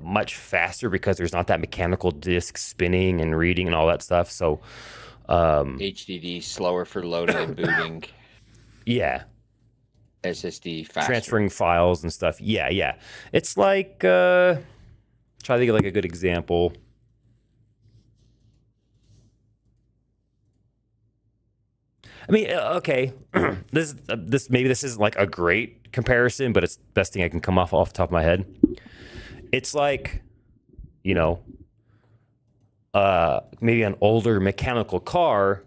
much faster because there's not that mechanical disk spinning and reading and all that stuff. So HDD slower for loading and booting. yeah, SSD faster. transferring files and stuff. Yeah. It's like try to think of like a good example. I mean, okay, this isn't like a great comparison, but it's the best thing I can come off the top of my head. It's like, maybe an older mechanical car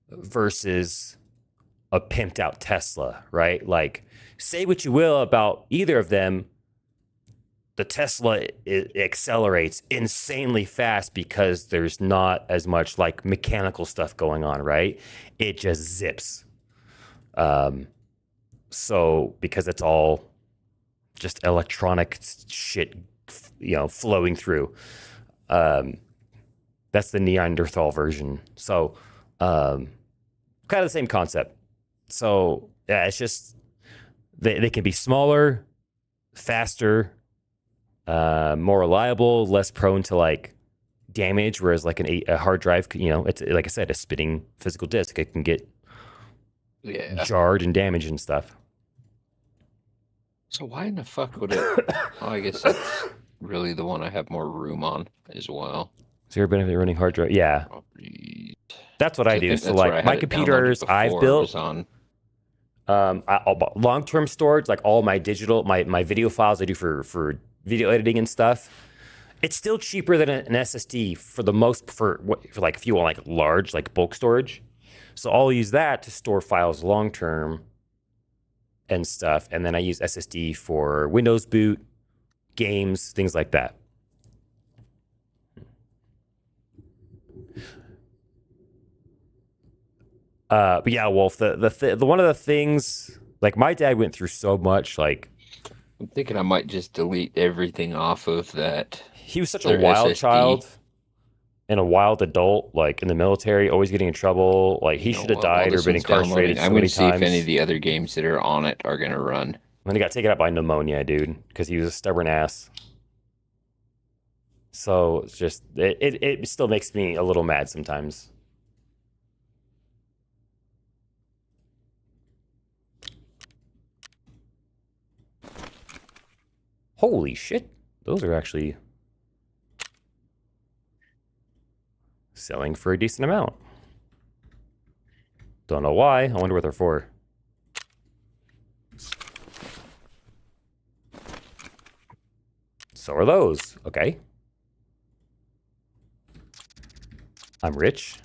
versus a pimped out Tesla, right? Like, say what you will about either of them, the Tesla it accelerates insanely fast because there's not as much like mechanical stuff going on, right? It just zips. So because it's all just electronic shit, flowing through. That's the Neanderthal version. So, kind of the same concept. So yeah, it's just they can be smaller, faster, more reliable, less prone to like damage, whereas like a hard drive, you know, it's like I said, a spinning physical disk. It can get jarred and damaged and stuff. So why in the fuck would it? Oh, I guess that's really the one I have more room on as well. Is there a benefit of running hard drive? Yeah, that's what I do. So like my computers I've built on. Long-term storage, like all my digital, my video files I do for video editing and stuff. It's still cheaper than an SSD for like if you want like large like bulk storage. So I'll use that to store files long term and stuff, and then I use SSD for Windows boot, games, things like that. But yeah, Wolf, the one of the things, like my dad went through so much, like I'm thinking I might just delete everything off of that. He was such a wild child and a wild adult, like in the military, always getting in trouble. Like he should have died or been incarcerated so many times. I'm going to see if any of the other games that are on it are going to run. And then he got taken out by pneumonia, dude, because he was a stubborn ass. So it's just, it still makes me a little mad sometimes. Holy shit. Those are actually selling for a decent amount. Don't know why. I wonder what they're for. So are those. Okay. I'm rich.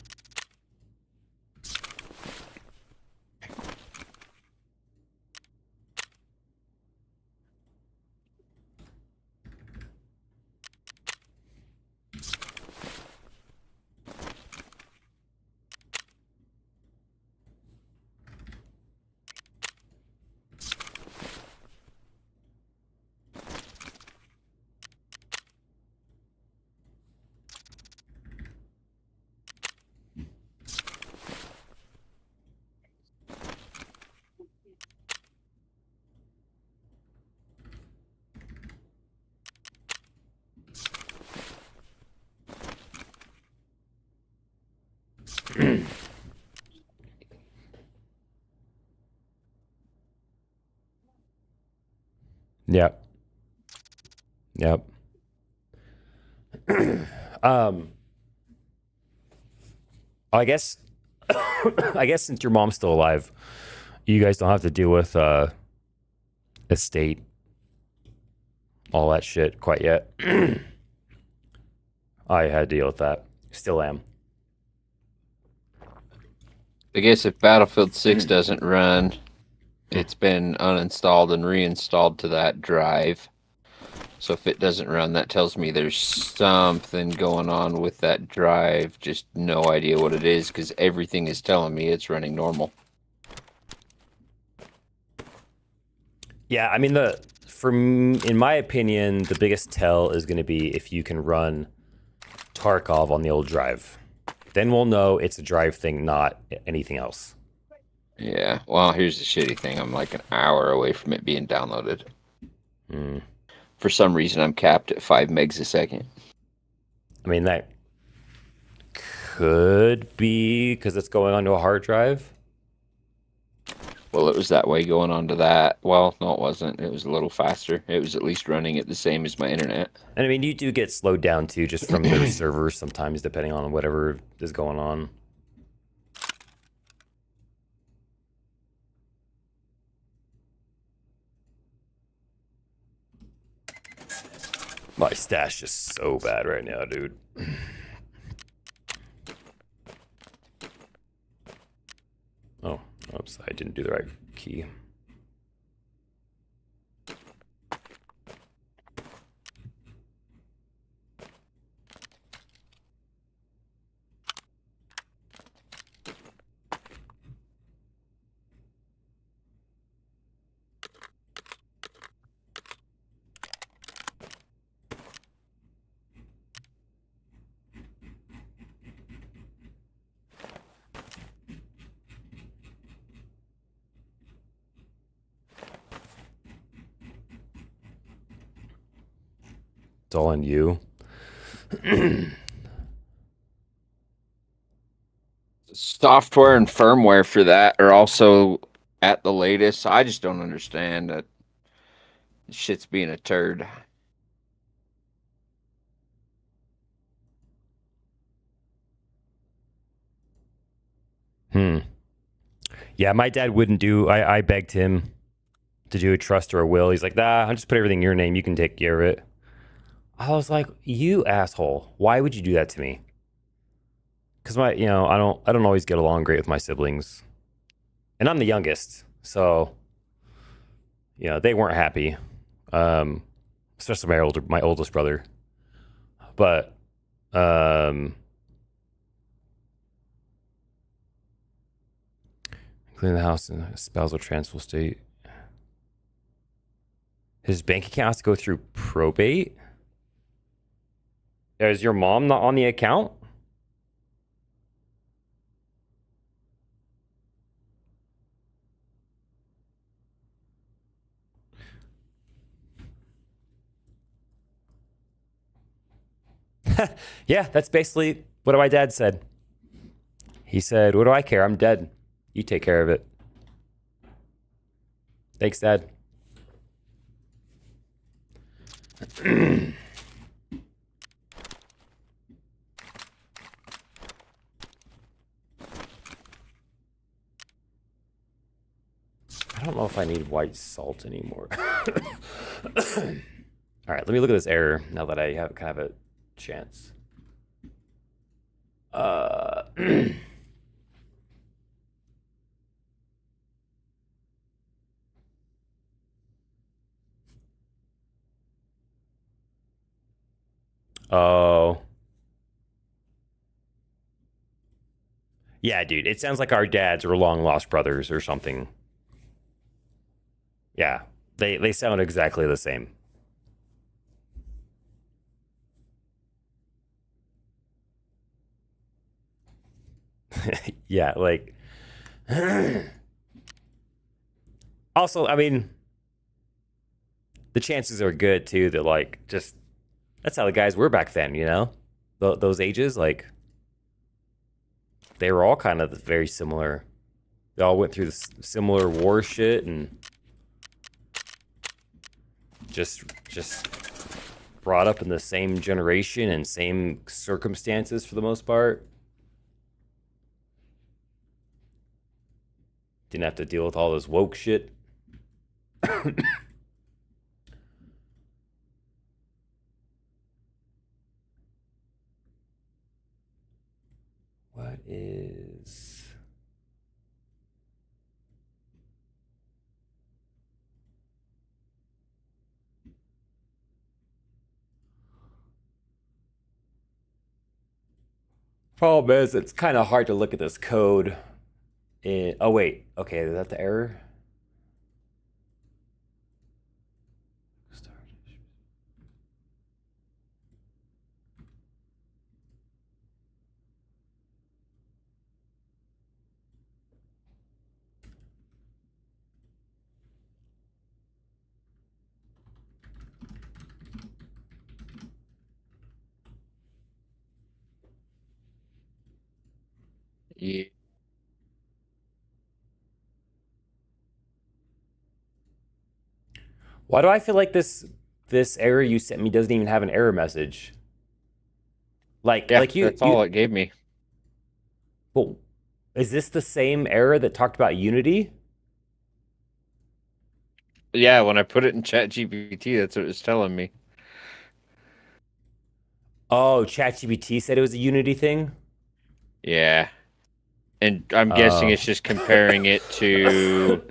Yep. Yep. I guess I guess since your mom's still alive, you guys don't have to deal with estate, all that shit quite yet. I had to deal with that. Still am. I guess if Battlefield 6 doesn't run, it's been uninstalled and reinstalled to that drive. So if it doesn't run, that tells me there's something going on with that drive. Just no idea what it is, because everything is telling me it's running normal. Yeah, I mean, in my opinion, the biggest tell is going to be if you can run Tarkov on the old drive. Then we'll know it's a drive thing, not anything else. Yeah, well, here's the shitty thing. I'm like an hour away from it being downloaded. For some reason, I'm capped at 5 megs a second. I mean, that could be because it's going onto a hard drive. Well, it was that way going onto that. Well, no, it wasn't. It was a little faster. It was at least running it the same as my internet. And I mean, you do get slowed down too, just from their servers sometimes, depending on whatever is going on. My stash is so bad right now, dude. Oh, oops, I didn't do the right key. It's all on you. software and firmware for that are also at the latest. So I just don't understand that shit's being a turd. Yeah, my dad wouldn't do. I begged him to do a trust or a will. He's like, nah, I'll just put everything in your name. You can take care of it. I was like, you asshole. Why would you do that to me? Because I don't always get along great with my siblings. And I'm the youngest. So, they weren't happy. Especially my oldest brother. But, including the house in a spousal transfer state. His bank account has to go through probate? Is your mom not on the account? Yeah, that's basically what my dad said. He said, what do I care? I'm dead. You take care of it. Thanks, Dad. I don't know if I need white salt anymore. All right, let me look at this error now that I have kind of a chance. Oh. Yeah, dude, it sounds like our dads were long lost brothers or something. Yeah, they sound exactly the same. Yeah, like also, I mean, the chances are good too that like just that's how the guys were back then, those ages, like they were all kind of very similar. They all went through the similar war shit and just brought up in the same generation and same circumstances for the most part. Didn't have to deal with all this woke shit. What is... Problem is, it's kind of hard to look at this code. Oh, wait. Okay, is that the error? Yeah. Why do I feel like this error you sent me doesn't even have an error message? Like That's all it gave me. Well, is this the same error that talked about Unity? Yeah, when I put it in ChatGPT, that's what it's telling me. Oh, ChatGPT said it was a Unity thing? Yeah. And I'm guessing it's just comparing it to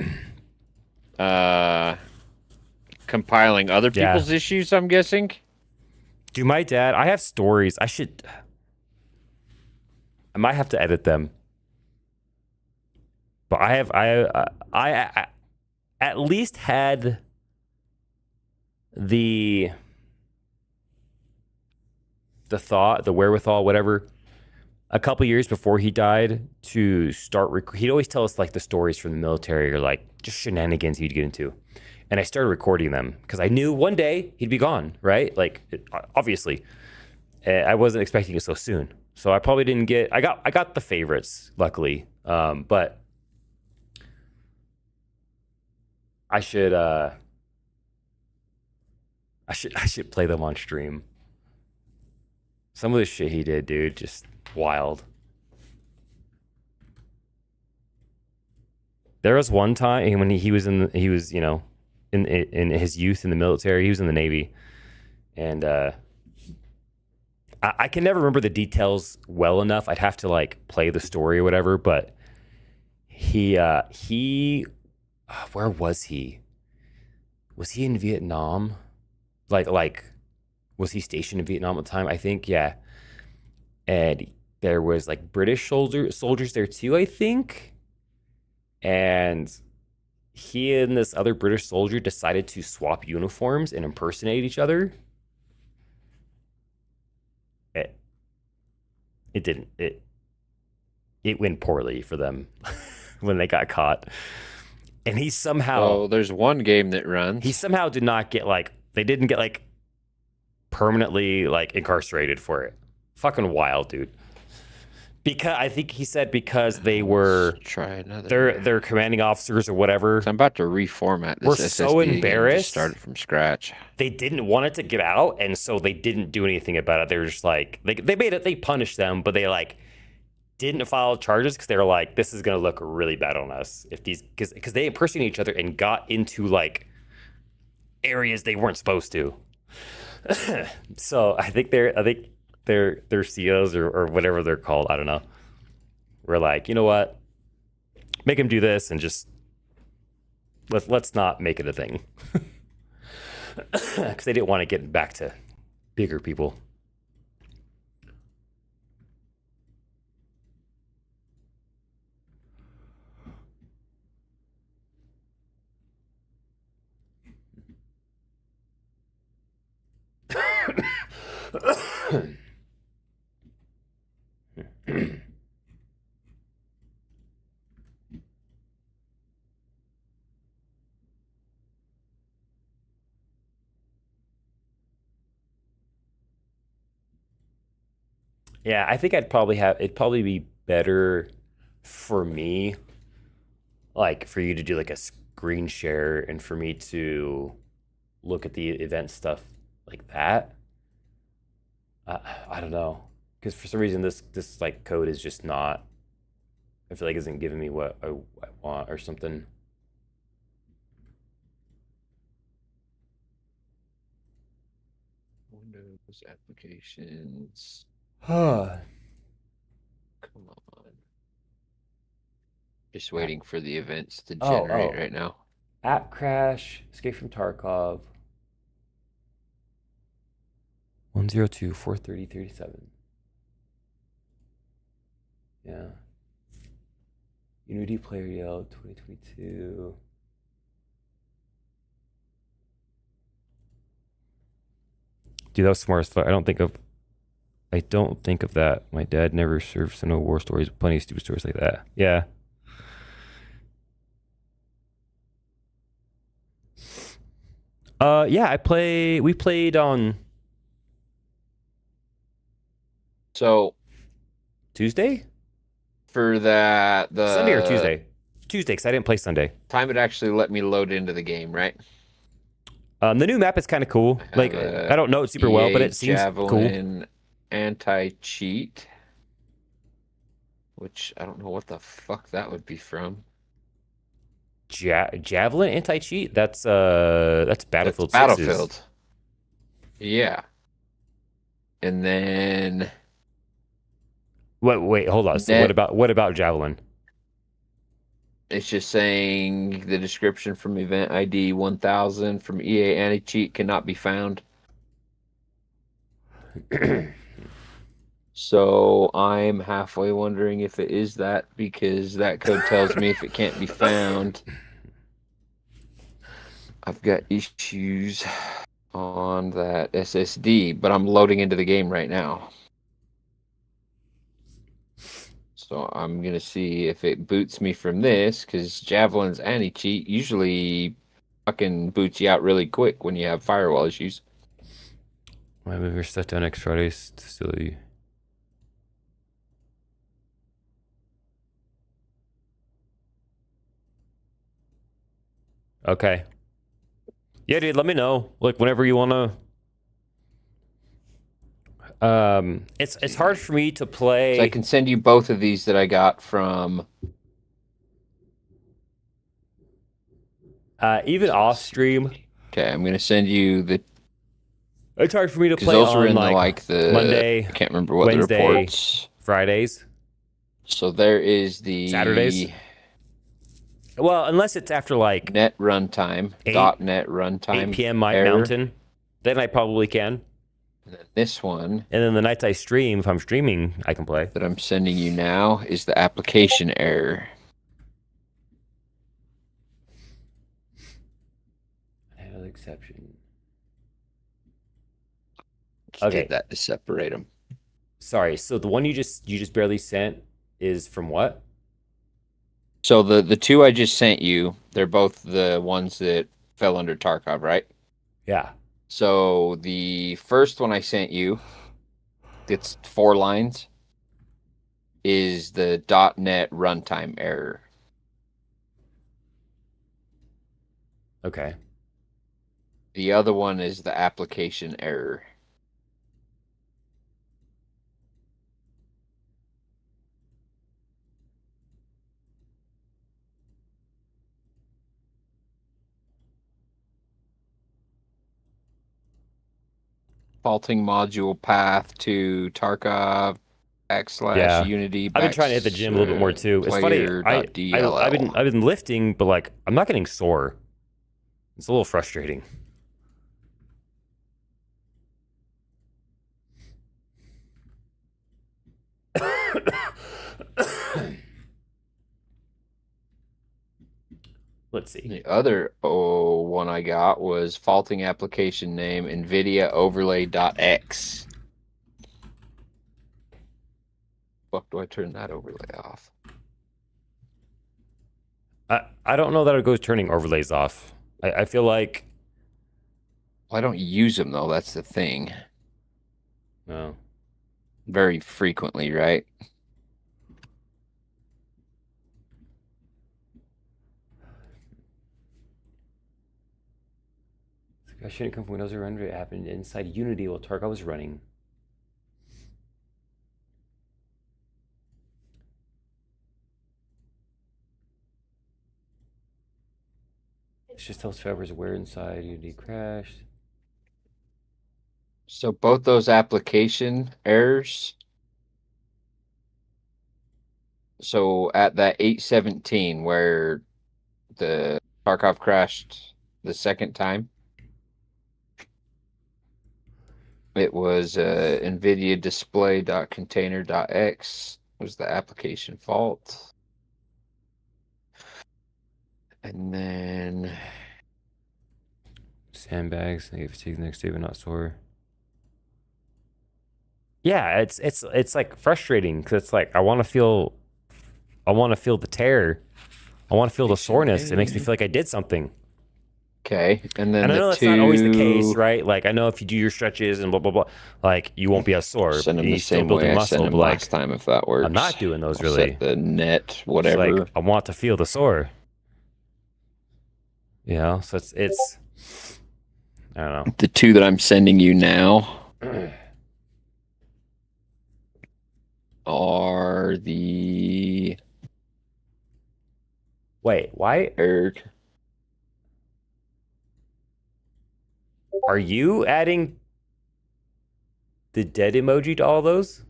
compiling other people's issues, I'm guessing. Dude, my dad, I have stories. I might have to edit them. But I at least had the thought, the wherewithal, whatever, a couple years before he died to start. He'd always tell us like the stories from the military or like just shenanigans he'd get into. And I started recording them because I knew one day he'd be gone, right? Like, obviously. I wasn't expecting it so soon. So I probably didn't get. I got the favorites, luckily. But I should play them on stream. Some of the shit he did, dude, just wild. There was one time when he was in his youth in the military. He was in the Navy, and I can never remember the details well enough. I'd have to like play the story or whatever. But he where was he? Was he in Vietnam? Like was he stationed in Vietnam at the time? I think, yeah. And there was like British soldiers there too, I think. And he and this other British soldier decided to swap uniforms and impersonate each other. It didn't. It went poorly for them when they got caught. And he somehow... Oh, there's one game that runs. He somehow did not get like... They didn't get like permanently like incarcerated for it. Fucking wild, dude. Because I think he said because they were... Let's try another. Their commanding officers or whatever. I'm about to reformat this. We're SSD so embarrassed. Just started from scratch. They didn't want it to get out, and so they didn't do anything about it. They were just like they made it. They punished them, but they like didn't file charges because they were like, this is gonna look really bad on us if these because they impersonated each other and got into like areas they weren't supposed to. So I think their COs or whatever they're called, I don't know. We're like, you know what? Make him do this and just let's not make it a thing. Because they didn't want to get back to bigger people. Yeah, I think it'd probably be better for me, like for you to do like a screen share and for me to look at the event stuff like that. I don't know, because for some reason this like code is just not. I feel like isn't giving me what I want or something. Windows applications. Huh. Come on. Just waiting for the events to generate right now. App crash, escape from Tarkov. 102 430 37. Yeah. Unity player yelled 2022. Dude, that was smart as fuck. I don't think of that. My dad never served, so no war stories. Plenty of stupid stories like that. Yeah. Yeah, we played on So Tuesday? for the Sunday or Tuesday? Tuesday, because I didn't play Sunday. time it actually let me load into the game, right? The new map is kind of cool. Like, I don't know it super well, but it seems cool. Javelin anti-cheat, which I don't know what the fuck that would be from. Javelin anti-cheat? That's Battlefield 6's. Battlefield. Yeah. And then Wait, hold on. So what about Javelin? it's just saying the description from event ID 1000 from EA anti-cheat cannot be found. So I'm halfway wondering if it is that, because that code tells me if it can't be found. I've got issues on that SSD, but I'm loading into the game right now. So I'm going to see if it boots me from this, because Javelin's anti-cheat usually fucking boots you out really quick when you have firewall issues. Why move your stuff down next Friday's facility? Okay. Yeah, dude, let me know. Like whenever you wanna. It's hard for me to play. So I can send you both of these that I got from. Even off stream. Okay, I'm gonna send you the. It's hard for me to Because play those on are in like the Monday. I can't remember what Wednesday, the reports. Fridays. So there is the Saturdays. Well, unless it's after like net runtime, 8 .net runtime 8 p.m. error. Mountain, then I probably can. And then this one And then the nights I stream, if I'm streaming, I can play. that I'm sending you now is the application error. Handle exception. Just Okay. did that to separate them. Sorry. So the one you just barely sent is from what? So the two I just sent you, they're both the ones that fell under Tarkov, right? Yeah. So the first one I sent you, it's 4 lines, is the .net runtime error. Okay. The other one is the application error. Faulting module path to Tarkov / Unity. I've been trying to hit the gym a little bit more too. It's funny. I've been lifting, but like I'm not getting sore. It's a little frustrating. Let's see. The other one I got was faulting application name NVIDIA overlay.x. Fuck, do I turn that overlay off? I don't know that it goes turning overlays off. I feel like. Well, I don't use them though. That's the thing. No. Very frequently, right? I shouldn't come from Windows or render. It happened inside Unity while Tarkov was running. This just tells developers where inside Unity crashed. So both those application errors. So at that 8:17 where the Tarkov crashed the second time, it was NVIDIA display.container.x was the application fault. And then Sandbags, negative fatigue the next day, but not sore. Yeah, it's like frustrating because it's like I want to feel the tear. I want to feel the soreness. It makes me feel like I did something. okay, and then And I know the that's not always the case, two right? Like I know if you do your stretches and blah blah blah, like you won't be as sore. send them You the still same building way I muscle, sent them but like last time if that works. I'm not doing those I'll really. set the net It's whatever. like I want to feel the sore. You know, so it's I don't know. The two that I'm sending you now are the Wait, why Eric. are you adding the dead emoji to all those?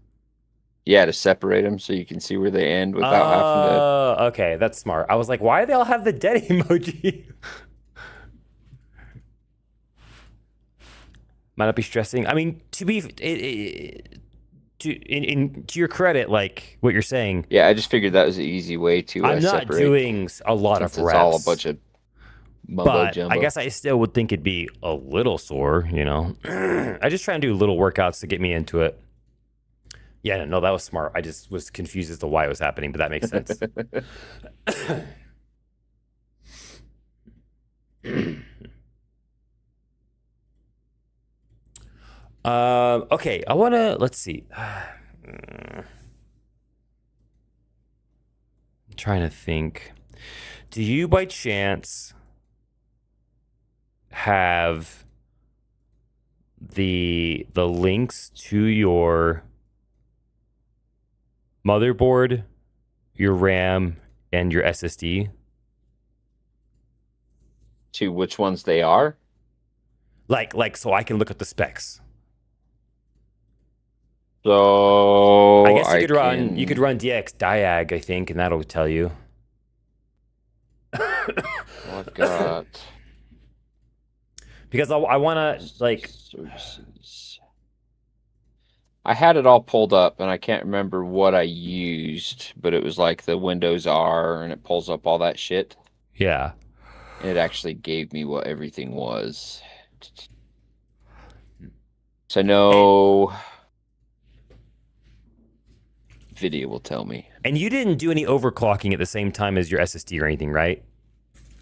Yeah, to separate them so you can see where they end without having to. Okay, that's smart. I was like, why do they all have the dead emoji? Might not be stressing. I mean, to your credit, like what you're saying, Yeah, I just figured that was an easy way to. I'm not separate, doing a lot since of it's reps. all a bunch of mumbo But jumbo. I guess I still would think it'd be a little sore, you know. I just try and do little workouts to get me into it. Yeah, no, that was smart. I just was confused as to why it was happening, but that makes sense. Okay, I wanna let's see. I'm trying to think. Do you by chance have the links to your motherboard, your RAM, and your SSD? To which ones they are? Like so I can look at the specs. So I guess you could run DX Diag, I think, and that'll tell you. I've got Because I want to like services. I had it all pulled up, and I can't remember what I used, but it was like the Windows R, and it pulls up all that shit. yeah. And it actually gave me what everything was. So no video will tell me. And you didn't do any overclocking at the same time as your SSD or anything, right?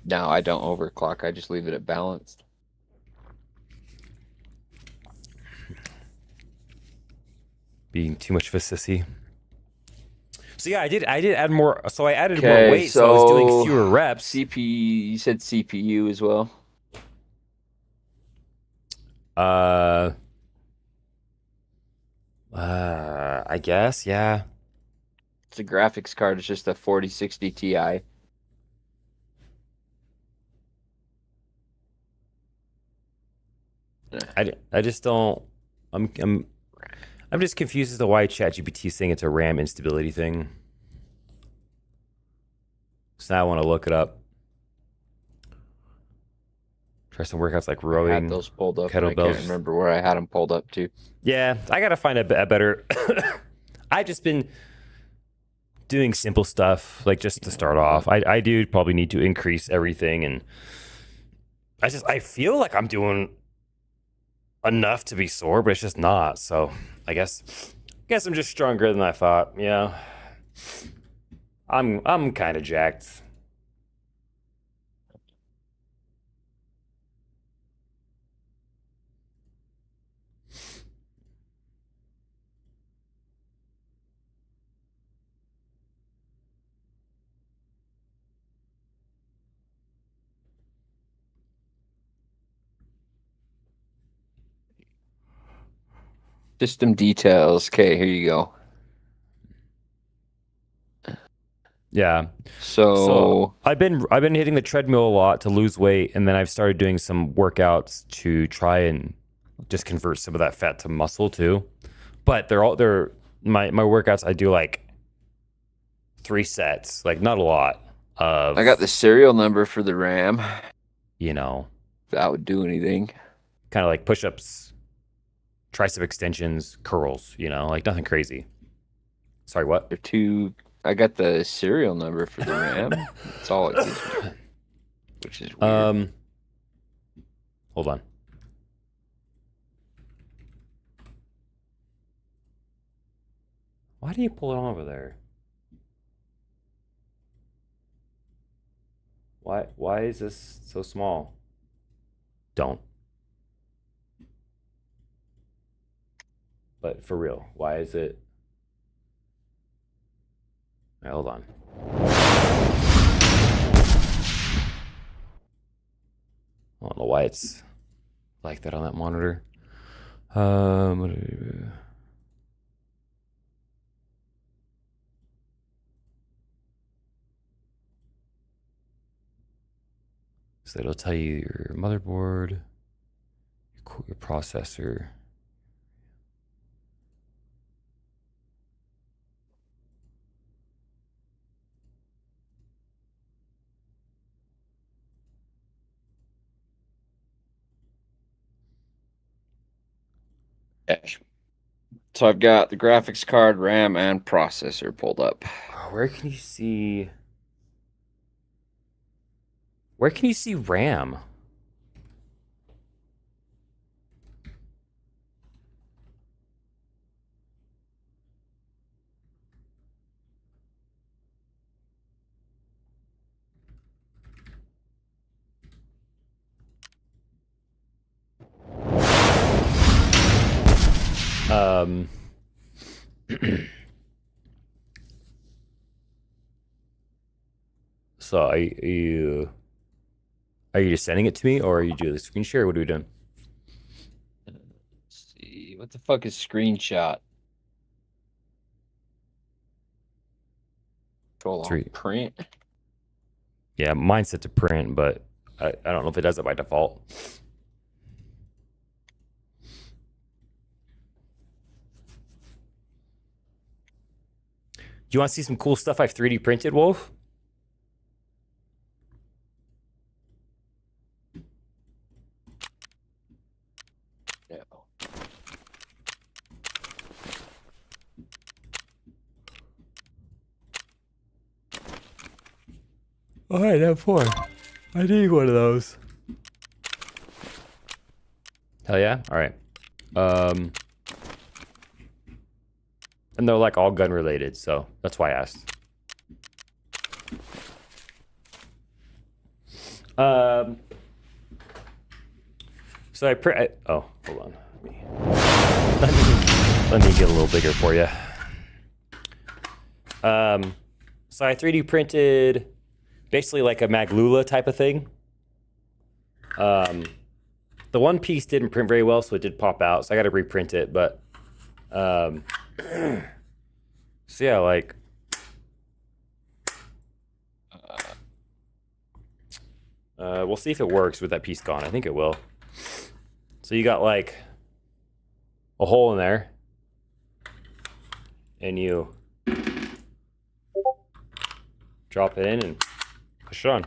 No, I don't overclock. I just leave it at balanced. Being too much of a sissy. So yeah, I did add more. So I added more weight, so I was doing fewer reps. CPU, you said CPU as well. I guess, yeah. It's a graphics card. It's just a 4060 Ti. I just don't. I'm just confused as to why ChatGPT is saying it's a RAM instability thing. So now I want to look it up. Try some workouts like rowing. I had those pulled up. Kettlebells. I can't remember where I had them pulled up to. Yeah, I gotta find a better. I've just been doing simple stuff, like just to start off. I do probably need to increase everything, and I feel like I'm doing enough to be sore, but it's just not. So I guess I'm just stronger than I thought. Yeah, I'm kind of jacked. System details. Okay, here you go. Yeah. So I've been hitting the treadmill a lot to lose weight, and then I've started doing some workouts to try and just convert some of that fat to muscle too. But they're my workouts. I do like 3 sets, like not a lot of. I got the serial number for the RAM. You know, That would do anything. kind of like push-ups, tricep extensions, curls. You know, like nothing crazy. Sorry, what? They're two. I got the serial number for the RAM. That's all it gives me, which is weird. Hold on. Why do you pull it on over there? Why is this so small? Don't. But for real, why is it? Right, hold on. I don't know why it's like that on that monitor. So it'll tell you your motherboard, your processor. So I've got the graphics card, RAM, and processor pulled up. Where can you see? Where can you see RAM? So are you just sending it to me, or are you doing the screen share? What are we doing? Let's see. What the fuck is screenshot? Control Alt print. Yeah, mine's set to print, but I don't know if it does it by default. Do you want to see some cool stuff I've 3D printed, Wolf? No. All right, that four. I need one of those. Hell yeah! All right. And they're like all gun related, so that's why I asked. So oh, hold on. Let me get a little bigger for you. So I 3D printed basically like a Maglula type of thing. The one piece didn't print very well, so it did pop out. So I got to reprint it, but so yeah, like we'll see if it works with that piece gone. I think it will. So you got like a hole in there, and you drop it in and push it on.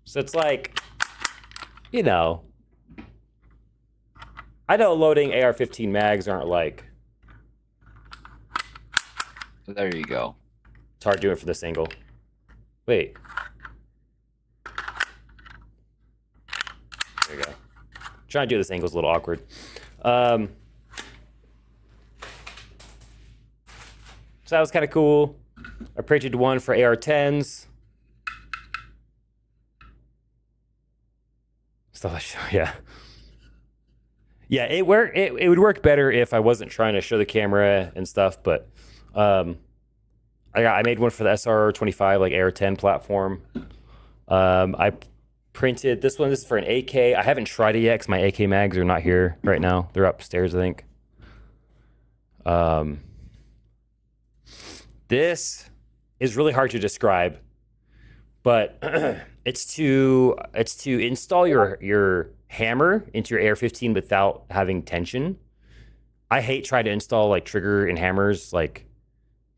So it's like, you know, I know loading AR-15 mags aren't like, There you go. it's hard doing it for this angle. Wait. There we go. Trying to do this angle is a little awkward. So that was kind of cool. I printed one for AR-10s. Stuff I show, yeah. Yeah, it would work better if I wasn't trying to show the camera and stuff, but I made one for the SR25, like AR-10 platform. I printed this one. This is for an AK. I haven't tried it yet because my AK mags are not here right now. They're upstairs, I think. This is really hard to describe, but it's to install your hammer into your AR-15 without having tension. I hate trying to install like trigger and hammers, like,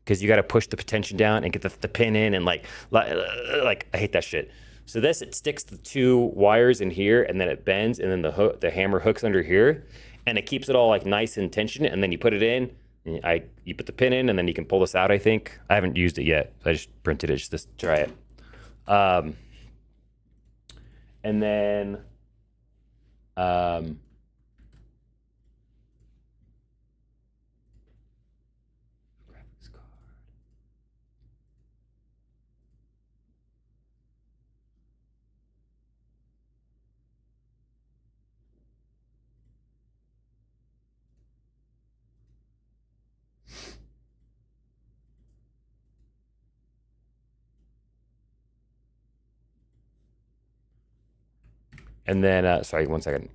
because you got to push the tension down and get the pin in, and like I hate that shit. So this, it sticks the two wires in here, and then it bends, and then the hammer hooks under here, and it keeps it all like nice and tension, and then you put it in. You put the pin in, and then you can pull this out, I think. I haven't used it yet. So I just printed it just to try it. And then graphics card. And then, sorry, one second.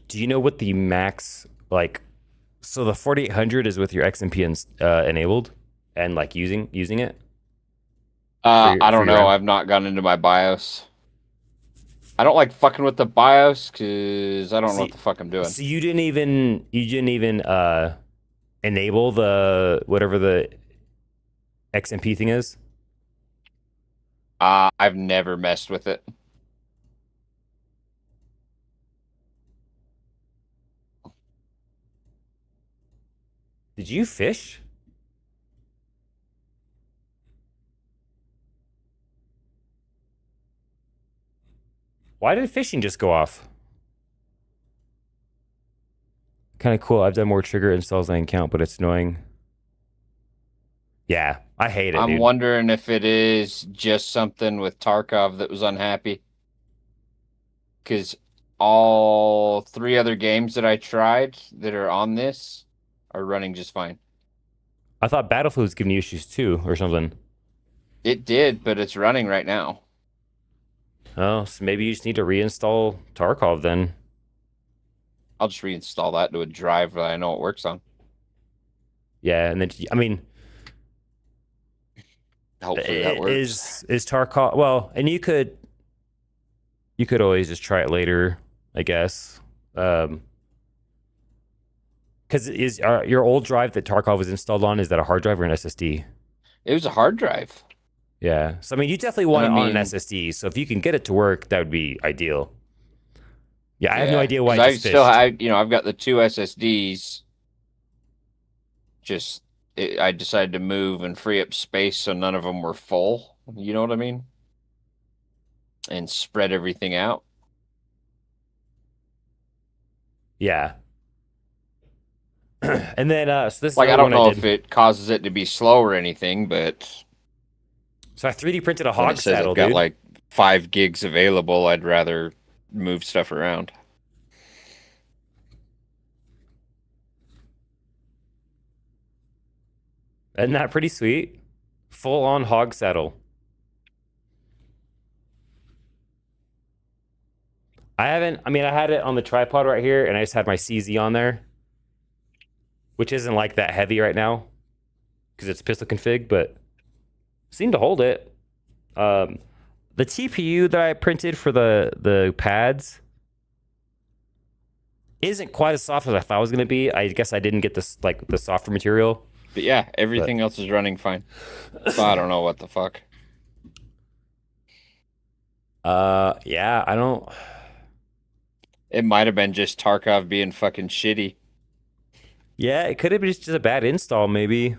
Do you know what the max, like, so the 4800 is with your XMP enabled and like using it? I don't know. I've not gone into my BIOS. I don't like fucking with the BIOS because I don't know what the fuck I'm doing. So you didn't even enable the whatever the XMP thing is? I've never messed with it. Did you fish? Why did fishing just go off? Kind of cool. I've done more trigger installs than I can count, but it's annoying. Yeah, I hate it, I'm dude. wondering if it is just something with Tarkov that was unhappy. Because all 3 other games that I tried that are on this are running just fine. I thought Battlefield was giving you issues too, or something. It did, but it's running right now. Oh, so maybe you just need to reinstall Tarkov then. I'll just reinstall that to a drive that I know it works on. Yeah, and then I mean, Hopefully that works. Is Tarkov well? And you could always just try it later, I guess. Because is your old drive that Tarkov was installed on, is that a hard drive or an SSD? It was a hard drive. Yeah. So I mean, you definitely want it on an SSD. So if you can get it to work, that would be ideal. Yeah, I have no idea why. I still have, I've got the 2 SSDs. I decided to move and free up space so none of them were full. You know what I mean? And spread everything out. Yeah. And then so this like is I don't know if it causes it to be slow or anything, but so I 3D printed a when hog it says saddle, I've got dude. like 5 gigs available, I'd rather move stuff around. Isn't that pretty sweet? Full on hog saddle. I had it on the tripod right here, and I just had my CZ on there, which isn't like that heavy right now because it's pistol config, but seemed to hold it. The TPU that I printed for the pads isn't quite as soft as I thought it was going to be. I guess I didn't get this like the softer material. But yeah, everything else is running fine. So I don't know what the fuck. Yeah, I don't. It might have been just Tarkov being fucking shitty. Yeah, it could have been just a bad install, maybe.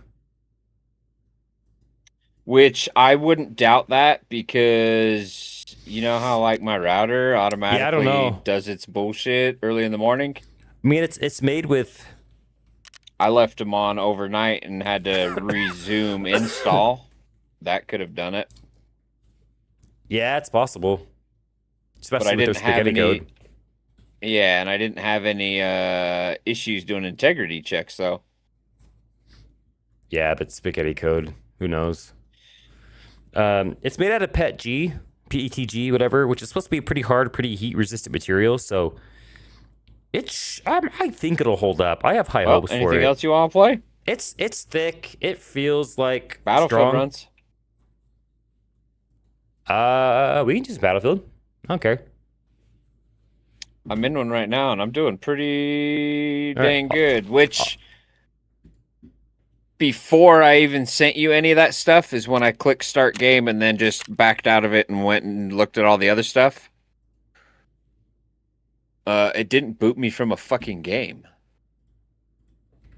Which I wouldn't doubt that because you know how like my router automatically does its bullshit early in the morning? I mean, it's made with. I left them on overnight and had to resume install. That could have done it. Yeah, it's possible. Especially but I with didn't their spaghetti have any, code. Yeah, and I didn't have any issues doing integrity checks though. Yeah, but spaghetti code, who knows? It's made out of PETG, whatever, which is supposed to be a pretty hard, pretty heat-resistant material. So I think it'll hold up. I have high hopes for it. Anything else you want to play? It's thick. It feels like Battlefield strong. runs. We can choose Battlefield. I don't care. I'm in one right now, and I'm doing pretty dang good. Which, before I even sent you any of that stuff, is when I clicked start game and then just backed out of it and went and looked at all the other stuff. It didn't boot me from a fucking game.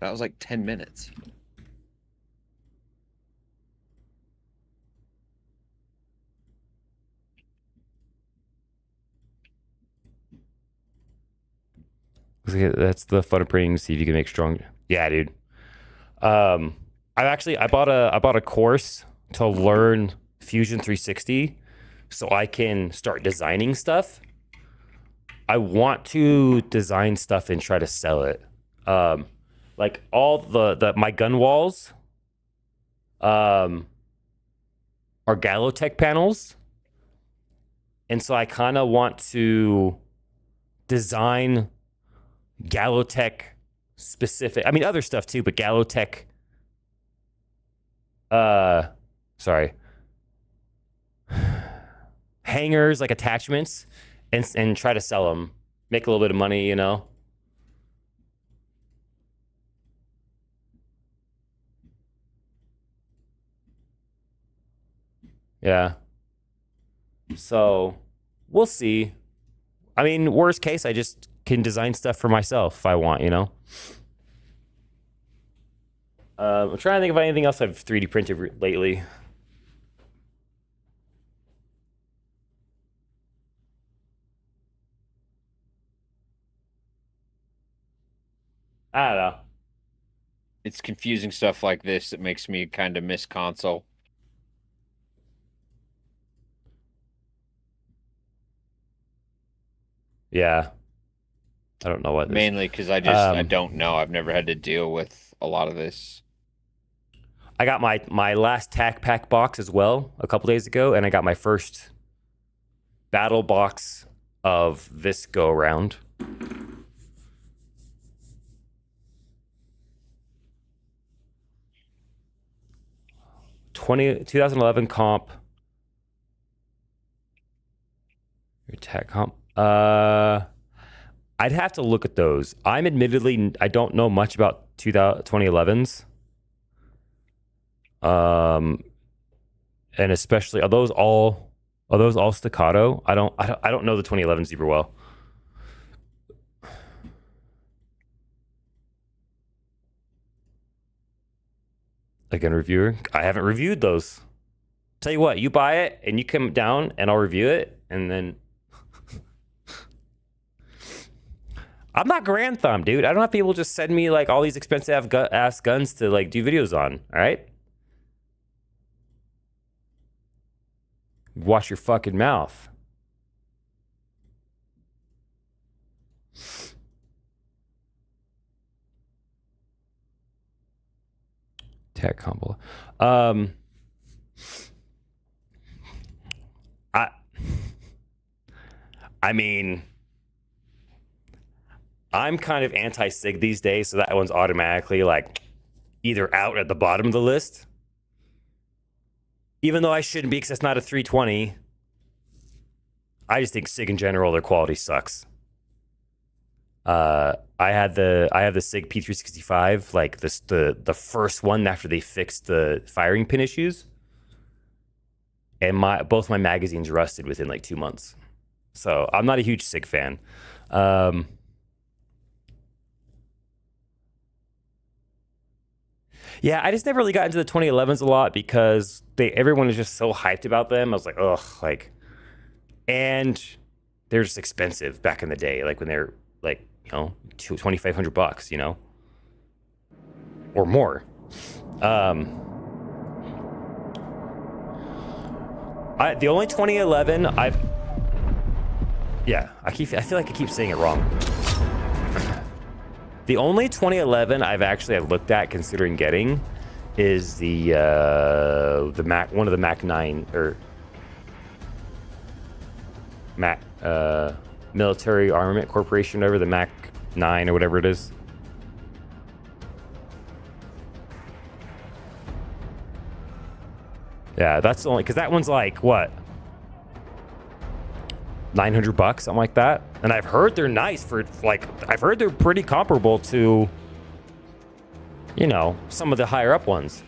That was like 10 minutes. That's the fun of printing. See if you can make strong. Yeah, dude. I bought a course to learn Fusion 360, so I can start designing stuff. I want to design stuff and try to sell it. Like all my gun walls, are Galotech panels, and so I kind of want to design Galotech specific. I mean, other stuff too, but Galotech. Sorry. Hangers, like attachments, and try to sell them, make a little bit of money, you know. Yeah. So we'll see. I mean, worst case, I just can design stuff for myself if I want, you know. I'm trying to think of anything else I've 3D printed lately. I don't know. It's confusing stuff like this that makes me kind of miss console. Yeah. I don't know what. Mainly because I don't know. I've never had to deal with a lot of this. I got my last TAC pack box as well a couple days ago, and I got my first battle box of this go around. '20 2011 comp. Your TAC comp. I'd have to look at those. I don't know much about 2011s. And especially are those all staccato? I don't know the 2011 super well. Again, reviewer, I haven't reviewed those. Tell you what, you buy it and you come down and I'll review it, and then I'm not Grand Thumb, dude. I don't have people just send me like all these expensive ass guns to like do videos on. All right. Wash your fucking mouth. Tech combo. I mean, I'm kind of anti-SIG these days, so that one's automatically like either out at the bottom of the list. Even though I shouldn't be, because it's not a 320. I just think SIG in general, their quality sucks. I have the SIG P365, like the first one after they fixed the firing pin issues, and both my magazines rusted within like 2 months. So I'm not a huge SIG fan. Yeah, I just never really got into the 2011s a lot because everyone is just so hyped about them. I was like, ugh, like, and they're just expensive back in the day, like when they're like, you know, $2,500, you know, or more. The only 2011 I feel like I keep saying it wrong. The only 2011 I've actually looked at considering getting is the Mac, one of the Mac 9 or Mac Military Armament Corporation, over the Mac 9 or whatever it is. Yeah, that's the only, because that one's like what, $900, something like that. And I've heard they're nice for like, I've heard they're pretty comparable to, you know, some of the higher up ones.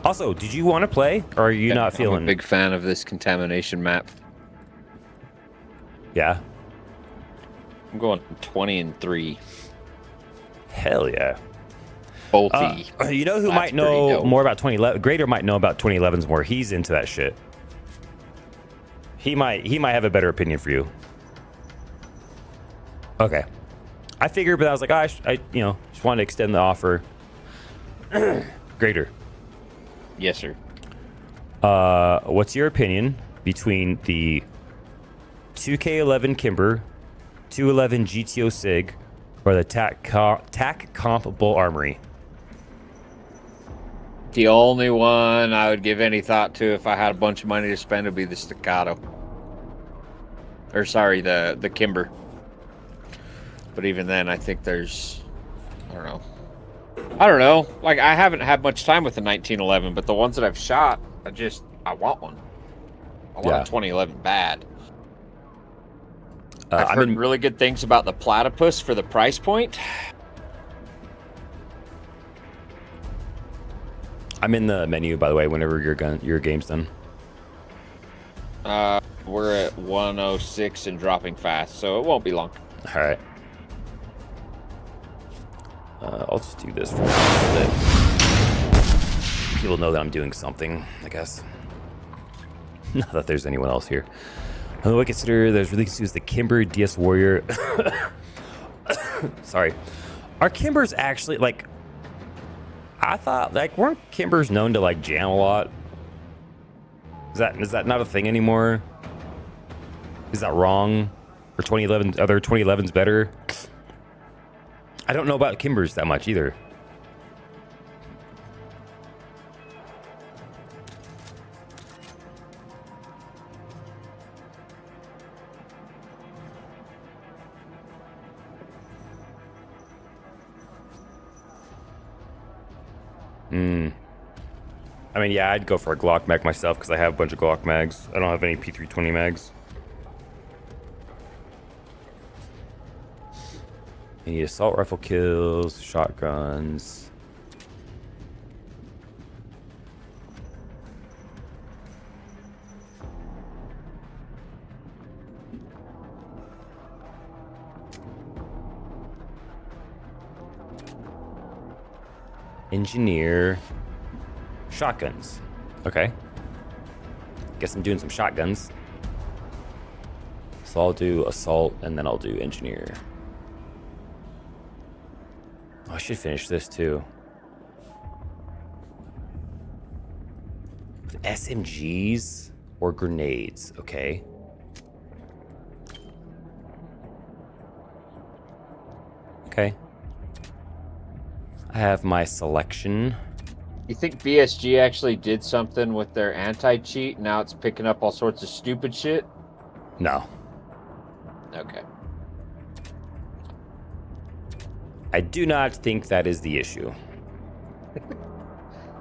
Also, did you want to play, or are you not feeling? I'm a big fan of this contamination map. Yeah. I'm going 20-3. Hell yeah. Bolty. You know who That's might know dope. more about 2011? Grader might know about 2011s more. He's into that shit. He might have a better opinion for you. Okay. I figured, but I was like, I you know, just wanted to extend the offer. Grader. Yes, sir. What's your opinion between the 2K11 Kimber, 211 GTO SIG, or the TAC Comp Bull Armory? The only one I would give any thought to if I had a bunch of money to spend would be the Staccato. Or sorry, the Kimber. But even then, I think there's, I don't know. Like, I haven't had much time with the 1911, but the ones that I've shot, I want one. I want a 2011 bad. I've heard really good things about the Platypus for the price point. I'm in the menu, by the way, whenever your game's done. We're at 106 and dropping fast, so it won't be long. All right. I'll just do this for now so that people know that I'm doing something, I guess. Not that there's anyone else here. Although I consider those really used the Kimber DS Warrior. Sorry. Are Kimbers actually like? I thought like weren't Kimbers known to like jam a lot? Is that not a thing anymore? Is that wrong? Or 2011 other 2011's better? I don't know about Kimbers that much either. I mean, yeah, I'd go for a Glock mag myself because I have a bunch of Glock mags. I don't have any P320 mags. I need assault rifle kills, shotguns. Engineer. Shotguns. Okay. Guess I'm doing some shotguns. So I'll do assault and then I'll do engineer. Oh, I should finish this too. With SMGs or grenades. Okay. Okay. I have my selection. You think BSG actually did something with their anti-cheat? Now it's picking up all sorts of stupid shit? No. Okay. I do not think that is the issue.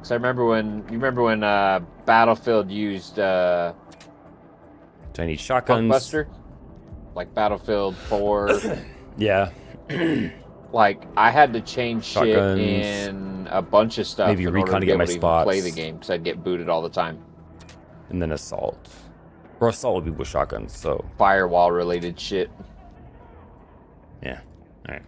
So I remember when Battlefield used Do I need shotguns? Buster? Like Battlefield 4. Yeah. Like I had to change Shotguns. shit in a bunch of stuff. Maybe in recon order to be get my able to even spots. play the game because I'd get booted all the time. And then assault. Or assault would be with shotguns, so Firewall related shit. yeah. Alright.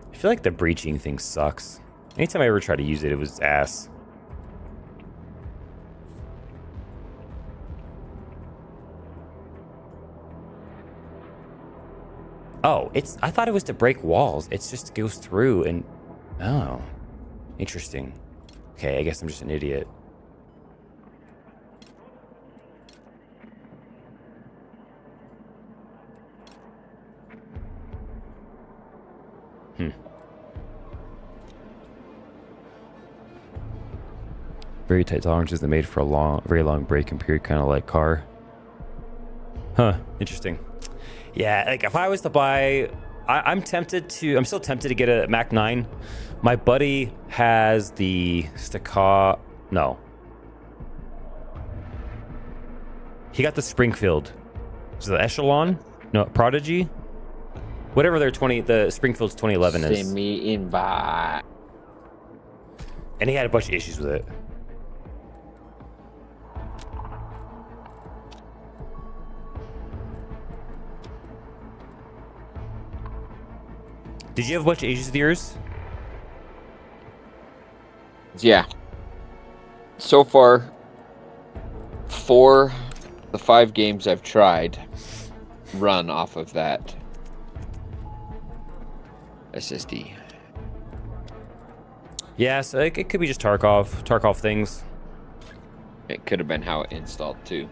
I feel like the breaching thing sucks. Anytime I ever try to use it, it was ass. Oh, I thought it was to break walls. It just goes through and... Oh. Interesting. Okay, I guess I'm just an idiot. Very tight tolerances that made for a very long braking period, kind of like car. Huh, interesting. Yeah, like if I was to buy, I'm still tempted to get a Mac 9. My buddy has the Staccato, no. He got the Springfield. Is it the Echelon? No, Prodigy? Whatever the Springfield's 2011 is. Send me invite. And he had a bunch of issues with it. Did you have a bunch of issues with yours? Yeah. So far, 4 of the 5 games I've tried run off of that SSD. Yeah, so it could be just Tarkov things. It could have been how it installed too.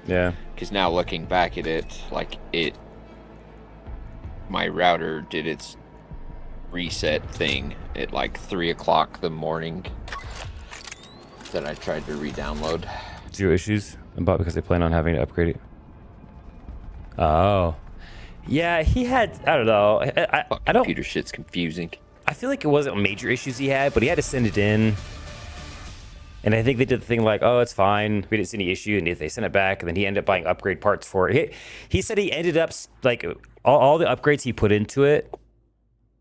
Yeah. Because now looking back at it, my router did its reset thing at like 3 o'clock the morning that I tried to re-download. 0 issues about because they plan on having to upgrade it. Oh. Yeah, he had, I don't know. I don't. Computer shit's confusing. I feel like it wasn't major issues he had, but he had to send it in. And I think they did the thing like, oh, it's fine. We didn't see any issue. And if they sent it back, and then he ended up buying upgrade parts for it. He said he ended up, like, all the upgrades he put into it,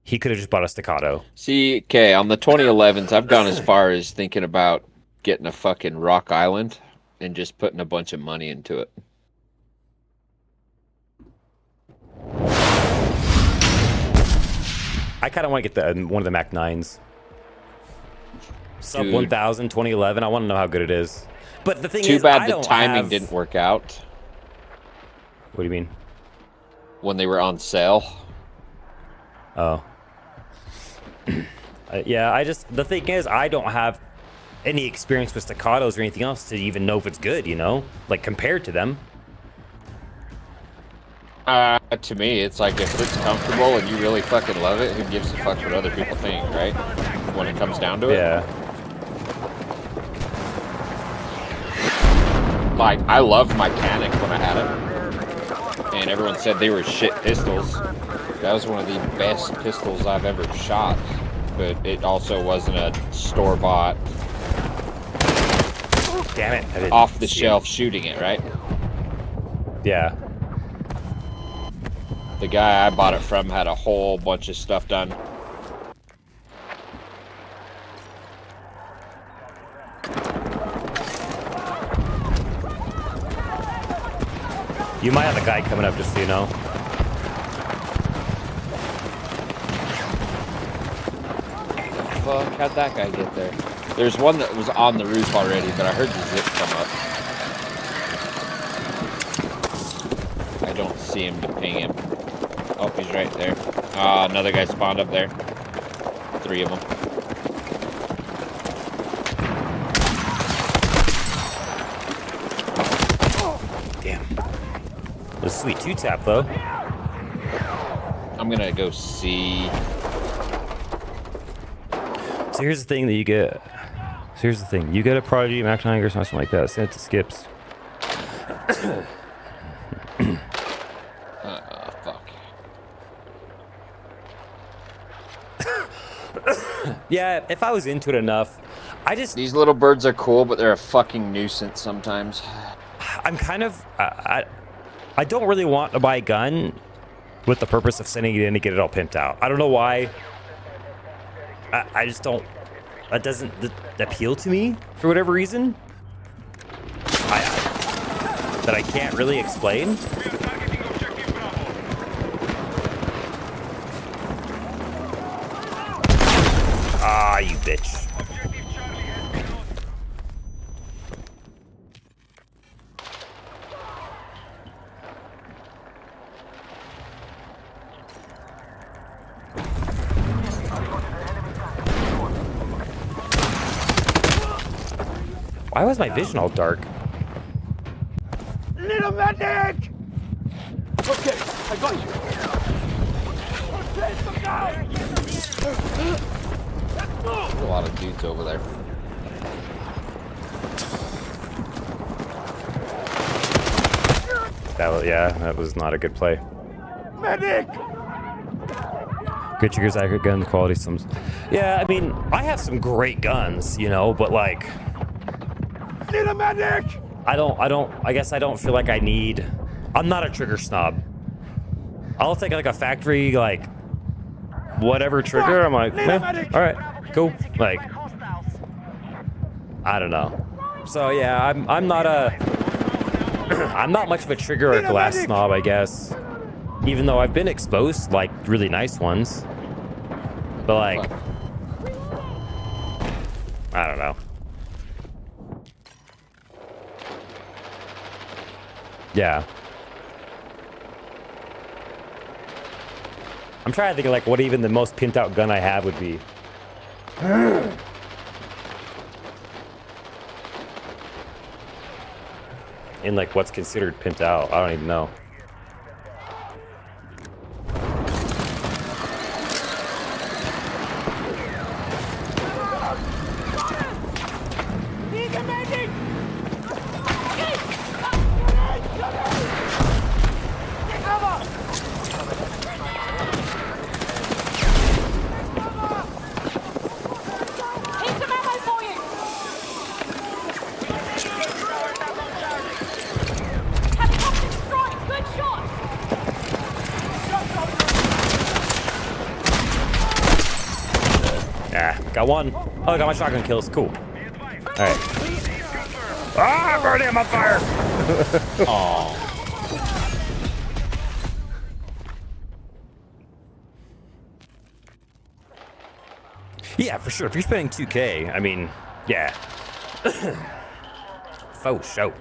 he could have just bought a Staccato. See, okay, on the 2011s, I've gone as far as thinking about getting a fucking Rock Island and just putting a bunch of money into it. I kind of want to get one of the Mac 9s. Sub Dude. 1000, 2011. I want to know how good it is. But the thing Too is, bad I the don't timing have... didn't work out What do you mean? when they were on sale. Oh. Yeah, the thing is, I don't have any experience with staccatos or anything else to even know if it's good, you know? Like, compared to them. To me, it's like if it's comfortable and you really fucking love it, who gives a fuck what other people think, right? When it comes down to it. Yeah. Like, I loved my Canic when I had it. And everyone said they were shit pistols. That was one of the best pistols I've ever shot. But it also wasn't a store-bought, Damn it. off-the-shelf shooting it, right? Yeah. The guy I bought it from had a whole bunch of stuff done. You might have a guy coming up, just so you know. Fuck, how'd that guy get there? There's one that was on the roof already, but I heard the zip come up. I don't see him to ping him. Oh, he's right there. Another guy spawned up there. 3 of them. Damn. The sweet 2-tap, though. I'm gonna go see. So here's the thing that you get. So here's the thing. You get a Prodigy, Mac 9 or something like that. Send it to Skips. Fuck. Yeah, if I was into it enough, These little birds are cool, but they're a fucking nuisance sometimes. I'm kind of... I don't really want to buy a gun with the purpose of sending it in to get it all pimped out. I don't know why. I just don't... That doesn't appeal to me for whatever reason. That I can't really explain. Ah, you bitch. Why was my vision all dark? Little medic! Okay, I got you. There's a lot of dudes over there. That was not a good play. Medic! Good triggers, accurate gun quality. Yeah, I mean, I have some great guns, you know, but like, Need a medic! I guess I don't feel like I need. I'm not a trigger snob. I'll take like a factory, like, whatever trigger. I'm like, man, all right, cool. Like, I don't know. So yeah, I'm not I'm not much of a trigger or glass snob, I guess. Even though I've been exposed to, like, really nice ones. But, like, I don't know. Yeah. I'm trying to think of, like, what even the most pimped out gun I have would be. In, like, what's considered pimped out. I don't even know. Got one. Oh, I got my shotgun kills. Cool. All right. Ah, burning! I'm on fire. Oh. Yeah, for sure. If you're spending 2K, I mean, yeah. Faux show.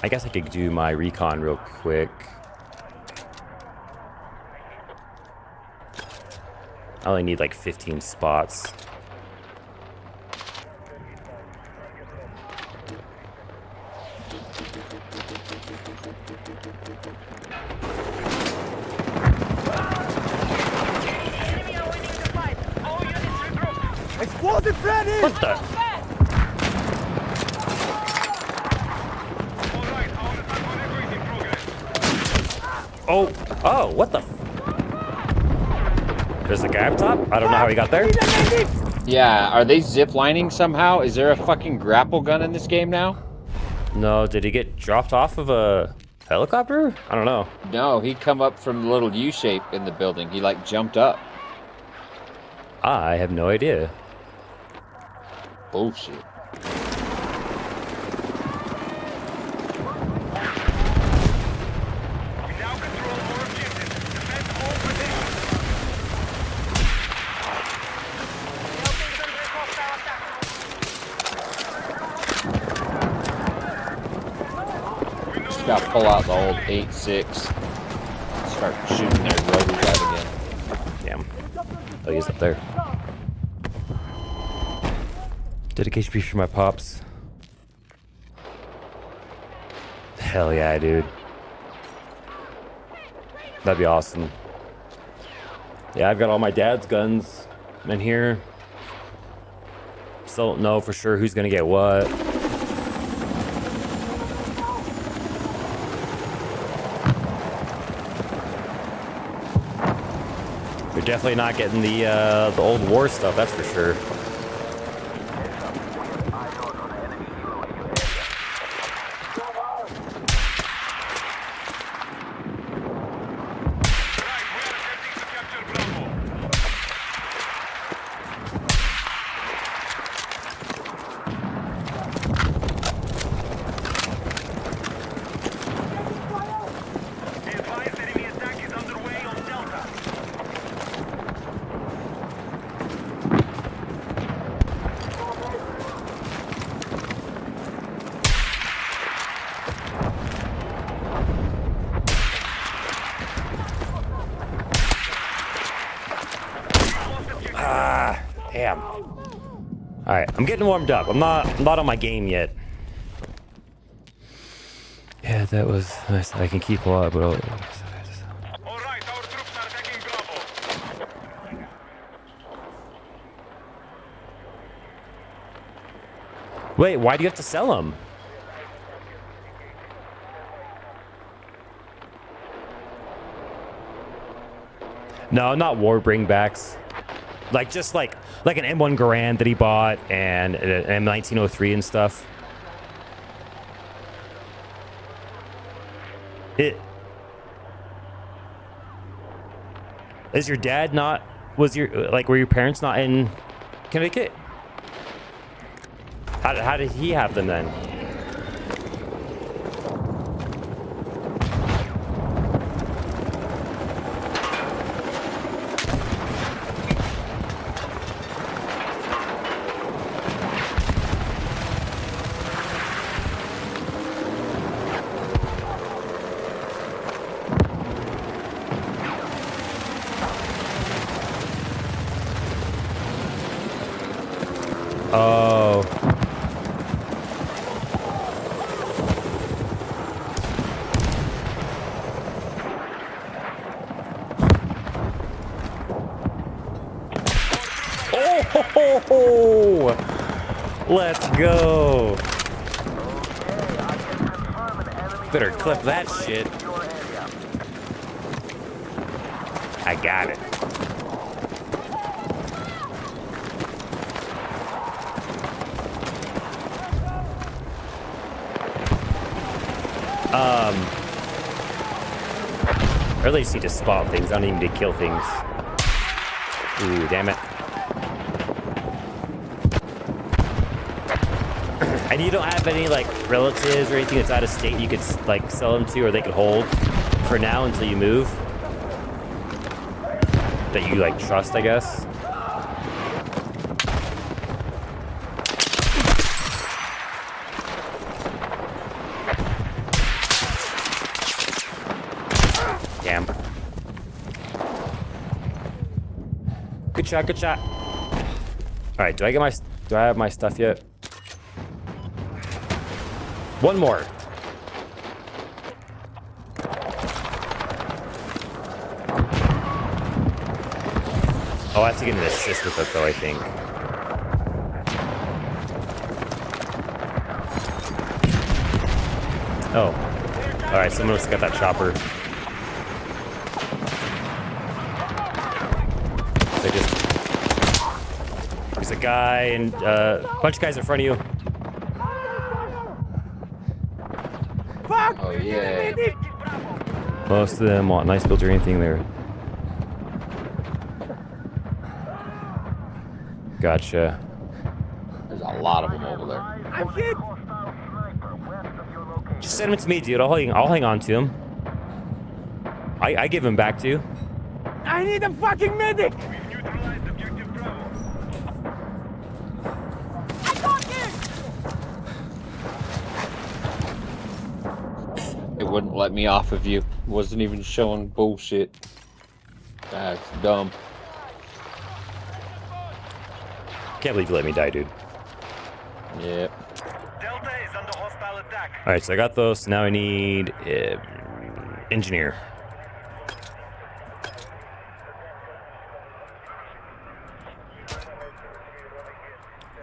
I guess I could do my recon real quick. I only need like 15 spots. Explosive ready! What the? Oh, oh, what the? There's a guy up top? I don't know how he got there. Yeah, are they zip lining somehow? Is there a fucking grapple gun in this game now? No, did he get dropped off of a helicopter? I don't know. No, he come up from the little U shape in the building. He like jumped up. I have no idea. Bullshit. Just gotta pull out the old 8.6. Start shooting their rotors out again. Damn. Oh, he's up there. Dedication piece for my pops. Hell yeah, dude. That'd be awesome. Yeah, I've got all my dad's guns in here. Still don't know for sure who's gonna get what. We're definitely not getting the old war stuff, that's for sure. Damn. All right, I'm getting warmed up. I'm not on my game yet. Yeah, that was nice. I can keep a lot, but All right, our troops are attacking Bravo. wait, why do you have to sell them? No, not war bringbacks. Like just like an M1 Garand that he bought and an M1903 and stuff. Is your dad not? Were your parents not in Connecticut? How did he have them then? Oh. Oh, let's go. Better clip that shit. I got it. really just need to spot things. I don't even need to kill things. Ooh, damn it. And you don't have any like relatives or anything that's out of state you could like sell them to, or they could hold for now until you move, that you like trust, I guess. Damn. Good shot, good shot. All right, do I have my stuff yet? One more. Oh, I have to get an assist with it though, I think. Oh. Alright, someone else got that chopper. There's a guy and a bunch of guys in front of you. Oh, yeah. Most of them want nice builds or anything there. Gotcha. There's a lot of them over there. Just send him to me, dude. I'll hang on to him. I give him back to you. I need a fucking medic! We've neutralized objective Bravo. It wouldn't let me off of you. Wasn't even showing bullshit. That's dumb. Can't believe you let me die, dude. Yep. Delta is under hostile attack. All right, so I got those. Now I need engineer.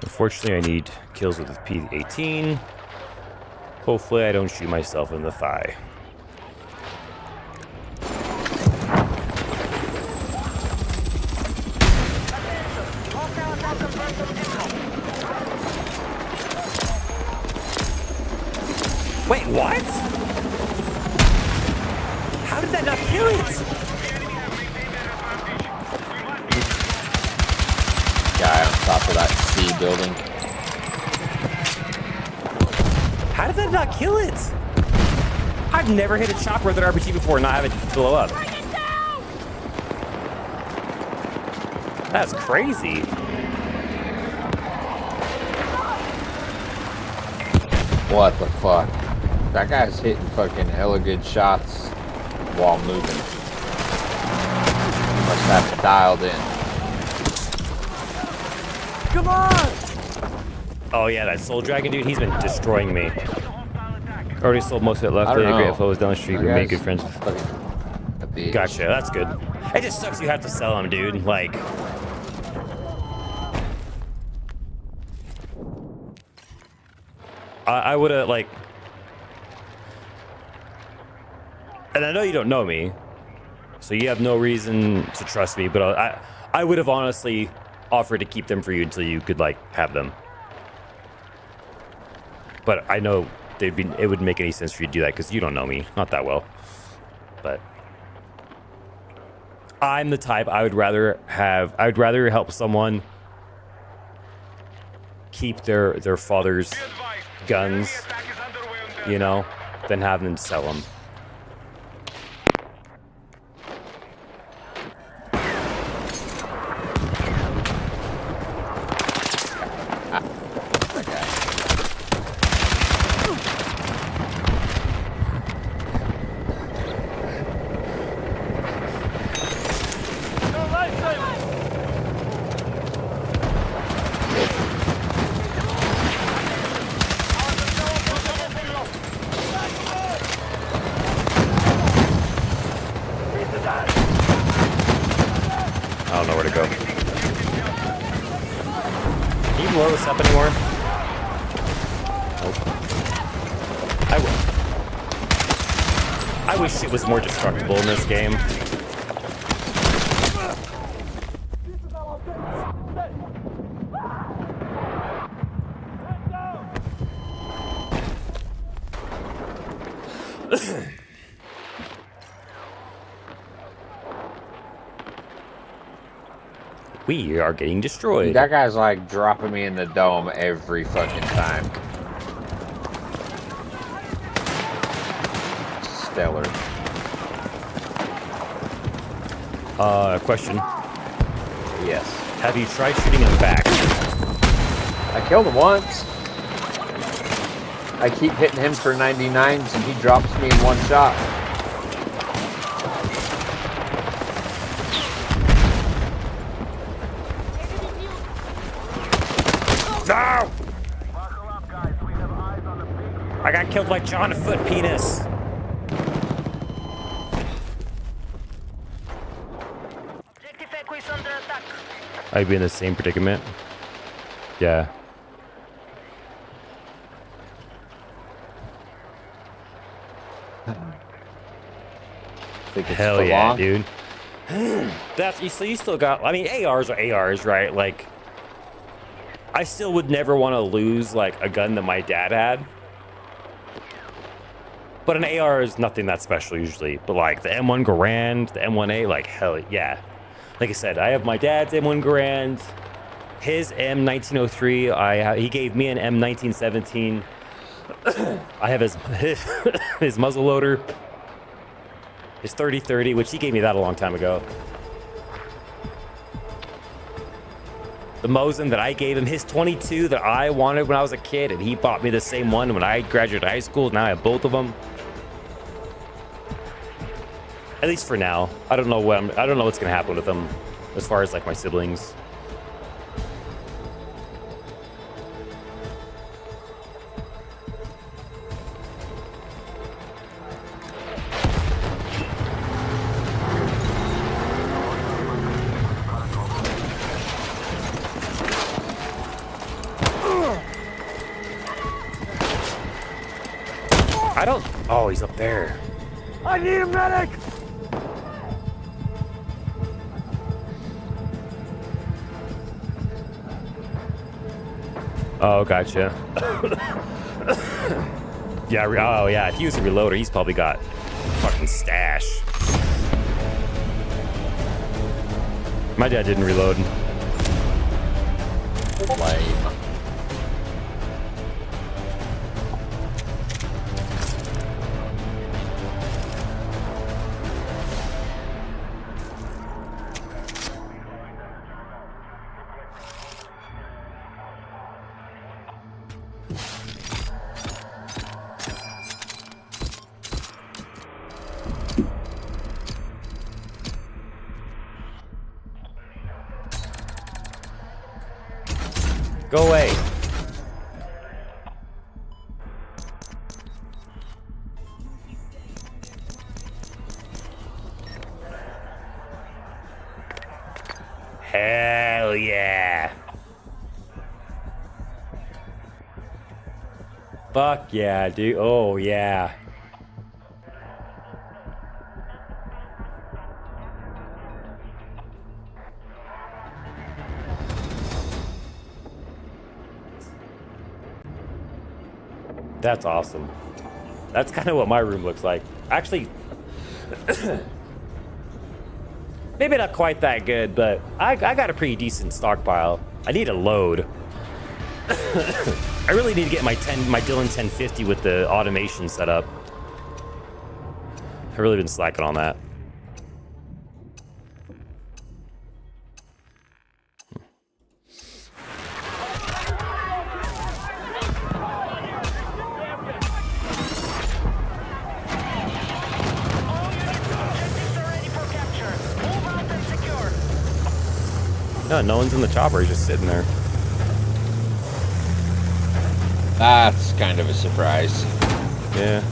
Unfortunately, I need kills with the P-18. Hopefully, I don't shoot myself in the thigh. Wait, what? How did that not kill it? Guy on top of that C building. How did that not kill it? I've never hit a chopper with an RPG before and not have it blow up. That's crazy. What the fuck? That guy's hitting fucking hella good shots while moving. Must have it dialed in. Come on! Oh yeah, that Soul Dragon dude, he's been destroying me. Already sold most of it left. I don't Really great know. flows down the street. We made good friends. A bitch. Gotcha, that's good. It just sucks you have to sell him, dude. Like, I would have like, and I know you don't know me, so you have no reason to trust me. But I would have honestly offered to keep them for you until you could like have them. But I know it wouldn't make any sense for you to do that because you don't know me, not that well. But I'm the type I would rather help someone keep their father's guns, you know, than have them sell them. I don't know where to go. Can you blow this up anymore? Nope. I wish it was more destructible in this game. We are getting destroyed. That guy's like dropping me in the dome every fucking time. Stellar. Question. Yes. Have you tried shooting him back? I killed him once. I keep hitting him for 99s and he drops me in one shot. No! I got killed by John Foot Penis. I'd be in the same predicament. Yeah. Hell yeah, long. dude. That's you still got. I mean, ARs are ARs, right? Like, I still would never want to lose like a gun that my dad had. But an AR is nothing that special usually. But like the M1 Garand, the M1A, like hell yeah. Like I said, I have my dad's M1 Garand, his M1903. He gave me an M1917. I have his muzzle loader, his 30-30, which he gave me that a long time ago. The Mosin that I gave him, his 22 that I wanted when I was a kid, and he bought me the same one when I graduated high school. Now I have both of them. At least for now. I don't know what's gonna happen with them, as far as like my siblings. Oh, he's up there. I need a medic! Oh, gotcha. Yeah, oh yeah, if he was a reloader, he's probably got fucking stash. My dad didn't reload. Lame. Go away. Hell yeah. Fuck yeah, dude. Oh yeah. That's awesome. That's kind of what my room looks like. Actually, maybe not quite that good, but I got a pretty decent stockpile. I need a load. I really need to get my Dylan 1050 with the automation set up. I've really been slacking on that. No one's in the chopper. He's just sitting there. That's kind of a surprise. Yeah.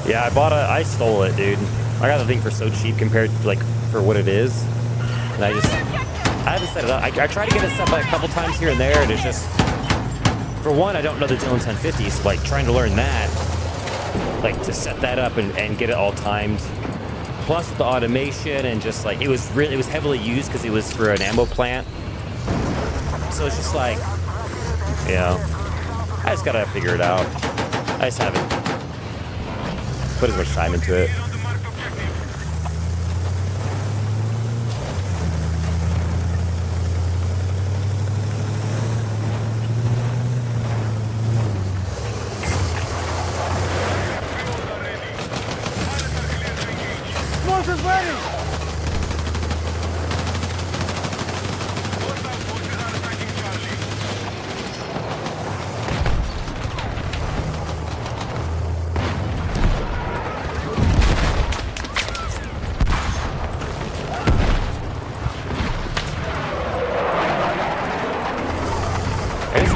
Yeah, I stole it, dude. I got the thing for so cheap compared to, like, for what it is. And I haven't set it up. I tried to get it set up a couple times here and there, and it's just, for one, I don't know the Dylan 1050, so, like, trying to learn that, like, to set that up and get it all timed. Plus with the automation and just like it was heavily used because it was for an ammo plant. So it's just like, you know, I just gotta figure it out. I just haven't put as much time into it.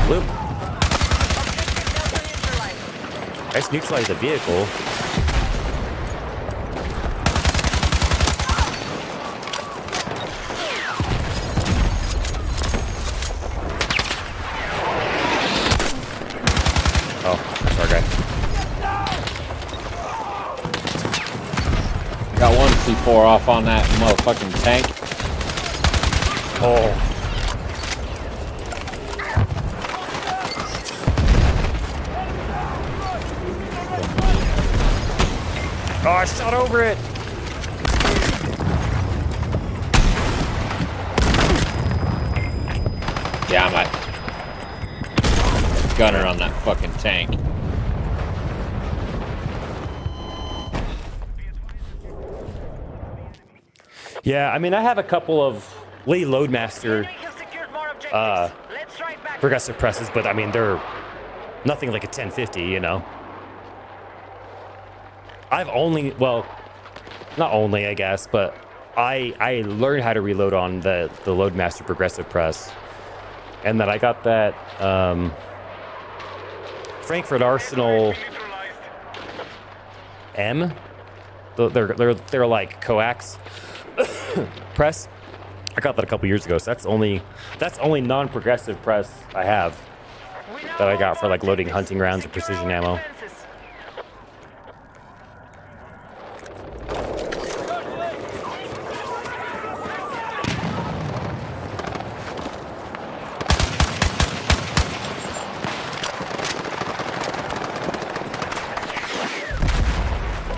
Loop. Let's neutralize the vehicle. Oh, sorry, guy. Got one C4 off on that motherfucking tank. Oh. Oh, I shot over it. Yeah, I'm a gunner on that fucking tank. Yeah, I mean, I have a couple of Lee Loadmaster progressive presses, but I mean, they're nothing like a 1050, you know. I've only, well, not only, I guess, but I learned how to reload on the Loadmaster progressive press, and then I got that Frankfurt Arsenal M. They're like coax press. I got that a couple years ago, so that's only non-progressive press I have that I got for like loading hunting rounds or precision ammo.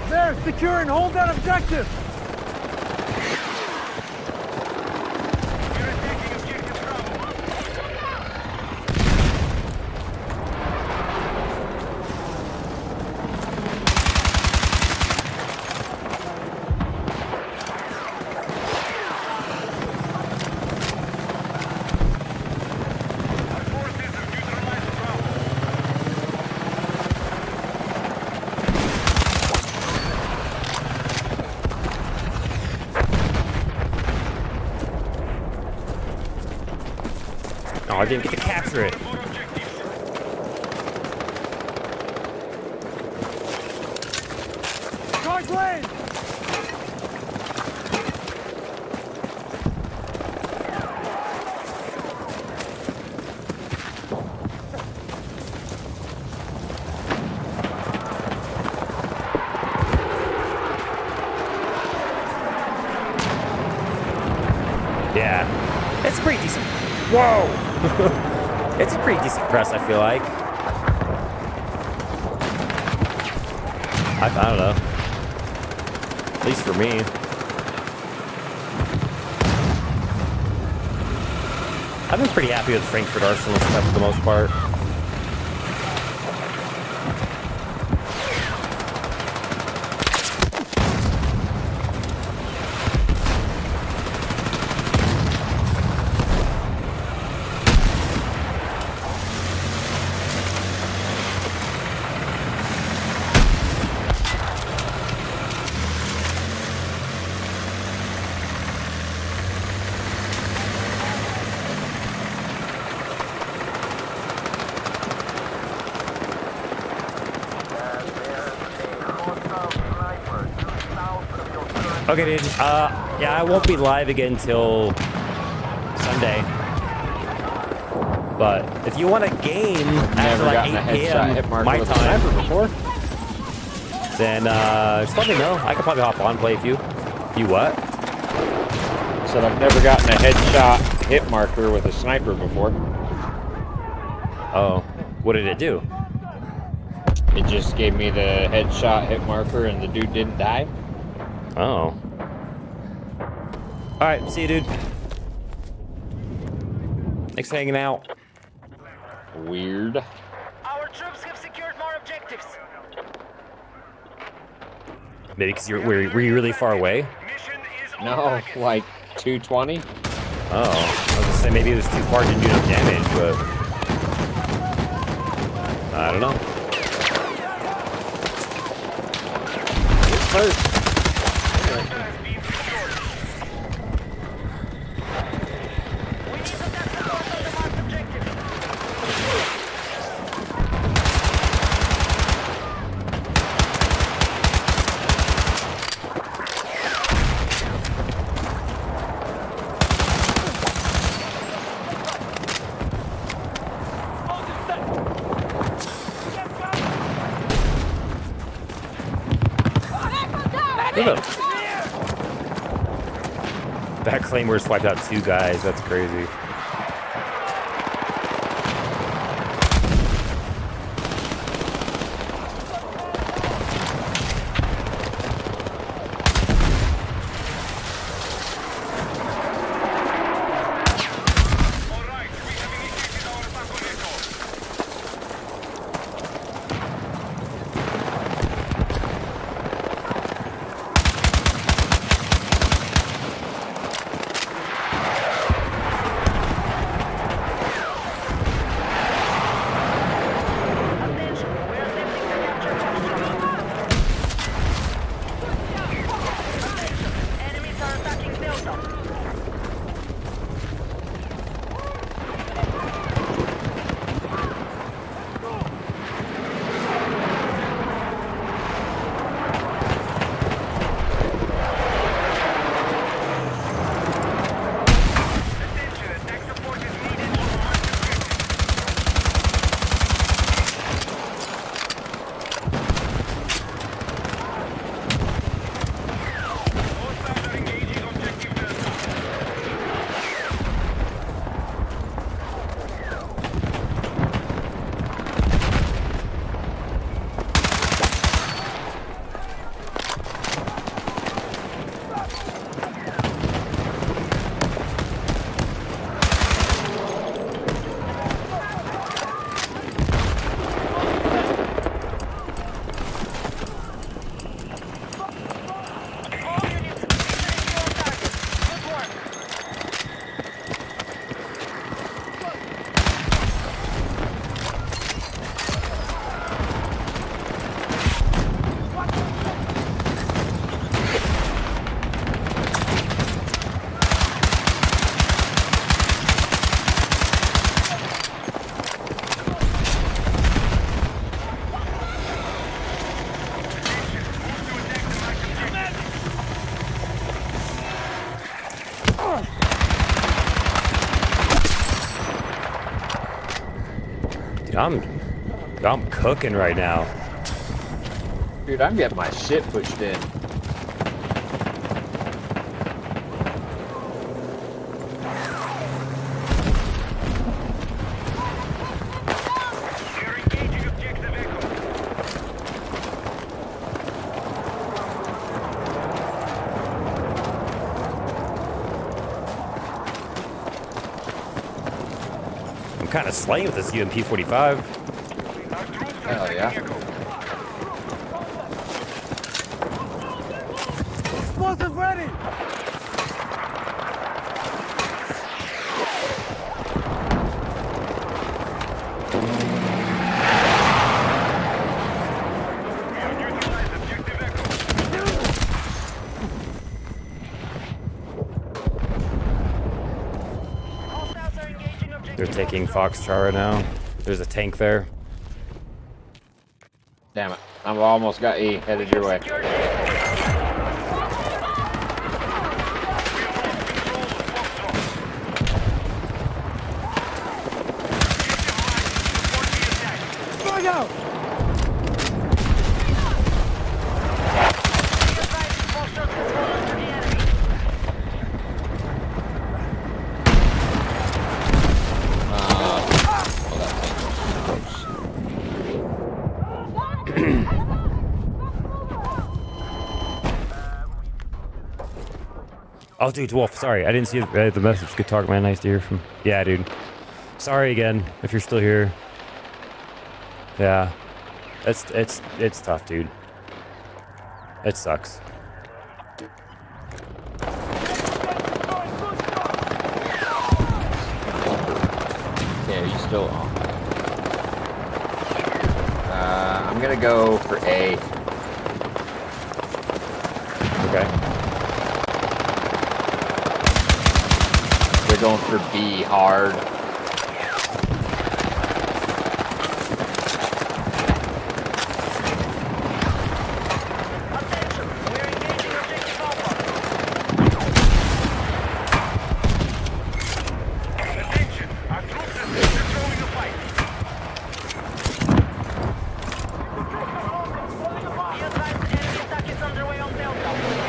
There, secure and hold that objective. Oh, I didn't get to capture it. Charge lane. Yeah, it's pretty decent. Whoa! It's a pretty decent press, I feel like. I don't know. At least for me. I've been pretty happy with Frankfurt Arsenal stuff for the most part. Okay, dude. Yeah, I won't be live again till Sunday. But if you want a game after like 8 p.m. my time, then just let me know. I could probably hop on and play with you. You what? Said I've never gotten a headshot hit marker with a sniper before. Oh, what did it do? It just gave me the headshot hit marker and the dude didn't die. Oh. Alright, see you, dude. Thanks for hanging out. Weird. Our troops have secured more objectives. Maybe because were you really far away? Mission is No, like 220. Oh, I was gonna say maybe it was too far, didn't do enough damage, but I don't know. It's hurt. son of... That Claymore swiped out 2 guys. That's crazy. Alright, we have initiated our attack on Echo. Attention, attack support is needed on marked objective. Hostiles are engaging objective Delta. All units, finish your target. Good work. Dude, I'm cooking right now. Dude, I'm getting my shit pushed in. They're engaging objective Echo. I'm kind of slaying with this UMP-45. Our troops are Hell yeah. attacking Echo. We have neutralized objective Echo. Hostiles are engaging objective They're taking Foxtrot. Foxtrot right now. There's a tank there. Damn it. I've almost got E headed your way. Secured Echo. We have lost control of Foxtrot. Support the attack. Be advised, Foxtrot has fallen to the enemy. Oh, dude, Wolf, sorry. I didn't see the message. Good talk, man. Nice to hear from... Yeah, dude. Sorry again, if you're still here. Yeah. It's tough, dude. It sucks. Okay, are you still on? I'm gonna go for A. Okay. They're going for B hard. Attention, we're engaging objective Alpha. Attention, our troops are destroying the fight. Be advised, enemy attack is underway on Delta.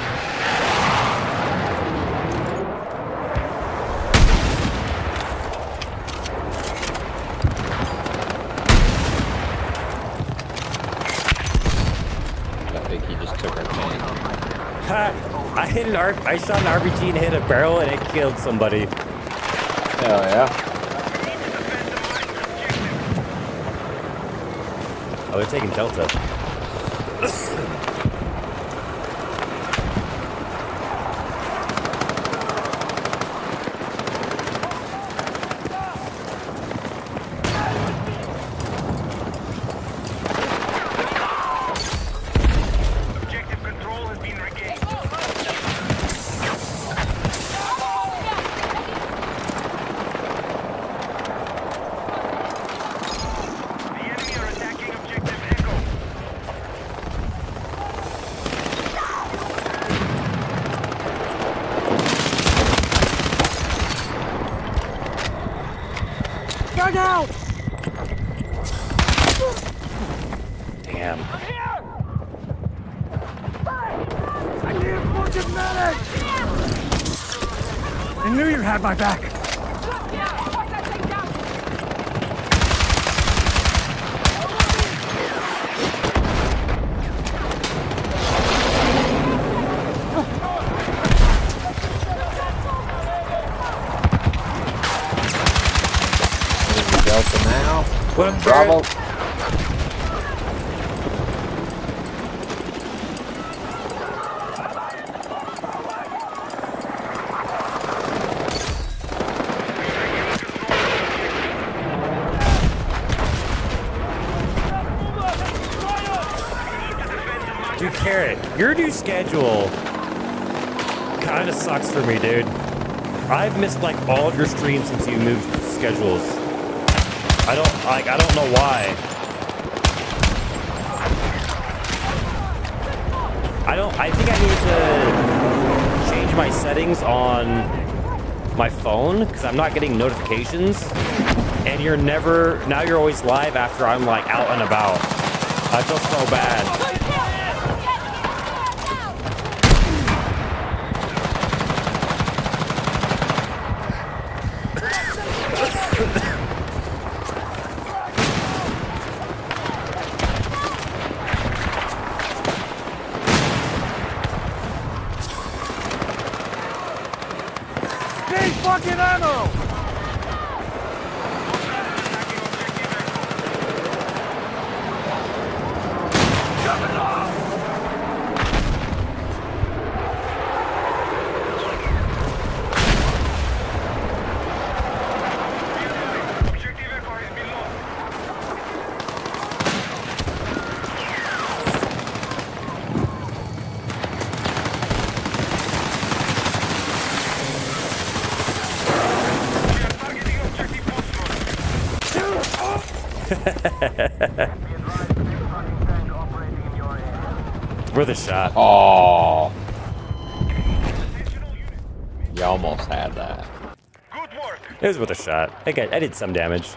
I shot an RPG and hit a barrel and it killed somebody. Hell yeah. Oh, they're taking Delta. Objective control has been regained. The enemy are attacking objective Echo. Damn. I knew you had my back. Delta now. What up, Bravo. Dude, Carrot, your new schedule kind of sucks for me, dude. I've missed like all of your streams since you moved schedules. I don't know why. I think I need to change my settings on my phone because I'm not getting notifications. And now you're always live after I'm like out and about. I feel so bad. Need fucking ammo! Objective Echo has been lost. We are targeting objective Worth a shot. Oh, you almost had that. Good work. It was worth a shot. I did some damage.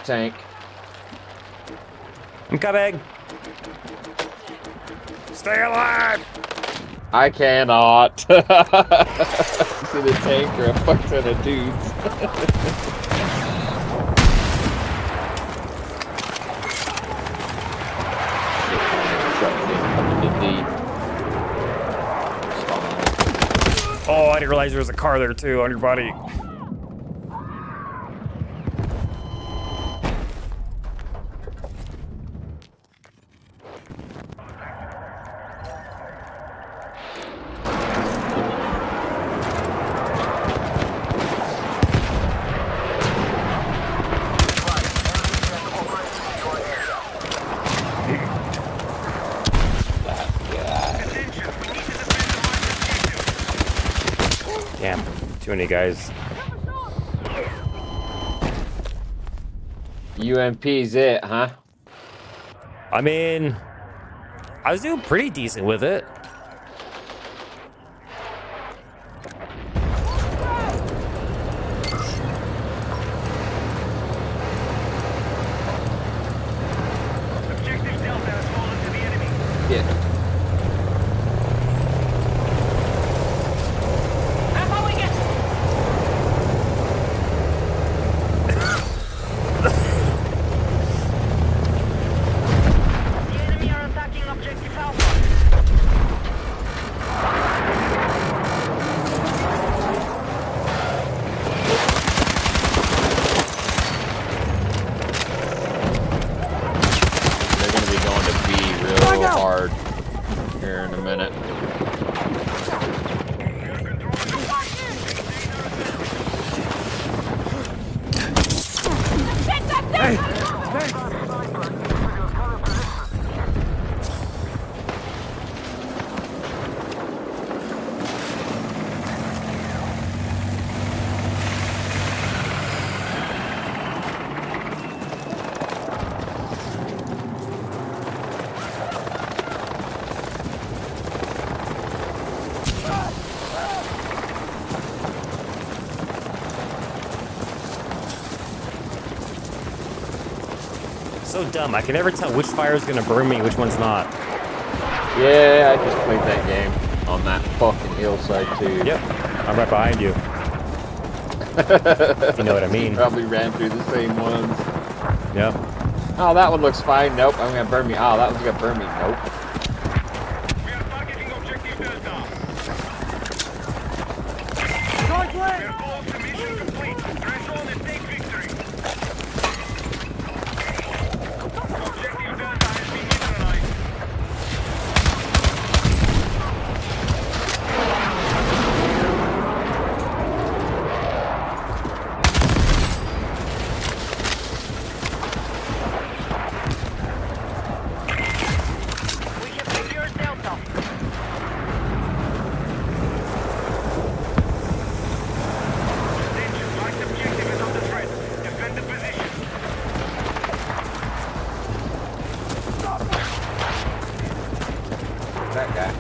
tank. I'm coming. Stay alive. I cannot. See the tank or a fuck ton of dudes. Oh, I didn't realize there was a car there too on your body. Damn, too many guys. UMP's it, huh? I mean, I was doing pretty decent with it. Objective Delta has fallen to the enemy. Yeah. The enemy are attacking Objective Alpha. They're gonna be going to B real hard here in a minute. So dumb. I can never tell which fire is gonna burn me, which one's not. Yeah, I just played that game on that fucking hillside too. Yep, I'm right behind you. If you know what I mean. Probably ran through the same ones. Yep. Oh, that one looks fine. Nope, I'm gonna burn me. Oh, that one's gonna burn me. Nope. We are targeting Objective Delta. We are close to mission complete. Press on and take victory. Objective Delta has been neutralized. We have secured Delta. Attention, marked objective is under threat. Defend the position. That guy.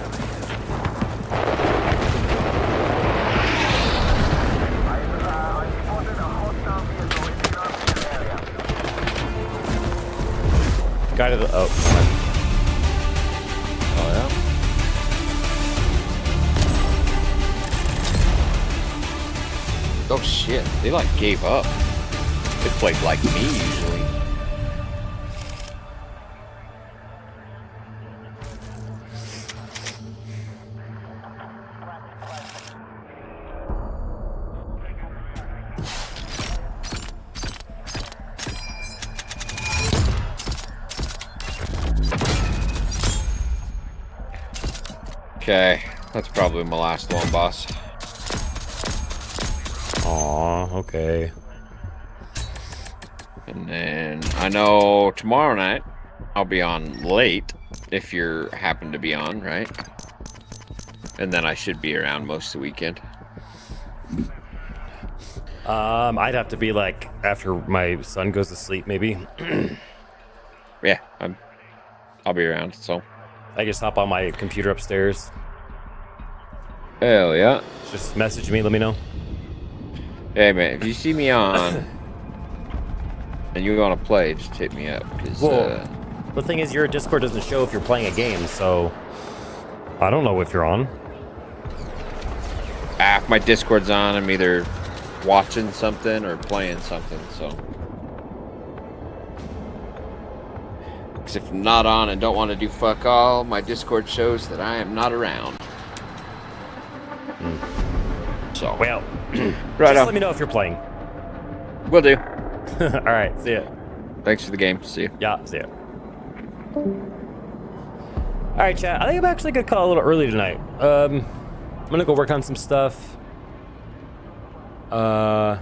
Guy to the Oh yeah. Oh shit! They like gave up. They played like me usually. Okay, that's probably my last one, boss. Aw, okay. And then I know tomorrow night I'll be on late if you're happen to be on, right? And then I should be around most of the weekend. I'd have to be like after my son goes to sleep, maybe. Yeah, I'll be around, so. I just hop on my computer upstairs. Hell yeah. Just message me, let me know. Hey man, if you see me on, and you want to play, just hit me up. Cause, Well, the thing is, your Discord doesn't show if you're playing a game, so I don't know if you're on. if my Discord's on, I'm either watching something or playing something, so. Because if I'm not on and don't want to do fuck all, my Discord shows that I am not around. So. Well, right just on. let me know if you're playing. Will do. All right, see ya. Thanks for the game. See you. Yeah, see ya. All right, chat. I think I'm actually gonna call a little early tonight. I'm gonna go work on some stuff. Yeah.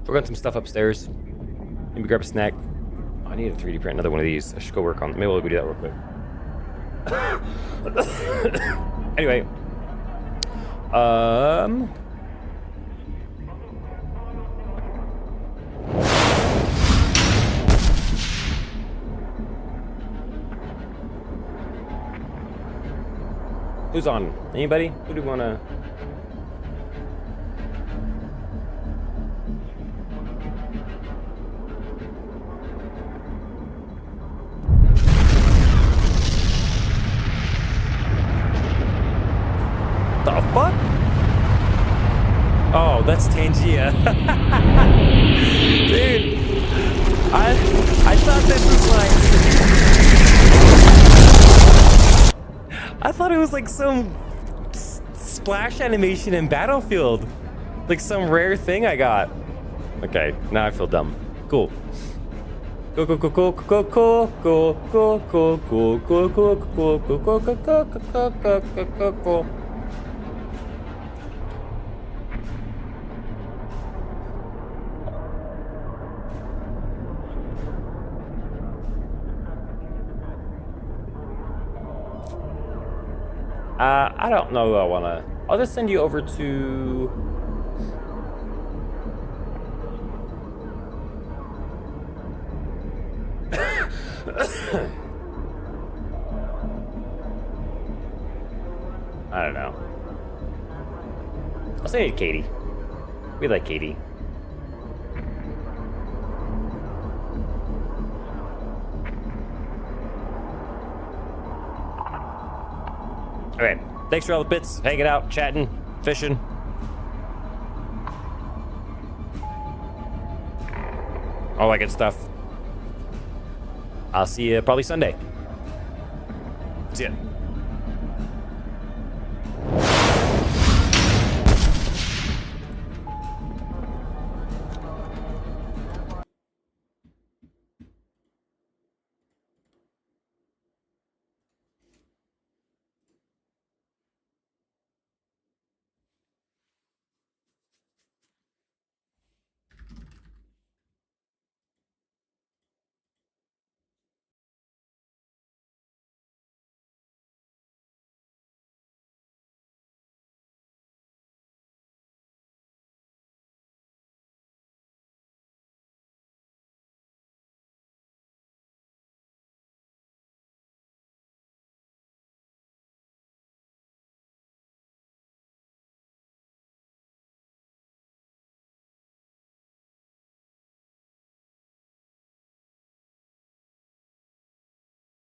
Work on some stuff upstairs. Maybe grab a snack. I need to 3D print another one of these. I should go work on. Maybe we'll do that real quick. Anyway. Who's on? Anybody? Who do you wanna? The fuck? Oh, that's Tangia. Dude, I thought this was like, I thought it was like some splash animation in Battlefield, like some rare thing I got. Okay, now I feel dumb. Cool. Cool, cool, cool, cool, cool, cool, cool, cool, cool, cool, cool, cool, cool, cool, cool, cool, cool, cool. I don't know who I wanna. I'll just send you over to. I don't know. I'll send you to Katie. We like Katie. Okay, thanks for all the bits, hanging out, chatting, fishing. All that good stuff. I'll see you probably Sunday. See ya.